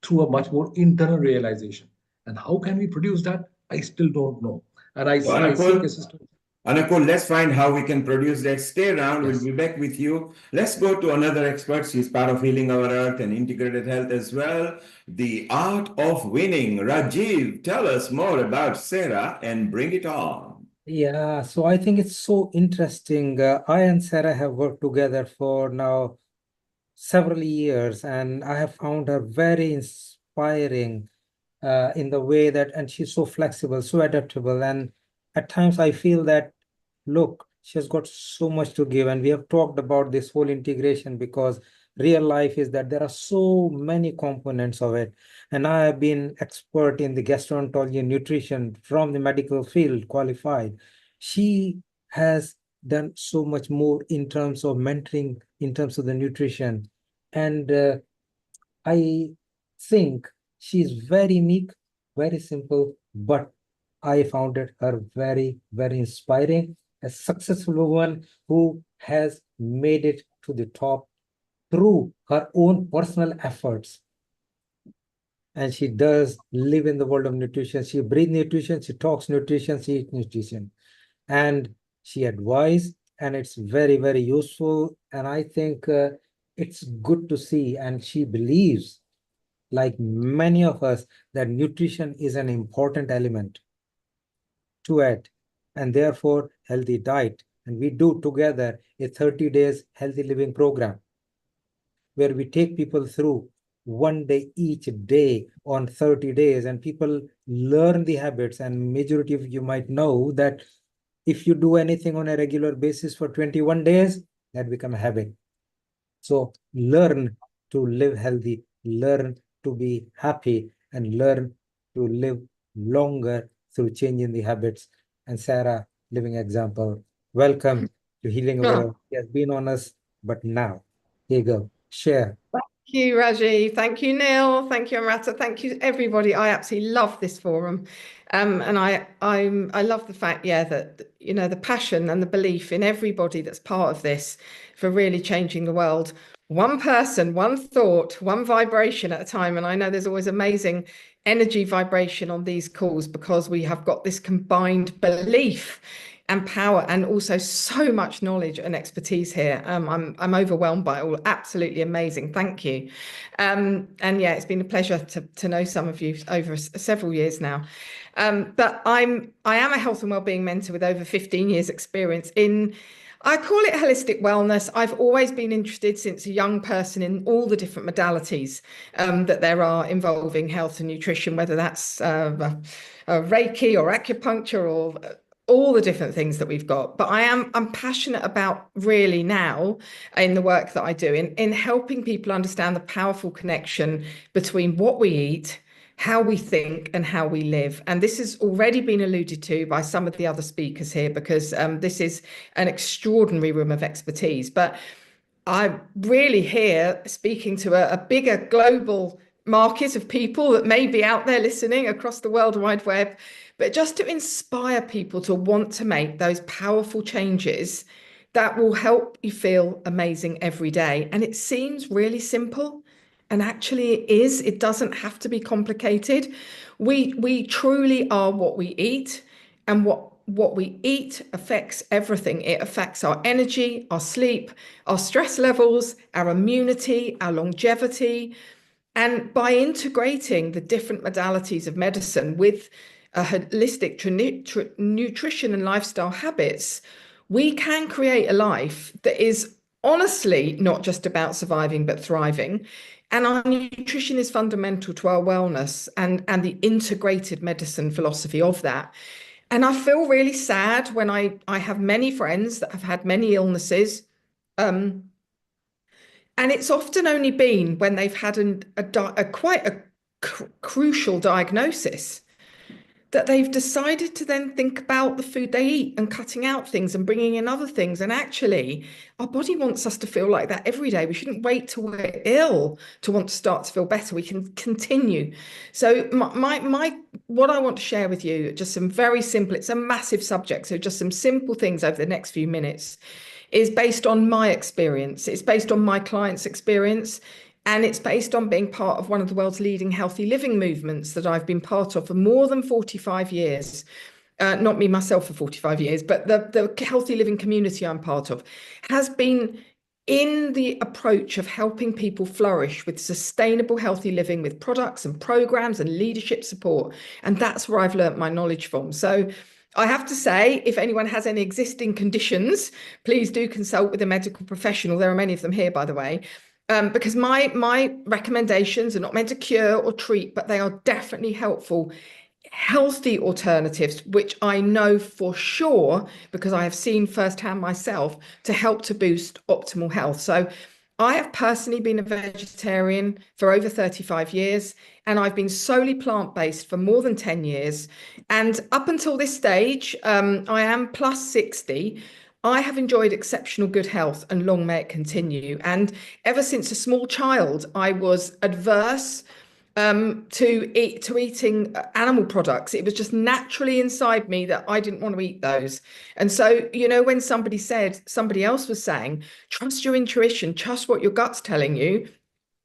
through a much more internal realization. And how can we produce that? I still don't know. And I seek assistance. Anakul, let's find how we can produce that. Stay around. We'll be back with you. Let's go to another expert. She's part of Healing Our Earth and Integrated Health as well. The Art of Winning. Rajiv, tell us more about Sarah and bring it on. Yeah, so I think it's so interesting. I and Sarah have worked together for now several years, and I have found her very inspiring in the way that, and she's so flexible, so adaptable. And at times I feel that, look, she has got so much to give. And we have talked about this whole integration, because real life is that there are so many components of it. And I have been expert in the gastroenterology and nutrition from the medical field, qualified. She has done so much more in terms of mentoring, in terms of the nutrition. And I think she's very meek, very simple, but I found her very, very inspiring, a successful woman who has made it to the top through her own personal efforts. And she does live in the world of nutrition. She breathes nutrition, she talks nutrition, she eats nutrition. And she advises, and it's very, very useful. And I think it's good to see. And she believes, like many of us, that nutrition is an important element to it, and therefore healthy diet. And we do together a 30 days healthy living program, where we take people through one day each day on 30 days, and people learn the habits. And majority of you might know that if you do anything on a regular basis for 21 days, that becomes a habit. So learn to live healthy, learn to be happy, and learn to live longer through changing the habits. And Sarah, living example. Welcome to Healing Our Earth. She has been on us, but now, here you go, share. Thank you, Rajiv. Thank you, Neil. Thank you, Amrata. Thank you, everybody. I absolutely love this forum. And I love the fact, that, the passion and the belief in everybody that's part of this for really changing the world. One person, one thought, one vibration at a time. And I know there's always amazing energy vibration on these calls, because we have got this combined belief and power, and also so much knowledge and expertise here. I'm overwhelmed by it all. Absolutely amazing. Thank you. And yeah, it's been a pleasure to know some of you over several years now. But I am a health and wellbeing mentor with over 15 years experience in, I call it holistic wellness. I've always been interested since a young person in all the different modalities that there are involving health and nutrition, whether that's Reiki or acupuncture or all the different things that we've got. But I'm passionate about, really now, in the work that I do, in helping people understand the powerful connection between what we eat, how we think, and how we live. And this has already been alluded to by some of the other speakers here, because this is an extraordinary room of expertise. But I'm really here speaking to a bigger global market of people that may be out there listening across the World Wide Web, but just to inspire people to want to make those powerful changes that will help you feel amazing every day. And it seems really simple, and actually it is. It doesn't have to be complicated. We truly are what we eat, and what we eat affects everything. It affects our energy, our sleep, our stress levels, our immunity, our longevity. And by integrating the different modalities of medicine with a holistic nutrition and lifestyle habits, we can create a life that is honestly not just about surviving, but thriving. And our nutrition is fundamental to our wellness and the integrated medicine philosophy of that. And I feel really sad when I have many friends that have had many illnesses. And it's often only been when they've had quite a crucial diagnosis that they've decided to then think about the food they eat and cutting out things and bringing in other things. And actually, our body wants us to feel like that every day. We shouldn't wait till we're ill to want to start to feel better. We can continue. So what I want to share with you, just some very simple, it's a massive subject, so just some simple things over the next few minutes, is based on my experience. It's based on my clients' experience. And it's based on being part of one of the world's leading healthy living movements that I've been part of for more than 45 years. Not me myself for 45 years, but the healthy living community I'm part of has been in the approach of helping people flourish with sustainable healthy living, with products and programs and leadership support. And that's where I've learnt my knowledge from. So I have to say, if anyone has any existing conditions, please do consult with a medical professional. There are many of them here, by the way. Because my recommendations are not meant to cure or treat, but they are definitely helpful, healthy alternatives, which I know for sure, because I have seen firsthand myself, to help to boost optimal health. So I have personally been a vegetarian for over 35 years, and I've been solely plant-based for more than 10 years. And up until this stage, I am plus 60. I have enjoyed exceptional good health, and long may it continue. And ever since a small child, I was adverse to eating animal products. It was just naturally inside me that I didn't want to eat those. And so, when somebody else was saying, trust your intuition, trust what your gut's telling you,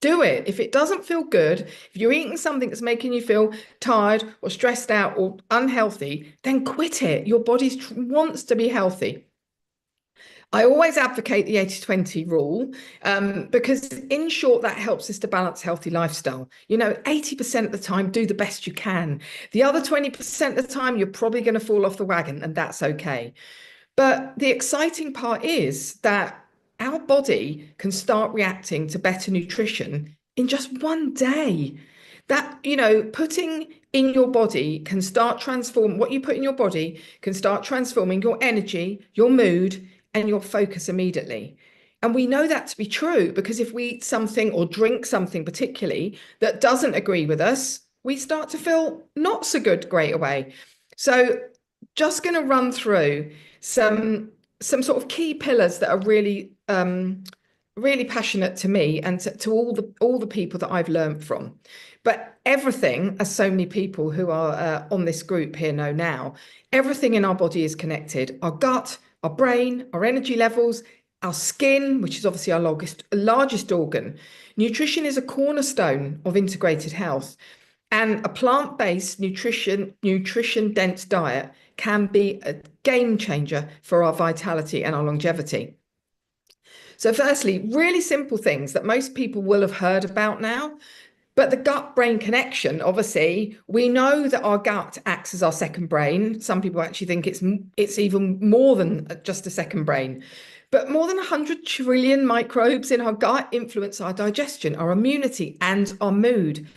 do it. If it doesn't feel good, if you're eating something that's making you feel tired or stressed out or unhealthy, then quit it. Your body wants to be healthy. I always advocate the 80-20 rule because, in short, that helps us to balance healthy lifestyle. 80% of the time, do the best you can. The other 20% of the time, you're probably going to fall off the wagon, and that's okay. But the exciting part is that our body can start reacting to better nutrition in just one day. That, putting in your body can start transforming what you put in your body, can start transforming your energy, your mood, and your focus immediately. And we know that to be true because if we eat something or drink something particularly that doesn't agree with us, we start to feel not so good straight away. So just going to run through some sort of key pillars that are really really passionate to me and to all the people that I've learned from. But everything, as so many people who are on this group here know now, everything in our body is connected. Our gut, our brain, our energy levels, our skin, which is obviously our largest organ. Nutrition is a cornerstone of integrated health. And a plant-based nutrition-dense diet can be a game changer for our vitality and our longevity. So firstly, really simple things that most people will have heard about now. But the gut-brain connection, obviously, we know that our gut acts as our second brain. Some people actually think it's even more than just a second brain. But more than 100 trillion microbes in our gut influence our digestion, our immunity, and our mood.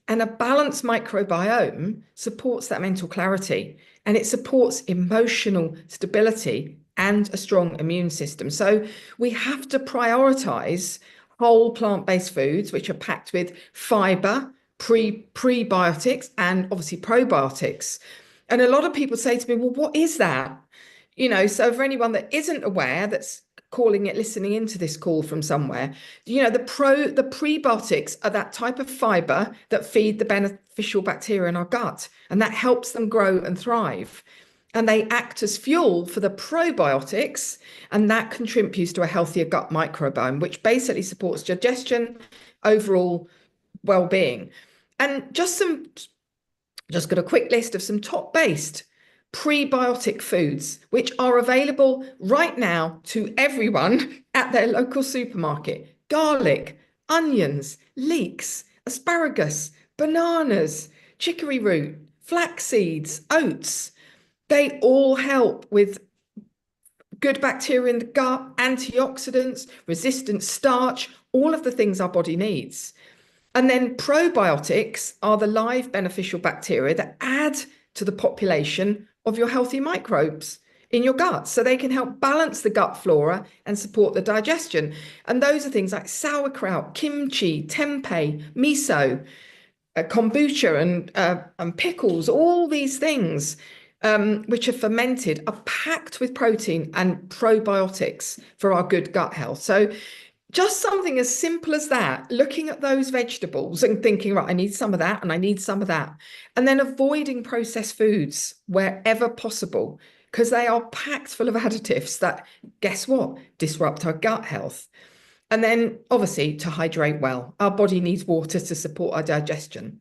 And a balanced microbiome supports that mental clarity, and it supports emotional stability and a strong immune system. So we have to prioritize whole plant-based foods, which are packed with fiber, prebiotics, and obviously probiotics. And a lot of people say to me, well, what is that? So for anyone that isn't aware, that's listening into this call from somewhere, the prebiotics are that type of fiber that feed the beneficial bacteria in our gut, and that helps them grow and thrive. And they act as fuel for the probiotics, and that contributes to a healthier gut microbiome, which basically supports digestion, overall well-being. And just got a quick list of some top-based prebiotic foods, which are available right now to everyone at their local supermarket. Garlic, onions, leeks, asparagus, bananas, chicory root, flax seeds, oats. They all help with good bacteria in the gut, antioxidants, resistant starch, all of the things our body needs. And then probiotics are the live beneficial bacteria that add to the population of your healthy microbes in your gut. So they can help balance the gut flora and support the digestion. And those are things like sauerkraut, kimchi, tempeh, miso, kombucha, and pickles. All these things, which are fermented, are packed with protein and probiotics for our good gut health. So just something as simple as that, looking at those vegetables and thinking, right, I need some of that and I need some of that. And then avoiding processed foods wherever possible, because they are packed full of additives that, guess what, disrupt our gut health. And then obviously to hydrate well, our body needs water to support our digestion.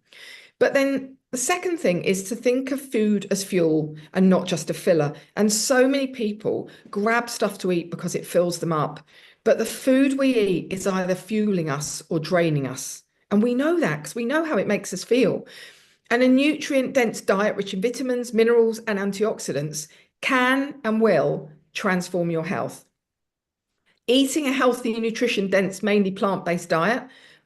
But then the second thing is to think of food as fuel and not just a filler. And so many people grab stuff to eat because it fills them up. But the food we eat is either fueling us or draining us. And we know that because we know how it makes us feel. And a nutrient-dense diet rich in vitamins, minerals, and antioxidants can and will transform your health. Eating a healthy, nutrition-dense, mainly plant-based diet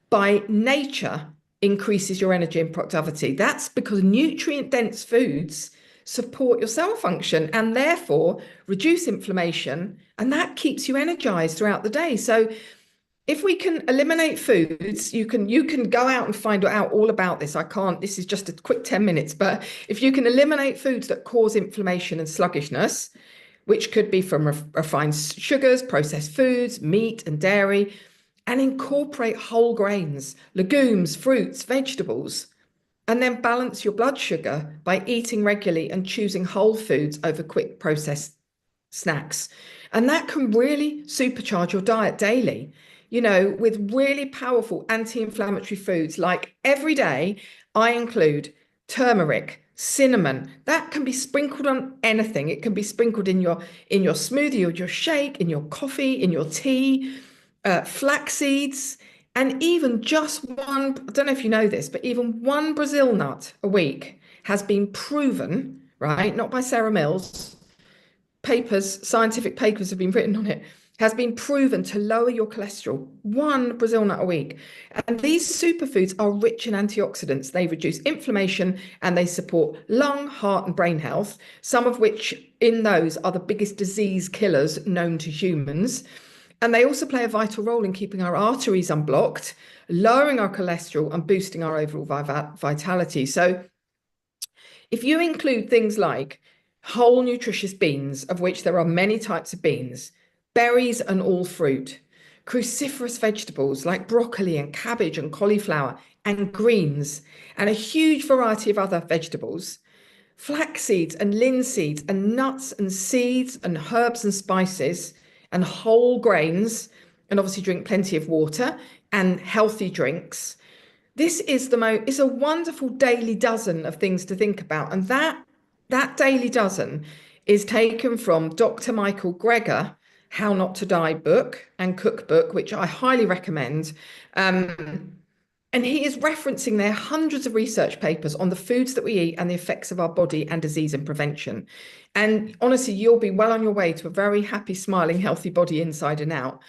by nature increases your energy and productivity. That's because nutrient-dense foods support your cell function and therefore reduce inflammation, and that keeps you energized throughout the day. So if we can eliminate foods, you can go out and find out all about this. I can't, this is just a quick 10 minutes, but if you can eliminate foods that cause inflammation and sluggishness, which could be from refined sugars, processed foods, meat and dairy, and incorporate whole grains, legumes, fruits, vegetables, and then balance your blood sugar by eating regularly and choosing whole foods over quick processed snacks. And that can really supercharge your diet daily, with really powerful anti-inflammatory foods. Like every day, I include turmeric, cinnamon. That can be sprinkled on anything. It can be sprinkled in your smoothie or your shake, in your coffee, in your tea, flax seeds, and even just one, I don't know if you know this, but even one Brazil nut a week has been proven, right? Not by Sarah Mills, scientific papers have been written on it, has been proven to lower your cholesterol, one Brazil nut a week. And these superfoods are rich in antioxidants. They reduce inflammation and they support lung, heart, and brain health, some of which in those are the biggest disease killers known to humans. And they also play a vital role in keeping our arteries unblocked, lowering our cholesterol, and boosting our overall vitality. So if you include things like whole nutritious beans, of which there are many types of beans, berries and all fruit, cruciferous vegetables like broccoli and cabbage and cauliflower and greens, and a huge variety of other vegetables, flax seeds and linseeds and nuts and seeds and herbs and spices and whole grains, and obviously drink plenty of water and healthy drinks. This is it's a wonderful daily dozen of things to think about. And that daily dozen is taken from Dr. Michael Greger, How Not to Die book and cookbook, which I highly recommend. And he is referencing there hundreds of research papers on the foods that we eat and the effects of our body and disease and prevention. And honestly, you'll be well on your way to a very happy, smiling, healthy body inside and out.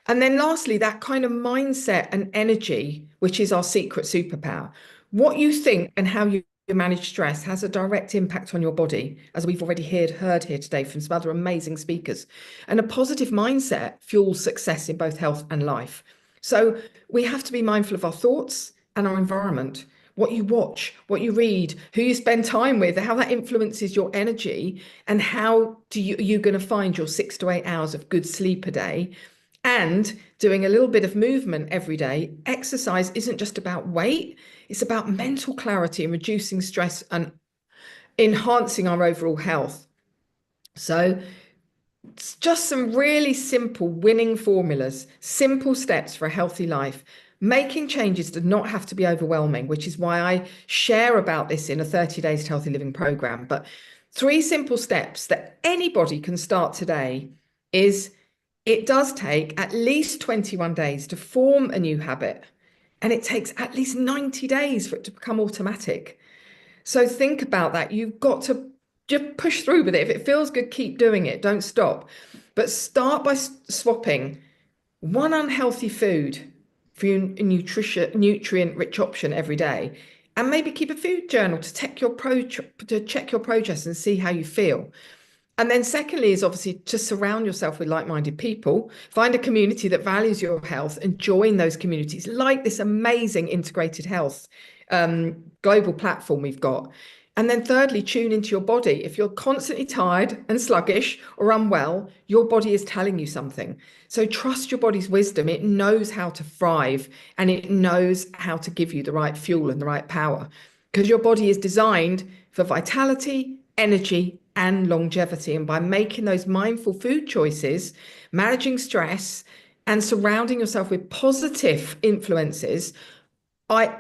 And then lastly, that kind of mindset and energy, which is our secret superpower. What you think and how you manage stress has a direct impact on your body, as we've already heard here today from some other amazing speakers. And a positive mindset fuels success in both health and life. So we have to be mindful of our thoughts and our environment, what you watch, what you read, who you spend time with, how that influences your energy, and how you're going to find your 6 to 8 hours of good sleep a day. And doing a little bit of movement every day. Exercise isn't just about weight, it's about mental clarity and reducing stress and enhancing our overall health. So it's just some really simple winning formulas, simple steps for a healthy life. Making changes does not have to be overwhelming, which is why I share about this in a 30 Days to Healthy Living program. But 3 simple steps that anybody can start today is, it does take at least 21 days to form a new habit, and it takes at least 90 days for it to become automatic. So think about that. You've got to just push through with it. If it feels good, keep doing it. Don't stop. But start by swapping one unhealthy food for your nutrient-rich option every day. And maybe keep a food journal to check your progress and see how you feel. And then secondly is obviously to surround yourself with like-minded people, find a community that values your health and join those communities like this amazing integrated health global platform we've got. And then thirdly, tune into your body. If you're constantly tired and sluggish or unwell, your body is telling you something. So trust your body's wisdom. It knows how to thrive and it knows how to give you the right fuel and the right power, because your body is designed for vitality, energy, and longevity. And by making those mindful food choices, managing stress, and surrounding yourself with positive influences,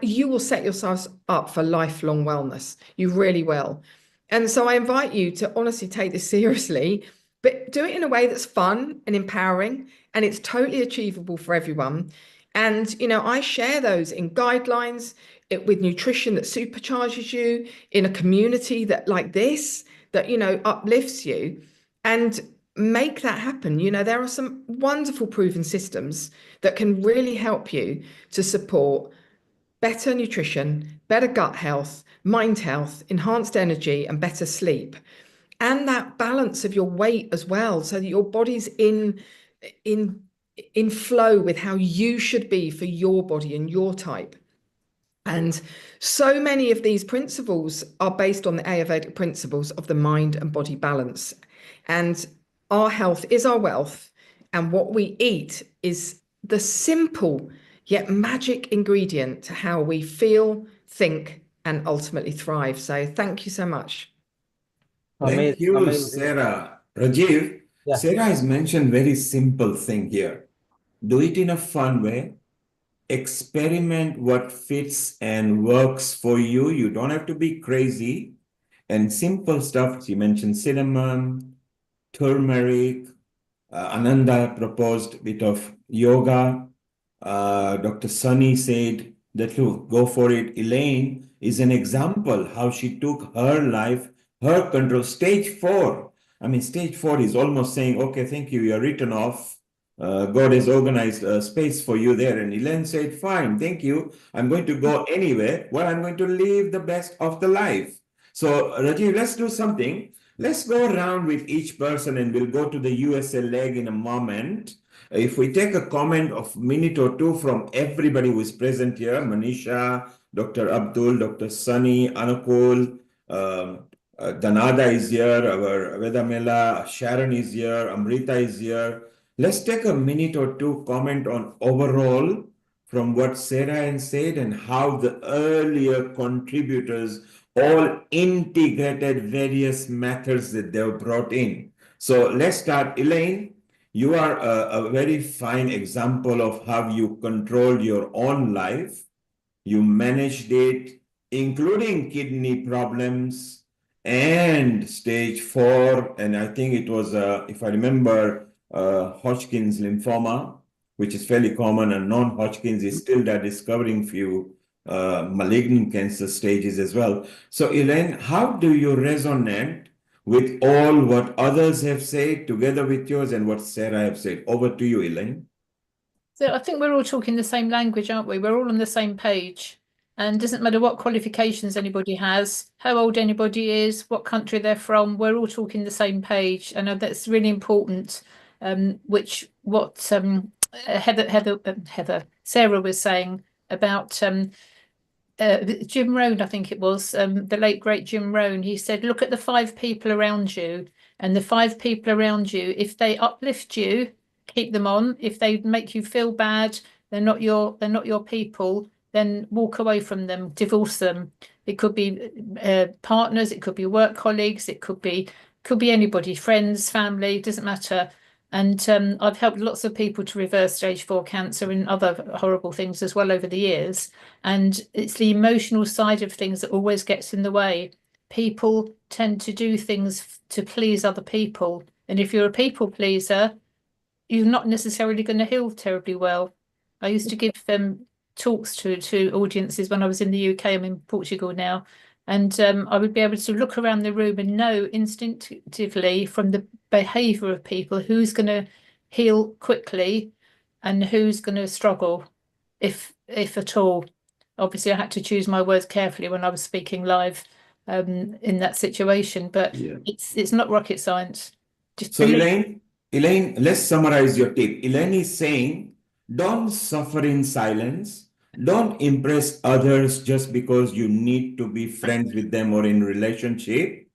you will set yourselves up for lifelong wellness. You really will. And so I invite you to honestly take this seriously, but do it in a way that's fun and empowering, and it's totally achievable for everyone. And, I share those in guidelines, with nutrition that supercharges you, in a community that like this, that, uplifts you, and make that happen. There are some wonderful proven systems that can really help you to support better nutrition, better gut health, mind health, enhanced energy, and better sleep. And that balance of your weight as well, so that your body's in flow with how you should be for your body and your type. And so many of these principles are based on the Ayurvedic principles of the mind and body balance. And our health is our wealth, and what we eat is the simple yet magic ingredient to how we feel, think, and ultimately thrive. So thank you so much. Thank you, Sarah. Rajiv, Yeah. Sarah has mentioned very simple thing here. Do it in a fun way. Experiment what fits and works for you. You don't have to be crazy. And simple stuff. She mentioned cinnamon, turmeric. Ananda proposed a bit of yoga. Dr. Sunny said that, look, go for it. Elaine is an example how she took her life, her control. Stage 4. I mean, stage 4 is almost saying, okay, thank you, you're written off. God has organized a space for you there. And Elaine said, fine, thank you. I'm going to go anywhere. Well, I'm going to live the best of the life. So, Rajiv, let's do something. Let's go around with each person and we'll go to the USA leg in a moment. If we take a comment of a minute or two from everybody who is present here, Manisha, Dr. Abdul, Dr. Sunny, Anukul, Danada is here, our Vedamela, Sharon is here, Amrita is here. Let's take a minute or two comment on overall from what Sarah has said and how the earlier contributors all integrated various methods that they have brought in. So let's start. Elaine, you are a very fine example of how you controlled your own life. You managed it, including kidney problems and stage 4. And I think it was, if I remember, Hodgkin's lymphoma, which is fairly common, and non-Hodgkin's is still they're discovering few malignant cancer stages as well. So Elaine, how do you resonate with all what others have said together with yours and what Sarah have said? Over to you, Elaine. So I think we're all talking the same language, aren't we? We're all on the same page. And it doesn't matter what qualifications anybody has, how old anybody is, what country they're from, we're all talking the same page. And that's really important, Sarah was saying about Jim Rohn, I think it was, the late great Jim Rohn. He said, look at the 5 people around you, and the 5 people around you, if they uplift you, keep them on. If they make you feel bad, they're not your people, then walk away from them, divorce them. It could be partners, it could be work colleagues, it could be anybody, friends, family, it doesn't matter. And I've helped lots of people to reverse stage 4 cancer and other horrible things as well over the years. And it's the emotional side of things that always gets in the way. People tend to do things to please other people. And if you're a people pleaser, you're not necessarily going to heal terribly well. I used to give talks to audiences when I was in the UK. I'm in Portugal now. And I would be able to look around the room and know instinctively from the behaviour of people who's going to heal quickly and who's going to struggle. if at all. Obviously, I had to choose my words carefully when I was speaking live in that situation, but it's not rocket science. Just So believe. Elaine, let's summarize your tip. Elaine is saying, don't suffer in silence. Don't impress others just because you need to be friends with them or in relationship.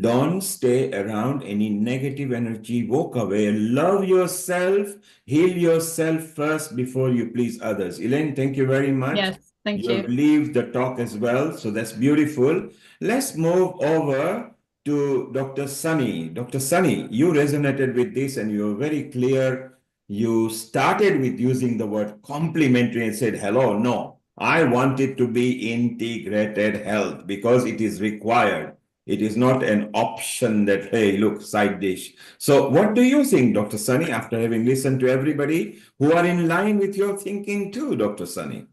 Don't stay around any negative energy. Walk away. Love yourself. Heal yourself first before you please others. Elaine, thank you very much. Yes, thank You have you. lived the talk as well. So that's beautiful. Let's move over to Dr. Sunny. Dr. Sunny, you resonated with this and you were very clear. You started with using the word complementary and said, hello, no, I want it to be integrated health because it is required. It is not an option that, hey, look, side dish. So what do you think, Dr. Sunny, after having listened to everybody who are in line with your thinking too, Dr. Sunny?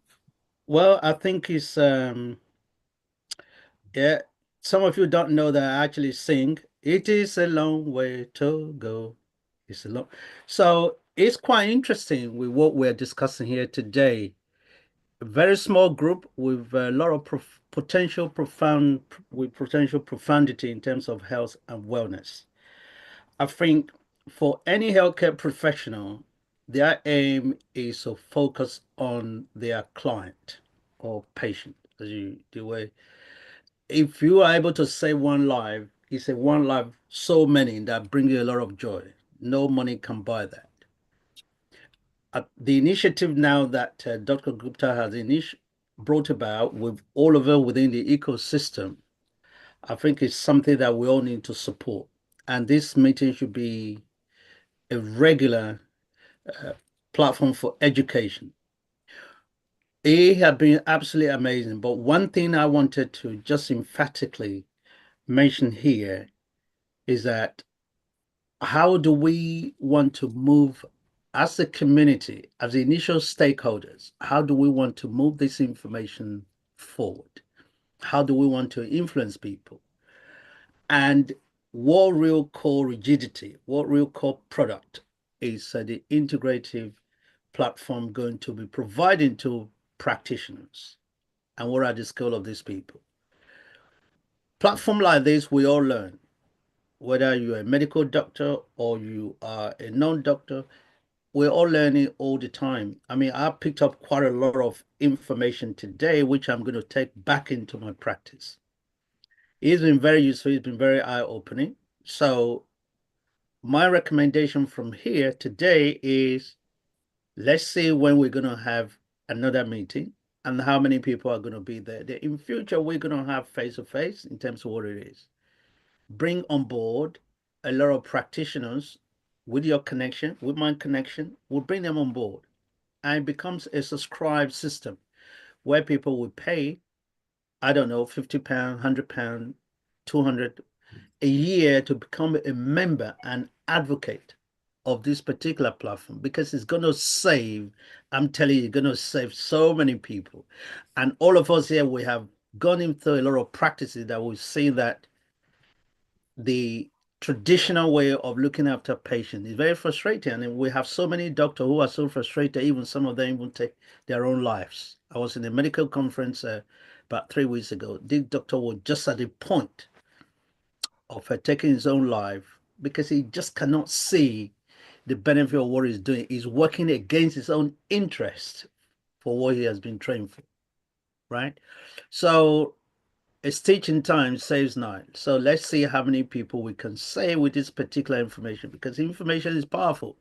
Well, I think it's yeah, some of you don't know that I actually sing. It is a long way to go. It's a long. So it's quite interesting with what we're discussing here today. A very small group with a lot of potential profundity in terms of health and wellness. I think for any healthcare professional, their aim is to focus on their client or patient, the way. If you are able to save one life, it's a one life so many that bring you a lot of joy. No money can buy that. The initiative now that Dr. Gupta has brought about with all of it within the ecosystem, I think it's something that we all need to support. And this meeting should be a regular platform for education. It has been absolutely amazing. But one thing I wanted to just emphatically mention here is that how do we want to move as a community, as the initial stakeholders, how do we want to move this information forward? How do we want to influence people? And what real core rigidity, what real core product is the integrative platform going to be providing to practitioners? And what are the skill of these people? Platform like this, we all learn. Whether you're a medical doctor or you are a non-doctor, we're all learning all the time. I mean, I picked up quite a lot of information today, which I'm going to take back into my practice. It's been very useful. It's been very eye-opening. So my recommendation from here today is let's see when we're going to have another meeting and how many people are going to be there. In future, we're going to have face-to-face in terms of what it is. Bring on board a lot of practitioners with your connection, with my connection. We'll bring them on board. And it becomes a subscribed system where people will pay, I don't know, £50, £100, 200 a year to become a member and advocate of this particular platform because it's going to save, I'm telling you, going to save so many people. And all of us here, we have gone into a lot of practices that we've seen that the traditional way of looking after patients is very frustrating. And we have so many doctors who are so frustrated, even some of them even take their own lives. I was in a medical conference about 3 weeks ago. This doctor was just at the point of taking his own life because he just cannot see the benefit of what he's doing. He's working against his own interest for what he has been trained for, right? So it's teaching time saves nine. So let's see how many people we can say with this particular information because information is powerful.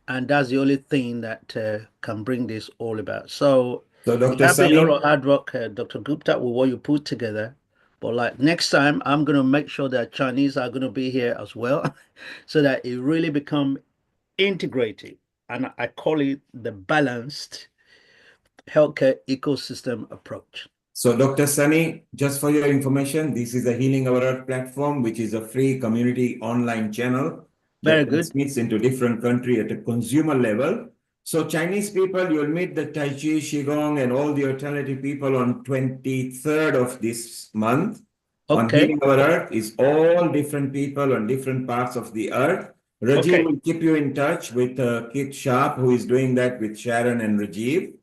And that's the only thing that can bring this all about. So Dr. you have been a lot Sunny, of hard work, Dr. Gupta, with what you put together. But like next time, I'm going to make sure that Chinese are going to be here as well so that it really become integrated. And I call it the balanced healthcare ecosystem approach. so Dr. Sunny, just for your information, this is a Healing Our Earth platform, which is a free community online channel Very that good. transmits into different country at a consumer level. So Chinese people, you'll meet the Tai Chi, Qigong, and all the alternative people on 23rd of this month. On Okay. Healing Our Earth is all different people on different parts of the earth. Rajiv Okay. will keep you in touch with Kit Sharp, who is doing that with Sharon and Rajiv.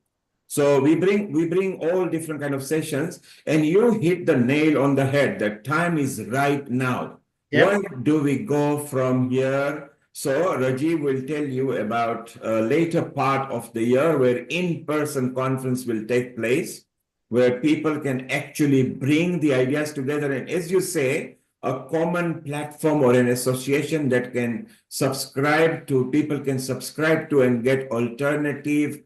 So we bring all different kind of sessions, and you hit the nail on the head. The time is right now. Yep. Where do we go from here? So Rajiv will tell you about a later part of the year where in-person conference will take place, where people can actually bring the ideas together. And as you say, a common platform or an association that can subscribe to, people can subscribe to and get alternative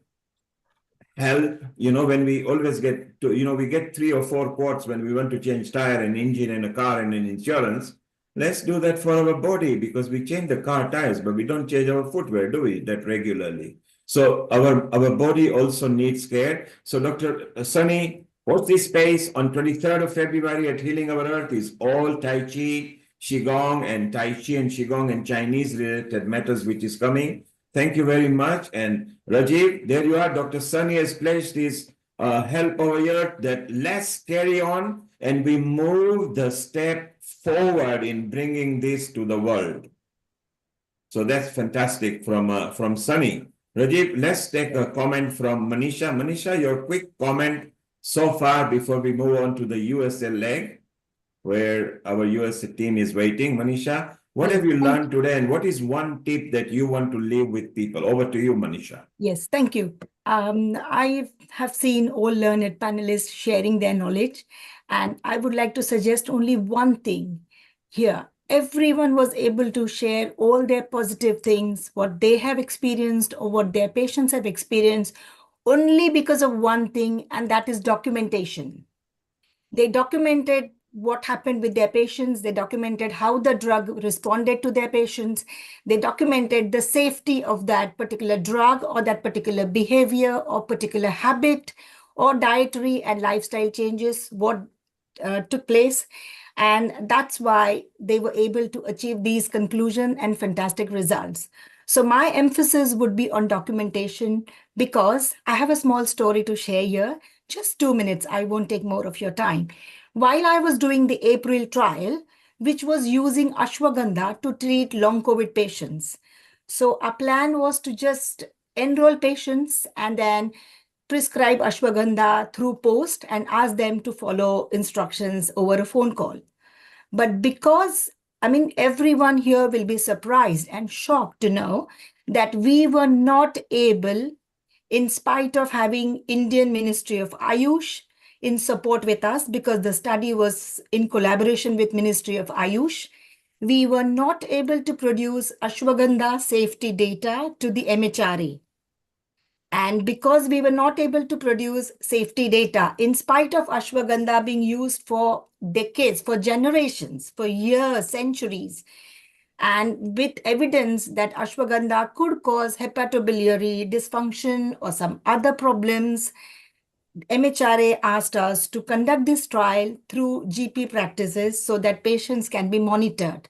help. When we always get to, we get 3 or 4 quotes when we want to change tire and engine and a car and an insurance. Let's do that for our body, because we change the car tires, but we don't change our footwear, do we? That regularly. So our body also needs care. So Dr. Sunny, what's this space on 23rd of February at Healing Our Earth is all Tai Chi, Qigong, and Tai Chi and Qigong and Chinese related matters, which is coming. Thank you very much. And Rajiv, there you are. Dr. Sunny has pledged his help over here that let's carry on and we move the step forward in bringing this to the world. So that's fantastic from Sunny. Rajiv, let's take a comment from Manisha. Manisha, your quick comment so far before we move on to the USA leg, where our USA team is waiting. Manisha, what have you learned today, and what is one tip that you want to leave with people? Over to you, Manisha. Yes, thank you. I have seen all learned panelists sharing their knowledge, and I would like to suggest only one thing here. Everyone was able to share all their positive things, what they have experienced or what their patients have experienced, only because of one thing, and that is documentation. They documented what happened with their patients. They documented how the drug responded to their patients. They documented the safety of that particular drug or that particular behavior or particular habit or dietary and lifestyle changes, what took place. And that's why they were able to achieve these conclusions and fantastic results. So my emphasis would be on documentation, because I have a small story to share here. Just 2 minutes, I won't take more of your time. While I was doing the April trial, which was using ashwagandha to treat long COVID patients. So our plan was to just enroll patients and then prescribe ashwagandha through post and ask them to follow instructions over a phone call. But because, everyone here will be surprised and shocked to know that we were not able, in spite of having Indian Ministry of Ayush in support with us, because the study was in collaboration with Ministry of Ayush, we were not able to produce ashwagandha safety data to the MHRA. And because we were not able to produce safety data, in spite of ashwagandha being used for decades, for generations, for years, centuries, and with evidence that ashwagandha could cause hepatobiliary dysfunction or some other problems, MHRA asked us to conduct this trial through GP practices so that patients can be monitored.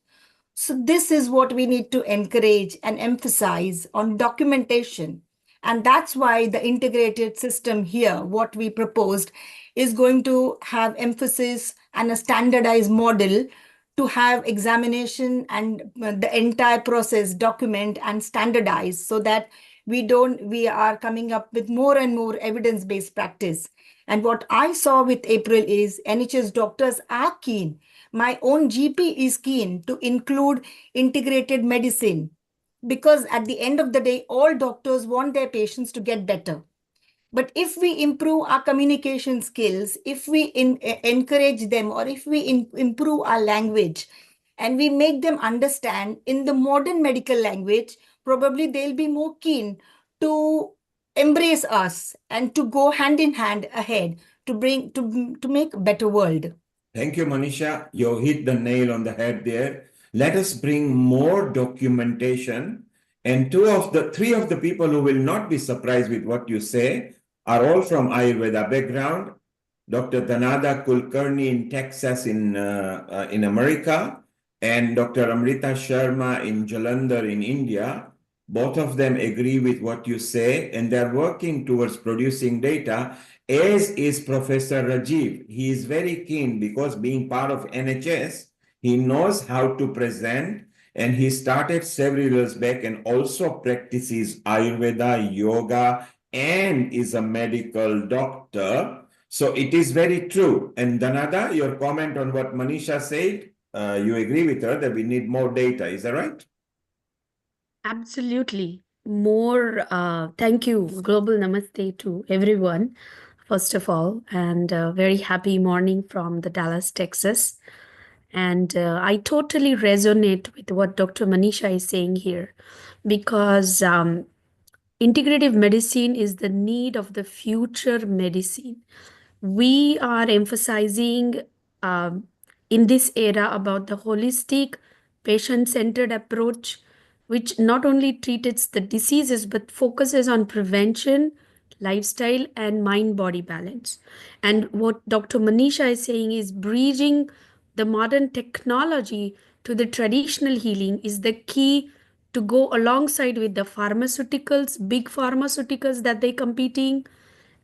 So this is what we need to encourage and emphasize on documentation. And that's why the integrated system here, what we proposed, is going to have emphasis and a standardized model to have examination and the entire process document and standardize, so that we are coming up with more and more evidence-based practice. And what I saw with April is NHS doctors are keen. My own GP is keen to include integrated medicine, because at the end of the day, all doctors want their patients to get better. But if we improve our communication skills, if we encourage them, or if we improve our language, and we make them understand in the modern medical language, probably they'll be more keen to embrace us and to go hand in hand ahead to make a better world. Thank you, Manisha. You hit the nail on the head there. Let us bring more documentation. And three of the people who will not be surprised with what you say are all from Ayurveda background. Dr. Dhanada Kulkarni in Texas in America, and Dr. Amrita Sharma in Jalandhar in India. Both of them agree with what you say, and they're working towards producing data, as is Professor Rajiv. He is very keen, because being part of NHS, he knows how to present, and he started several years back and also practices Ayurveda, yoga, and is a medical doctor. So it is very true. And Dhanada, your comment on what Manisha said, you agree with her that we need more data. Is that right? Absolutely. More, thank you. Global namaste to everyone, first of all, and very happy morning from the Dallas, Texas. And I totally resonate with what Dr. Manisha is saying here because integrative medicine is the need of the future medicine. We are emphasizing in this era about the holistic, patient centered approach, which not only treats the diseases but focuses on prevention, lifestyle, and mind body balance. And what Dr. Manisha is saying is bridging the modern technology to the traditional healing is the key to go alongside with the pharmaceuticals, big pharmaceuticals that they competing,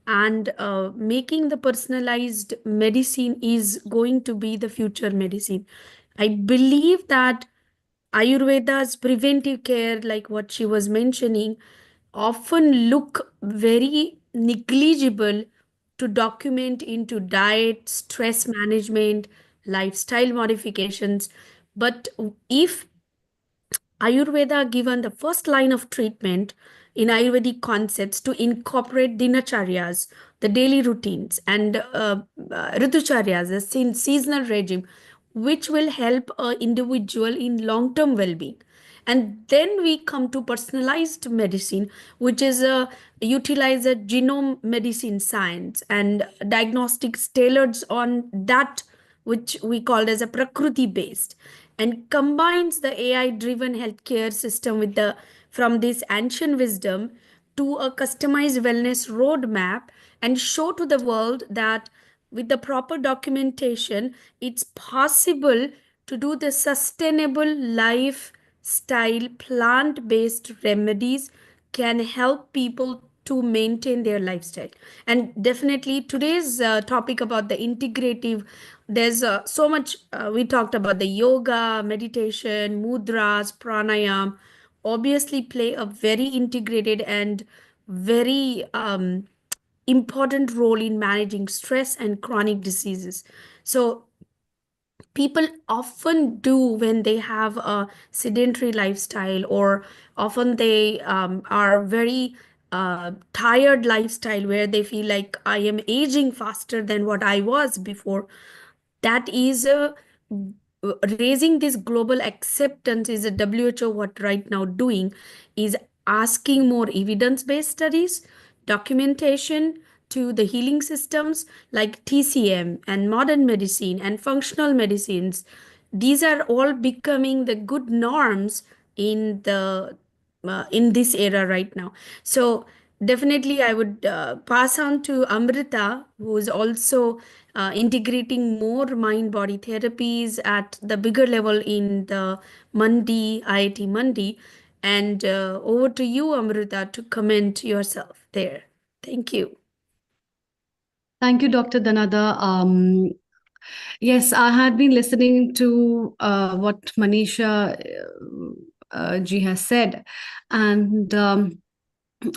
and making the personalized medicine is going to be the future medicine. I believe that Ayurveda's preventive care, like what she was mentioning, often look very negligible to document into diet, stress management, lifestyle modifications. But if Ayurveda given the first line of treatment in Ayurvedic concepts to incorporate dinacharyas, the daily routines, and ritucharyas, the seasonal regime, which will help an individual in long-term well-being. And then we come to personalized medicine, which is utilize a genome medicine science and diagnostics tailored on that, which we call as a prakriti based, and combines the AI driven healthcare system with the from this ancient wisdom to a customized wellness roadmap, and show to the world that with the proper documentation it's possible to do the sustainable lifestyle plant based remedies can help people to maintain their lifestyle. And definitely today's topic about the integrative, there's so much we talked about the yoga, meditation, mudras, pranayam, obviously play a very integrated and very important role in managing stress and chronic diseases. So people often do when they have a sedentary lifestyle, or often they are very tired lifestyle where they feel like I am aging faster than what I was before. That is raising this global acceptance is a WHO what right now doing is asking more evidence-based studies, documentation to the healing systems like TCM and modern medicine and functional medicines. These are all becoming the good norms in the in this era right now. So definitely I would pass on to Amrita, who is also integrating more mind body therapies at the bigger level in the Mandi, IIT Mandi. And over to you, Amrita, to comment yourself there. Thank you. Thank you, Dr. Dhanada. Yes, I had been listening to what Manisha ji has said, and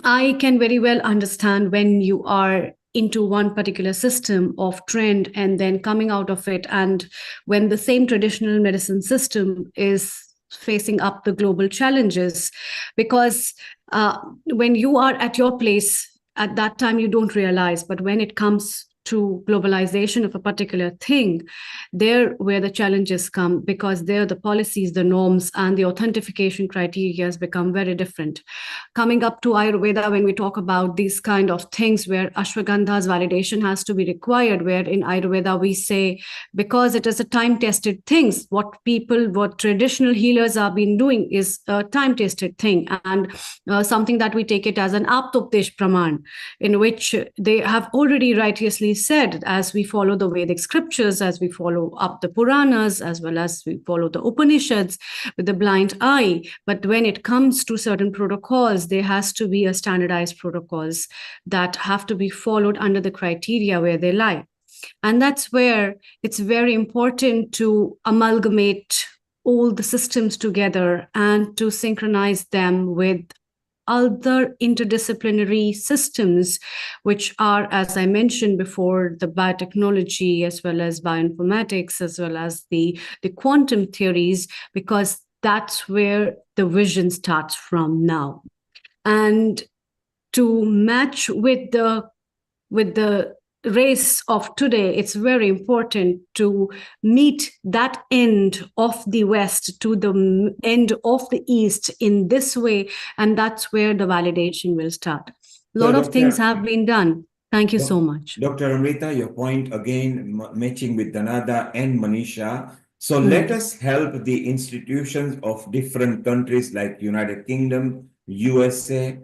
I can very well understand when you are into one particular system of trend and then coming out of it, and when the same traditional medicine system is facing up the global challenges, because when you are at your place at that time you don't realize, but when it comes to globalization of a particular thing, there where the challenges come, because there the policies, the norms, and the authentication criteria has become very different. Coming up to Ayurveda, when we talk about these kind of things where ashwagandha's validation has to be required, where in Ayurveda we say, because it is a time-tested things, what traditional healers have been doing is a time-tested thing, and something that we take it as an aptopdesh praman, in which they have already righteously said, as we follow the Vedic scriptures, as we follow up the Puranas, as well as we follow the Upanishads with the blind eye. But when it comes to certain protocols, there has to be a standardized protocols that have to be followed under the criteria where they lie. And that's where it's very important to amalgamate all the systems together and to synchronize them with other interdisciplinary systems, which are, as I mentioned before, the biotechnology as well as bioinformatics, as well as the quantum theories, because that's where the vision starts from now. And to match with the race of today, it's very important to meet that end of the West to the end of the East in this way. And that's where the validation will start. A lot of things have been done. Thank you so much. Dr. Amrita, your point again, matching with Dhanada and Manisha. So let us help the institutions of different countries like United Kingdom, USA,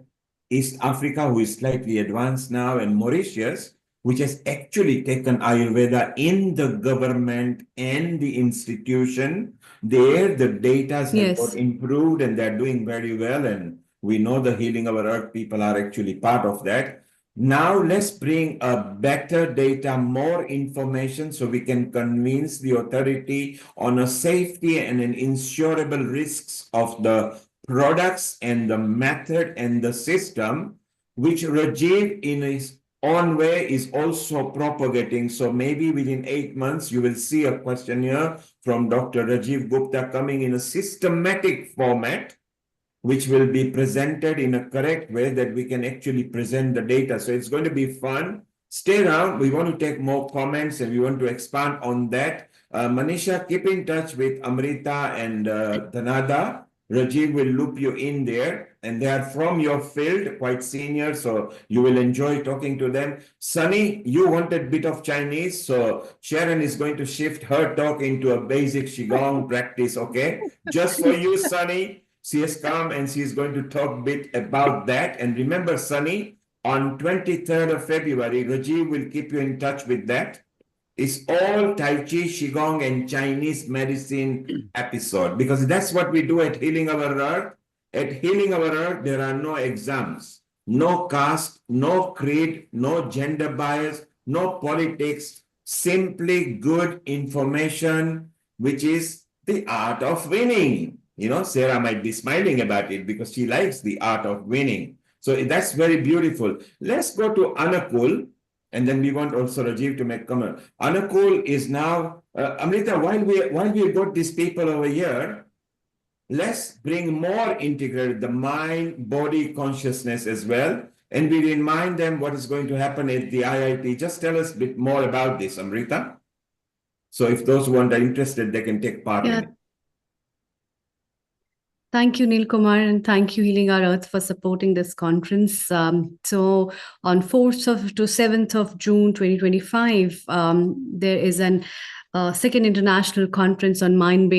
East Africa, who is slightly advanced now, and Mauritius, which has actually taken Ayurveda in the government and the institution. There, the data has got improved and they're doing very well. And we know the Healing Our Earth people are actually part of that. Now let's bring a better data, more information, so we can convince the authority on a safety and an insurable risks of the products and the method and the system, which Rajiv in his own way is also propagating. So maybe within 8 months, you will see a questionnaire from Dr. Rajiv Gupta coming in a systematic format, which will be presented in a correct way that we can actually present the data. So it's going to be fun. Stay around. We want to take more comments and we want to expand on that. Manisha, keep in touch with Amrita and Dhanada. Rajiv will loop you in there, and they are from your field, quite senior, so you will enjoy talking to them. Sunny, you wanted a bit of Chinese, so Sharon is going to shift her talk into a basic Qigong practice, okay? Just for you, Sunny. She has come and she is going to talk a bit about that. And remember, Sunny, on 23rd of February, Rajiv will keep you in touch with that. It's all Tai Chi, Qigong, and Chinese medicine episode, because that's what we do at Healing Our Earth. At Healing Our Earth, there are no exams, no caste, no creed, no gender bias, no politics, simply good information, which is the art of winning. You know, Sarah might be smiling about it because she likes the art of winning. So that's very beautiful. Let's go to Anakul. And then we want also Rajiv to make comment. Anakul is now, Amrita, while we got these people over here, let's bring more integrated, the mind, body, consciousness as well. And we remind them what is going to happen at the IIT. Just tell us a bit more about this, Amrita. So if those who are interested, they can take part in it. Thank you, Neil Kumar, and thank you, Healing Our Earth, for supporting this conference. So on 4th to 7th of June 2025, there is an second international conference on mind,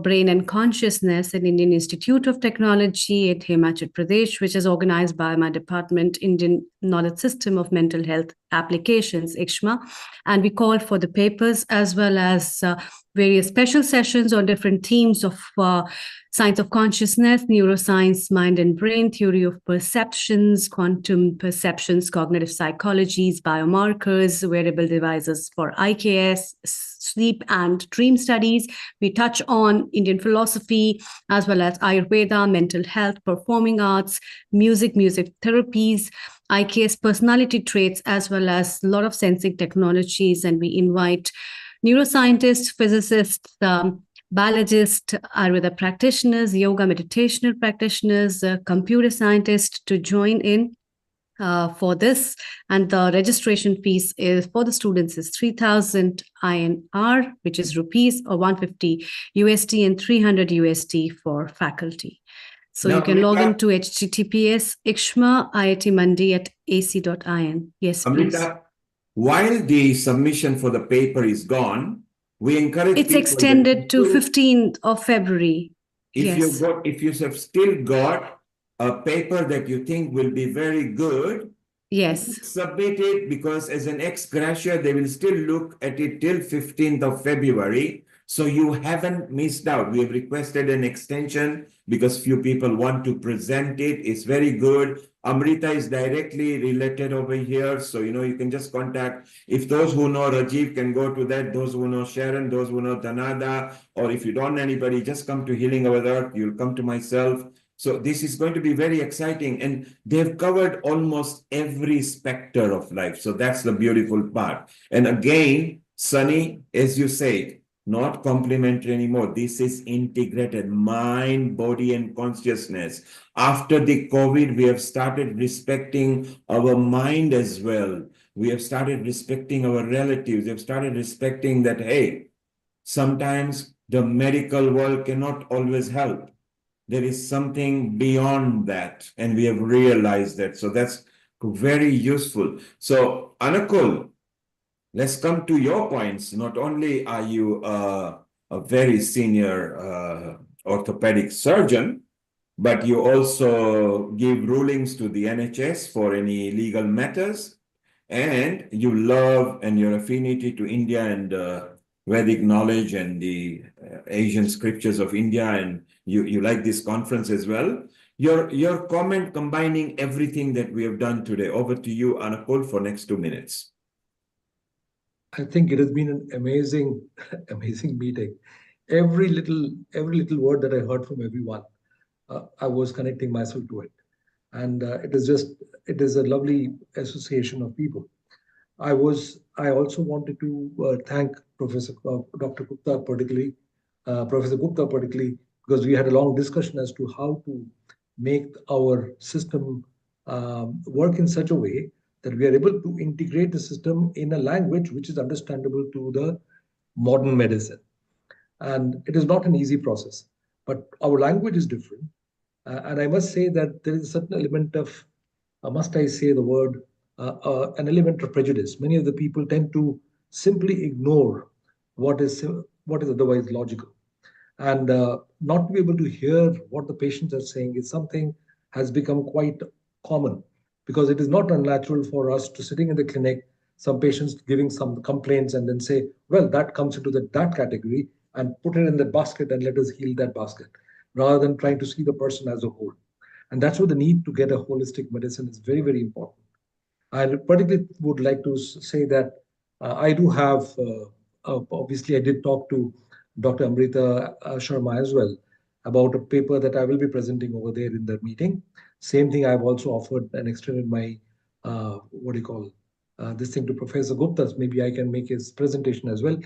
brain and consciousness at Indian Institute of Technology at Himachal Pradesh, which is organized by my department, Indian Knowledge System of Mental Health Applications, IKSHMA. And we call for the papers as well as various special sessions on different themes of science of consciousness, neuroscience, mind and brain, theory of perceptions, quantum perceptions, cognitive psychologies, biomarkers, wearable devices for IKS, sleep and dream studies. We touch on Indian philosophy as well as Ayurveda, mental health, performing arts, music therapies, IKS personality traits, as well as a lot of sensing technologies. And we invite neuroscientists, physicists, biologists, Ayurveda practitioners, yoga meditational practitioners, computer scientists to join in for this. And the registration fees is for the students is 3,000 INR, which is rupees, or 150 USD and 300 USD for faculty. So you can log into https ikshma iitmandi@ac.in. Yes, please. While the submission for the paper is gone, we encourage it's extended to 15th of February. If you have still got a paper that you think will be very good, submit it, because as an ex gratia, they will still look at it till 15th of February. So you haven't missed out. We have requested an extension because few people want to present it. It's very good. Amrita is directly related over here. So, you can just contact. If those who know Rajiv can go to that, those who know Sharon, those who know Dhanada, or if you don't know anybody, just come to Healing Our Earth. You'll come to myself. So this is going to be very exciting, and they've covered almost every specter of life. So that's the beautiful part. And again, Sunny, as you said, not complementary anymore. This is integrated mind, body, and consciousness. After the COVID, we have started respecting our mind as well. We have started respecting our relatives. We have started respecting that, hey, sometimes the medical world cannot always help. There is something beyond that, and we have realized that. So that's very useful. So, Anakul, let's come to your points. Not only are you a very senior orthopedic surgeon, but you also give rulings to the NHS for any legal matters, and you love and your affinity to India and Vedic knowledge and the Asian scriptures of India, and you like this conference as well. Your comment combining everything that we have done today. Over to you, Anakul, for next 2 minutes. I think it has been an amazing, amazing meeting. Every little word that I heard from everyone, I was connecting myself to it, and it is a lovely association of people. I also wanted to thank Dr. Gupta particularly, Professor Gupta particularly, because we had a long discussion as to how to make our system work in such a way that we are able to integrate the system in a language which is understandable to the modern medicine. And it is not an easy process, but our language is different. And I must say that there is a certain element of, must I say the word, an element of prejudice. Many of the people tend to simply ignore what is otherwise logical, and not to be able to hear what the patients are saying is something has become quite common, because it is not unnatural for us to sitting in the clinic, some patients giving some complaints and then say, well, that comes into that category, and put it in the basket and let us heal that basket, rather than trying to see the person as a whole. And that's where the need to get a holistic medicine is very, very important. I particularly would like to say that I do have, obviously, I did talk to Dr. Amrita Sharma as well about a paper that I will be presenting over there in the meeting. Same thing, I've also offered and extended my, this thing to Professor Gupta. Maybe I can make his presentation as well.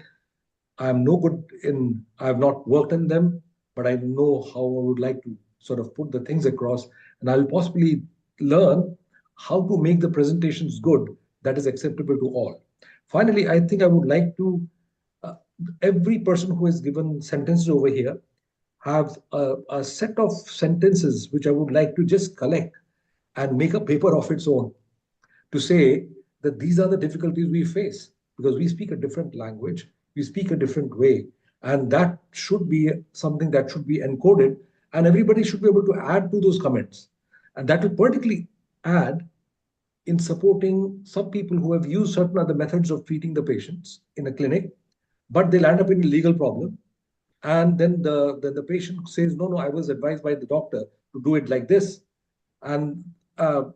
I'm no good in, I've not worked in them, but I know how I would like to sort of put the things across, and I'll possibly learn how to make the presentations good that is acceptable to all. Finally, I think I would like to, every person who has given sentences over here have a set of sentences which I would like to just collect and make a paper of its own to say that these are the difficulties we face because we speak a different language, we speak a different way, and that should be something that should be encoded, and everybody should be able to add to those comments. And that will particularly add in supporting some people who have used certain other methods of treating the patients in a clinic, but they'll end up in a legal problem. And then the patient says, no, I was advised by the doctor to do it like this. And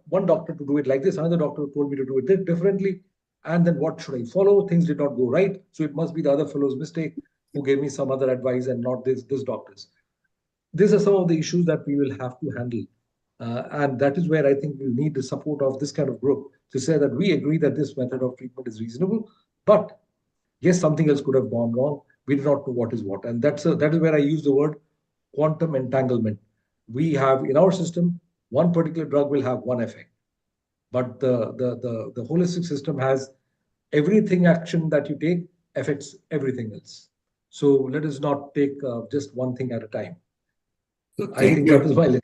one doctor to do it like this, another doctor told me to do it differently. And then what should I follow? Things did not go right. So it must be the other fellow's mistake who gave me some other advice and not this doctor's. These are some of the issues that we will have to handle. And that is where I think we'll need the support of this kind of group to say that we agree that this method of treatment is reasonable, but yes, something else could have gone wrong. We do not know what is what. And that is where I use the word quantum entanglement. We have in our system, one particular drug will have one effect, but the holistic system has everything action that you take affects everything else. So let us not take just one thing at a time. I think that is my little.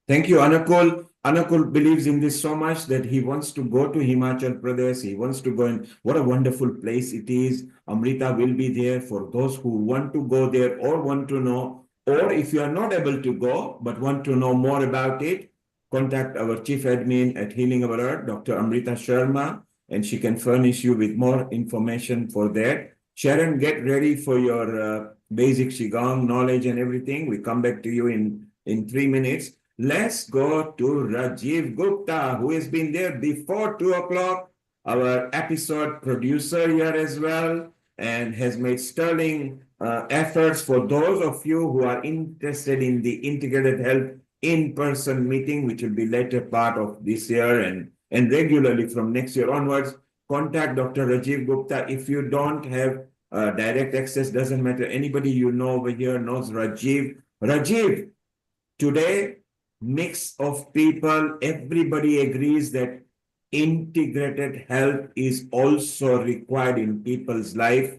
Thank you, Anakul. Anakul believes in this so much that he wants to go to Himachal Pradesh. He wants to go in. What a wonderful place it is. Amrita will be there for those who want to go there or want to know. Or if you are not able to go but want to know more about it, contact our chief admin at Healing Our Earth, Dr. Amrita Sharma, and she can furnish you with more information for that. Sharon, get ready for your basic Qigong knowledge and everything. We come back to you in 3 minutes. Let's go to Rajiv Gupta, who has been there before 2 o'clock, our episode producer here as well, and has made sterling efforts for those of you who are interested in the integrated health in-person meeting, which will be later part of this year and regularly from next year onwards. Contact Dr. Rajiv Gupta. If you don't have direct access, doesn't matter. Anybody you know over here knows Rajiv. Rajiv, today, mix of people, everybody agrees that integrated health is also required in people's life,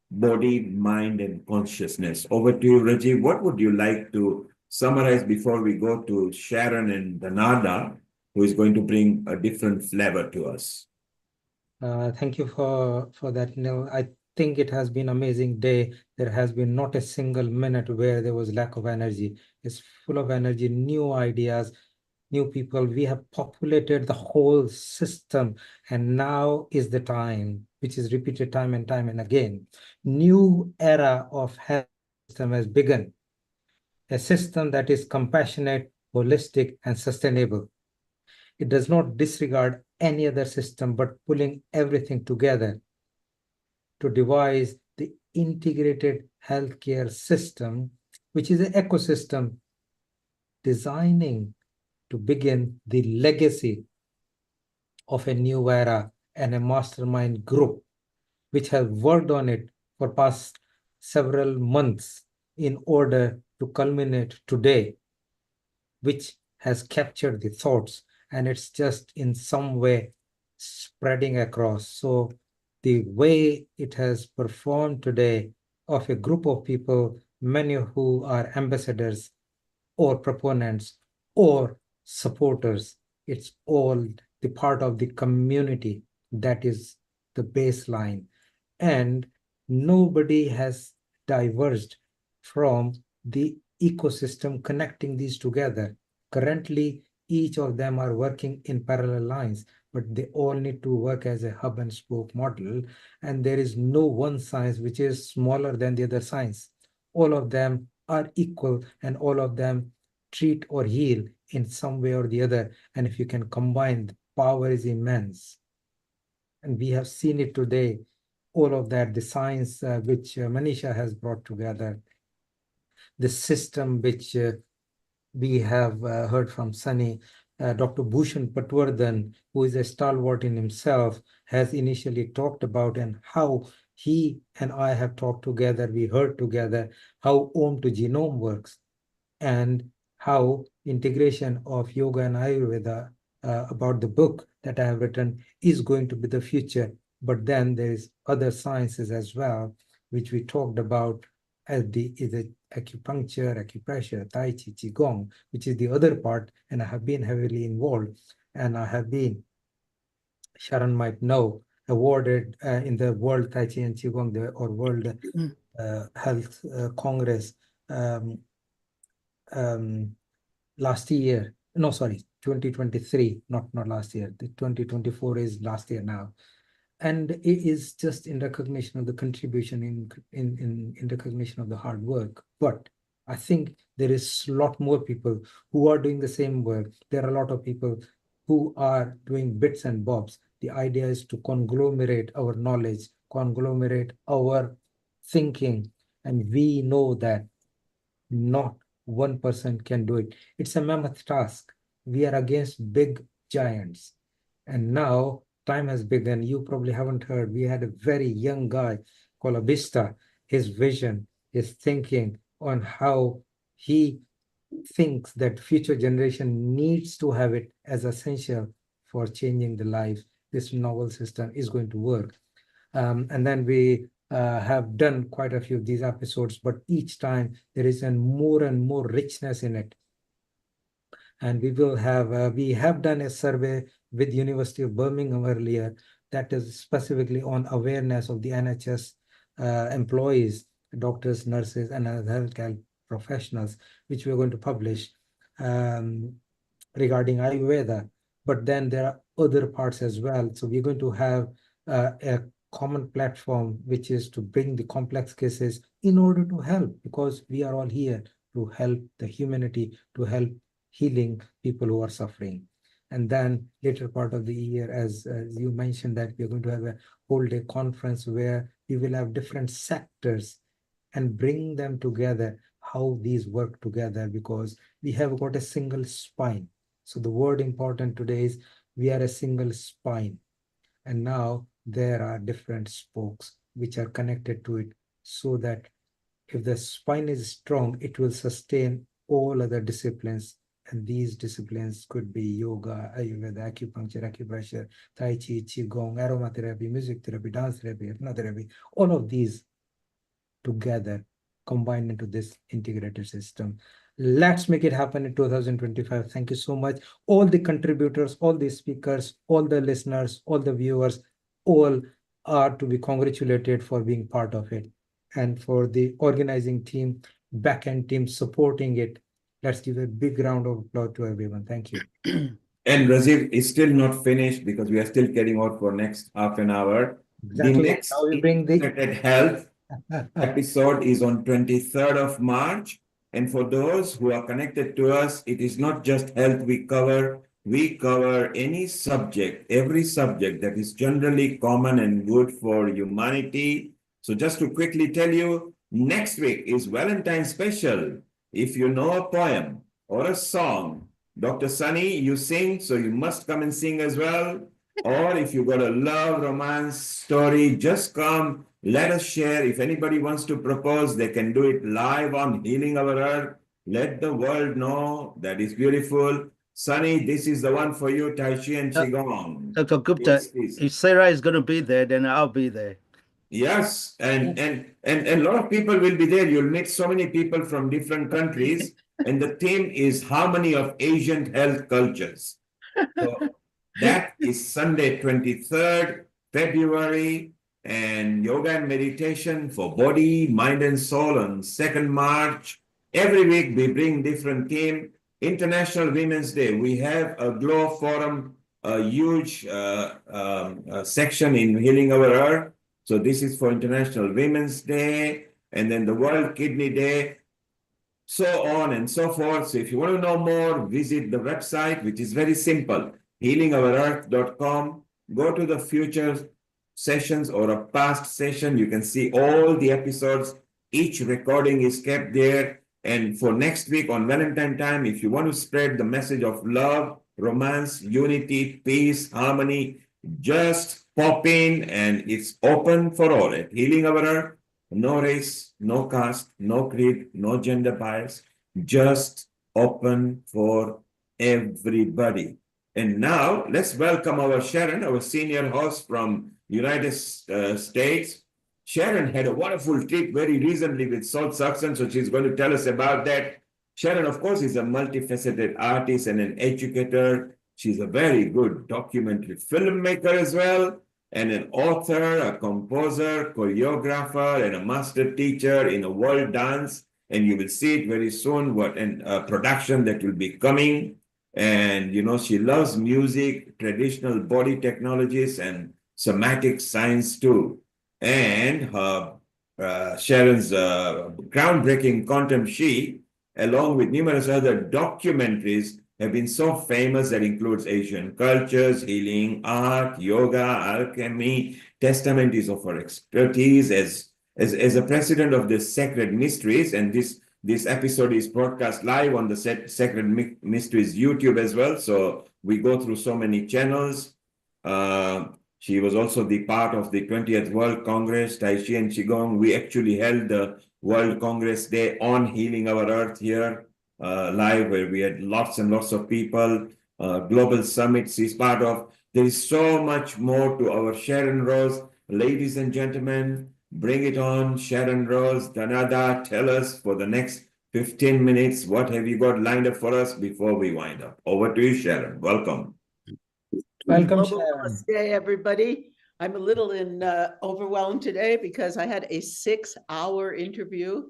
body, mind, and consciousness. Over to you, Rajiv. What would you like to summarize before we go to Sharon and Danada, who is going to bring a different flavor to us? Thank you for that, Neil. I think it has been an amazing day. There has been not a single minute where there was lack of energy. It's full of energy, new ideas, new people. We have populated the whole system, and now is the time, which is repeated time and again. New era of health system has begun. A system that is compassionate, holistic, and sustainable. It does not disregard any other system, but pulling everything together to devise the integrated healthcare system, which is an ecosystem designing to begin the legacy of a new era, and a mastermind group which has worked on it for past several months in order to culminate today, which has captured the thoughts, and it's just in some way spreading across. So the way it has performed today of a group of people, many who are ambassadors or proponents or supporters, it's all the part of the community that is the baseline. And nobody has diverged from the ecosystem connecting these together. Currently, each of them are working in parallel lines, but they all need to work as a hub and spoke model. And there is no one science which is smaller than the other science. All of them are equal, and all of them treat or heal in some way or the other. And if you can combine, the power is immense. And we have seen it today, all of that, the science which Manisha has brought together, the system which we have heard from Sunny, Dr. Bhushan Patwardhan, who is a stalwart in himself, has initially talked about, and how he and I have talked together, we heard together how Om to Genome works, and how integration of yoga and Ayurveda about the book that I have written is going to be the future. But then there is other sciences as well, which we talked about as the acupuncture, acupressure, Tai Chi, Qigong, which is the other part, and I have been heavily involved. And I have been, Sharon might know, awarded in the World Tai Chi and Qigong or World Health Congress last year. No, sorry, 2023, not last year. The 2024 is last year now. And it is just in recognition of the contribution, in recognition of the hard work. But I think there is a lot more people who are doing the same work. There are a lot of people who are doing bits and bobs. The idea is to conglomerate our knowledge, conglomerate our thinking. And we know that not one person can do it. It's a mammoth task. We are against big giants. And now time has begun. You probably haven't heard. We had a very young guy called Abista. His vision, his thinking on how he thinks that future generation needs to have it as essential for changing the life. This novel system is going to work. And then we have done quite a few of these episodes, but each time there is more and more richness in it. And we have done a survey with University of Birmingham earlier that is specifically on awareness of the NHS employees, doctors, nurses, and other healthcare professionals, which we're going to publish regarding Ayurveda. But then there are other parts as well. So we're going to have a common platform, which is to bring the complex cases in order to help, because we are all here to help the humanity, to help healing people who are suffering. And then later part of the year, as you mentioned, that we're going to have a whole day conference where we will have different sectors and bring them together. how these work together, because we have got a single spine. So the word important today is we are a single spine. And now there are different spokes which are connected to it, so that if the spine is strong, it will sustain all other disciplines. And these disciplines could be yoga, Ayurveda, acupuncture, acupressure, Tai Chi, Qigong, aromatherapy, music therapy, dance therapy, hypnotherapy, all of these together combined into this integrated system. Let's make it happen in 2025. Thank you so much. All the contributors, all the speakers, all the listeners, all the viewers, all are to be congratulated for being part of it. And for the organizing team, back-end team supporting it, let's give a big round of applause to everyone. Thank you. And Rajiv is still not finished because we are still getting out for next half an hour. Exactly. The next Now we bring the Integrated Health episode is on 23rd of March. And for those who are connected to us, it is not just health we cover. We cover any subject, every subject that is generally common and good for humanity. So just to quickly tell you, next week is Valentine's special. If you know a poem or a song, Dr. Sunny, you sing, so you must come and sing as well. Or if you got a love, romance story, just come, let us share. If anybody wants to propose, they can do it live on Healing Our Earth. Let the world know that is beautiful. Sunny, this is the one for you, Tai Chi and Qigong. Dr. Gupta, Yes, please. if Sarah is going to be there, then I'll be there. Yes, and a lot of people will be there. You'll meet so many people from different countries, and the theme is harmony of Asian health cultures. So that is Sunday, 23rd February, and yoga and meditation for body, mind, and soul on 2nd March. Every week we bring different theme. International Women's Day, we have a Glow Forum, a huge section in Healing Our Earth. So this is for International Women's Day, and then the World Kidney Day, so on and so forth. So if you want to know more, visit the website, which is very simple, healingourEarth.com. Go to the future sessions or a past session. You can see all the episodes. Each recording is kept there. And for next week on Valentine time, if you want to spread the message of love, romance, unity, peace, harmony, just pop in, and it's open for all at Healing Our Earth. No race, no caste, no creed, no gender bias, just open for everybody. And now let's welcome our Sharon, our senior host from United States. Sharon had a wonderful trip very recently with South Saxon, so she's going to tell us about that. Sharon, of course, is a multifaceted artist and an educator. She's a very good documentary filmmaker as well, and an author, a composer, choreographer, and a master teacher in a world dance. And you will see it very soon, what a production that will be coming. And, you know, she loves music, traditional body technologies, and somatic science too. And her, Sharon's groundbreaking Quantum She, along with numerous other documentaries, have been so famous that includes Asian cultures, healing, art, yoga, alchemy. Testament is of her expertise as a president of the Sacred Mysteries, and this episode is broadcast live on the Sacred Mysteries YouTube as well. So we go through so many channels. She was also the part of the 20th World Congress, Tai Chi and Qigong. We actually held the World Congress Day on Healing Our Earth here live, where we had lots and lots of people. Global Summits is part of. There is so much more to our Sharon Rose. Ladies and gentlemen, bring it on. Sharon Rose, Danada, tell us for the next 15 minutes, what have you got lined up for us before we wind up? Over to you, Sharon. Welcome. Welcome, Global Namaste, everybody. I'm a little overwhelmed today because I had a 6-hour interview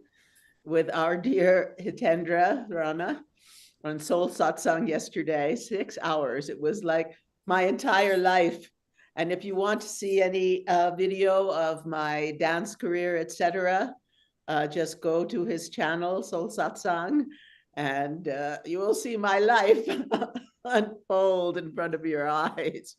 with our dear Hitendra Rana on Soul Satsang yesterday. 6 hours. It was like my entire life. And if you want to see any video of my dance career, etc., just go to his channel, Soul Satsang, and you will see my life unfold in front of your eyes.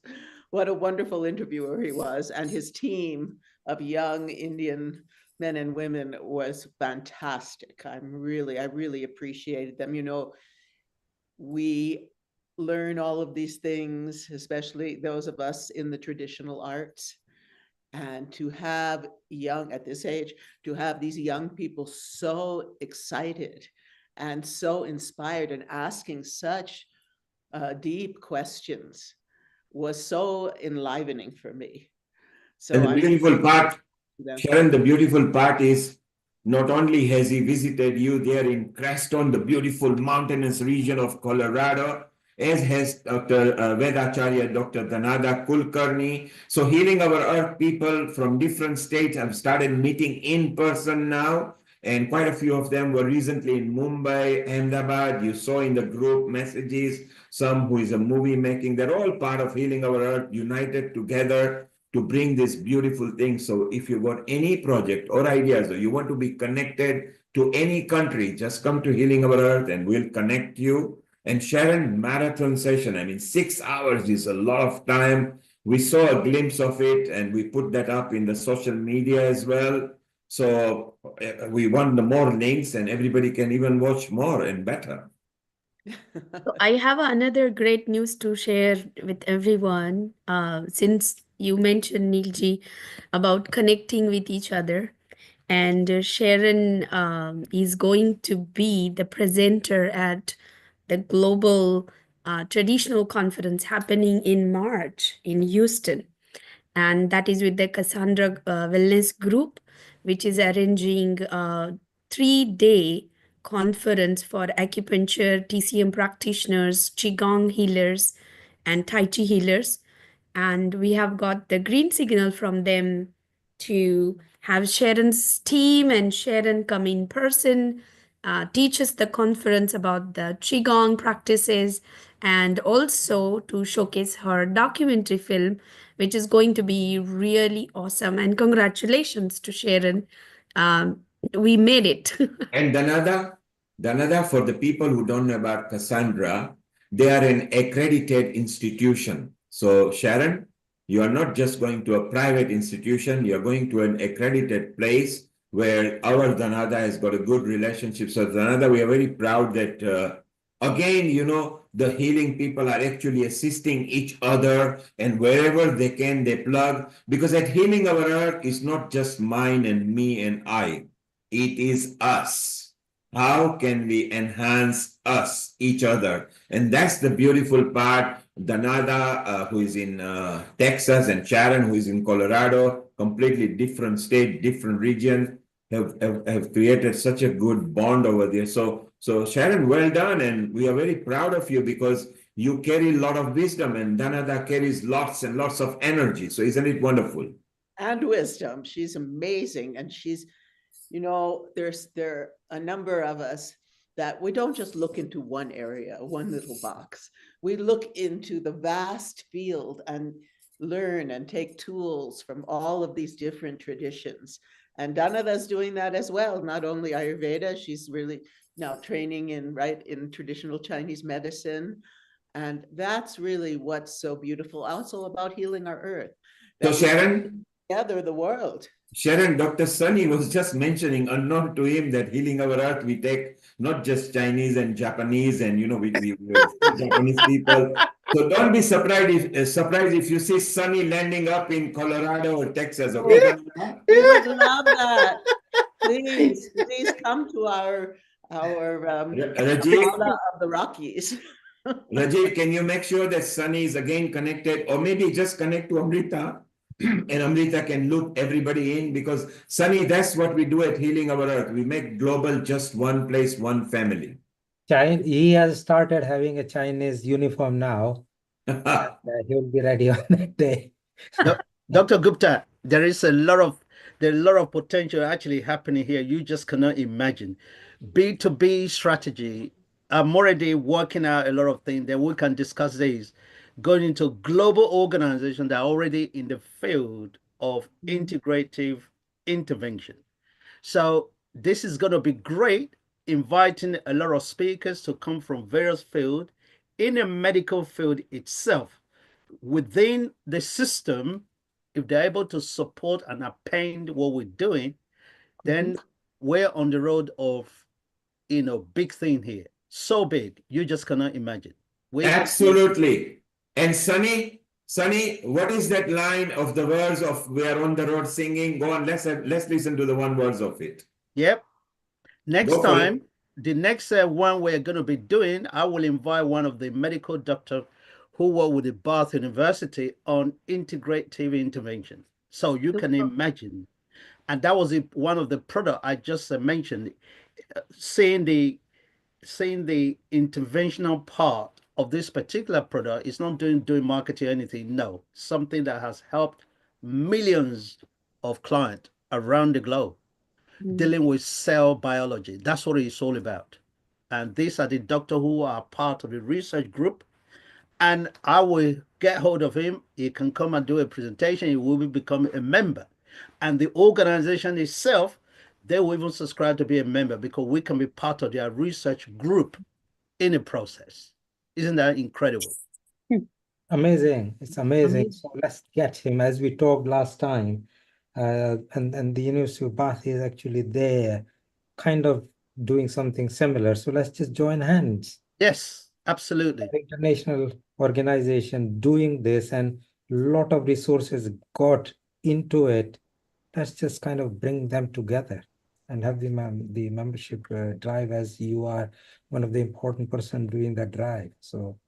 What a wonderful interviewer he was, and his team of young Indian men and women was fantastic. I really appreciated them. You know, we learn all of these things, especially those of us in the traditional arts. And to have at this age, to have these young people so excited and so inspired and asking such deep questions was so enlivening for me. So And the beautiful part, them. Sharon, the beautiful part is not only has he visited you there in Creston, the beautiful mountainous region of Colorado, as has Dr. Vedacharya, Dr. Dhanada Kulkarni. So healing our earth people from different states have started meeting in person now. And quite a few of them were recently in Mumbai, Ahmedabad. You saw in the group messages, some who is a movie making. They're all part of Healing Our Earth, united together to bring this beautiful thing. So if you got any project or ideas, or you want to be connected to any country, just come to Healing Our Earth and we'll connect you. And Sharon, marathon session, I mean, 6 hours is a lot of time. We saw a glimpse of it and we put that up in the social media as well. So we want the more links and everybody can even watch more and better. So I have another great news to share with everyone. Since you mentioned, Neilji, about connecting with each other, and Sharon is going to be the presenter at the Global Traditional Conference happening in March in Houston. And that is with the Cassandra Wellness Group, which is arranging a 3-day conference for acupuncture, TCM practitioners, Qigong healers, and Tai Chi healers. And we have got the green signal from them to have Sharon's team and Sharon come in person, teach us the conference about the Qigong practices, and also to showcase her documentary film, which is going to be really awesome. And congratulations to Sharon. We made it. And Dhanada, for the people who don't know about Cassandra, they are an accredited institution. So Sharon, you are not just going to a private institution, you're going to an accredited place where our Dhanada has got a good relationship. So Dhanada, we are very proud that again, you know, the healing people are actually assisting each other, and wherever they can, they plug, because at Healing Our Earth is not just mine and me and I. It is us. How can we enhance us, each other? And that's the beautiful part. Danada, who is in Texas, and Sharon, who is in Colorado, completely different state, different region, have created such a good bond over there. So Sharon, well done. And we are very proud of you because you carry a lot of wisdom, and Danada carries lots and lots of energy. So isn't it wonderful? And wisdom. She's amazing. And she's, you know, there are a number of us that we don't just look into one area, one little box. We look into the vast field and learn and take tools from all of these different traditions. And Dhanada's doing that as well, not only Ayurveda, she's really now training in traditional Chinese medicine. And that's really what's so beautiful also about healing our earth. So Sharon, together the world. Sharon, Dr. Sunny was just mentioning, unknown to him, that Healing Our Earth, we take not just Chinese and Japanese, and you know, we Japanese people. So don't be surprised if you see Sunny landing up in Colorado or Texas. Okay, we would love that. Please come to our Rajiv, of the Rockies. Rajiv, can you make sure that Sunny is again connected, or maybe just connect to Amrita? And Amrita can loop everybody in, because Sunny, that's what we do at Healing Our Earth. We make global just one place, one family. He has started having a Chinese uniform now. And, he will be ready on that day. Dr. Gupta, there is a lot of potential actually happening here. You just cannot imagine. B2B strategy. I'm already working out a lot of things that we can discuss this. Going into global organizations that are already in the field of integrative intervention. So this is going to be great, inviting a lot of speakers to come from various fields in the medical field itself. Within the system, if they're able to support and append what we're doing, then we're on the road of, big thing here. So big, you just cannot imagine. Absolutely. And Sunny, what is that line of the verse of "We are on the road singing"? Go on, let's listen to the one verse of it. Yep. Next Go for it. time, the next one we're going to be doing, I will invite one of the medical doctors who work with the Bath University on integrative intervention. So you can imagine. And that was one of the product I just mentioned, seeing the interventional part of this particular product. It's not doing marketing or anything. No, something that has helped millions of clients around the globe dealing with cell biology. That's what it's all about. And these are the doctors who are part of the research group. And I will get hold of him. He can come and do a presentation. He will become a member. And the organization itself, they will even subscribe to be a member because we can be part of their research group in the process. Isn't that incredible? Amazing. It's amazing. So let's get him, as we talked last time. And the University of Bath is actually there, kind of doing something similar. So let's just join hands. Yes, absolutely. International organization doing this, and a lot of resources got into it. Let's just kind of bring them together and have the membership drive, as you are one of the important person doing that drive. So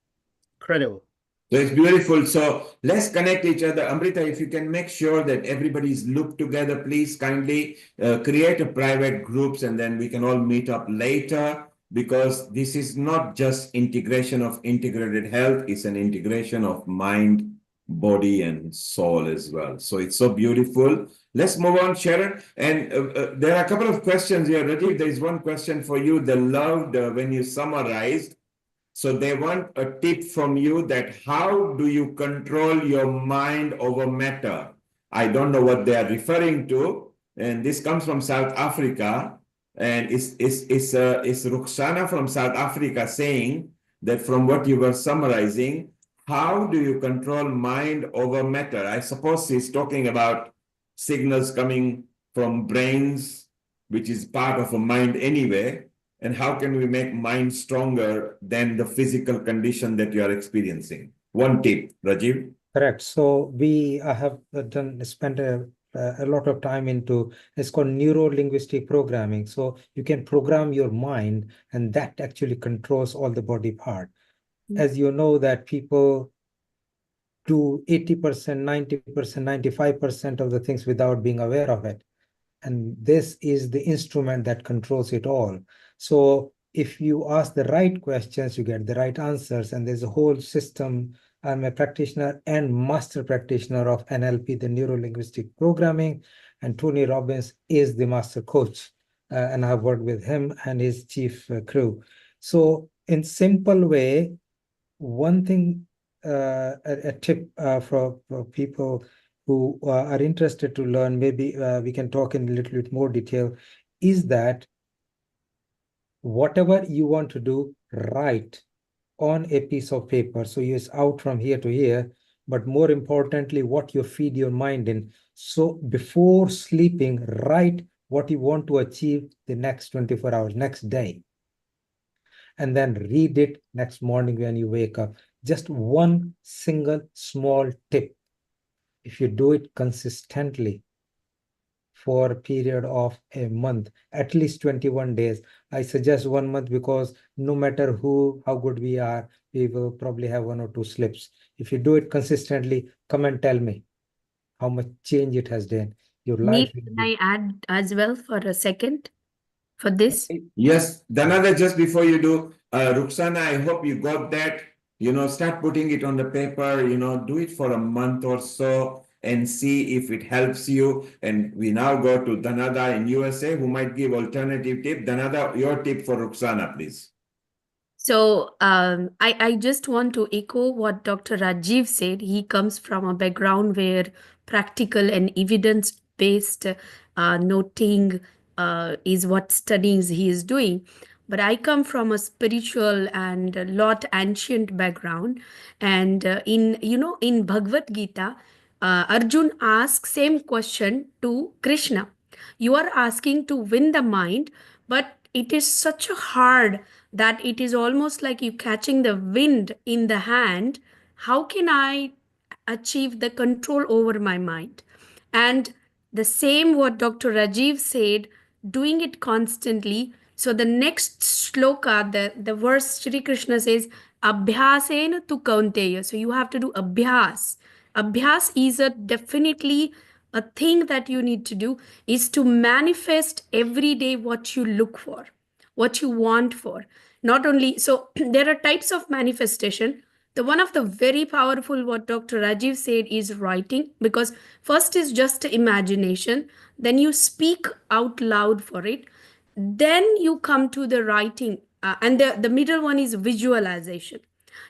incredible. So it's beautiful. So let's connect each other. Amrita, if you can make sure that everybody's looped together, please kindly create a private groups, and then we can all meet up later, because this is not just integration of integrated health, it's an integration of mind, body, and soul as well. So it's so beautiful. Let's move on, Sharon. And there are a couple of questions here. Rajiv, there is one question for you. They loved when you summarized. So they want a tip from you that how do you control your mind over matter? I don't know what they are referring to. And this comes from South Africa. And it's Ruxana from South Africa saying that from what you were summarizing, how do you control mind over matter? I suppose he's talking about signals coming from brains, which is part of a mind anyway. And how can we make mind stronger than the physical condition that you are experiencing? One tip, Rajiv. correct. So I have spent a lot of time into, it's called neuro-linguistic programming. So you can program your mind, and that actually controls all the body part. As you know, that people do 80%, 90%, 95% of the things without being aware of it. And this is the instrument that controls it all. So if you ask the right questions, you get the right answers. And there's a whole system. I'm a practitioner and master practitioner of NLP, the neuro-linguistic programming. And Tony Robbins is the master coach. And I've worked with him and his chief crew. So in simple way, one thing, a tip for people who are interested to learn, maybe we can talk in a little bit more detail, is that whatever you want to do, write on a piece of paper. So it's out from here to here, but more importantly, what you feed your mind in. So before sleeping, write what you want to achieve the next 24 hours, next day. And then read it next morning when you wake up. Just one single small tip. If you do it consistently for a period of a month, at least 21 days, I suggest 1 month, because no matter how good we are, we will probably have 1 or 2 slips. If you do it consistently, come and tell me how much change it has done. Your life will Can be. I add as well for a second for this? Yes, Danada, just before you do, Ruxana, I hope you got that. Start putting it on the paper, do it for a month or so and see if it helps you. And we now go to Danada in USA, who might give alternative tip. Danada, your tip for Ruxana, please. So I just want to echo what Dr. Rajiv said. He comes from a background where practical and evidence-based noting is what studies he is doing. But I come from a spiritual and a lot ancient background. And in Bhagavad Gita, Arjun asks same question to Krishna. You are asking to win the mind, but it is such a hard that it is almost like you catching the wind in the hand. How can I achieve the control over my mind? And the same what Dr. Rajiv said, doing it constantly. So the next shloka, the verse Shri Krishna says, Abhyasena tu kaunteya. So you have to do abhyas. Abhyas is a definitely a thing that you need to do, is to manifest every day what you look for, what you want for. Not only so, there are types of manifestation. The one of the very powerful what Dr. Rajiv said is writing, because first is just imagination, then you speak out loud for it, then you come to the writing, and the middle one is visualization.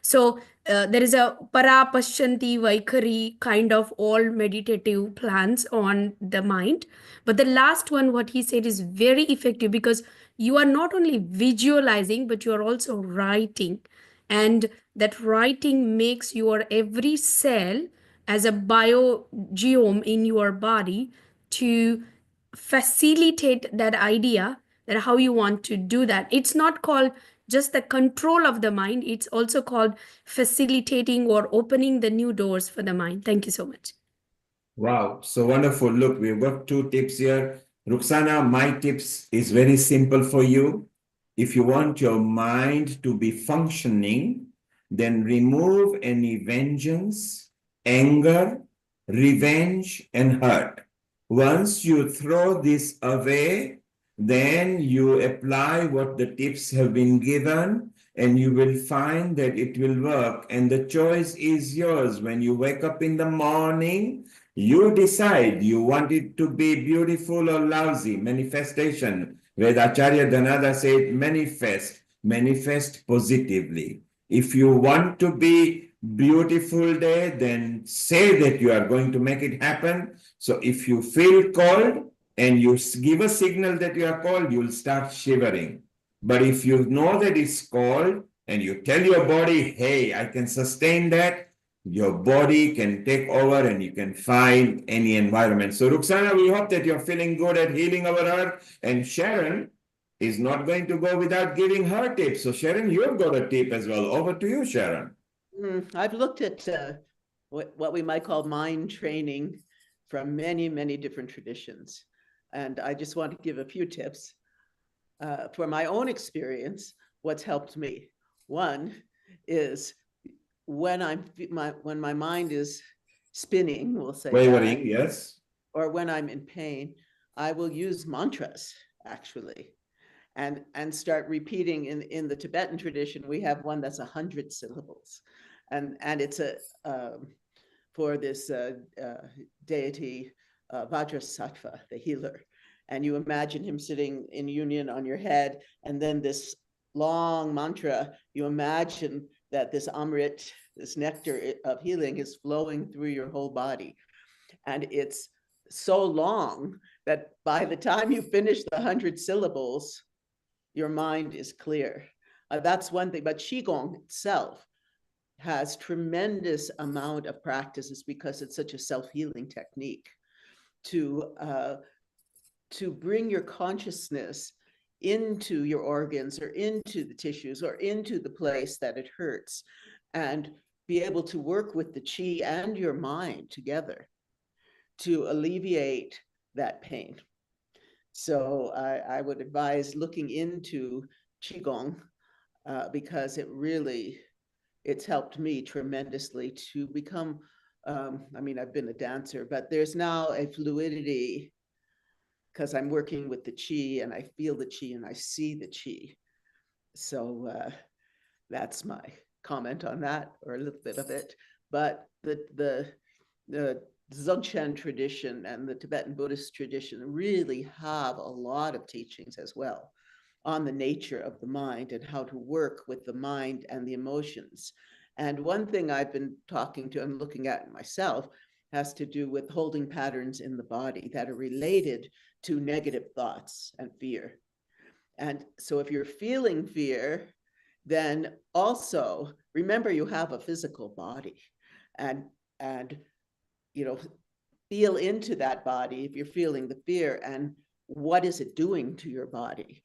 So there is a para pashyanti vaikhari kind of all meditative plans on the mind. But the last one, what he said, is very effective, because you are not only visualizing, but you are also writing. And that writing makes your every cell as a biogeome in your body to facilitate that idea, that how you want to do that. It's not called just the control of the mind, it's also called facilitating or opening the new doors for the mind. Thank you so much. Wow, so wonderful. Look, we've got 2 tips here. Ruxana, my tips is very simple for you. If you want your mind to be functioning, then remove any vengeance, anger, revenge, and hurt. Once you throw this away, then you apply what the tips have been given, and you will find that it will work. And the choice is yours. When you wake up in the morning, you decide you want it to be beautiful or lousy. Manifestation. Where Acharya Dhanada said, manifest positively. If you want to be beautiful day, then say that you are going to make it happen. So if you feel cold and you give a signal that you are cold, you'll start shivering. But if you know that it's cold and you tell your body, hey, I can sustain that, your body can take over and you can find any environment. So Ruxana, we hope that you're feeling good at healing our earth. And Sharon is not going to go without giving her tips. So Sharon, you've got a tip as well. Over to you, Sharon. I've looked at what we might call mind training from many, many different traditions. And I just want to give a few tips. For my own experience, what's helped me. One is when my mind is spinning, we'll say Wavering, that, yes. or when I'm in pain, I will use mantras actually, and start repeating. In the Tibetan tradition, we have one that's 100 syllables, and it's a for this deity Vajrasattva, the healer. And you imagine him sitting in union on your head, and then this long mantra, you imagine that this amrit, this nectar of healing, is flowing through your whole body. And it's so long that by the time you finish the 100 syllables, your mind is clear. That's one thing. But Qigong itself has tremendous amount of practices, because it's such a self-healing technique to bring your consciousness into your organs or into the tissues or into the place that it hurts, and be able to work with the qi and your mind together to alleviate that pain. So I would advise looking into Qigong because it's helped me tremendously to become, I mean, I've been a dancer, but there's now a fluidity because I'm working with the qi and I feel the qi and I see the qi. So that's my comment on that, or a little bit of it. But the Dzogchen tradition and the Tibetan Buddhist tradition really have a lot of teachings as well on the nature of the mind and how to work with the mind and the emotions. And one thing I've been talking to and looking at myself has to do with holding patterns in the body that are related to negative thoughts and fear. And so if you're feeling fear, then also remember you have a physical body, and you know, feel into that body if you're feeling the fear, and what is it doing to your body?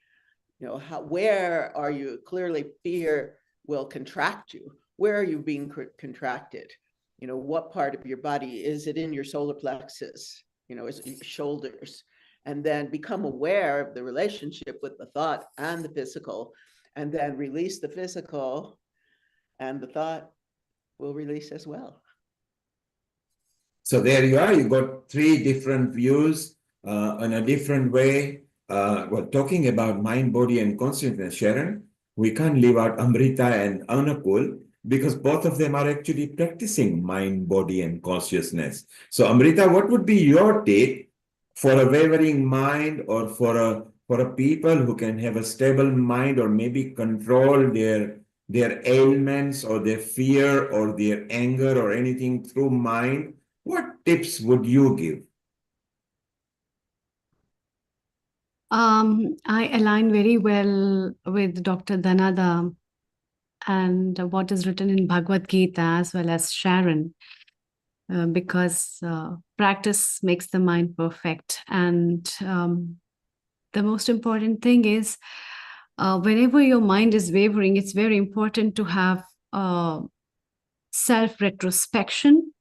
You know, where are you? Clearly fear will contract you. Where are you being contracted? You know, what part of your body? Is it in your solar plexus? You know, is it your shoulders? And then become aware of the relationship with the thought and the physical, and then release the physical, and the thought will release as well. So there you are. You got three different views in a different way. Well, talking about mind, body, and consciousness, Sharon, we can't leave out Amrita and Anukul because both of them are actually practicing mind, body, and consciousness. So, Amrita, what would be your take for a wavering mind, or for a people who can have a stable mind, or maybe control their ailments or their fear or their anger or anything through mind? What tips would you give? I align very well with Dr. Dhanada and what is written in Bhagavad Gita, as well as Sharon, because practice makes the mind perfect. And the most important thing is, whenever your mind is wavering, it's very important to have self-retrospection,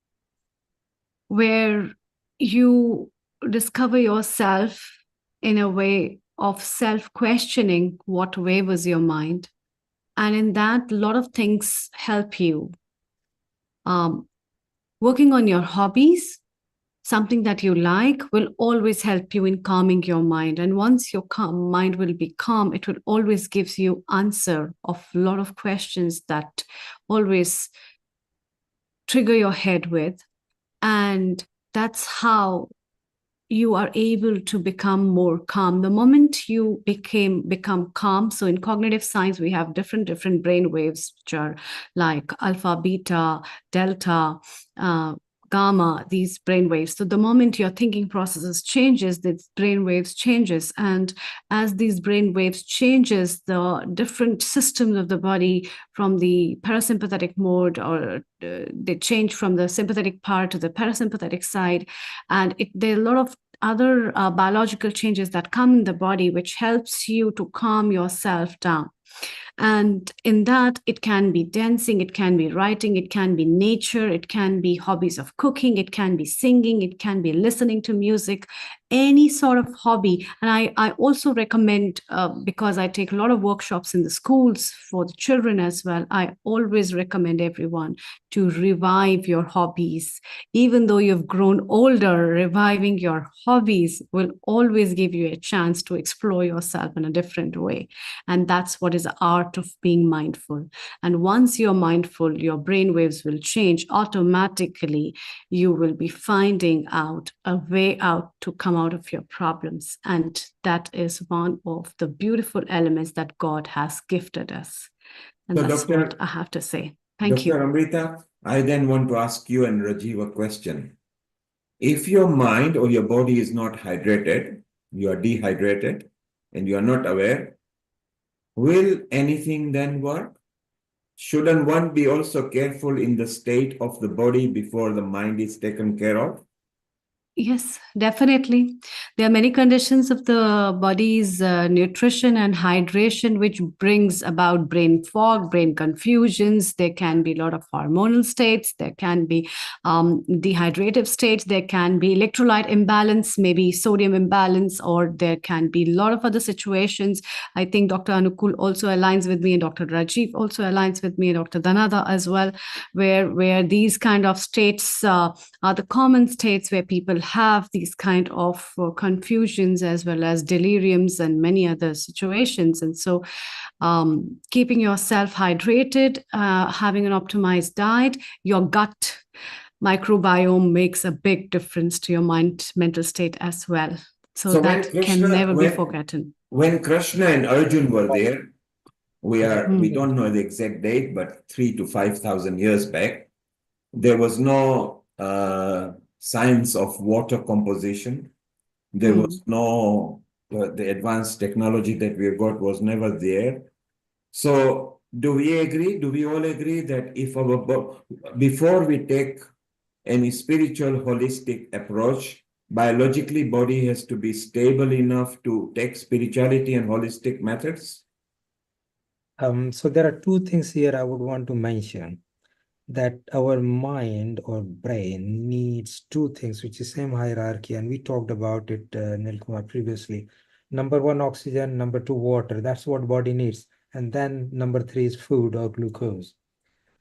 where you discover yourself in a way of self-questioning what wavers your mind. And in that, a lot of things help you. Working on your hobbies, something that you like, will always help you in calming your mind. And once your mind will be calm, it will always gives you answer of a lot of questions that always trigger your head with. And that's how you are able to become more calm. The moment you become calm, so in cognitive science, we have different brain waves, which are like alpha, beta, delta, gamma, these brain waves. So the moment your thinking processes changes, the brain waves changes. And as these brain waves changes, the different systems of the body from the parasympathetic mode, or they change from the sympathetic part to the parasympathetic side. And there are a lot of other biological changes that come in the body, which helps you to calm yourself down. And in that, it can be dancing, it can be writing, it can be nature, it can be hobbies of cooking, it can be singing, it can be listening to music, any sort of hobby. And I also recommend, because I take a lot of workshops in the schools for the children as well, I always recommend everyone to revive your hobbies. Even though you've grown older, reviving your hobbies will always give you a chance to explore yourself in a different way. And that's what is the art of being mindful. And once you're mindful, your brain waves will change automatically. You will be finding out a way out to come out of your problems. And that is one of the beautiful elements that God has gifted us. And So, that's what I have to say. Thank Dr. you. Amrita, I then want to ask you and Rajiv a question. If your mind or your body is not hydrated, you are dehydrated, and you are not aware, will anything then work? Shouldn't one be also careful in the state of the body before the mind is taken care of? Yes, definitely. There are many conditions of the body's nutrition and hydration, which brings about brain fog, brain confusions. There can be a lot of hormonal states. There can be dehydrative states. There can be electrolyte imbalance, maybe sodium imbalance, or there can be a lot of other situations. I think Dr. Anukul also aligns with me, and Dr. Rajiv also aligns with me, and Dr. Dhanada as well, where these kind of states are the common states where people have these kind of confusions, as well as deliriums and many other situations. And so keeping yourself hydrated, having an optimized diet, your gut microbiome makes a big difference to your mental state as well. So that can never be forgotten. When Krishna and Arjun were there, we don't know the exact date, but 3,000 to 5,000 years back, there was no science of water composition. There was no, the advanced technology that we got was never there. So do we agree? Do we all agree that if before we take any spiritual holistic approach? Biologically, body has to be stable enough to take spirituality and holistic methods? So there are two things here I would want to mention, that our mind or brain needs two things, which is same hierarchy, and we talked about it, Nilkumar, previously. Number one, oxygen. Number two, water. That's what body needs. And then number three is food or glucose.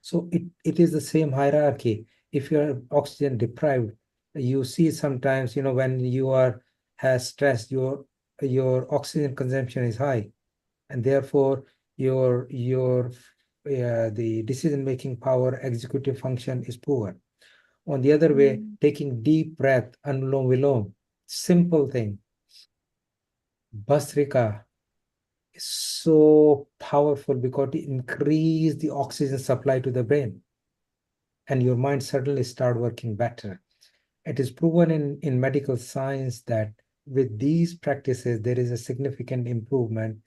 So it is the same hierarchy. If you're oxygen deprived, you see sometimes, when you has stress, your oxygen consumption is high, and therefore your the decision-making power, executive function is poor. On the other way, taking deep breath, anulom vilom, simple thing, Bhastrika, is so powerful because it increase the oxygen supply to the brain, and your mind suddenly start working better. It is proven in medical science that with these practices, there is a significant improvement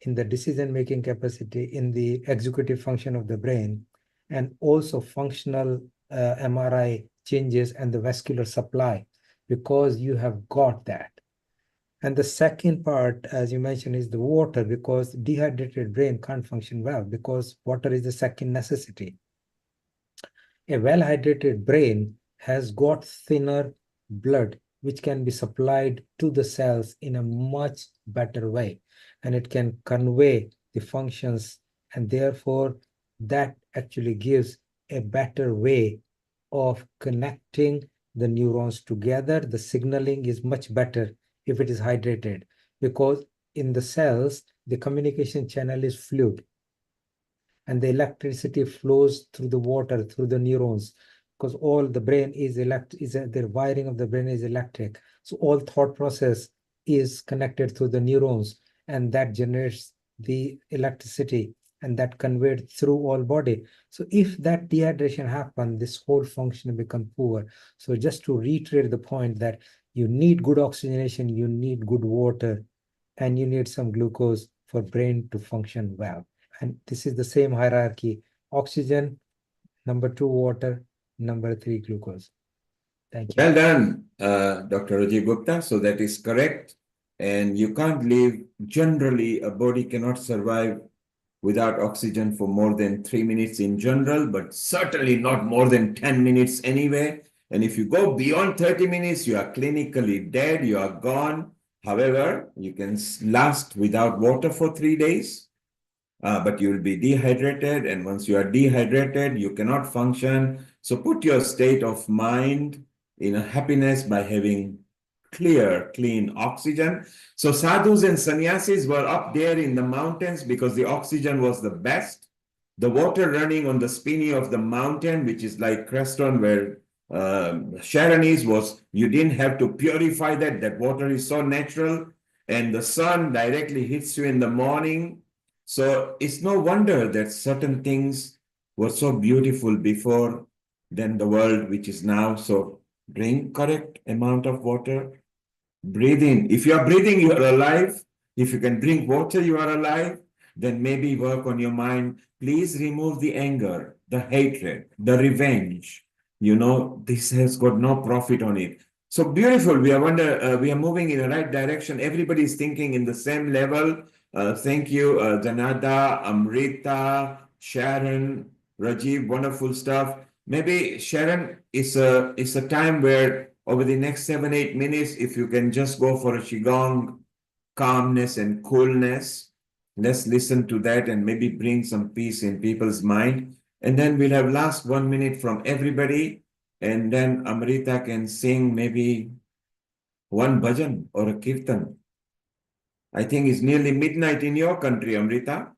in the decision-making capacity, in the executive function of the brain, and also functional MRI changes and the vascular supply, because you have got that. And the second part, as you mentioned, is the water, because dehydrated brain can't function well, because water is the second necessity. A well-hydrated brain has got thinner blood, which can be supplied to the cells in a much better way, and it can convey the functions, and therefore that actually gives a better way of connecting the neurons together. The signaling is much better if it is hydrated, because in the cells, the communication channel is fluid, and the electricity flows through the water, through the neurons, because all the brain is the wiring of the brain is electric. So all thought process is connected through the neurons, and that generates the electricity, and that conveyed through all body. So if that dehydration happens, this whole function become poor. So just to reiterate the point that you need good oxygenation, you need good water, and you need some glucose for brain to function well. And this is the same hierarchy: oxygen, number two, water, number three, glucose. Thank you. Well done, Dr. Rajiv Gupta. So that is correct. And you can't live, generally, a body cannot survive without oxygen for more than 3 minutes in general, but certainly not more than 10 minutes anyway. And if you go beyond 30 minutes, you are clinically dead, you are gone. However, you can last without water for 3 days. But you will be dehydrated, and once you are dehydrated, you cannot function. So put your state of mind in a happiness by having clear, clean oxygen. So sadhus and sannyasis were up there in the mountains because the oxygen was the best. The water running on the spinney of the mountain, which is like Creston, where Sharon is, was you didn't have to purify that. That water is so natural, and the sun directly hits you in the morning. So it's no wonder that certain things were so beautiful before than the world which is now. So drink correct amount of water, breathe in. If you are breathing, you are alive. If you can drink water, you are alive. Then maybe work on your mind. Please remove the anger, the hatred, the revenge. This has got no profit on it. So beautiful. We are moving in the right direction. Everybody is thinking in the same level. Thank you, Janada, Amrita, Sharon, Rajiv. Wonderful stuff. Maybe Sharon, it's a time where over the next 7-8 minutes, if you can just go for a qigong, calmness and coolness, let's listen to that and maybe bring some peace in people's mind. And then we'll have last 1 minute from everybody, and then Amrita can sing maybe one bhajan or a kirtan. I think it's nearly midnight in your country, Amrita.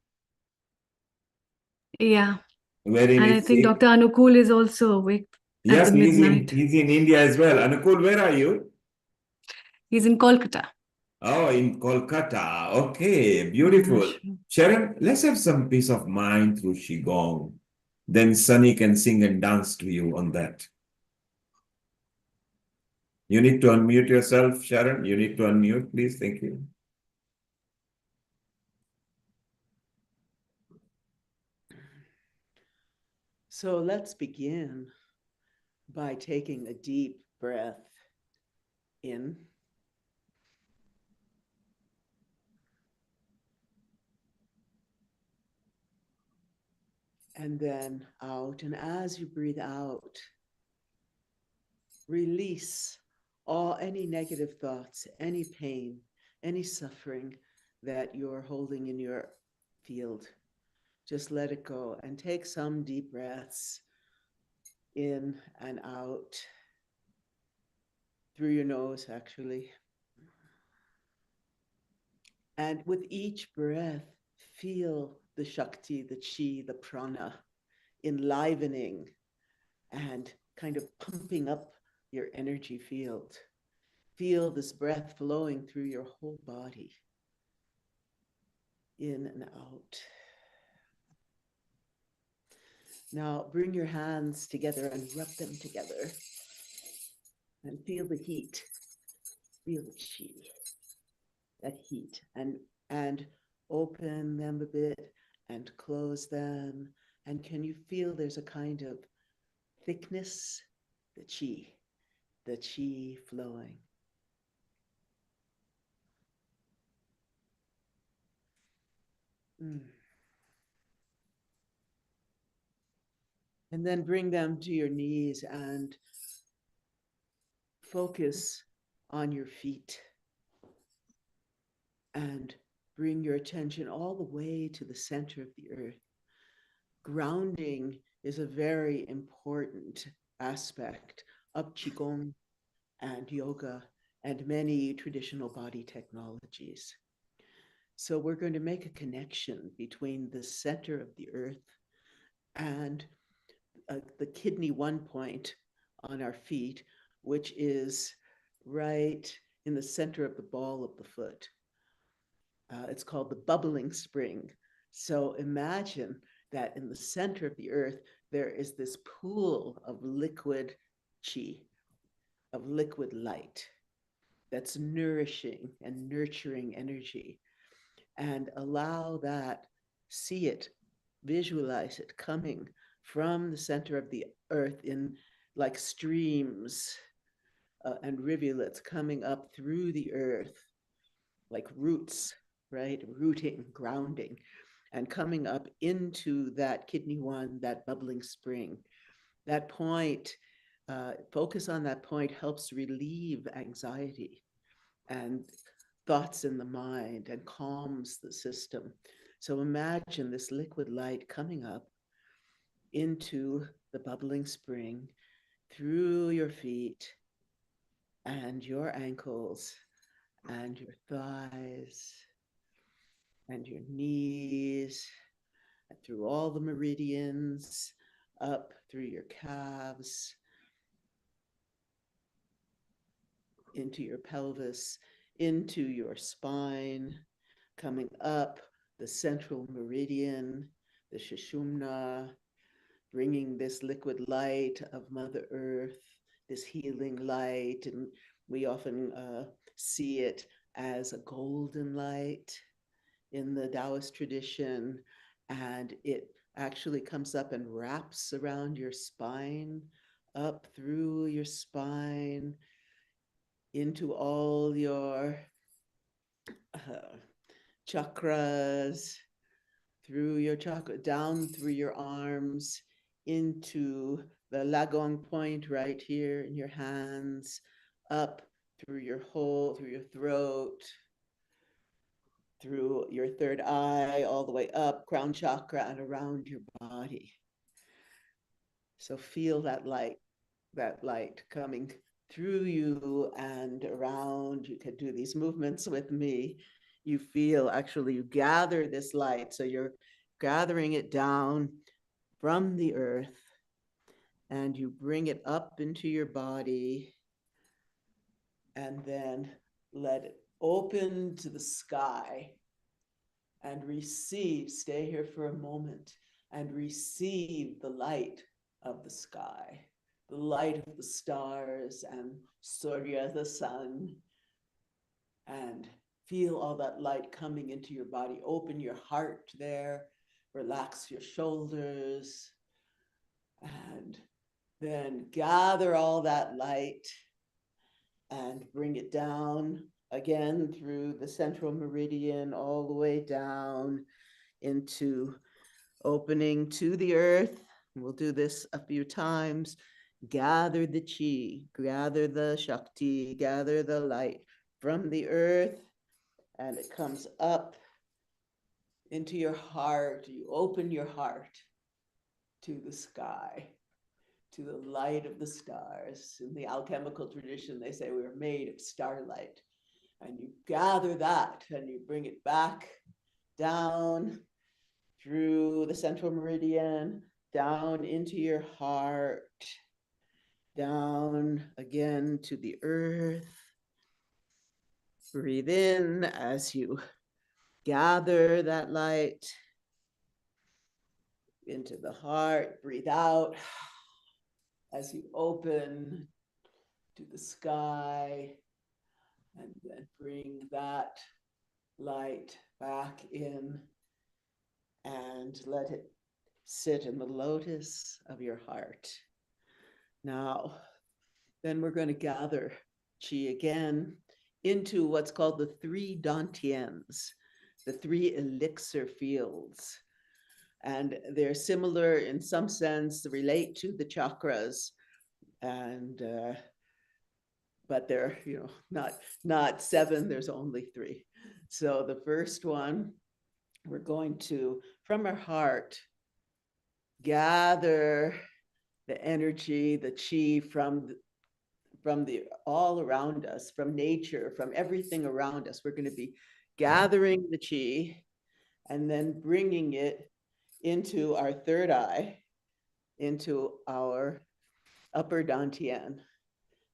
Yeah. Wherein And I it's think Dr. Anukul is also awake at yes, the midnight. he's in India as well. Anukul, where are you? He's in Kolkata. Oh, in Kolkata. Okay, beautiful. Sharon, let's have some peace of mind through Qigong. Then Sunny can sing and dance to you on that. You need to unmute yourself, Sharon. You need to unmute, please. Thank you. So let's begin by taking a deep breath in. And then out. And as you breathe out, release any negative thoughts, any pain, any suffering that you're holding in your field. Just let it go and take some deep breaths in and out through your nose, actually. And with each breath, feel the Shakti, the Chi, the Prana enlivening and kind of pumping up your energy field. Feel this breath flowing through your whole body, in and out. Now bring your hands together and rub them together and feel the heat. Feel the chi, that heat, and open them a bit and close them. And can you feel there's a kind of thickness, the chi flowing. And then bring them to your knees and focus on your feet. And bring your attention all the way to the center of the earth. Grounding is a very important aspect of Qigong and yoga and many traditional body technologies. So we're going to make a connection between the center of the earth and the kidney 1 point on our feet, which is right in the center of the ball of the foot. It's called the bubbling spring. So imagine that in the center of the earth, there is this pool of liquid chi, of liquid light that's nourishing and nurturing energy. And allow that, see it, visualize it coming from the center of the earth in like streams and rivulets coming up through the earth, like roots, right? Rooting, grounding, and coming up into that kidney 1, that bubbling spring. That point, focus on that point helps relieve anxiety and thoughts in the mind and calms the system. So imagine this liquid light coming up into the bubbling spring through your feet and your ankles and your thighs and your knees, and through all the meridians, up through your calves, into your pelvis, into your spine, coming up the central meridian, the Sushumna, bringing this liquid light of Mother Earth, this healing light. And we often see it as a golden light in the Taoist tradition. And it actually comes up and wraps around your spine, up through your spine, into all your chakras, through your chakra, down through your arms, into the Lagong point right here in your hands, up through your whole, through your throat, through your third eye, all the way up, crown chakra, and around your body. So feel that light coming through you and around. You can do these movements with me. You feel, actually, you gather this light. So you're gathering it down from the earth and you bring it up into your body and then let it open to the sky and receive, stay here for a moment and receive the light of the sky, the light of the stars and Surya, the sun, and feel all that light coming into your body. Open your heart there, relax your shoulders, and Then gather all that light and bring it down again through the central meridian, all the way down into opening to the earth. We'll do this a few times. Gather the chi, gather the shakti, gather the light from the earth, and it comes up into your heart. You open your heart to the sky, to the light of the stars. In the alchemical tradition, they say we are made of starlight. And you gather that and you bring it back down through the central meridian, down into your heart, down again to the earth. Breathe in as you gather that light into the heart. Breathe out as you open to the sky, and then bring that light back in and let it sit in the lotus of your heart. Now, then we're going to gather chi again into what's called the three dantians, the three elixir fields. And they're similar in some sense, relate to the chakras, and but they're not seven, there's only three. So the first one, we're going to, from our heart, gather the energy, the chi from the all around us, from nature, from everything around us. We're going to be gathering the chi and then bringing it into our third eye, into our upper dantian,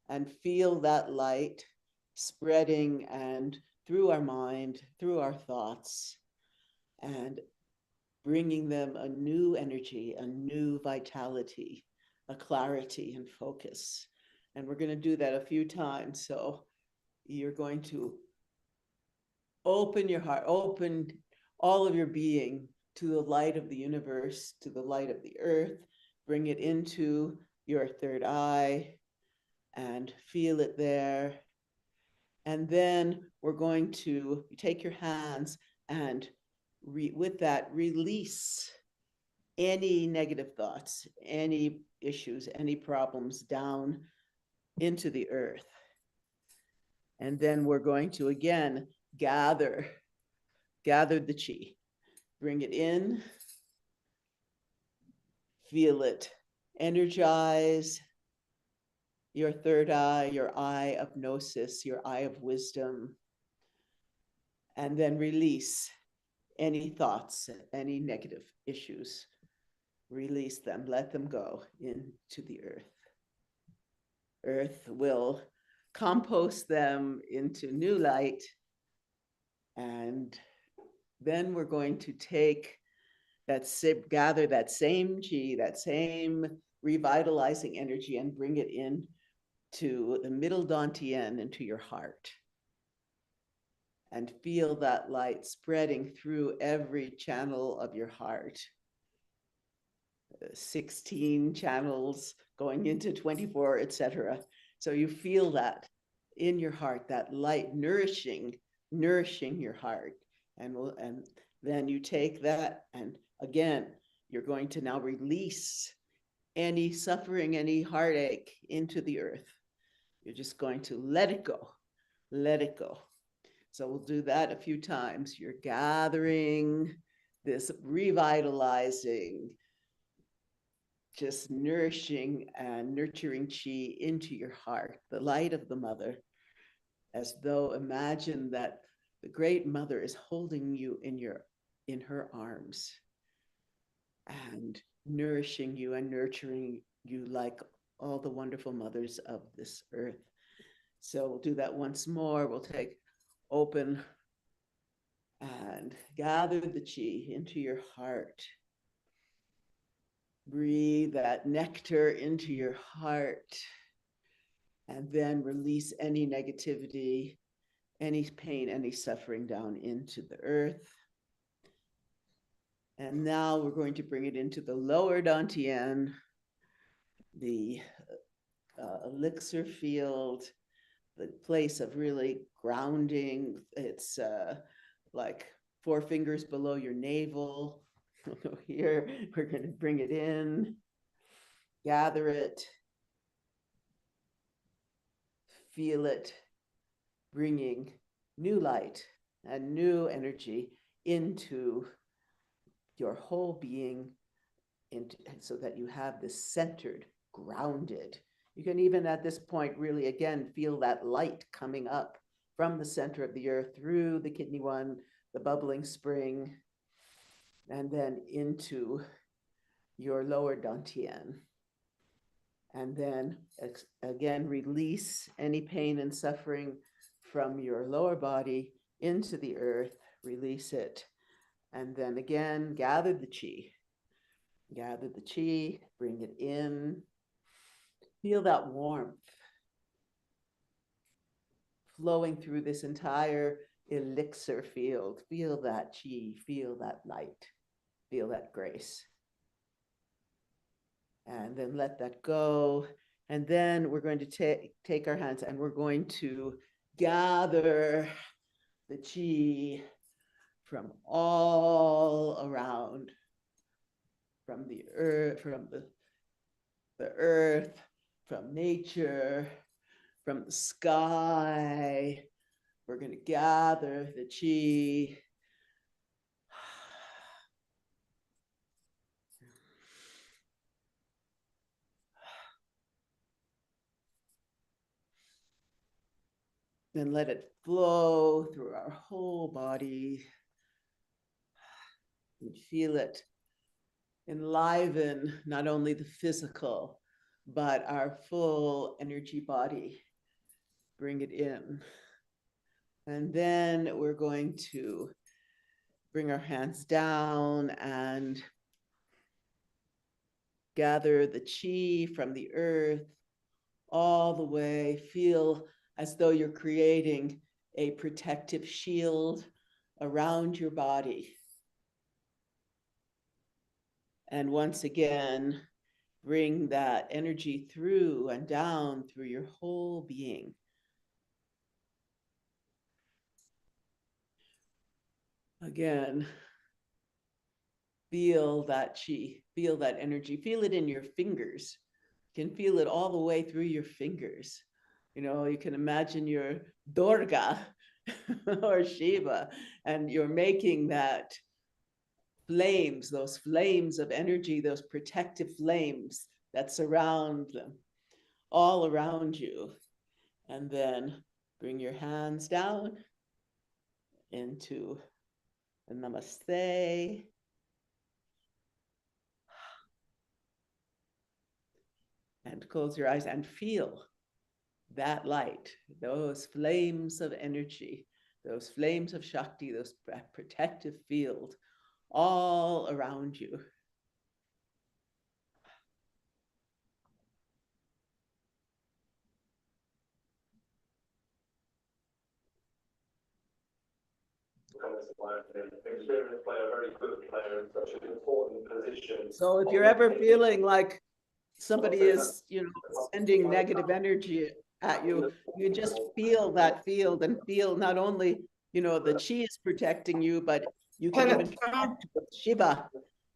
and feel that light spreading and through our mind, through our thoughts, and bringing them a new energy, a new vitality, a clarity and focus. And we're going to do that a few times. So you're going to open your heart, open all of your being to the light of the universe, to the light of the earth, bring it into your third eye and feel it there. And then we're going to take your hands and with that, release any negative thoughts, any issues, any problems down into the earth. And then we're going to again gather the chi, bring it in, feel it energize your third eye, your eye of gnosis, your eye of wisdom, and then release any thoughts, any negative issues. Release them, let them go into the earth. Earth will compost them into new light. And then we're going to take that, gather that same chi, that same revitalizing energy, and bring it in to the middle dantian, into your heart. And feel that light spreading through every channel of your heart. 16 channels going into 24, etc. So you feel that in your heart, that light nourishing your heart. And then you take that, and again, you're going to now release any suffering, any heartache into the earth. You're just going to let it go, let it go. So we'll do that a few times. You're gathering this revitalizing, just nourishing and nurturing chi into your heart, the light of the mother, as though imagine that the great mother is holding you in her arms and nourishing you and nurturing you like all the wonderful mothers of this earth. So we'll do that once more. We'll take open and gather the chi into your heart. Breathe that nectar into your heart, and then release any negativity, any pain, any suffering down into the earth. And now we're going to bring it into the lower dantian, the elixir field, the place of really grounding. It's like 4 fingers below your navel. Here, we're going to bring it in, gather it, feel it, bringing new light and new energy into your whole being, and so that you have this centered, grounded. You can even at this point really again feel that light coming up from the center of the earth through the kidney one, the bubbling spring, and then into your lower dantian. And then again, release any pain and suffering from your lower body into the earth, release it. And then again, gather the chi, bring it in, feel that warmth flowing through this entire elixir field. Feel that chi, feel that light, feel that grace. And then let that go. And then we're going to take our hands and we're going to gather the chi from all around, from the earth, from nature, from the sky. We're going to gather the chi. Then let it flow through our whole body and feel it enliven not only the physical, but our full energy body. Bring it in. And then we're going to bring our hands down and gather the chi from the earth all the way. Feel as though you're creating a protective shield around your body. And once again, bring that energy through and down through your whole being. Again, feel that chi, feel that energy, feel it in your fingers. You can feel it all the way through your fingers. You know, you can imagine your Durga or Shiva, and you're making that flames, those flames of energy, those protective flames that surround them, all around you. And then bring your hands down into the namaste. And close your eyes and feel that light, those flames of energy, those flames of Shakti, those protective field all around you. So if you're ever feeling like somebody is, sending negative energy at you, you just feel that field and feel not only, the chi is protecting you, but you can even connect with Shiva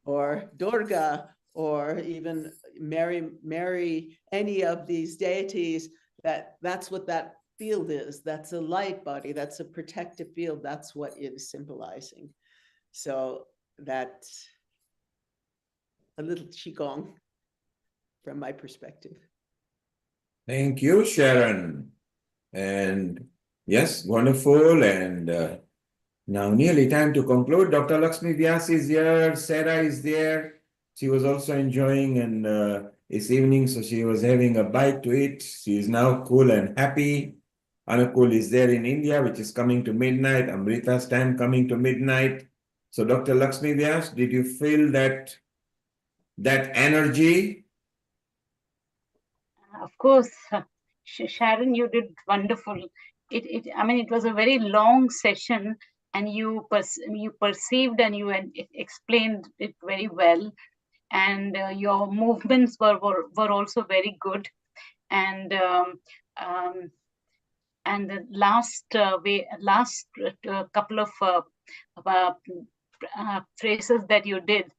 or Durga or even Mary, any of these deities. That's what that field is. That's a light body. That's a protective field. That's what it is symbolizing. So that's a little qigong from my perspective. Thank you, Sharon. And yes, wonderful. And now nearly time to conclude. Dr. Lakshmi Vyas is here. Sarah is there. She was also enjoying this evening, so she was having a bite to eat. She is now cool and happy. Anukul is there in India, which is coming to midnight. Amrita's time coming to midnight. So Dr. Lakshmi Vyas, did you feel that energy? Of course, Sharon, you did wonderful. I mean, it was a very long session, and you perceived and you explained it very well. and your movements were also very good. And the last couple of phrases that you did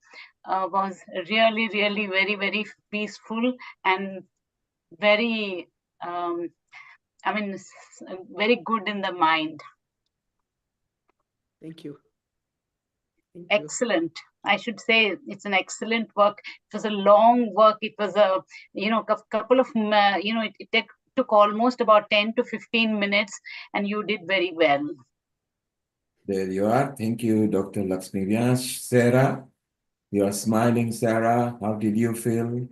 was really, really very, very peaceful and very, very good in the mind. Thank you. Excellent. I should say it's an excellent work. It was a long work. It was a, couple of, it took almost about 10 to 15 minutes, and you did very well. There you are. Thank you, Dr. Lakshmi Vyash. Sarah, you are smiling, Sarah. How did you feel?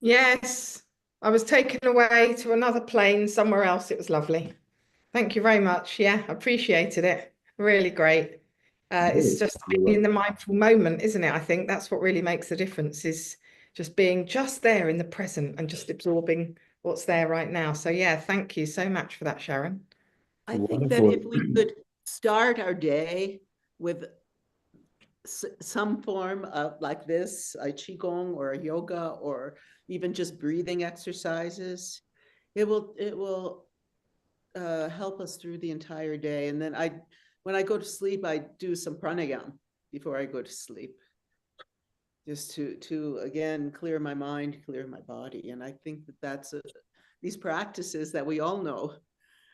Yes, I was taken away to another plane somewhere else. It was lovely. Thank you very much. Yeah, appreciated it. Really great. It's just being in the mindful moment, isn't it? I think that's what really makes the difference, is just being just there in the present and just absorbing what's there right now. So yeah, thank you so much for that, Sharon. I think that if we could start our day with some form of like this, a qigong or a yoga, or even just breathing exercises, it will help us through the entire day. And then when I go to sleep, I do some pranayama before I go to sleep, just to again clear my mind, clear my body. And I think that that's these practices that we all know.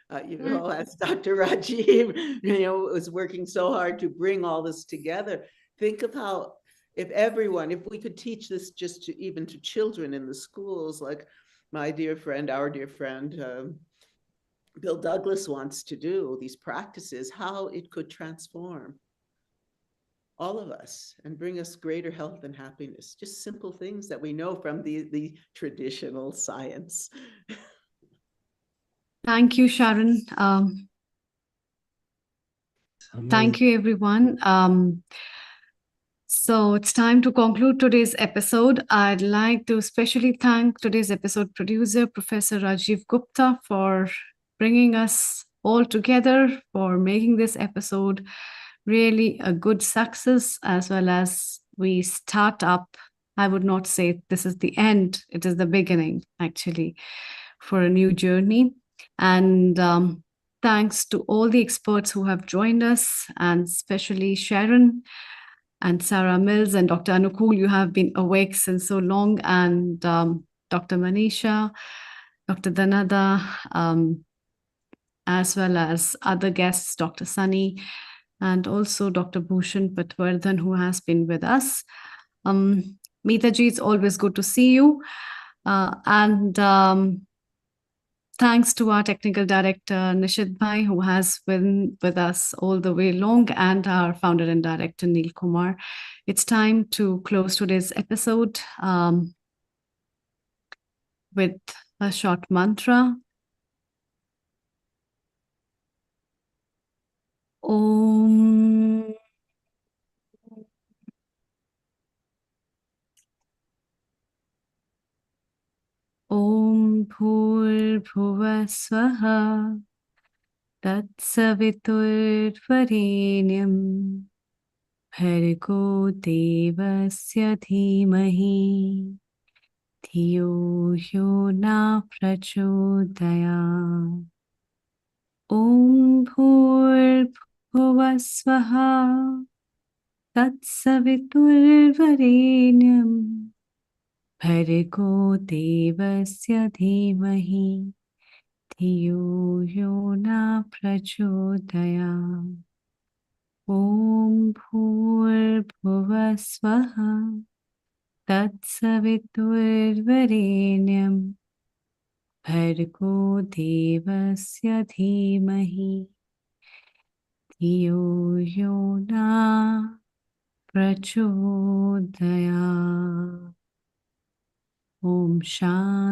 As Dr. Rajiv, was working so hard to bring all this together. Think of how, if we could teach this just to even to children in the schools, like my dear friend, our dear friend, Bill Douglas wants to do, these practices, how it could transform all of us and bring us greater health and happiness. Just simple things that we know from the traditional science. Thank you, Sharon. Thank you, everyone. So it's time to conclude today's episode. I'd like to especially thank today's episode producer, Professor Rajiv Gupta, for bringing us all together, for making this episode really a good success, as well as we start up. I would not say this is the end, it is the beginning, actually, for a new journey. And thanks to all the experts who have joined us, and especially Sharon and Sarah Mills and Dr. Anukul. You have been awake since so long, and Dr. Manisha, Dr. Dhanada, as well as other guests, Dr. Sunny, and also Dr. Bhushan Patwardhan, who has been with us. Meetaji, it's always good to see you. And thanks to our technical director, Nishit Bhai, who has been with us all the way long, and our founder and director, Neil Kumar. It's time to close today's episode with a short mantra. Om. Om Bhur Swaha Tatsaviturvarenyam Bhargo Devasya Dhimahi Dhiyo Yo Na Prachodaya. Om Bhur Swaha Tatsaviturvarenyam Bhargo Devasya Dhimahi Dhiyo Yo Na Prachodaya. Om Bhur Swaha Tatsaviturvarenyam Bhargo Devasya Dhimahi Dhiyo Yo Na Prachodaya. Om Shanti.